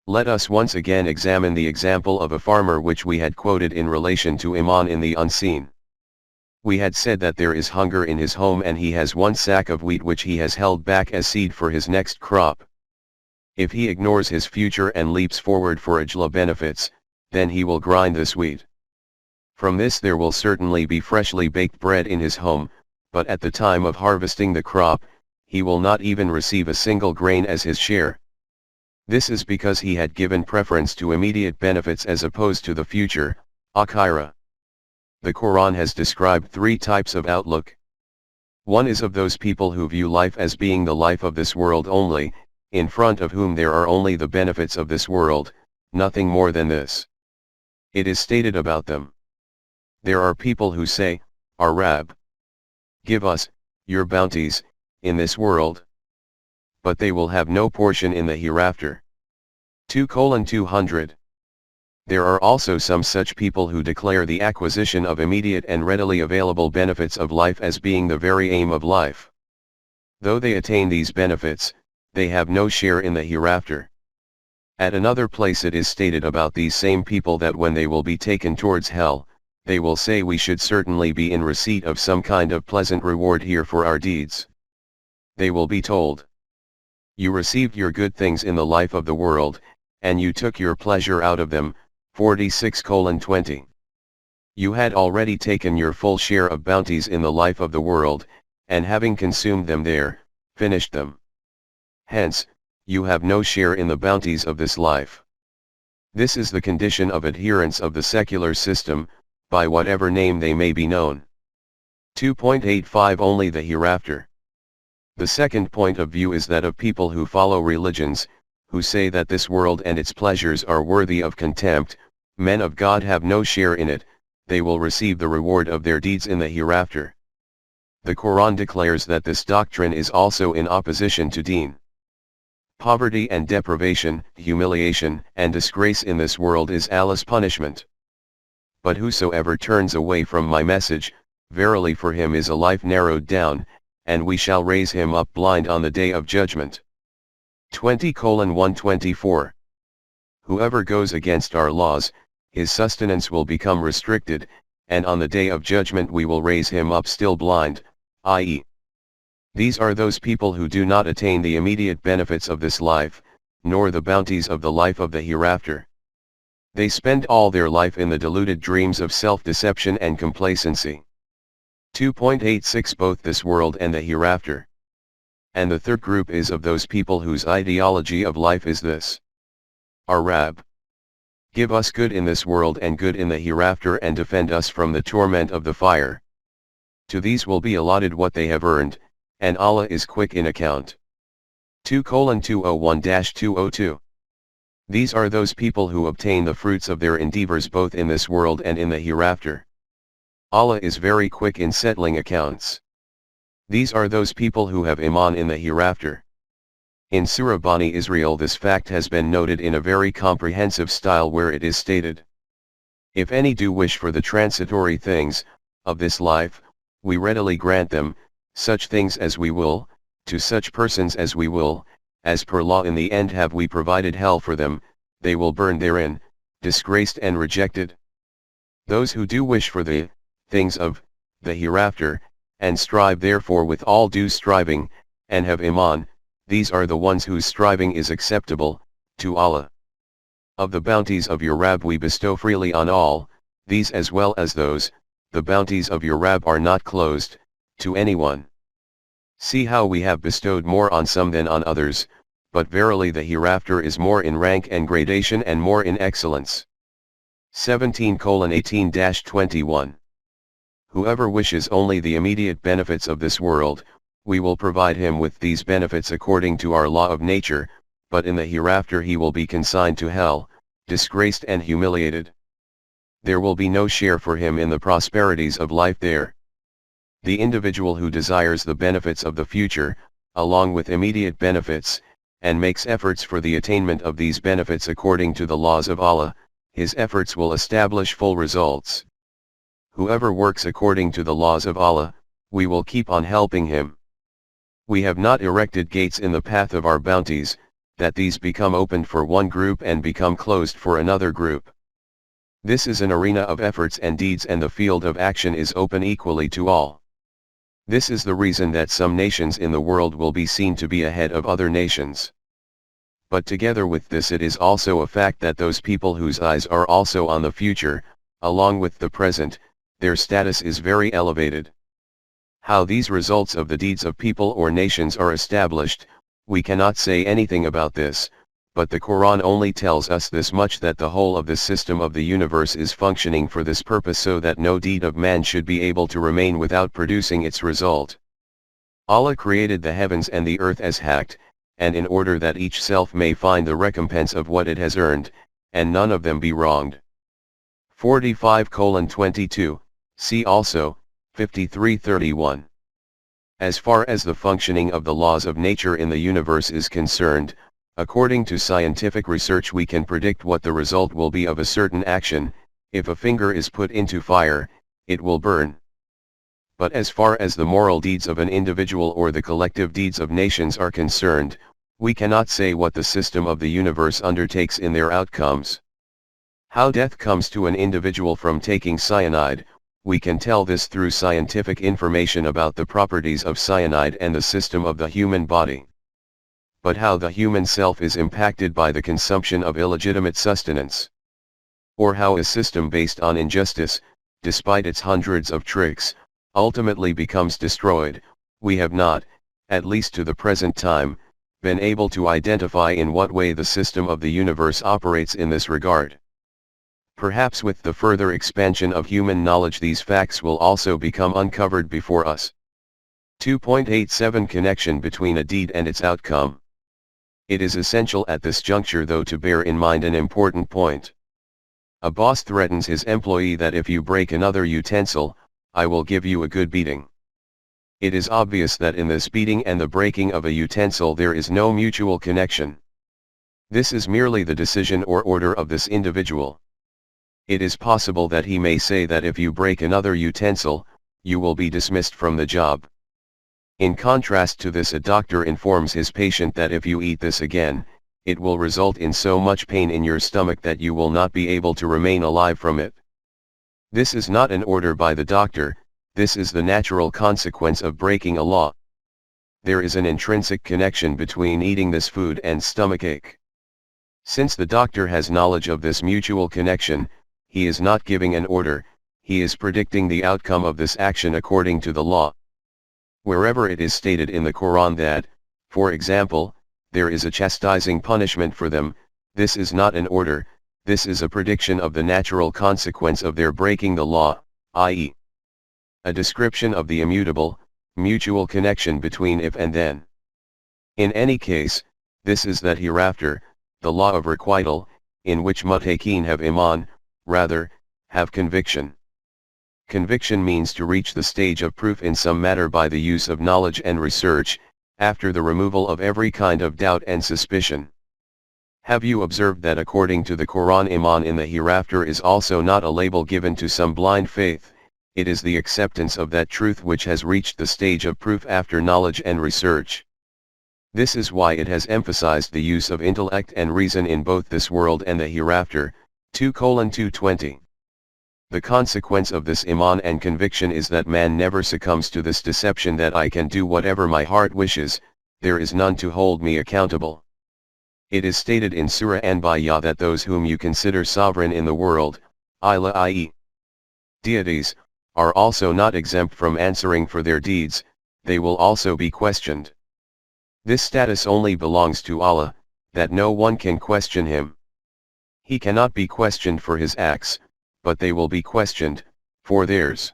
Let us once again examine the example of a farmer which we had quoted in relation to Iman in the unseen. We had said that there is hunger in his home and he has one sack of wheat which he has held back as seed for his next crop. If he ignores his future and leaps forward for Ijla benefits, then he will grind this wheat. From this there will certainly be freshly baked bread in his home, but at the time of harvesting the crop, he will not even receive a single grain as his share. This is because he had given preference to immediate benefits as opposed to the future, akhira. The Quran has described three types of outlook. One is of those people who view life as being the life of this world only, in front of whom there are only the benefits of this world, nothing more than this. It is stated about them. There are people who say, "Our Rabb, give us, your bounties, in this world." But they will have no portion in the hereafter. 2:200. There are also some such people who declare the acquisition of immediate and readily available benefits of life as being the very aim of life. Though they attain these benefits, they have no share in the hereafter. At another place it is stated about these same people that when they will be taken towards hell, they will say, "We should certainly be in receipt of some kind of pleasant reward here for our deeds." They will be told, "You received your good things in the life of the world, and you took your pleasure out of them," 46:20. You had already taken your full share of bounties in the life of the world, and having consumed them there, finished them. Hence, you have no share in the bounties of this life. This is the condition of adherents of the secular system, by whatever name they may be known. 2.85 Only the hereafter. The second point of view is that of people who follow religions, who say that this world and its pleasures are worthy of contempt. Men of God have no share in it, they will receive the reward of their deeds in the hereafter. The Quran declares that this doctrine is also in opposition to deen. Poverty and deprivation, humiliation and disgrace in this world is Allah's punishment. But whosoever turns away from my message, verily for him is a life narrowed down, and we shall raise him up blind on the day of judgment. 20:124. Whoever goes against our laws, his sustenance will become restricted, and on the day of judgment we will raise him up still blind, i.e. these are those people who do not attain the immediate benefits of this life, nor the bounties of the life of the hereafter. They spend all their life in the deluded dreams of self-deception and complacency. 2.86 Both this world and the hereafter. And the third group is of those people whose ideology of life is this. Our Rabb, give us good in this world and good in the hereafter, and defend us from the torment of the fire. To these will be allotted what they have earned, and Allah is quick in account. 2:201-202. These are those people who obtain the fruits of their endeavors both in this world and in the hereafter. Allah is very quick in settling accounts. These are those people who have Iman in the hereafter. In Sura Bani Israel this fact has been noted in a very comprehensive style, where it is stated, if any do wish for the transitory things of this life, we readily grant them, such things as we will, to such persons as we will, as per law in the end have we provided hell for them, they will burn therein, disgraced and rejected. Those who do wish for the things of the hereafter, and strive therefore with all due striving, and have Iman, these are the ones whose striving is acceptable to Allah. Of the bounties of your Rabb we bestow freely on all, these as well as those, the bounties of your Rabb are not closed to anyone. See how we have bestowed more on some than on others, but verily the hereafter is more in rank and gradation and more in excellence. 17:18-21. Whoever wishes only the immediate benefits of this world, we will provide him with these benefits according to our law of nature, but in the hereafter he will be consigned to hell, disgraced and humiliated. There will be no share for him in the prosperities of life there. The individual who desires the benefits of the future, along with immediate benefits, and makes efforts for the attainment of these benefits according to the laws of Allah, his efforts will establish full results. Whoever works according to the laws of Allah, we will keep on helping him. We have not erected gates in the path of our bounties, that these become opened for one group and become closed for another group. This is an arena of efforts and deeds, and the field of action is open equally to all. This is the reason that some nations in the world will be seen to be ahead of other nations. But together with this it is also a fact that those people whose eyes are also on the future, along with the present, their status is very elevated. How these results of the deeds of people or nations are established, we cannot say anything about this, but the Quran only tells us this much, that the whole of the system of the universe is functioning for this purpose, so that no deed of man should be able to remain without producing its result. Allah created the heavens and the earth as hacked, and in order that each self may find the recompense of what it has earned, and none of them be wronged. 45:22, see also, 53:31. As far as the functioning of the laws of nature in the universe is concerned, according to scientific research we can predict what the result will be of a certain action. If a finger is put into fire, it will burn. But as far as the moral deeds of an individual or the collective deeds of nations are concerned, we cannot say what the system of the universe undertakes in their outcomes. How death comes to an individual from taking cyanide, we can tell this through scientific information about the properties of cyanide and the system of the human body. But how the human self is impacted by the consumption of illegitimate sustenance, or how a system based on injustice, despite its hundreds of tricks, ultimately becomes destroyed, we have not, at least to the present time, been able to identify in what way the system of the universe operates in this regard. Perhaps with the further expansion of human knowledge these facts will also become uncovered before us. 2.87 Connection between a deed and its outcome. It is essential at this juncture though to bear in mind an important point. A boss threatens his employee that if you break another utensil, I will give you a good beating. It is obvious that in this beating and the breaking of a utensil there is no mutual connection. This is merely the decision or order of this individual. It is possible that he may say that if you break another utensil, you will be dismissed from the job. In contrast to this, a doctor informs his patient that if you eat this again, it will result in so much pain in your stomach that you will not be able to remain alive from it. This is not an order by the doctor, this is the natural consequence of breaking a law. There is an intrinsic connection between eating this food and stomachache. Since the doctor has knowledge of this mutual connection, he is not giving an order, he is predicting the outcome of this action according to the law. Wherever it is stated in the Quran that, for example, there is a chastising punishment for them, this is not an order, this is a prediction of the natural consequence of their breaking the law, i.e., a description of the immutable, mutual connection between if and then. In any case, this is that hereafter, the law of requital, in which muttaqin have iman, rather, have conviction. Conviction means to reach the stage of proof in some matter by the use of knowledge and research, after the removal of every kind of doubt and suspicion. Have you observed that according to the Quran, iman in the hereafter is also not a label given to some blind faith, it is the acceptance of that truth which has reached the stage of proof after knowledge and research. This is why it has emphasized the use of intellect and reason in both this world and the hereafter, 2:220. The consequence of this iman and conviction is that man never succumbs to this deception that I can do whatever my heart wishes, there is none to hold me accountable. It is stated in Sura Anbiya that those whom you consider sovereign in the world, ilah i.e., deities, are also not exempt from answering for their deeds, they will also be questioned. This status only belongs to Allah, that no one can question him. He cannot be questioned for his acts, but they will be questioned, for theirs.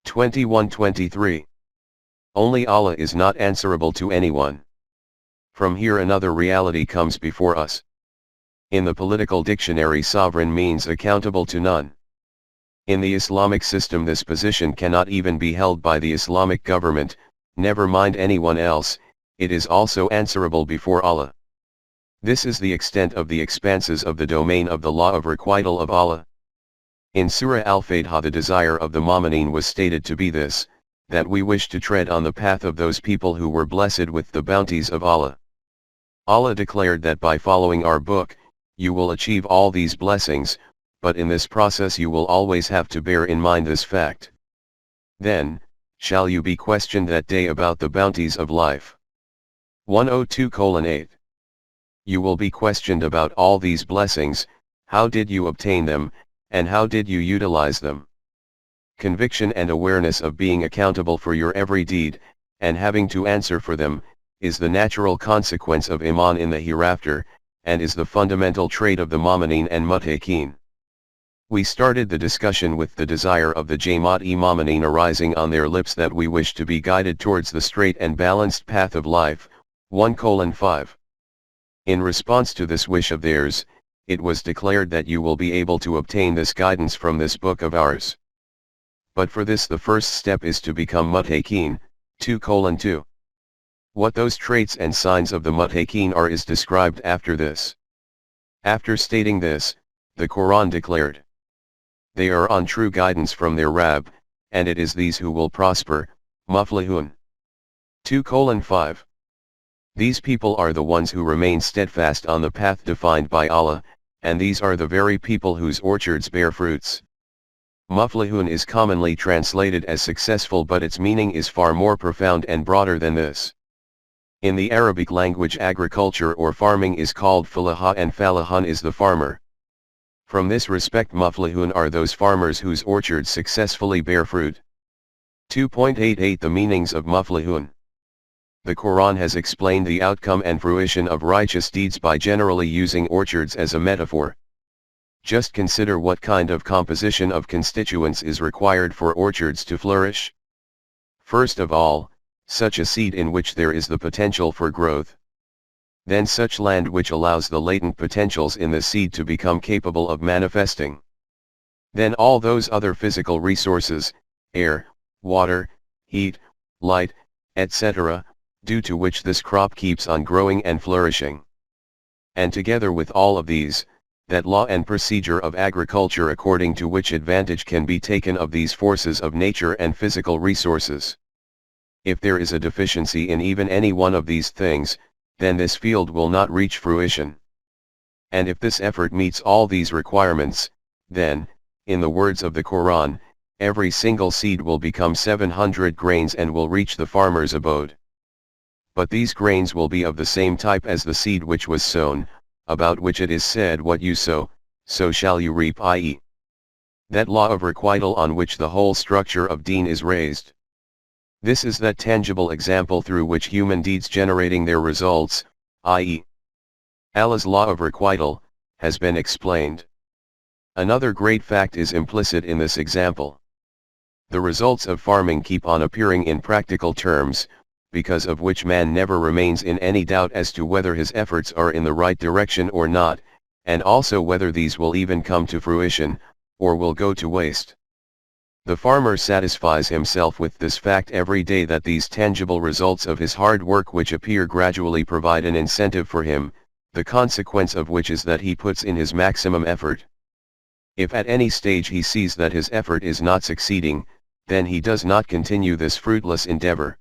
21:23. Only Allah is not answerable to anyone. From here another reality comes before us. In the political dictionary, sovereign means accountable to none. In the Islamic system this position cannot even be held by the Islamic government, never mind anyone else, it is also answerable before Allah. This is the extent of the expanses of the domain of the law of requital of Allah. In Surah Al-Fatiha the desire of the Mu'mineen was stated to be this, that we wish to tread on the path of those people who were blessed with the bounties of Allah. Allah declared that by following our book, you will achieve all these blessings, but in this process you will always have to bear in mind this fact. Then, shall you be questioned that day about the bounties of life. 102:8. You will be questioned about all these blessings, how did you obtain them, and how did you utilize them? Conviction and awareness of being accountable for your every deed, and having to answer for them, is the natural consequence of iman in the hereafter, and is the fundamental trait of the mu'mineen and muttaqin. We started the discussion with the desire of the Jamaat-e-Mu'mineen arising on their lips that we wish to be guided towards the straight and balanced path of life, 1:5. In response to this wish of theirs, it was declared that you will be able to obtain this guidance from this book of ours. But for this the first step is to become muttaqin, 2:2. What those traits and signs of the muttaqin are is described after this. After stating this, the Quran declared, they are on true guidance from their Rabb, and it is these who will prosper, muflihun. 2:5. These people are the ones who remain steadfast on the path defined by Allah, and these are the very people whose orchards bear fruits. Muflihun is commonly translated as successful, but its meaning is far more profound and broader than this. In the Arabic language, agriculture or farming is called falaha and falahun is the farmer. From this respect, muflihun are those farmers whose orchards successfully bear fruit. 2.88 The meanings of muflihun. The Quran has explained the outcome and fruition of righteous deeds by generally using orchards as a metaphor. Just consider what kind of composition of constituents is required for orchards to flourish. First of all, such a seed in which there is the potential for growth. Then such land which allows the latent potentials in the seed to become capable of manifesting. Then all those other physical resources, air, water, heat, light, etc., due to which this crop keeps on growing and flourishing. And together with all of these, that law and procedure of agriculture according to which advantage can be taken of these forces of nature and physical resources. If there is a deficiency in even any one of these things, then this field will not reach fruition. And if this effort meets all these requirements, then, in the words of the Quran, every single seed will become 700 grains and will reach the farmer's abode. But these grains will be of the same type as the seed which was sown, about which it is said, what you sow, so shall you reap, i.e. that law of requital on which the whole structure of deen is raised. This is that tangible example through which human deeds generating their results, i.e. Allah's law of requital, has been explained. Another great fact is implicit in this example. The results of farming keep on appearing in practical terms, because of which man never remains in any doubt as to whether his efforts are in the right direction or not, and also whether these will even come to fruition, or will go to waste. The farmer satisfies himself with this fact every day, that these tangible results of his hard work which appear gradually provide an incentive for him, the consequence of which is that he puts in his maximum effort. If at any stage he sees that his effort is not succeeding, then he does not continue this fruitless endeavor.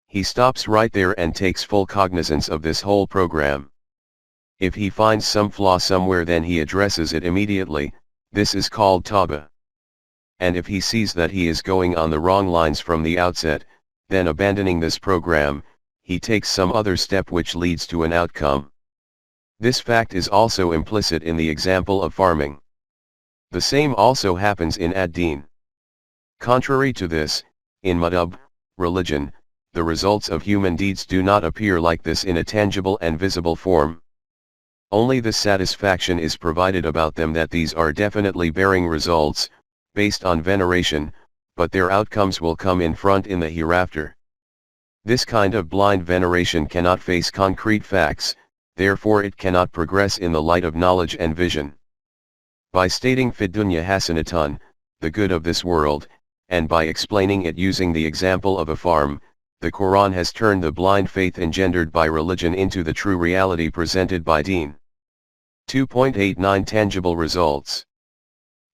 He stops right there and takes full cognizance of this whole program. If he finds some flaw somewhere, then he addresses it immediately. This is called tawbah. And if he sees that he is going on the wrong lines from the outset, then abandoning this program, he takes some other step which leads to an outcome. This fact is also implicit in the example of farming. The same also happens in ad-din. Contrary to this, in madhab, religion, the results of human deeds do not appear like this in a tangible and visible form. Only the satisfaction is provided about them that these are definitely bearing results, based on veneration, but their outcomes will come in front in the hereafter. This kind of blind veneration cannot face concrete facts, therefore it cannot progress in the light of knowledge and vision. By stating fid dunya hasanatun, the good of this world, and by explaining it using the example of a farm, the Quran has turned the blind faith engendered by religion into the true reality presented by deen. 2.89 Tangible results.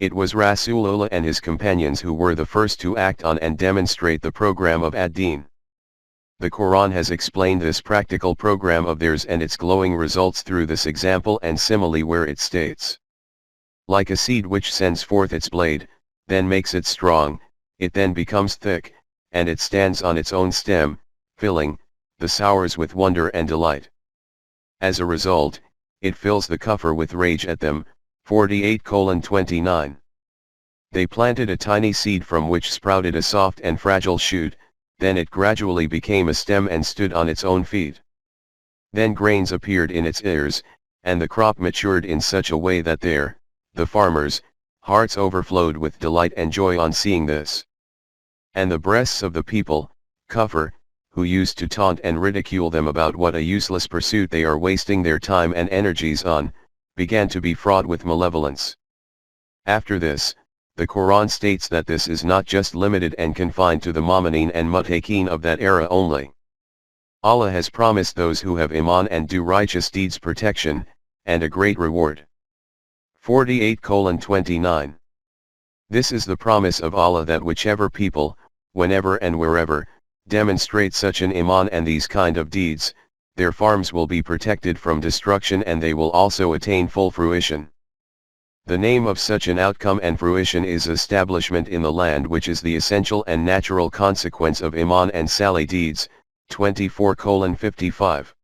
It was Rasool and his companions who were the first to act on and demonstrate the program of ad-din. The Quran has explained this practical program of theirs and its glowing results through this example and simile, where it states, like a seed which sends forth its blade, then makes it strong, it then becomes thick, and it stands on its own stem, filling the sowers with wonder and delight. As a result, it fills the kufr with rage at them. 48:29. They planted a tiny seed from which sprouted a soft and fragile shoot, then it gradually became a stem and stood on its own feet. Then grains appeared in its ears, and the crop matured in such a way that the farmers' hearts overflowed with delight and joy on seeing this. And the breasts of the people, kufr, who used to taunt and ridicule them about what a useless pursuit they are wasting their time and energies on, began to be fraught with malevolence. After this, the Quran states that this is not just limited and confined to the mu'mineen and muttaqeen of that era only. Allah has promised those who have iman and do righteous deeds protection, and a great reward. 48:29. This is the promise of Allah, that whichever people, whenever and wherever, demonstrate such an iman and these kind of deeds, their farms will be protected from destruction and they will also attain full fruition. The name of such an outcome and fruition is establishment in the land, which is the essential and natural consequence of iman and salih deeds. 24:55.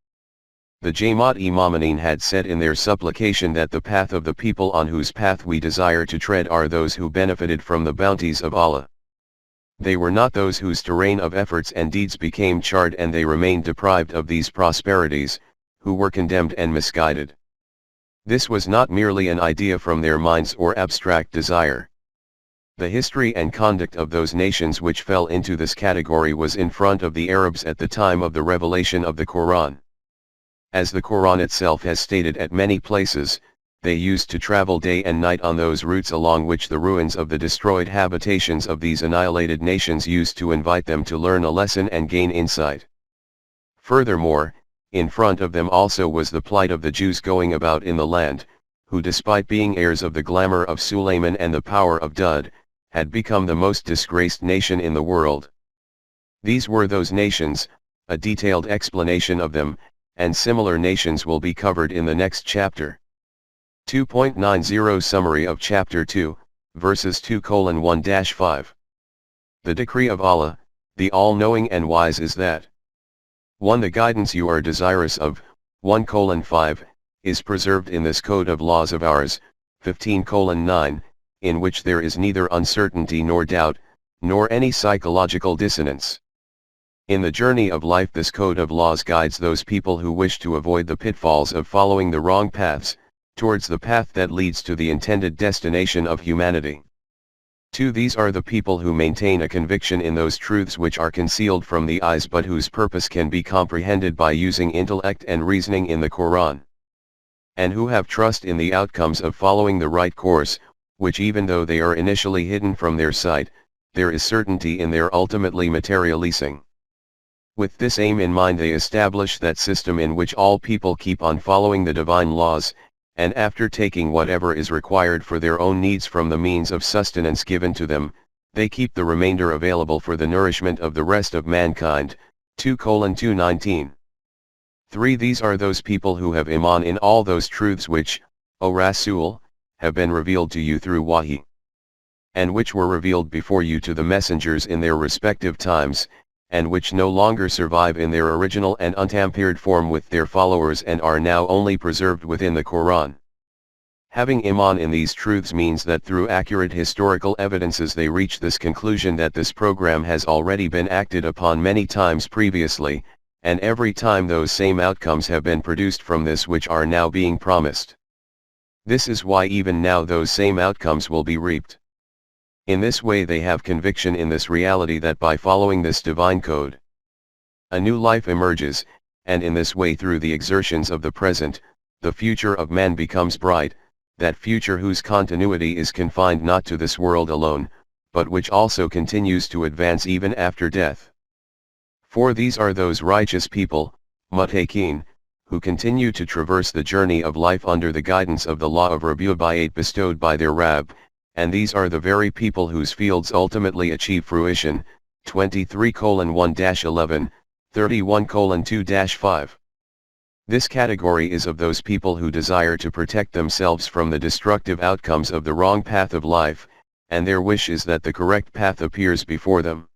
The Jamaat-e-Mu'mineen had said in their supplication that the path of the people on whose path we desire to tread are those who benefited from the bounties of Allah. They were not those whose terrain of efforts and deeds became charred and they remained deprived of these prosperities, who were condemned and misguided. This was not merely an idea from their minds or abstract desire. The history and conduct of those nations which fell into this category was in front of the Arabs at the time of the revelation of the Quran. As the Quran itself has stated at many places, they used to travel day and night on those routes along which the ruins of the destroyed habitations of these annihilated nations used to invite them to learn a lesson and gain insight. Furthermore, in front of them also was the plight of the Jews going about in the land, who despite being heirs of the glamour of Suleiman and the power of Dud, had become the most disgraced nation in the world. These were those nations, a detailed explanation of them, and similar nations will be covered in the next chapter. 2.90 Summary of Chapter 2, verses 2:1-5. The decree of Allah, the all-knowing and wise is that 1. The guidance you are desirous of, 1:5, is preserved in this code of laws of ours, 15:9, in which there is neither uncertainty nor doubt, nor any psychological dissonance. In the journey of life, this code of laws guides those people who wish to avoid the pitfalls of following the wrong paths, towards the path that leads to the intended destination of humanity. 2. These are the people who maintain a conviction in those truths which are concealed from the eyes but whose purpose can be comprehended by using intellect and reasoning in the Quran. And who have trust in the outcomes of following the right course, which even though they are initially hidden from their sight, there is certainty in their ultimately materializing. With this aim in mind, they establish that system in which all people keep on following the divine laws, and after taking whatever is required for their own needs from the means of sustenance given to them, they keep the remainder available for the nourishment of the rest of mankind. 2:219. 3. These are those people who have iman in all those truths which, O Rasool, have been revealed to you through wahi, and which were revealed before you to the messengers in their respective times, and which no longer survive in their original and untampered form with their followers and are now only preserved within the Quran. Having iman in these truths means that through accurate historical evidences they reach this conclusion that this program has already been acted upon many times previously, and every time those same outcomes have been produced from this which are now being promised. This is why even now those same outcomes will be reaped. In this way they have conviction in this reality that by following this divine code, a new life emerges, and in this way through the exertions of the present, the future of man becomes bright, that future whose continuity is confined not to this world alone, but which also continues to advance even after death. For these are those righteous people, muttaqin, who continue to traverse the journey of life under the guidance of the law of Rabi'at bestowed by their Rabb, and these are the very people whose fields ultimately achieve fruition. 23:1-11, 31:2-5. This category is of those people who desire to protect themselves from the destructive outcomes of the wrong path of life, and their wish is that the correct path appears before them.